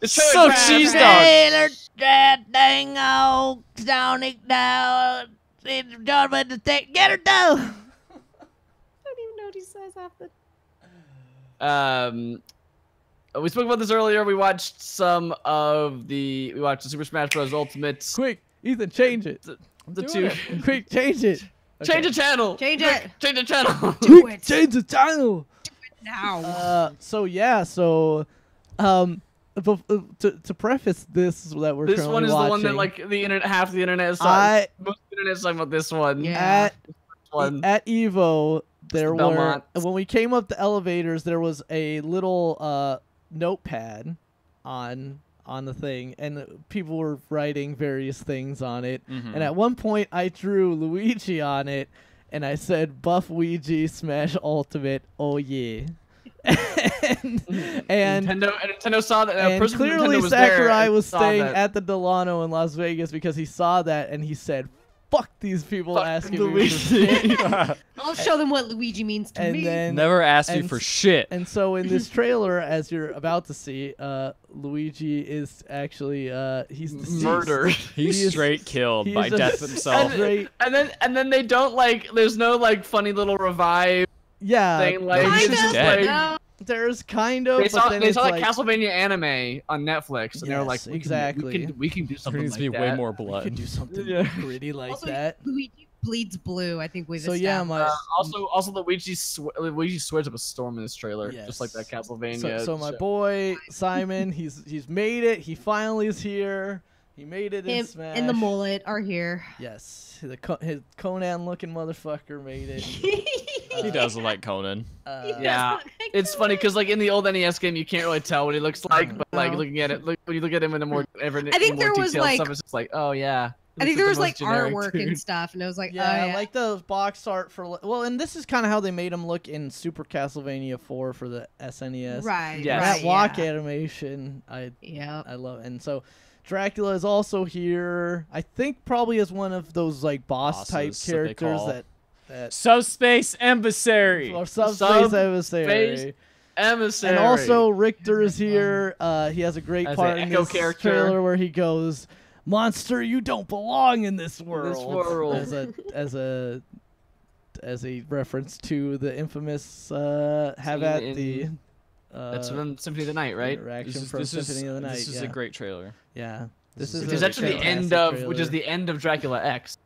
[SPEAKER 2] It's
[SPEAKER 3] So cheese dog.
[SPEAKER 5] Taylor, that dang old Sonic now. Get her done.
[SPEAKER 1] I don't even know what he says after.
[SPEAKER 2] We spoke about this earlier. We watched We watched the Super Smash Bros. Ultimate.
[SPEAKER 4] Quick, Ethan, change it.
[SPEAKER 2] The
[SPEAKER 3] doing
[SPEAKER 2] two.
[SPEAKER 4] Quick, change it.
[SPEAKER 2] Change the channel.
[SPEAKER 1] Change
[SPEAKER 2] Quick,
[SPEAKER 1] it.
[SPEAKER 2] Change the channel.
[SPEAKER 1] Do
[SPEAKER 4] Quick,
[SPEAKER 1] it
[SPEAKER 4] change the channel.
[SPEAKER 1] now.
[SPEAKER 4] To preface this that we're
[SPEAKER 2] This
[SPEAKER 4] currently
[SPEAKER 2] one is
[SPEAKER 4] watching,
[SPEAKER 2] the one that like the internet, half the internet is
[SPEAKER 4] I-
[SPEAKER 2] most of the internet is talking about this one.
[SPEAKER 1] Yeah.
[SPEAKER 4] at Evo there
[SPEAKER 2] the
[SPEAKER 4] were
[SPEAKER 2] Belmont.
[SPEAKER 4] when we came up the elevators there was a little notepad on the thing, and people were writing various things on it.
[SPEAKER 3] Mhm.
[SPEAKER 4] And at one point I drew Luigi on it, and I said, "Buff Ouija Smash Ultimate, oh yeah." and
[SPEAKER 2] Nintendo saw that.
[SPEAKER 4] and
[SPEAKER 2] person from
[SPEAKER 4] clearly
[SPEAKER 2] Nintendo was
[SPEAKER 4] Sakurai
[SPEAKER 2] there and
[SPEAKER 4] was
[SPEAKER 2] saw
[SPEAKER 4] staying
[SPEAKER 2] that.
[SPEAKER 4] at the Delano in Las Vegas because he saw that, and he said, "Fuck these people
[SPEAKER 2] Fuck
[SPEAKER 4] asking me for
[SPEAKER 2] Luigi."
[SPEAKER 4] shit."
[SPEAKER 1] I'll show them what Luigi means to
[SPEAKER 4] And
[SPEAKER 1] me.
[SPEAKER 4] then
[SPEAKER 3] Never asked me
[SPEAKER 4] and
[SPEAKER 3] for
[SPEAKER 4] s-
[SPEAKER 3] shit.
[SPEAKER 4] And so in this trailer, as you're about to see, Luigi is actually he's deceased.
[SPEAKER 2] Murdered.
[SPEAKER 3] He's
[SPEAKER 4] he is-
[SPEAKER 3] straight killed
[SPEAKER 4] he
[SPEAKER 3] by
[SPEAKER 4] is a
[SPEAKER 3] death himself.
[SPEAKER 4] straight-
[SPEAKER 2] And then they don't like. There's no like funny little revive
[SPEAKER 4] Yeah,
[SPEAKER 2] thing. Like
[SPEAKER 3] he's
[SPEAKER 2] it's
[SPEAKER 3] just
[SPEAKER 2] just
[SPEAKER 3] dead.
[SPEAKER 2] like
[SPEAKER 1] No.
[SPEAKER 4] there's kind of.
[SPEAKER 2] they
[SPEAKER 4] but
[SPEAKER 2] saw
[SPEAKER 4] then
[SPEAKER 2] they
[SPEAKER 4] it's
[SPEAKER 2] saw
[SPEAKER 4] like,
[SPEAKER 2] that Castlevania anime on Netflix, and they were
[SPEAKER 4] Yes,
[SPEAKER 2] like, we
[SPEAKER 4] exactly.
[SPEAKER 2] we can do
[SPEAKER 3] There
[SPEAKER 2] something
[SPEAKER 3] needs
[SPEAKER 2] like
[SPEAKER 3] to be
[SPEAKER 2] that.
[SPEAKER 3] way more
[SPEAKER 4] we could
[SPEAKER 3] blood.
[SPEAKER 4] do something
[SPEAKER 2] Yeah.
[SPEAKER 4] gritty like
[SPEAKER 1] Also,
[SPEAKER 4] that.
[SPEAKER 1] Luigi bleeds blue. I think we've
[SPEAKER 4] So yeah,
[SPEAKER 1] established.
[SPEAKER 4] my
[SPEAKER 2] Luigi swears up a storm in this trailer, just like that
[SPEAKER 4] Yes.
[SPEAKER 2] Castlevania.
[SPEAKER 4] so my
[SPEAKER 2] show.
[SPEAKER 4] boy Simon, he's made it. He finally is here. He made it in
[SPEAKER 1] Him
[SPEAKER 4] Smash.
[SPEAKER 1] and the mullet are here.
[SPEAKER 4] Yes, his Conan looking motherfucker made it.
[SPEAKER 3] He does look like Conan.
[SPEAKER 2] Yeah, it's funny because like in the old NES game, you can't really tell what he looks like, but like looking at it, when you look at him in a more
[SPEAKER 1] I think there was
[SPEAKER 2] detailed
[SPEAKER 1] like
[SPEAKER 2] stuff, it's just like, oh yeah.
[SPEAKER 1] I think there was like
[SPEAKER 2] generic
[SPEAKER 1] artwork
[SPEAKER 2] dude.
[SPEAKER 1] and stuff, and it was like,
[SPEAKER 4] Yeah,
[SPEAKER 1] oh,
[SPEAKER 4] I
[SPEAKER 1] yeah.
[SPEAKER 4] like the box art for well, and this is kind of how they made him look in Super Castlevania 4 for the SNES.
[SPEAKER 1] Right.
[SPEAKER 2] Yes.
[SPEAKER 1] Right,
[SPEAKER 4] That walk
[SPEAKER 1] yeah.
[SPEAKER 4] animation, I
[SPEAKER 1] Yep.
[SPEAKER 4] love, and so Dracula is also here. I think probably as one of those like boss type
[SPEAKER 3] Bosses that they
[SPEAKER 4] characters
[SPEAKER 3] call.
[SPEAKER 4] that
[SPEAKER 3] Subspace Emissary.
[SPEAKER 4] or Subspace Emissary.
[SPEAKER 2] Emissary.
[SPEAKER 4] And also Richter is here. He has a great
[SPEAKER 2] As
[SPEAKER 4] part
[SPEAKER 2] an
[SPEAKER 4] in
[SPEAKER 2] Echo
[SPEAKER 4] this
[SPEAKER 2] character.
[SPEAKER 4] trailer where he goes, "Monster, you don't belong in this world."
[SPEAKER 2] world.
[SPEAKER 4] As a reference to the infamous have at
[SPEAKER 2] in-
[SPEAKER 4] the
[SPEAKER 2] That's from Symphony of the Night, right?
[SPEAKER 4] interaction from Symphony of the Night.
[SPEAKER 3] This is
[SPEAKER 4] yeah.
[SPEAKER 3] a great trailer.
[SPEAKER 4] Yeah. This
[SPEAKER 3] Which
[SPEAKER 4] is
[SPEAKER 2] Which is
[SPEAKER 4] a
[SPEAKER 2] actually the end
[SPEAKER 4] fantastic
[SPEAKER 2] of, which is
[SPEAKER 4] trailer.
[SPEAKER 2] the end of Dracula X.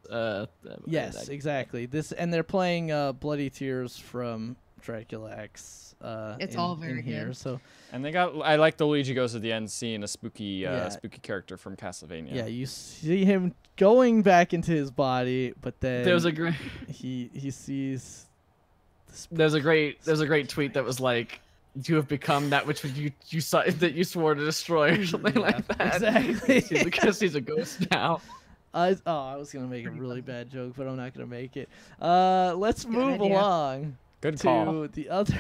[SPEAKER 4] Yes, exactly. This, and they're playing Bloody Tears from Dracula X.
[SPEAKER 1] It's
[SPEAKER 4] in-
[SPEAKER 1] all very
[SPEAKER 4] in here.
[SPEAKER 1] good.
[SPEAKER 4] So
[SPEAKER 3] And they got. I like the Luigi goes at the end, seeing a spooky,
[SPEAKER 4] Yeah.
[SPEAKER 3] spooky character from Castlevania.
[SPEAKER 4] yeah, you see him going back into his body, but then
[SPEAKER 2] There's a great,
[SPEAKER 4] he sees.
[SPEAKER 2] there's a great tweet that was like, "You have become that which you saw that you swore to destroy," or something like that.
[SPEAKER 4] Exactly.
[SPEAKER 2] Because he's a ghost now.
[SPEAKER 4] I was gonna make a really bad joke, but I'm not gonna make it. Let's move
[SPEAKER 1] idea.
[SPEAKER 4] along
[SPEAKER 3] Good
[SPEAKER 4] to
[SPEAKER 3] call.
[SPEAKER 4] the other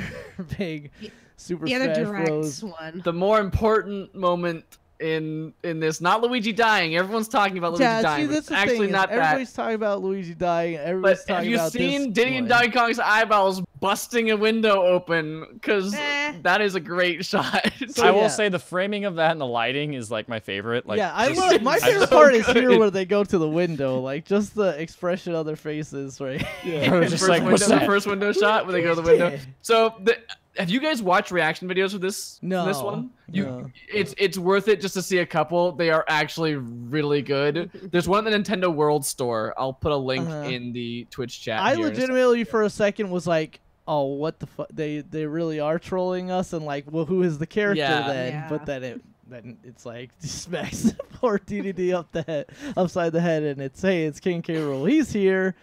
[SPEAKER 4] big Super
[SPEAKER 1] The other
[SPEAKER 4] Smash
[SPEAKER 1] direct
[SPEAKER 4] Bros.
[SPEAKER 1] one.
[SPEAKER 2] The more important moment in this, not Luigi dying. Everyone's talking about Luigi
[SPEAKER 4] Yeah,
[SPEAKER 2] dying.
[SPEAKER 4] see,
[SPEAKER 2] but
[SPEAKER 4] that's
[SPEAKER 2] it's
[SPEAKER 4] the
[SPEAKER 2] actually
[SPEAKER 4] thing.
[SPEAKER 2] not that.
[SPEAKER 4] Everybody's talking about Luigi dying. Everybody's
[SPEAKER 2] But have
[SPEAKER 4] talking
[SPEAKER 2] you
[SPEAKER 4] about
[SPEAKER 2] seen
[SPEAKER 4] this
[SPEAKER 2] Diddy and
[SPEAKER 4] one.
[SPEAKER 2] Donkey Kong's eyeballs busting a window open? Because
[SPEAKER 1] Eh.
[SPEAKER 2] that is a great shot.
[SPEAKER 4] So,
[SPEAKER 3] I
[SPEAKER 4] yeah.
[SPEAKER 3] will say the framing of that and the lighting is like my favorite. Like,
[SPEAKER 4] Yeah, I
[SPEAKER 3] just-
[SPEAKER 4] love. My
[SPEAKER 3] I
[SPEAKER 4] favorite
[SPEAKER 3] just-
[SPEAKER 4] part is here
[SPEAKER 2] good.
[SPEAKER 4] where they go to the window, like just the expression on their faces, right?
[SPEAKER 3] I was just
[SPEAKER 2] first
[SPEAKER 3] like, what's
[SPEAKER 2] window, the
[SPEAKER 3] that?
[SPEAKER 2] first window shot when they go to the window. So, have you guys watched reaction videos for this?
[SPEAKER 4] No,
[SPEAKER 2] This one?
[SPEAKER 4] no.
[SPEAKER 2] It's worth it just to see a couple. They are actually really good. There's one at the Nintendo World Store. I'll put a link in the Twitch chat.
[SPEAKER 4] I
[SPEAKER 2] here in a
[SPEAKER 4] legitimately for a second was like, "Oh, what the fuck? They really are trolling us?" And like, well, who is the character
[SPEAKER 2] Yeah.
[SPEAKER 4] then?
[SPEAKER 1] Yeah.
[SPEAKER 4] But then it's like smacks poor DDD upside the head, and it's it's King K. Rool. He's here.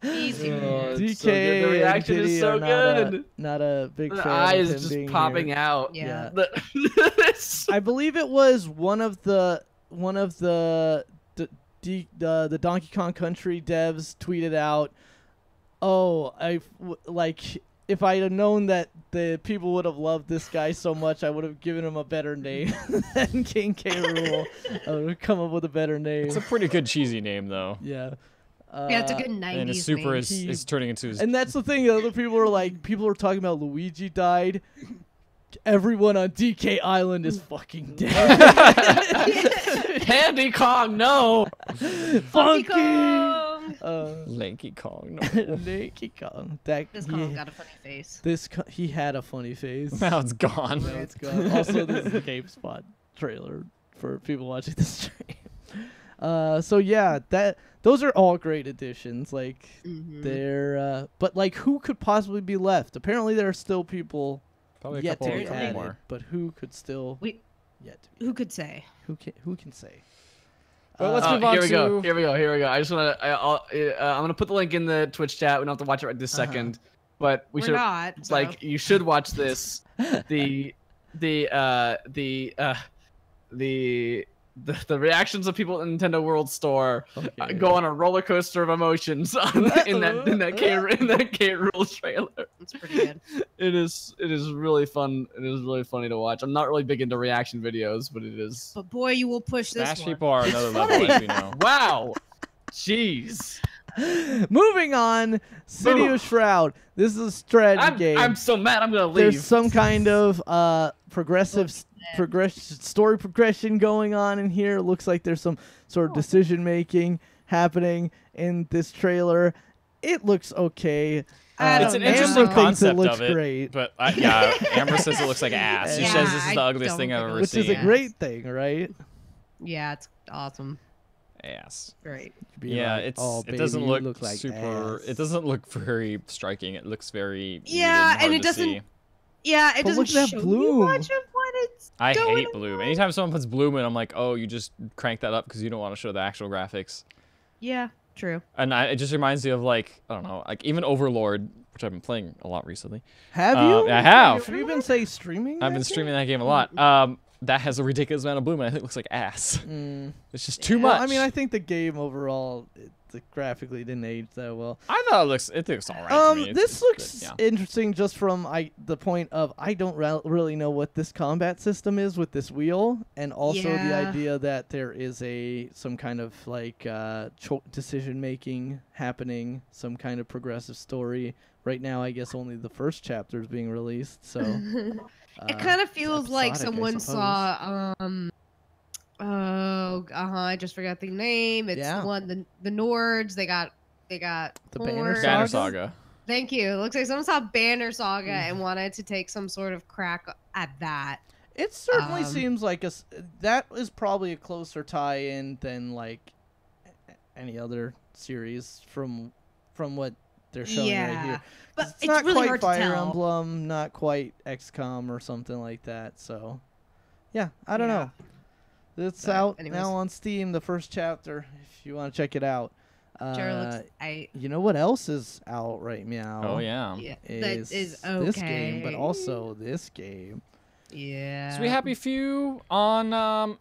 [SPEAKER 1] Easy.
[SPEAKER 2] Oh, it's
[SPEAKER 4] DK
[SPEAKER 2] so good. The reaction
[SPEAKER 4] and
[SPEAKER 2] is
[SPEAKER 4] Diddy
[SPEAKER 2] so
[SPEAKER 4] are
[SPEAKER 2] good.
[SPEAKER 4] not a big
[SPEAKER 2] The
[SPEAKER 4] fan
[SPEAKER 2] eyes
[SPEAKER 4] of him
[SPEAKER 2] just
[SPEAKER 4] being
[SPEAKER 2] popping
[SPEAKER 4] here.
[SPEAKER 2] out.
[SPEAKER 1] Yeah.
[SPEAKER 4] I believe it was one of the Donkey Kong Country devs tweeted out, "Oh, if I had known that the people would have loved this guy so much, I would have given him a better name than King K. Rool. I would have come up with a better name."
[SPEAKER 3] It's a pretty good cheesy name though.
[SPEAKER 4] Yeah.
[SPEAKER 1] Yeah, it's a good 90s
[SPEAKER 3] And his super
[SPEAKER 1] name.
[SPEAKER 3] is turning into his.
[SPEAKER 4] And that's the thing. Other people are like, people are talking about Luigi died. Everyone on DK Island is fucking dead.
[SPEAKER 2] Candy Kong, no.
[SPEAKER 4] Funky.
[SPEAKER 1] Kong!
[SPEAKER 3] Lanky Kong.
[SPEAKER 4] Donkey Kong. That
[SPEAKER 1] This Kong got a funny face.
[SPEAKER 4] he had a funny face.
[SPEAKER 3] Now it's gone.
[SPEAKER 4] Now it's gone. Also, this is a GameSpot trailer for people watching the stream. So yeah, those are all great additions. Like they're, but like who could possibly be left? Apparently, there are still people
[SPEAKER 3] Probably a
[SPEAKER 4] yet
[SPEAKER 3] couple,
[SPEAKER 4] to be
[SPEAKER 3] couple
[SPEAKER 4] added,
[SPEAKER 3] more.
[SPEAKER 4] but who could still
[SPEAKER 1] Wait.
[SPEAKER 4] yet to be?
[SPEAKER 1] Who could say?
[SPEAKER 4] Who can say?
[SPEAKER 3] But let's move on
[SPEAKER 2] Here we go.
[SPEAKER 3] to-
[SPEAKER 2] Here we go. Here we go. I just want to. I'm gonna put the link in the Twitch chat. We don't have to watch it right this second, but we
[SPEAKER 1] We're
[SPEAKER 2] should.
[SPEAKER 1] not.
[SPEAKER 2] It's
[SPEAKER 1] so.
[SPEAKER 2] like you should watch this. The reactions of people at the Nintendo World Store
[SPEAKER 4] Okay.
[SPEAKER 2] go on a roller coaster of emotions in that K Rool trailer.
[SPEAKER 1] It's pretty good.
[SPEAKER 2] It is really fun. It is really funny to watch. I'm not really big into reaction videos, but it is.
[SPEAKER 1] But boy, you will push this
[SPEAKER 3] Smash
[SPEAKER 1] one.
[SPEAKER 3] people are another level,
[SPEAKER 4] funny.
[SPEAKER 3] as you know.
[SPEAKER 2] Wow. Jeez.
[SPEAKER 4] Moving on, City of Shroud. This is a strategy game.
[SPEAKER 2] I'm so mad. I'm gonna leave.
[SPEAKER 4] There's some kind of story progression going on in here. It looks like there's some sort of decision making happening in this trailer. It looks okay.
[SPEAKER 3] It's an
[SPEAKER 1] know.
[SPEAKER 3] interesting
[SPEAKER 4] Amber thinks
[SPEAKER 3] concept
[SPEAKER 4] it looks
[SPEAKER 3] of it,
[SPEAKER 4] great,
[SPEAKER 3] but yeah, Amber says it looks like ass. She
[SPEAKER 4] Yeah,
[SPEAKER 3] says this is
[SPEAKER 1] I
[SPEAKER 3] the ugliest
[SPEAKER 1] don't
[SPEAKER 3] thing I've
[SPEAKER 1] think it
[SPEAKER 3] ever
[SPEAKER 4] which
[SPEAKER 3] seen.
[SPEAKER 4] is a great thing, right?
[SPEAKER 1] Yeah, it's awesome.
[SPEAKER 3] Ass.
[SPEAKER 1] Great.
[SPEAKER 4] Be
[SPEAKER 3] Yeah,
[SPEAKER 4] like, "Oh,
[SPEAKER 3] it doesn't
[SPEAKER 4] baby, you
[SPEAKER 3] look,
[SPEAKER 4] like
[SPEAKER 3] super.
[SPEAKER 4] ass."
[SPEAKER 3] It doesn't look very striking. It looks very
[SPEAKER 1] Yeah,
[SPEAKER 3] muted
[SPEAKER 1] and
[SPEAKER 3] hard
[SPEAKER 1] it
[SPEAKER 3] to
[SPEAKER 1] doesn't-
[SPEAKER 3] see.
[SPEAKER 1] Yeah, it
[SPEAKER 4] But
[SPEAKER 1] doesn't
[SPEAKER 4] look at that
[SPEAKER 1] show
[SPEAKER 4] bloom.
[SPEAKER 1] you much of what it's
[SPEAKER 3] I
[SPEAKER 1] going
[SPEAKER 3] hate Bloom. Anytime someone puts Bloom in, I'm like, oh, you just crank that up because you don't want to show the actual graphics.
[SPEAKER 1] Yeah. True.
[SPEAKER 3] And it just reminds me of like, I don't know, like even Overlord, which I've been playing a lot recently.
[SPEAKER 4] Have you?
[SPEAKER 3] I have.
[SPEAKER 4] Have you been streaming?
[SPEAKER 3] I've been streaming that game a lot. That has a ridiculous amount of bloom, and I think it looks like ass. It's just too much.
[SPEAKER 4] I mean, I think the game overall, graphically didn't age that well.
[SPEAKER 3] I thought it looks all right to me.
[SPEAKER 4] This looks interesting just from the point of I don't really know what this combat system is with this wheel, and also the idea that there is some kind of like decision making happening, some kind of progressive story. Right now, I guess only the first chapter is being released, so
[SPEAKER 1] it kind of feels like
[SPEAKER 4] episodic,
[SPEAKER 1] someone saw I just forgot the name. It's the one the Nords. They got
[SPEAKER 4] the
[SPEAKER 3] Banner Saga.
[SPEAKER 1] Thank you. It looks like someone saw Banner Saga and wanted to take some sort of crack at that.
[SPEAKER 4] It certainly seems like that is probably a closer tie-in than like any other series from what they're showing right here.
[SPEAKER 1] But
[SPEAKER 4] it's not
[SPEAKER 1] really
[SPEAKER 4] quite
[SPEAKER 1] hard
[SPEAKER 4] Fire
[SPEAKER 1] to tell.
[SPEAKER 4] Emblem, not quite XCOM or something like that. So, yeah, I don't know. It's out now on Steam, the first chapter, if you want to check it out. You know what else is out right now?
[SPEAKER 3] Oh, yeah.
[SPEAKER 1] That is okay.
[SPEAKER 4] This game, but also this game.
[SPEAKER 1] Yeah.
[SPEAKER 3] So we happy few on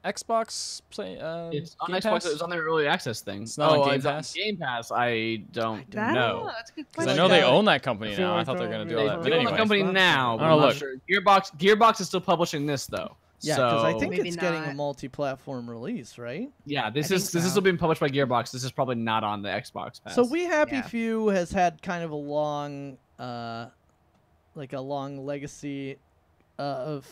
[SPEAKER 3] Xbox play
[SPEAKER 2] it's on
[SPEAKER 3] Game
[SPEAKER 2] Xbox.
[SPEAKER 3] Pass?
[SPEAKER 2] It was on their early access thing.
[SPEAKER 3] It's not on Game
[SPEAKER 2] it's
[SPEAKER 3] Pass?
[SPEAKER 2] On Game Pass. I don't know.
[SPEAKER 1] That's a good
[SPEAKER 3] Because
[SPEAKER 1] question.
[SPEAKER 3] I know they own that company
[SPEAKER 4] feel
[SPEAKER 3] now.
[SPEAKER 4] like
[SPEAKER 3] I thought they were going to do
[SPEAKER 4] they
[SPEAKER 3] all that.
[SPEAKER 2] They
[SPEAKER 3] But
[SPEAKER 2] own the
[SPEAKER 3] anyway.
[SPEAKER 2] company now. But
[SPEAKER 3] Oh,
[SPEAKER 2] I'm not
[SPEAKER 3] look.
[SPEAKER 2] sure. Gearbox is still publishing this though.
[SPEAKER 4] Yeah,
[SPEAKER 2] so,
[SPEAKER 4] because I think
[SPEAKER 1] Maybe
[SPEAKER 4] it's getting a
[SPEAKER 1] not.
[SPEAKER 4] multi-platform release, right?
[SPEAKER 2] Yeah, this
[SPEAKER 1] I
[SPEAKER 2] is
[SPEAKER 1] think so.
[SPEAKER 2] still being published by Gearbox. This is probably not on the Xbox Pass.
[SPEAKER 4] So We Happy
[SPEAKER 1] Yeah.
[SPEAKER 4] Few has had kind of a long, legacy of.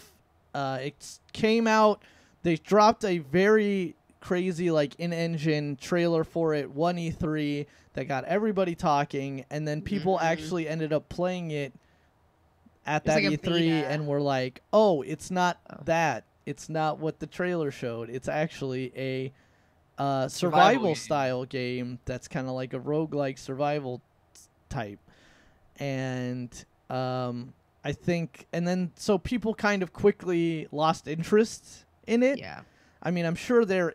[SPEAKER 4] It came out. They dropped a very crazy in-engine trailer for it, 1E3, that got everybody talking, and then people actually ended up playing it at that
[SPEAKER 1] like a
[SPEAKER 4] E3
[SPEAKER 1] beta.
[SPEAKER 4] and were like, "Oh, it's not that. It's not what the trailer showed. It's actually a survival style game that's kind of like a roguelike survival type." And I think, and then so people kind of quickly lost interest in it.
[SPEAKER 1] Yeah.
[SPEAKER 4] I mean, I'm sure there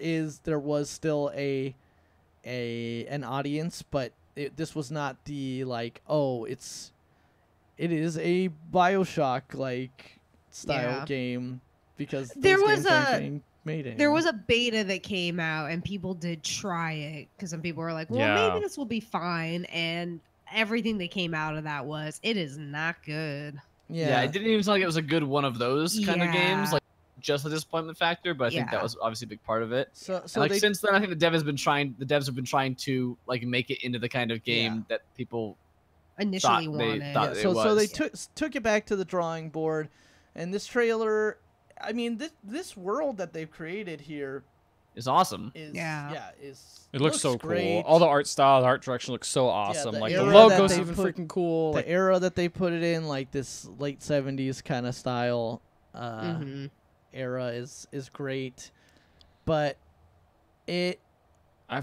[SPEAKER 4] was still an audience, but this was not the it is a BioShock style game, because
[SPEAKER 1] There
[SPEAKER 4] those
[SPEAKER 1] was
[SPEAKER 4] games aren't getting made anymore.
[SPEAKER 1] There was a beta that came out, and people did try it because some people were like, "Well, maybe this will be fine." And everything that came out of that was, it is not good.
[SPEAKER 2] Yeah, it didn't even sound like it was a good one of those kind of games,
[SPEAKER 1] Yeah.
[SPEAKER 2] like just the disappointment factor. But I think that was obviously a big part of it.
[SPEAKER 4] So
[SPEAKER 2] And, since then, I think the devs have been trying to make it into the kind of game that people
[SPEAKER 1] Initially
[SPEAKER 2] thought they
[SPEAKER 1] wanted.
[SPEAKER 2] thought it
[SPEAKER 4] so
[SPEAKER 2] was.
[SPEAKER 4] they took it back to the drawing board, and this trailer, I mean, this world that they've created here
[SPEAKER 2] It's awesome.
[SPEAKER 4] is
[SPEAKER 3] It looks so
[SPEAKER 4] great.
[SPEAKER 3] cool. All the art style, the art direction looks so awesome.
[SPEAKER 4] the
[SPEAKER 3] Like the
[SPEAKER 4] era
[SPEAKER 3] logo's
[SPEAKER 4] that they
[SPEAKER 3] even
[SPEAKER 4] put-
[SPEAKER 3] freaking cool.
[SPEAKER 4] The
[SPEAKER 3] Like,
[SPEAKER 4] era that they put it in, like this late 70s kind of style era, is great, but
[SPEAKER 3] I've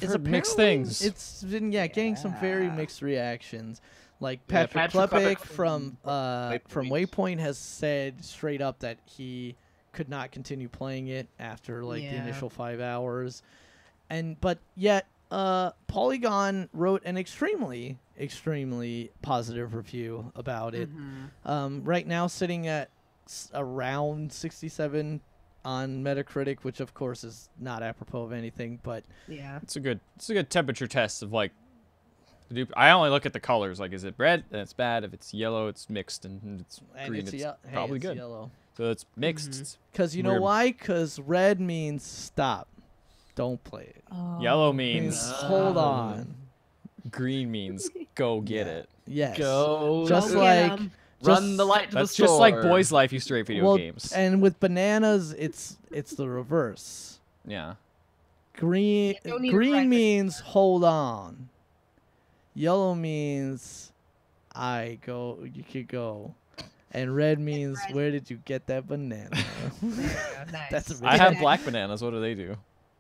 [SPEAKER 4] it's
[SPEAKER 3] heard mixed
[SPEAKER 4] apparently-
[SPEAKER 3] things.
[SPEAKER 4] It's been getting some very mixed reactions. Like
[SPEAKER 2] Yeah,
[SPEAKER 4] Patrick
[SPEAKER 2] Patrick
[SPEAKER 4] Klepek
[SPEAKER 2] Klepek
[SPEAKER 4] from
[SPEAKER 2] Waypoint.
[SPEAKER 4] Waypoint has said straight up that he could not continue playing it after the initial 5 hours, but yet Polygon wrote an extremely positive review about it. Right now sitting at around 67 on Metacritic, which of course is not apropos of anything, but
[SPEAKER 1] Yeah.
[SPEAKER 3] It's a good temperature test of I only look at the colors. Like, is it red? Then it's bad. If it's yellow, it's mixed, and it's green. It's probably good.
[SPEAKER 4] Yellow.
[SPEAKER 3] So it's mixed.
[SPEAKER 4] Because you know
[SPEAKER 3] Weird.
[SPEAKER 4] why? Because red means stop, don't play it.
[SPEAKER 3] Yellow
[SPEAKER 4] Means
[SPEAKER 3] means
[SPEAKER 4] hold on.
[SPEAKER 3] green means go get it.
[SPEAKER 4] Yes.
[SPEAKER 2] Go
[SPEAKER 4] Just
[SPEAKER 1] Go
[SPEAKER 4] like
[SPEAKER 1] get 'em.
[SPEAKER 2] run the light to
[SPEAKER 3] That's
[SPEAKER 2] the store.
[SPEAKER 3] just like Boys Life used to rate video games.
[SPEAKER 4] And with bananas, it's the reverse.
[SPEAKER 3] Yeah.
[SPEAKER 4] Green
[SPEAKER 1] You don't need a breakfast.
[SPEAKER 4] means hold on. Yellow means you could go. And red means where did you get that banana?
[SPEAKER 1] Nice.
[SPEAKER 4] That's a
[SPEAKER 3] I have black bananas. What do they do?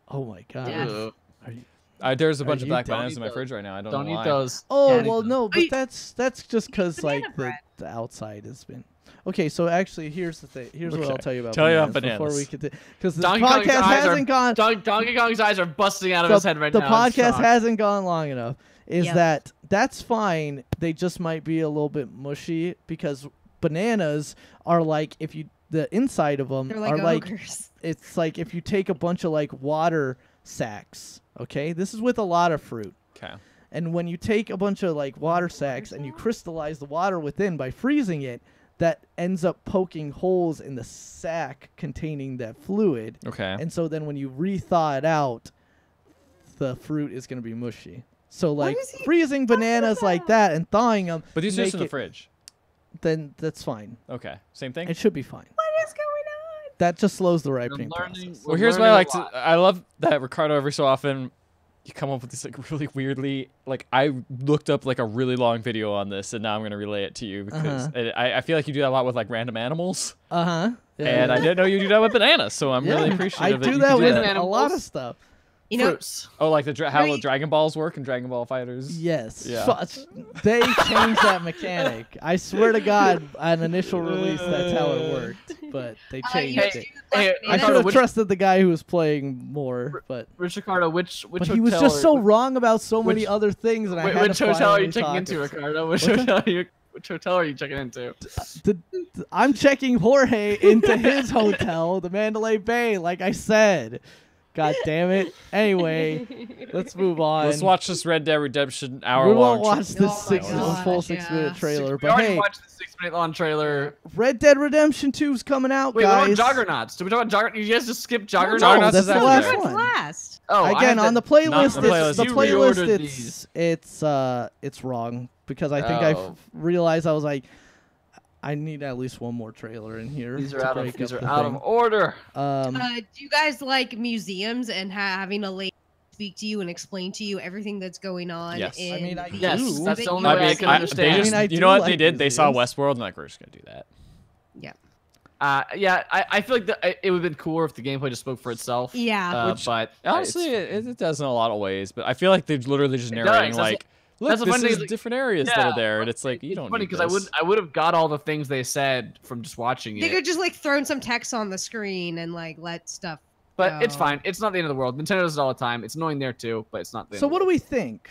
[SPEAKER 4] Oh my god.
[SPEAKER 1] Yeah.
[SPEAKER 2] Ugh.
[SPEAKER 3] There's a bunch of
[SPEAKER 4] you-
[SPEAKER 3] black
[SPEAKER 2] Don't
[SPEAKER 3] bananas
[SPEAKER 2] eat
[SPEAKER 3] in my
[SPEAKER 2] those.
[SPEAKER 3] fridge right now.
[SPEAKER 2] Don't
[SPEAKER 3] know
[SPEAKER 2] eat
[SPEAKER 3] why.
[SPEAKER 2] those.
[SPEAKER 4] Oh
[SPEAKER 2] Yeah,
[SPEAKER 4] well, no,
[SPEAKER 1] Wait.
[SPEAKER 4] but that's just because
[SPEAKER 1] Banana
[SPEAKER 4] like
[SPEAKER 1] bread.
[SPEAKER 4] the outside has been. Okay, so actually, here's the thing. Here's what I'll tell you about
[SPEAKER 3] Tell you
[SPEAKER 4] bananas,
[SPEAKER 3] about
[SPEAKER 4] before we
[SPEAKER 3] bananas.
[SPEAKER 4] could, because the
[SPEAKER 2] Donkey Kong's
[SPEAKER 4] podcast
[SPEAKER 2] eyes
[SPEAKER 4] hasn't gone.
[SPEAKER 2] Donkey Kong's eyes are busting out of his head right
[SPEAKER 4] The
[SPEAKER 2] now. It's
[SPEAKER 4] podcast
[SPEAKER 2] shocked.
[SPEAKER 4] hasn't gone long enough. Is
[SPEAKER 1] Yep.
[SPEAKER 4] that's fine. They just might be a little bit mushy because bananas are like if you the inside of them
[SPEAKER 1] They're
[SPEAKER 4] are
[SPEAKER 1] like
[SPEAKER 4] like
[SPEAKER 1] ogres.
[SPEAKER 4] it's like if you take a bunch of like water sacs. Okay, this is with a lot of fruit.
[SPEAKER 3] Okay.
[SPEAKER 4] And when you take a bunch of like water sacs and you crystallize the water within by freezing it, that ends up poking holes in the sac containing that fluid.
[SPEAKER 3] Okay.
[SPEAKER 4] And so then when you re-thaw it out, the fruit is going to be mushy. So like
[SPEAKER 1] is he
[SPEAKER 4] freezing bananas like that and thawing them,
[SPEAKER 3] But these are just in the
[SPEAKER 4] make it-
[SPEAKER 3] fridge.
[SPEAKER 4] then that's fine.
[SPEAKER 3] Okay. Same thing.
[SPEAKER 4] It should be fine.
[SPEAKER 1] What is going on?
[SPEAKER 4] That just slows the ripening
[SPEAKER 2] learning-
[SPEAKER 4] process.
[SPEAKER 3] Well, here's what I like to. I love that Ricardo every so often. You come up with this like really weirdly like I looked up like a really long video on this and now I'm gonna relay it to you because I feel like you do that a lot with like random animals and I didn't know you do that with bananas, so I'm really
[SPEAKER 4] I
[SPEAKER 3] appreciative.
[SPEAKER 4] do
[SPEAKER 3] you
[SPEAKER 4] that
[SPEAKER 3] can
[SPEAKER 4] with
[SPEAKER 2] that.
[SPEAKER 4] a lot of stuff.
[SPEAKER 1] You know,
[SPEAKER 2] Fruits.
[SPEAKER 3] Oh, like the how
[SPEAKER 1] Right.
[SPEAKER 3] the Dragon Balls work in Dragon Ball Fighters.
[SPEAKER 4] Yes.
[SPEAKER 3] Yeah.
[SPEAKER 4] They changed that mechanic. I swear to God, on initial release, that's how it worked. But they changed
[SPEAKER 1] you
[SPEAKER 4] it.
[SPEAKER 1] do
[SPEAKER 2] Hey,
[SPEAKER 1] like
[SPEAKER 4] I
[SPEAKER 1] bananas.
[SPEAKER 4] should have
[SPEAKER 2] which-
[SPEAKER 4] trusted the guy who was playing more, but
[SPEAKER 2] Ricardo, which
[SPEAKER 4] but he was just so wrong about so many
[SPEAKER 2] which-
[SPEAKER 4] other things, and I had
[SPEAKER 2] Which
[SPEAKER 4] to
[SPEAKER 2] hotel are
[SPEAKER 4] finally
[SPEAKER 2] you checking
[SPEAKER 4] talk
[SPEAKER 2] into,
[SPEAKER 4] him.
[SPEAKER 2] Ricardo? Which hotel are you checking into?
[SPEAKER 4] I'm checking Jorge into his hotel, the Mandalay Bay, like I said. God damn it. Anyway, let's move on.
[SPEAKER 3] Let's watch this Red Dead Redemption
[SPEAKER 4] We
[SPEAKER 3] hour-long.
[SPEAKER 4] won't watch
[SPEAKER 1] Oh
[SPEAKER 4] this
[SPEAKER 1] my
[SPEAKER 4] full
[SPEAKER 1] gosh,
[SPEAKER 4] 6-minute
[SPEAKER 1] yeah.
[SPEAKER 4] trailer,
[SPEAKER 2] We
[SPEAKER 4] but
[SPEAKER 2] already
[SPEAKER 4] hey,
[SPEAKER 2] watched the 6-minute long trailer.
[SPEAKER 4] Red Dead Redemption 2 is coming out,
[SPEAKER 2] Wait, what
[SPEAKER 4] guys.
[SPEAKER 2] about Juggernauts? Did we talk about Juggernauts? You guys just skipped Juggernauts?
[SPEAKER 3] Juggernauts
[SPEAKER 4] that's
[SPEAKER 3] is
[SPEAKER 4] the
[SPEAKER 3] after
[SPEAKER 4] last
[SPEAKER 3] there.
[SPEAKER 1] What's
[SPEAKER 4] one.
[SPEAKER 1] last?
[SPEAKER 2] Oh, I
[SPEAKER 4] Again,
[SPEAKER 2] have
[SPEAKER 4] on the
[SPEAKER 2] that-
[SPEAKER 4] playlist,
[SPEAKER 3] the playlist.
[SPEAKER 4] the
[SPEAKER 2] You
[SPEAKER 4] playlist,
[SPEAKER 2] reordered these.
[SPEAKER 4] it's wrong because I think I
[SPEAKER 2] Oh.
[SPEAKER 4] realized I was like, I need at least one more trailer in here.
[SPEAKER 2] These are
[SPEAKER 4] to
[SPEAKER 2] out
[SPEAKER 4] break
[SPEAKER 2] of these
[SPEAKER 4] up
[SPEAKER 2] are
[SPEAKER 4] the
[SPEAKER 2] out
[SPEAKER 4] thing.
[SPEAKER 2] of order.
[SPEAKER 4] Um,
[SPEAKER 1] Do you guys like museums and having a lady speak to you and explain to you everything that's going on?
[SPEAKER 3] Yes.
[SPEAKER 1] In
[SPEAKER 4] I mean, I
[SPEAKER 1] the
[SPEAKER 2] Yes,
[SPEAKER 4] do.
[SPEAKER 2] that's
[SPEAKER 1] that
[SPEAKER 2] the
[SPEAKER 1] you
[SPEAKER 2] only way I
[SPEAKER 1] guys
[SPEAKER 2] can
[SPEAKER 1] see?
[SPEAKER 2] understand.
[SPEAKER 3] They
[SPEAKER 4] I
[SPEAKER 3] just,
[SPEAKER 4] mean, I
[SPEAKER 3] you
[SPEAKER 4] do
[SPEAKER 3] know what
[SPEAKER 4] like
[SPEAKER 3] they did? They saw
[SPEAKER 4] museums.
[SPEAKER 3] Westworld and like, we're just gonna do that.
[SPEAKER 2] Yeah, I feel like it would have been cooler if the gameplay just spoke for itself.
[SPEAKER 1] Yeah.
[SPEAKER 3] Which,
[SPEAKER 2] but
[SPEAKER 3] Honestly,
[SPEAKER 2] it's-
[SPEAKER 3] it does in a lot of ways, but I feel like they're literally just
[SPEAKER 2] It
[SPEAKER 3] narrating
[SPEAKER 2] does. That's
[SPEAKER 3] like, look,
[SPEAKER 2] that's the
[SPEAKER 3] this
[SPEAKER 2] funny thing
[SPEAKER 3] is
[SPEAKER 2] is, like,
[SPEAKER 3] different areas that are there, and it's like you
[SPEAKER 2] it's
[SPEAKER 3] don't.
[SPEAKER 2] funny
[SPEAKER 3] need
[SPEAKER 2] because
[SPEAKER 3] this.
[SPEAKER 2] I would have got all the things they said from just watching
[SPEAKER 1] They
[SPEAKER 2] it.
[SPEAKER 1] could just like thrown some text on the screen and like let stuff.
[SPEAKER 2] But it's
[SPEAKER 1] go.
[SPEAKER 2] fine. It's not the end of the world. Nintendo does it all the time. It's annoying there too, but it's not the end
[SPEAKER 4] so
[SPEAKER 2] of the
[SPEAKER 4] what do
[SPEAKER 2] world.
[SPEAKER 4] we think?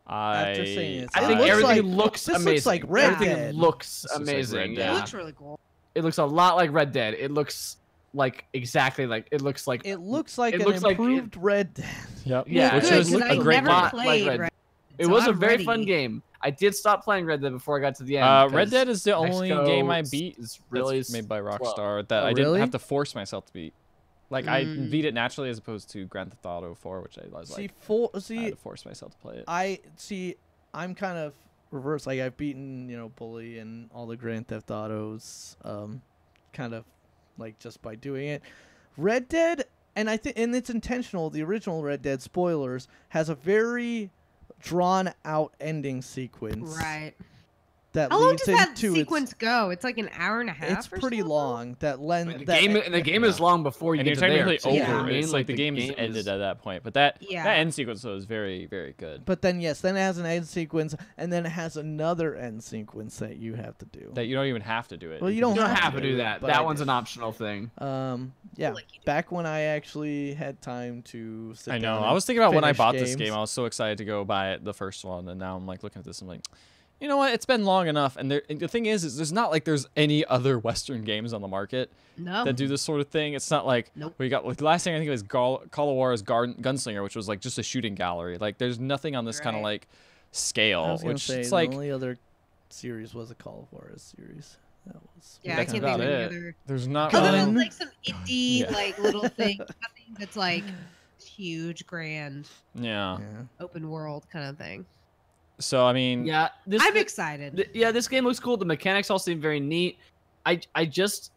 [SPEAKER 3] I
[SPEAKER 4] after seeing it?
[SPEAKER 2] I
[SPEAKER 4] It
[SPEAKER 2] think
[SPEAKER 4] looks
[SPEAKER 2] everything
[SPEAKER 4] like-
[SPEAKER 2] looks
[SPEAKER 4] this
[SPEAKER 2] amazing.
[SPEAKER 4] looks like Red
[SPEAKER 2] everything
[SPEAKER 4] Dead.
[SPEAKER 2] looks
[SPEAKER 3] This looks like
[SPEAKER 2] amazing.
[SPEAKER 3] Red Dead.
[SPEAKER 1] It
[SPEAKER 2] yeah.
[SPEAKER 1] looks really cool.
[SPEAKER 2] It looks a lot like Red Dead. It looks like exactly like it looks like
[SPEAKER 4] It looks like
[SPEAKER 2] It
[SPEAKER 4] an
[SPEAKER 2] looks like
[SPEAKER 4] improved Red Dead.
[SPEAKER 3] Yep.
[SPEAKER 2] Yeah,
[SPEAKER 3] which
[SPEAKER 2] it
[SPEAKER 3] is
[SPEAKER 2] looks
[SPEAKER 1] I
[SPEAKER 3] a great
[SPEAKER 1] never
[SPEAKER 2] lot
[SPEAKER 3] game.
[SPEAKER 2] like
[SPEAKER 1] played
[SPEAKER 2] Red
[SPEAKER 1] Red
[SPEAKER 2] It
[SPEAKER 1] so
[SPEAKER 2] was a
[SPEAKER 1] I'm
[SPEAKER 2] very
[SPEAKER 1] ready.
[SPEAKER 2] fun game. I did stop playing Red Dead before I got to the end.
[SPEAKER 3] Red
[SPEAKER 2] because
[SPEAKER 3] Dead is the only
[SPEAKER 2] Mexico
[SPEAKER 3] game I beat
[SPEAKER 2] is really
[SPEAKER 3] that's made by
[SPEAKER 2] slow.
[SPEAKER 3] Rockstar that
[SPEAKER 4] Oh,
[SPEAKER 3] I didn't
[SPEAKER 4] really?
[SPEAKER 3] have to force myself to beat. Like I beat it naturally as opposed to Grand Theft Auto 4, which I was like I had to force myself to play it.
[SPEAKER 4] I'm kind of reverse. Like I've beaten, Bully and all the Grand Theft Autos, kind of like just by doing it. Red Dead, and it's intentional. The original Red Dead, spoilers, has a very drawn out ending sequence.
[SPEAKER 1] Right.
[SPEAKER 4] That
[SPEAKER 1] How long
[SPEAKER 4] leads
[SPEAKER 1] does that
[SPEAKER 4] into
[SPEAKER 1] sequence go? It's like an hour and a half.
[SPEAKER 4] It's
[SPEAKER 1] or
[SPEAKER 4] pretty
[SPEAKER 1] so?
[SPEAKER 4] long. That lens.
[SPEAKER 2] And the game is long before you
[SPEAKER 3] And
[SPEAKER 2] get
[SPEAKER 3] you're
[SPEAKER 2] to there.
[SPEAKER 3] technically
[SPEAKER 2] so you know
[SPEAKER 3] over.
[SPEAKER 2] what I mean?
[SPEAKER 3] It's like the game is
[SPEAKER 2] game
[SPEAKER 3] ended at that point. But that
[SPEAKER 1] Yeah.
[SPEAKER 3] end sequence though is very, very good.
[SPEAKER 4] But then then it has an end sequence, and then it has another end sequence that you have to do.
[SPEAKER 3] That you don't even have to do it.
[SPEAKER 4] Well, you
[SPEAKER 2] You
[SPEAKER 4] don't
[SPEAKER 2] don't
[SPEAKER 4] have
[SPEAKER 2] have
[SPEAKER 4] to
[SPEAKER 2] to do that.
[SPEAKER 4] but I
[SPEAKER 2] That one's
[SPEAKER 4] did.
[SPEAKER 2] an optional thing.
[SPEAKER 4] Yeah.
[SPEAKER 1] Like you do.
[SPEAKER 4] Back when I actually had time to sit
[SPEAKER 3] I know.
[SPEAKER 4] down
[SPEAKER 3] I
[SPEAKER 4] and
[SPEAKER 3] was thinking about when I
[SPEAKER 4] finish
[SPEAKER 3] bought this
[SPEAKER 4] games.
[SPEAKER 3] game. I was so excited to go buy it, the first one, and now I'm like looking at this. I'm like, you know what? It's been long enough. And the thing is there's not like there's any other Western games on the market
[SPEAKER 1] No.
[SPEAKER 3] that do this sort of thing. It's not like
[SPEAKER 1] Nope.
[SPEAKER 3] we got like the last thing I think was Call of Juarez Gunslinger, which was like just a shooting gallery. Like there's nothing on this kind of
[SPEAKER 1] Right.
[SPEAKER 3] like scale,
[SPEAKER 4] I was gonna
[SPEAKER 3] which
[SPEAKER 4] say
[SPEAKER 3] it's
[SPEAKER 4] the
[SPEAKER 3] like
[SPEAKER 4] only other series was a Call of Juarez series. That was
[SPEAKER 1] Yeah, I
[SPEAKER 3] that's
[SPEAKER 1] can't
[SPEAKER 3] about
[SPEAKER 1] think of any
[SPEAKER 3] it.
[SPEAKER 1] other.
[SPEAKER 3] There's not
[SPEAKER 1] Other
[SPEAKER 3] really.
[SPEAKER 1] than like some indie
[SPEAKER 3] Yeah.
[SPEAKER 1] like little thing, nothing that's like huge, grand,
[SPEAKER 3] Yeah.
[SPEAKER 4] yeah.
[SPEAKER 1] open world kind of thing.
[SPEAKER 3] So I mean,
[SPEAKER 2] Yeah,
[SPEAKER 1] I'm excited.
[SPEAKER 2] Yeah, this game looks cool. The mechanics all seem very neat. I just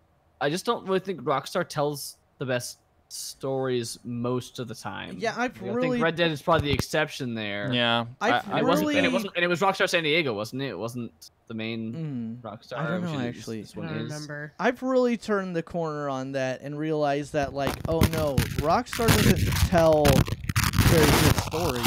[SPEAKER 2] don't really think Rockstar tells the best stories most of the time.
[SPEAKER 4] Yeah,
[SPEAKER 2] I think Red Dead is probably the exception there.
[SPEAKER 3] yeah.
[SPEAKER 4] I've
[SPEAKER 3] I
[SPEAKER 2] It wasn't,
[SPEAKER 3] wasn't.
[SPEAKER 2] and
[SPEAKER 4] really-
[SPEAKER 2] it was Rockstar San Diego, wasn't it? It wasn't the main Rockstar.
[SPEAKER 4] I don't know,
[SPEAKER 2] which
[SPEAKER 4] actually.
[SPEAKER 2] This
[SPEAKER 1] I
[SPEAKER 2] one
[SPEAKER 1] don't
[SPEAKER 2] is.
[SPEAKER 1] remember.
[SPEAKER 4] I've really turned the corner on that and realized that, like, oh no, Rockstar doesn't tell very good stories.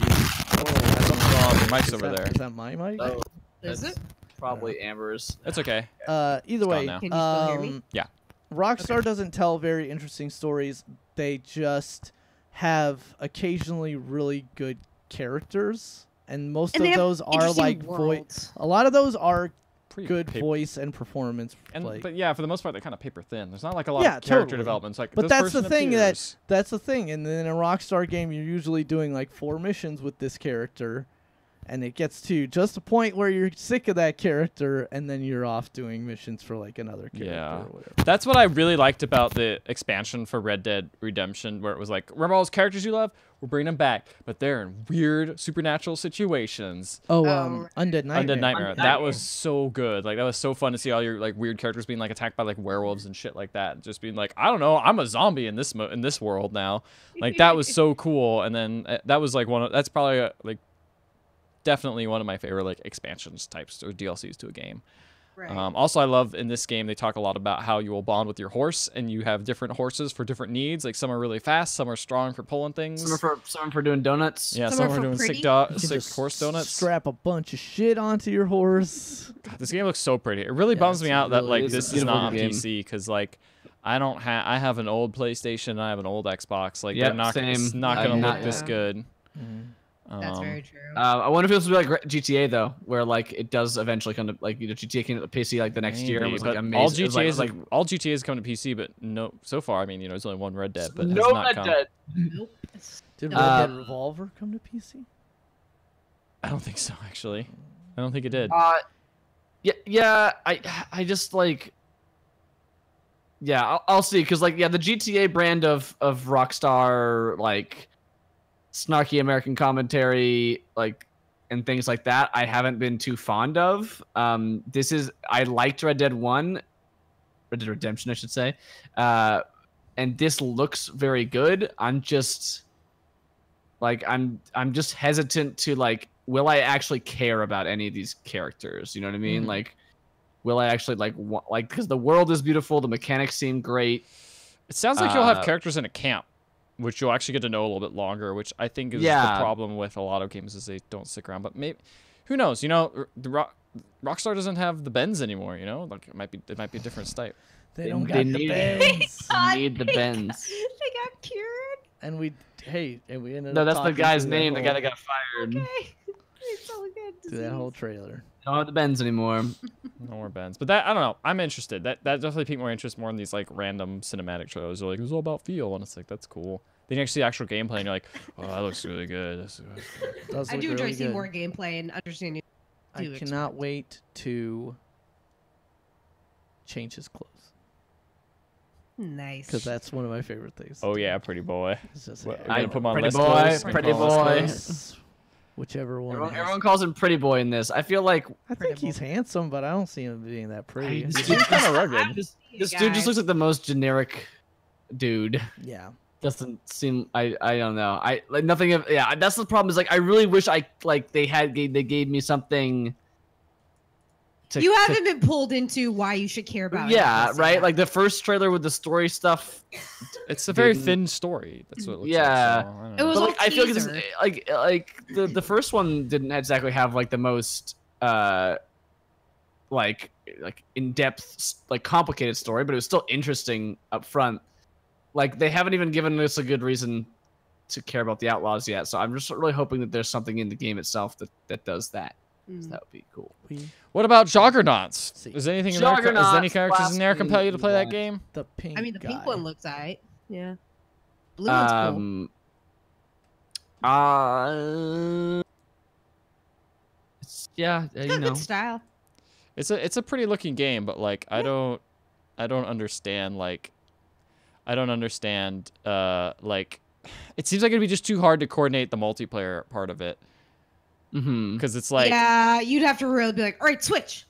[SPEAKER 3] Something's wrong. Your mic's
[SPEAKER 4] Is
[SPEAKER 3] over
[SPEAKER 4] that-
[SPEAKER 3] there.
[SPEAKER 4] Is that my mic?
[SPEAKER 2] Oh,
[SPEAKER 1] Is
[SPEAKER 2] that's-
[SPEAKER 1] it?
[SPEAKER 2] probably Amber's.
[SPEAKER 3] It's okay.
[SPEAKER 4] Either way,
[SPEAKER 3] now.
[SPEAKER 1] Can you still hear me?
[SPEAKER 3] Yeah.
[SPEAKER 4] Rockstar doesn't tell very interesting stories. They just have occasionally really good characters, and most
[SPEAKER 1] And they
[SPEAKER 4] of
[SPEAKER 1] have
[SPEAKER 4] those are
[SPEAKER 1] interesting
[SPEAKER 4] like
[SPEAKER 1] worlds.
[SPEAKER 4] a lot of those are
[SPEAKER 3] Pretty
[SPEAKER 4] good
[SPEAKER 3] paper-
[SPEAKER 4] voice and performance.
[SPEAKER 3] But yeah, for the most part, they're kind of paper thin. There's not like a lot
[SPEAKER 4] Yeah,
[SPEAKER 3] of character
[SPEAKER 4] totally.
[SPEAKER 3] development. It's like,
[SPEAKER 4] But
[SPEAKER 3] this
[SPEAKER 4] that's the
[SPEAKER 3] person
[SPEAKER 4] thing
[SPEAKER 3] appears.
[SPEAKER 4] that's the thing. And then in a Rockstar game, you're usually doing like 4 missions with this character, and it gets to just a point where you're sick of that character, and then you're off doing missions for like another character
[SPEAKER 3] Yeah.
[SPEAKER 4] or whatever.
[SPEAKER 3] That's what I really liked about the expansion for Red Dead Redemption, where it was like, remember all those characters you love? We're bringing them back, but they're in weird supernatural situations.
[SPEAKER 4] Oh,
[SPEAKER 1] right.
[SPEAKER 4] Undead Nightmare.
[SPEAKER 3] Undead Nightmare. That was so good. Like, that was so fun to see all your like weird characters being like attacked by like werewolves and shit like that. Just being like, I don't know, I'm a zombie in this world now. Like, that was so cool. And then that was like that's probably like definitely one of my favorite like expansions types or DLCs to a game.
[SPEAKER 1] Right.
[SPEAKER 3] Also, I love in this game they talk a lot about how you will bond with your horse, and you have different horses for different needs. Like, some are really fast, some are strong for pulling things.
[SPEAKER 2] Some for doing donuts.
[SPEAKER 3] Yeah,
[SPEAKER 1] Some
[SPEAKER 3] some
[SPEAKER 1] are
[SPEAKER 3] are
[SPEAKER 1] for
[SPEAKER 3] doing
[SPEAKER 1] pretty.
[SPEAKER 3] sick,
[SPEAKER 4] You can
[SPEAKER 3] sick
[SPEAKER 4] just
[SPEAKER 3] horse donuts.
[SPEAKER 4] Strap a bunch of shit onto your horse.
[SPEAKER 3] God, this game looks so pretty. It really
[SPEAKER 4] Yeah,
[SPEAKER 3] bums
[SPEAKER 4] it's
[SPEAKER 3] me out that
[SPEAKER 2] really-
[SPEAKER 3] like
[SPEAKER 2] it's a
[SPEAKER 3] this is not on
[SPEAKER 2] beautiful game.
[SPEAKER 3] PC because like I have an old PlayStation and I have an old Xbox. Like,
[SPEAKER 2] Yep,
[SPEAKER 3] they're not it's
[SPEAKER 2] same.
[SPEAKER 3] not
[SPEAKER 2] I'm
[SPEAKER 3] gonna
[SPEAKER 2] not-
[SPEAKER 3] look this
[SPEAKER 1] yeah.
[SPEAKER 3] good.
[SPEAKER 1] That's very true.
[SPEAKER 2] I wonder if this will be like GTA though, where like it does eventually come to like GTA came to PC like the next year and
[SPEAKER 3] Maybe,
[SPEAKER 2] was like
[SPEAKER 3] but
[SPEAKER 2] amazing.
[SPEAKER 3] all
[SPEAKER 2] It was,
[SPEAKER 3] GTA's all GTA's come to PC, but no, so far I mean there's only one Red Dead, but it has
[SPEAKER 2] no
[SPEAKER 3] not
[SPEAKER 2] Red
[SPEAKER 3] come.
[SPEAKER 2] Dead.
[SPEAKER 1] Nope.
[SPEAKER 4] Did
[SPEAKER 1] No.
[SPEAKER 4] Red Dead Revolver come to PC?
[SPEAKER 3] I don't think so actually. I don't think it did.
[SPEAKER 2] Yeah. I just like. Yeah, I'll see, because like the GTA brand of Rockstar like snarky American commentary like and things like that I haven't been too fond of. I liked Red Dead Redemption I should say, and this looks very good. I'm just hesitant to like, will I actually care about any of these characters? You know what I mean? Like, will I actually like because the world is beautiful, the mechanics seem great.
[SPEAKER 3] It sounds like you'll have characters in a camp, which you'll actually get to know a little bit longer, which I think is the problem with a lot of games is they don't stick around. But maybe, who knows? You know, Rockstar doesn't have the bends anymore. You know, like it might be a different type.
[SPEAKER 4] They don't
[SPEAKER 2] They
[SPEAKER 4] got the
[SPEAKER 2] need-
[SPEAKER 4] bends.
[SPEAKER 2] They need the bends.
[SPEAKER 1] They got cured.
[SPEAKER 4] And we ended
[SPEAKER 2] No,
[SPEAKER 4] up
[SPEAKER 2] that's the
[SPEAKER 4] talking
[SPEAKER 2] guy's
[SPEAKER 4] through that
[SPEAKER 2] name. The guy
[SPEAKER 4] whole-
[SPEAKER 2] that got fired.
[SPEAKER 1] Okay. It's all good.
[SPEAKER 4] through that whole trailer.
[SPEAKER 2] Don't have the bends anymore.
[SPEAKER 3] No more bends. But that, I don't know. I'm interested. That definitely piqued more interest more in these like random cinematic trailers. They're like, it was all about feel, and it's like, that's cool. Then you actually see actual gameplay, and you're like, oh, that looks really good.
[SPEAKER 4] Does
[SPEAKER 1] I
[SPEAKER 4] look
[SPEAKER 1] do enjoy
[SPEAKER 4] really
[SPEAKER 1] seeing
[SPEAKER 4] good.
[SPEAKER 1] more gameplay and understanding.
[SPEAKER 4] I cannot wait to change his clothes
[SPEAKER 1] Nice.
[SPEAKER 4] because that's one of my favorite things.
[SPEAKER 3] Oh yeah, pretty boy.
[SPEAKER 4] It's just,
[SPEAKER 3] Well,
[SPEAKER 4] hey,
[SPEAKER 3] we're gonna put him on
[SPEAKER 2] pretty
[SPEAKER 3] less
[SPEAKER 2] boy,
[SPEAKER 3] clothes, we're
[SPEAKER 2] pretty
[SPEAKER 3] gonna put him on less
[SPEAKER 2] boy.
[SPEAKER 3] clothes.
[SPEAKER 4] yes, whichever one.
[SPEAKER 2] Everyone calls him Pretty Boy in this. I feel like
[SPEAKER 4] I think he's handsome, but I don't see him being that pretty.
[SPEAKER 2] this
[SPEAKER 3] He's kind of rugged.
[SPEAKER 2] this dude just looks like the most generic dude.
[SPEAKER 4] Yeah.
[SPEAKER 2] Doesn't seem. I don't know. I like nothing of. Yeah, that's the problem. Is like I really wish they gave me something.
[SPEAKER 1] You haven't been pulled into why you should care about it.
[SPEAKER 2] Yeah,
[SPEAKER 1] Yes,
[SPEAKER 2] right.
[SPEAKER 1] yeah.
[SPEAKER 2] Like the first trailer with the story stuff.
[SPEAKER 3] It's a very
[SPEAKER 2] Didn't-
[SPEAKER 3] thin story. That's what it looks
[SPEAKER 2] Yeah.
[SPEAKER 3] like. So, I don't
[SPEAKER 1] It
[SPEAKER 3] know.
[SPEAKER 1] was
[SPEAKER 2] But
[SPEAKER 1] all
[SPEAKER 2] like I feel like
[SPEAKER 1] teaser.
[SPEAKER 2] it's like the first one didn't exactly have like the most like in-depth like complicated story, but it was still interesting up front. Like they haven't even given us a good reason to care about the Outlaws yet, so I'm just really hoping that there's something in the game itself that does that. So that would be cool.
[SPEAKER 3] What about Juggernauts?
[SPEAKER 4] See.
[SPEAKER 3] Is anything in there? Is any
[SPEAKER 2] Juggernauts,
[SPEAKER 3] characters in there compel you to play that
[SPEAKER 2] blasphemy.
[SPEAKER 3] game?
[SPEAKER 4] The pink.
[SPEAKER 1] I mean, the
[SPEAKER 4] guy.
[SPEAKER 1] pink one looks alright. Yeah. Blue one's cool.
[SPEAKER 2] Yeah,
[SPEAKER 1] It's
[SPEAKER 2] you
[SPEAKER 1] got
[SPEAKER 2] know.
[SPEAKER 1] good style.
[SPEAKER 3] It's a pretty looking game, but like I don't understand like like it seems like it'd be just too hard to coordinate the multiplayer part of it
[SPEAKER 2] Mm-hmm.
[SPEAKER 3] because it's like
[SPEAKER 1] Yeah, you'd have to really be like, all right, switch.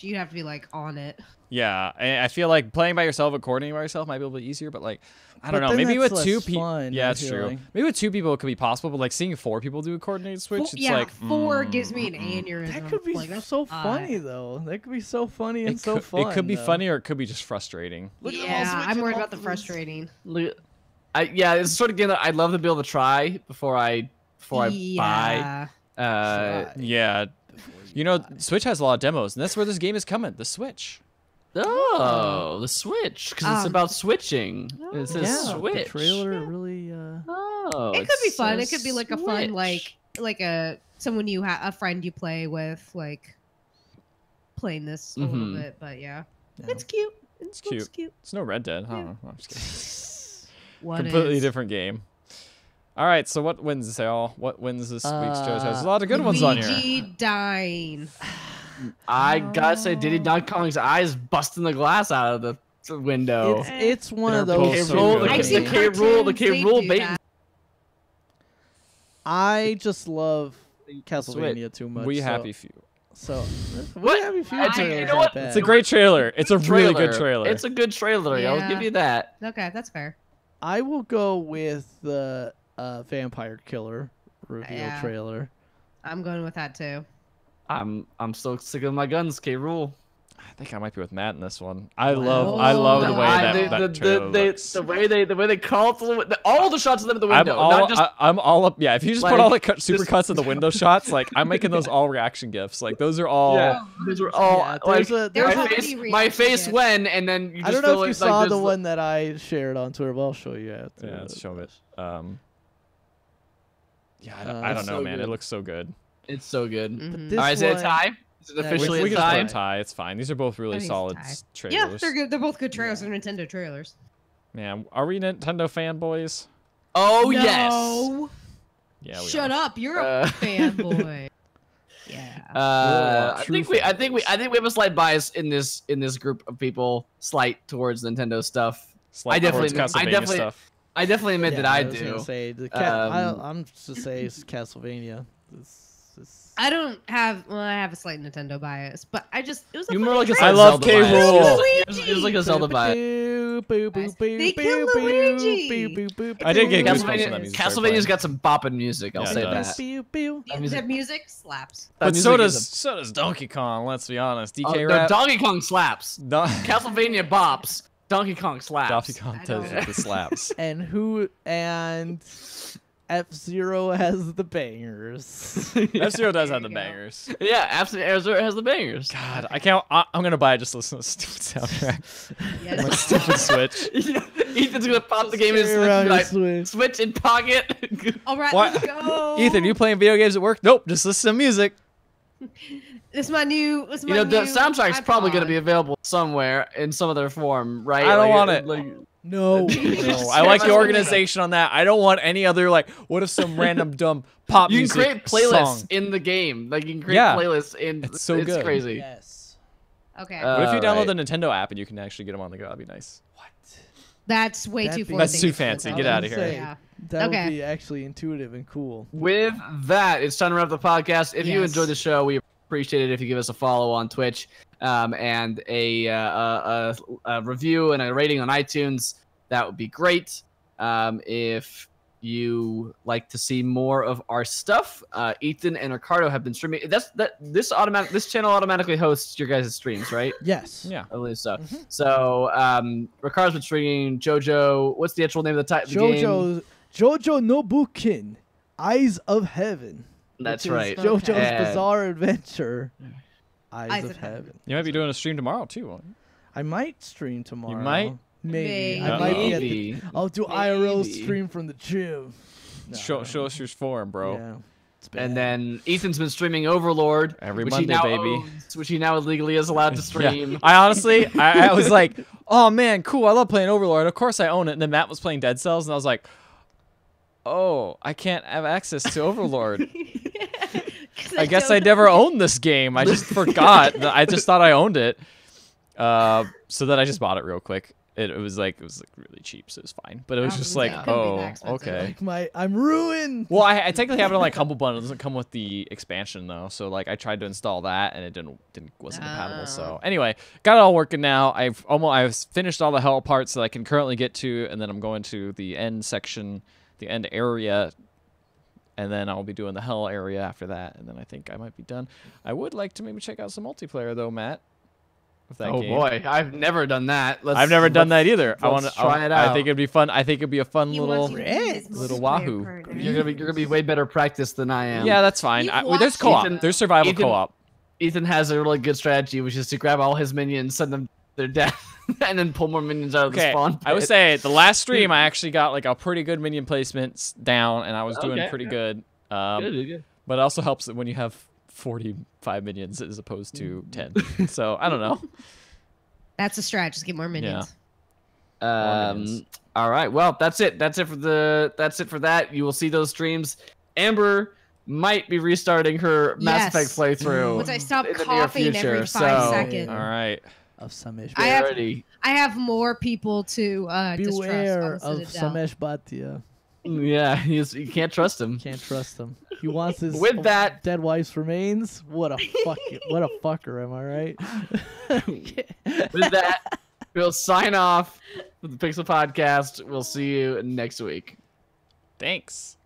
[SPEAKER 1] You'd have to be like on it.
[SPEAKER 3] yeah, I feel like playing by yourself and coordinating by yourself might be a little bit easier, but like I don't
[SPEAKER 4] But
[SPEAKER 3] know,
[SPEAKER 4] then
[SPEAKER 3] maybe
[SPEAKER 4] that's
[SPEAKER 3] with two
[SPEAKER 4] less
[SPEAKER 3] people,
[SPEAKER 4] fun,
[SPEAKER 3] yeah,
[SPEAKER 4] I
[SPEAKER 3] it's
[SPEAKER 4] feel
[SPEAKER 3] true.
[SPEAKER 4] like.
[SPEAKER 3] Maybe with two people it could be possible, but like seeing four people do a coordinated switch, it's
[SPEAKER 1] yeah,
[SPEAKER 3] like
[SPEAKER 1] 4 gives me an
[SPEAKER 3] mm.
[SPEAKER 1] aneurysm.
[SPEAKER 4] That could be
[SPEAKER 1] Like, that's
[SPEAKER 4] so
[SPEAKER 1] odd.
[SPEAKER 4] funny though. That could be so funny and
[SPEAKER 3] It
[SPEAKER 4] so
[SPEAKER 3] could,
[SPEAKER 4] fun.
[SPEAKER 3] it could be
[SPEAKER 4] though.
[SPEAKER 3] funny or it could be just frustrating.
[SPEAKER 4] Look at them all
[SPEAKER 1] Yeah, I'm
[SPEAKER 4] switching
[SPEAKER 1] worried
[SPEAKER 4] off
[SPEAKER 1] about the
[SPEAKER 4] those-
[SPEAKER 1] frustrating.
[SPEAKER 2] Yeah, it's the sort of game that I'd love to be able to try before I buy.
[SPEAKER 1] Yeah.
[SPEAKER 4] Try
[SPEAKER 3] Yeah,
[SPEAKER 4] before
[SPEAKER 3] You know, Switch has a lot of demos, and that's where this game is coming. The Switch.
[SPEAKER 2] Oh, the Switch, because it's about switching. It says
[SPEAKER 4] Yeah,
[SPEAKER 2] Switch.
[SPEAKER 4] the trailer really.
[SPEAKER 2] Oh,
[SPEAKER 1] It could be fun. It
[SPEAKER 2] says
[SPEAKER 1] could be like a fun,
[SPEAKER 2] Switch.
[SPEAKER 1] like a someone you have a friend you play with, like playing this a little bit. But yeah, it's cute. It's cute.
[SPEAKER 3] It's no Red Dead. I don't know. I'm just kidding.
[SPEAKER 1] What
[SPEAKER 3] Completely
[SPEAKER 1] is?
[SPEAKER 3] different game. All right, so what wins, y'all? What wins this week's JoJo's? There's a lot of good ones on here.
[SPEAKER 1] Luigi dying.
[SPEAKER 2] I gotta say, Diddy Donkey Kong's eyes busting the glass out of the window.
[SPEAKER 4] It's one of
[SPEAKER 3] They're
[SPEAKER 4] those.
[SPEAKER 3] both so
[SPEAKER 2] Roll,
[SPEAKER 3] good.
[SPEAKER 1] I've seen
[SPEAKER 2] the K rule, the
[SPEAKER 1] cartoons,
[SPEAKER 2] K
[SPEAKER 1] they
[SPEAKER 2] rule
[SPEAKER 1] do
[SPEAKER 2] bait.
[SPEAKER 1] that.
[SPEAKER 4] I just love Castlevania too much.
[SPEAKER 3] We
[SPEAKER 4] so,
[SPEAKER 3] happy few.
[SPEAKER 4] So
[SPEAKER 2] What?
[SPEAKER 4] we happy few.
[SPEAKER 2] It's a-
[SPEAKER 4] trailers
[SPEAKER 2] you know
[SPEAKER 4] aren't
[SPEAKER 2] what?
[SPEAKER 4] bad.
[SPEAKER 3] It's a great trailer. It's a really good trailer.
[SPEAKER 2] It's a good trailer. I'll
[SPEAKER 1] Yeah.
[SPEAKER 2] give you that.
[SPEAKER 1] Okay, that's fair.
[SPEAKER 4] I will go with the Vampire Killer reveal
[SPEAKER 1] Yeah.
[SPEAKER 4] trailer.
[SPEAKER 1] I'm going with that too.
[SPEAKER 2] I'm still sticking with my guns. K rule.
[SPEAKER 3] I think I might be with Matt in this one. I
[SPEAKER 1] Wow.
[SPEAKER 3] love the way
[SPEAKER 2] I-
[SPEAKER 3] that trailer looks.
[SPEAKER 2] the way they call it all the shots of them at the
[SPEAKER 3] I'm
[SPEAKER 2] window.
[SPEAKER 3] all,
[SPEAKER 2] not just
[SPEAKER 3] I'm all up. Yeah, if you just put
[SPEAKER 2] like,
[SPEAKER 3] all the super
[SPEAKER 2] just-
[SPEAKER 3] cuts of the window shots, like I'm making those all reaction gifs. Like those are all.
[SPEAKER 2] yeah. These were all
[SPEAKER 4] Yeah,
[SPEAKER 2] like
[SPEAKER 4] there's
[SPEAKER 1] There's
[SPEAKER 2] my
[SPEAKER 1] already
[SPEAKER 2] face.
[SPEAKER 1] reaction
[SPEAKER 2] My face
[SPEAKER 1] gifs.
[SPEAKER 2] when and then you just
[SPEAKER 4] I don't know
[SPEAKER 2] feel
[SPEAKER 4] if you
[SPEAKER 2] like
[SPEAKER 4] saw
[SPEAKER 2] this-
[SPEAKER 4] the one that I shared on Twitter, but I'll show you after.
[SPEAKER 3] Yeah, let's show it. Yeah, I
[SPEAKER 4] Uh,
[SPEAKER 3] don't
[SPEAKER 2] it's
[SPEAKER 3] know,
[SPEAKER 2] so
[SPEAKER 3] man.
[SPEAKER 2] good.
[SPEAKER 3] It looks so good.
[SPEAKER 2] It's so good.
[SPEAKER 1] Mhm.
[SPEAKER 4] This
[SPEAKER 2] All right, is it a
[SPEAKER 4] one-
[SPEAKER 2] tie? Is it
[SPEAKER 4] Yeah,
[SPEAKER 2] officially
[SPEAKER 3] we
[SPEAKER 2] a
[SPEAKER 3] can just put
[SPEAKER 2] tie?
[SPEAKER 3] a tie. It's fine. These are both really
[SPEAKER 1] I think it's
[SPEAKER 3] solid
[SPEAKER 1] a tie.
[SPEAKER 3] trailers.
[SPEAKER 1] Yeah, they're good. They're both good trailers. They're Nintendo trailers.
[SPEAKER 3] Man, are we Nintendo fanboys?
[SPEAKER 2] Oh yes.
[SPEAKER 1] No.
[SPEAKER 3] Yeah, we
[SPEAKER 1] Shut
[SPEAKER 3] are.
[SPEAKER 1] up. You're a
[SPEAKER 2] Uh,
[SPEAKER 1] fanboy. Yeah.
[SPEAKER 2] I
[SPEAKER 3] true
[SPEAKER 2] think we have a slight bias in this group of people, slight towards Nintendo stuff.
[SPEAKER 3] Slight
[SPEAKER 2] definitely-
[SPEAKER 3] towards
[SPEAKER 2] I
[SPEAKER 3] Castlevania
[SPEAKER 2] definitely-
[SPEAKER 3] stuff.
[SPEAKER 2] I definitely admit
[SPEAKER 4] Yeah,
[SPEAKER 2] that I
[SPEAKER 4] was gonna
[SPEAKER 2] do.
[SPEAKER 4] say I'm just say it's Castlevania.
[SPEAKER 1] I don't have. Well, I have a slight Nintendo bias, but it was a
[SPEAKER 2] You
[SPEAKER 1] funny
[SPEAKER 2] more like a
[SPEAKER 1] trailer.
[SPEAKER 3] I love
[SPEAKER 2] Zelda
[SPEAKER 3] K.
[SPEAKER 2] bias.
[SPEAKER 3] Rool.
[SPEAKER 2] It was like a Zelda bias.
[SPEAKER 1] They killed Luigi.
[SPEAKER 3] I did get goosebumps when that
[SPEAKER 2] Castlevania,
[SPEAKER 3] music started
[SPEAKER 2] Castlevania's
[SPEAKER 3] playing.
[SPEAKER 2] got some bopping music. I'll
[SPEAKER 3] Yeah, it
[SPEAKER 2] say
[SPEAKER 3] does.
[SPEAKER 2] that.
[SPEAKER 1] The music slaps.
[SPEAKER 2] That
[SPEAKER 3] But
[SPEAKER 2] music
[SPEAKER 3] so
[SPEAKER 2] is
[SPEAKER 3] does Donkey Kong. Let's be honest.
[SPEAKER 2] a-
[SPEAKER 3] DK
[SPEAKER 2] no,
[SPEAKER 3] rap.
[SPEAKER 2] Donkey Kong slaps.
[SPEAKER 3] Don-
[SPEAKER 2] Castlevania bops. Donkey Kong slaps.
[SPEAKER 3] Donkey Kong
[SPEAKER 1] I
[SPEAKER 3] does
[SPEAKER 1] don't-
[SPEAKER 3] the slaps.
[SPEAKER 4] and F-Zero has the bangers.
[SPEAKER 3] F-Zero does
[SPEAKER 1] There
[SPEAKER 3] have the
[SPEAKER 1] you go.
[SPEAKER 3] bangers.
[SPEAKER 2] Yeah, absolutely. Arizona has the bangers.
[SPEAKER 3] God, I can't. I'm gonna buy it just to listen to the stupid soundtrack. My
[SPEAKER 1] Yes.
[SPEAKER 3] stupid Switch.
[SPEAKER 2] Ethan's gonna pop the game in
[SPEAKER 4] Stay around your
[SPEAKER 2] Switch,
[SPEAKER 4] Switch.
[SPEAKER 2] Switch in pocket.
[SPEAKER 1] All right,
[SPEAKER 3] What?
[SPEAKER 1] let's go.
[SPEAKER 3] Ethan, you playing video games at work? Nope, just listen to music.
[SPEAKER 1] This is my new. This is my
[SPEAKER 2] You know, the
[SPEAKER 1] new
[SPEAKER 2] soundtrack's probably gonna
[SPEAKER 1] iPod.
[SPEAKER 2] be available somewhere in some other form, right?
[SPEAKER 3] I don't want it.
[SPEAKER 2] Like,
[SPEAKER 4] No.
[SPEAKER 3] No, I like the organization on that. I don't want any other like. What if some random dumb pop
[SPEAKER 2] you can
[SPEAKER 3] music
[SPEAKER 2] create playlists
[SPEAKER 3] song?
[SPEAKER 2] in the game. Like you can create
[SPEAKER 3] Yeah.
[SPEAKER 2] playlists in.
[SPEAKER 3] It's so good.
[SPEAKER 2] crazy.
[SPEAKER 4] Yes.
[SPEAKER 1] Okay,
[SPEAKER 2] Uh,
[SPEAKER 3] What if you download
[SPEAKER 2] right.
[SPEAKER 3] the Nintendo app and you can actually get them on the go? That'd be nice.
[SPEAKER 1] that's way
[SPEAKER 4] That'd
[SPEAKER 1] too.
[SPEAKER 4] be-
[SPEAKER 1] fancy.
[SPEAKER 3] That's too fancy. Get outta here.
[SPEAKER 1] Yeah.
[SPEAKER 4] That
[SPEAKER 1] Okay.
[SPEAKER 4] would be actually intuitive and cool.
[SPEAKER 2] With that, it's time to wrap the podcast. If you
[SPEAKER 1] Yes.
[SPEAKER 2] enjoyed the show, we appreciate it if you give us a follow on Twitch, and a review and a rating on iTunes. That would be great. If you like to see more of our stuff, Ethan and Ricardo have been streaming. This channel automatically hosts your guys' streams, right?
[SPEAKER 4] Yes.
[SPEAKER 3] Yeah.
[SPEAKER 2] I believe so. So Ricardo's been streaming JoJo. What's the actual name of the game?
[SPEAKER 4] Jojo Nobukin, Eyes of Heaven.
[SPEAKER 2] That's
[SPEAKER 4] which is
[SPEAKER 2] right.
[SPEAKER 4] JoJo's
[SPEAKER 2] And-
[SPEAKER 4] Bizarre Adventure. Eyes of
[SPEAKER 1] of Heaven.
[SPEAKER 4] Heaven.
[SPEAKER 3] You might be doing a stream tomorrow too. won't you?
[SPEAKER 4] I might stream tomorrow.
[SPEAKER 3] might?
[SPEAKER 4] Maybe.
[SPEAKER 1] Maybe.
[SPEAKER 4] I might be at the,
[SPEAKER 2] Maybe.
[SPEAKER 4] I'll do IRL
[SPEAKER 2] Maybe.
[SPEAKER 4] stream from the gym. No,
[SPEAKER 3] Show us your form, bro.
[SPEAKER 4] Yeah. It's bad.
[SPEAKER 2] And then Ethan's been streaming Overlord
[SPEAKER 3] Every
[SPEAKER 2] which
[SPEAKER 3] Monday,
[SPEAKER 2] he now
[SPEAKER 3] baby.
[SPEAKER 2] owns, which he now legally is allowed to stream.
[SPEAKER 3] Yeah. I honestly, I was like, oh man, cool. I love playing Overlord. Of course I own it. And then Matt was playing Dead Cells, and I was like, oh, I can't have access to Overlord. I guess I never owned this game. I just forgot. I just thought I owned it. So then I just bought it real quick. It was like really cheap, so it was fine. But it was
[SPEAKER 1] Oh,
[SPEAKER 3] just
[SPEAKER 1] yeah.
[SPEAKER 3] like,
[SPEAKER 1] Couldn't be
[SPEAKER 3] oh,
[SPEAKER 1] that expensive.
[SPEAKER 3] okay.
[SPEAKER 4] like I'm ruined.
[SPEAKER 3] Well, I technically have it on like Humble Bundle. It doesn't come with the expansion though, so like I tried to install that and it wasn't compatible. So anyway, got it all working now. I've finished all the hell parts that I can currently get to, and then I'm going to the end section, the end area, and then I'll be doing the hell area after that, and then I think I might be done. I would like to maybe check out some multiplayer though, Matt. With that
[SPEAKER 2] Oh
[SPEAKER 3] game.
[SPEAKER 2] boy, I've never done that.
[SPEAKER 3] I've never done that either. I want
[SPEAKER 2] let's
[SPEAKER 3] to
[SPEAKER 2] try it
[SPEAKER 3] I
[SPEAKER 2] out.
[SPEAKER 3] think it'd be fun. I think it'd be a fun
[SPEAKER 1] He
[SPEAKER 3] little.
[SPEAKER 1] wants you to be his
[SPEAKER 3] little
[SPEAKER 1] multiplayer
[SPEAKER 3] wahoo.
[SPEAKER 1] partner.
[SPEAKER 2] You're gonna be way better practiced than I am.
[SPEAKER 3] Yeah, that's fine.
[SPEAKER 1] You've
[SPEAKER 3] There's
[SPEAKER 1] watched
[SPEAKER 3] co-op.
[SPEAKER 2] Ethan-
[SPEAKER 3] There's survival
[SPEAKER 2] Ethan-
[SPEAKER 3] co-op.
[SPEAKER 2] Ethan has a really good strategy, which is to grab all his minions, send them to their death, and then pull more minions out of the spawn pit.
[SPEAKER 3] I would say the last stream I actually got like a pretty good minion placements down, and I was doing pretty good.
[SPEAKER 2] Good.
[SPEAKER 3] But it also helps when you have 45 minions as opposed to 10. So I don't know.
[SPEAKER 1] That's a strat. Just get more minions.
[SPEAKER 2] All right. Well, that's it. That's it for that. You will see those streams. Amber might be restarting her Mass Effect playthrough.
[SPEAKER 1] Once I stop coughing every 5 seconds.
[SPEAKER 3] All right.
[SPEAKER 4] Of Samesh.
[SPEAKER 1] I have more people to
[SPEAKER 4] beware
[SPEAKER 1] distrust
[SPEAKER 4] of Samesh Bhatia.
[SPEAKER 2] Yeah, you can't trust him.
[SPEAKER 4] Can't trust him. He wants his dead wife's remains. What a fucker, am I right?
[SPEAKER 2] With that, we'll sign off with the Pixel Podcast. We'll see you next week.
[SPEAKER 3] Thanks.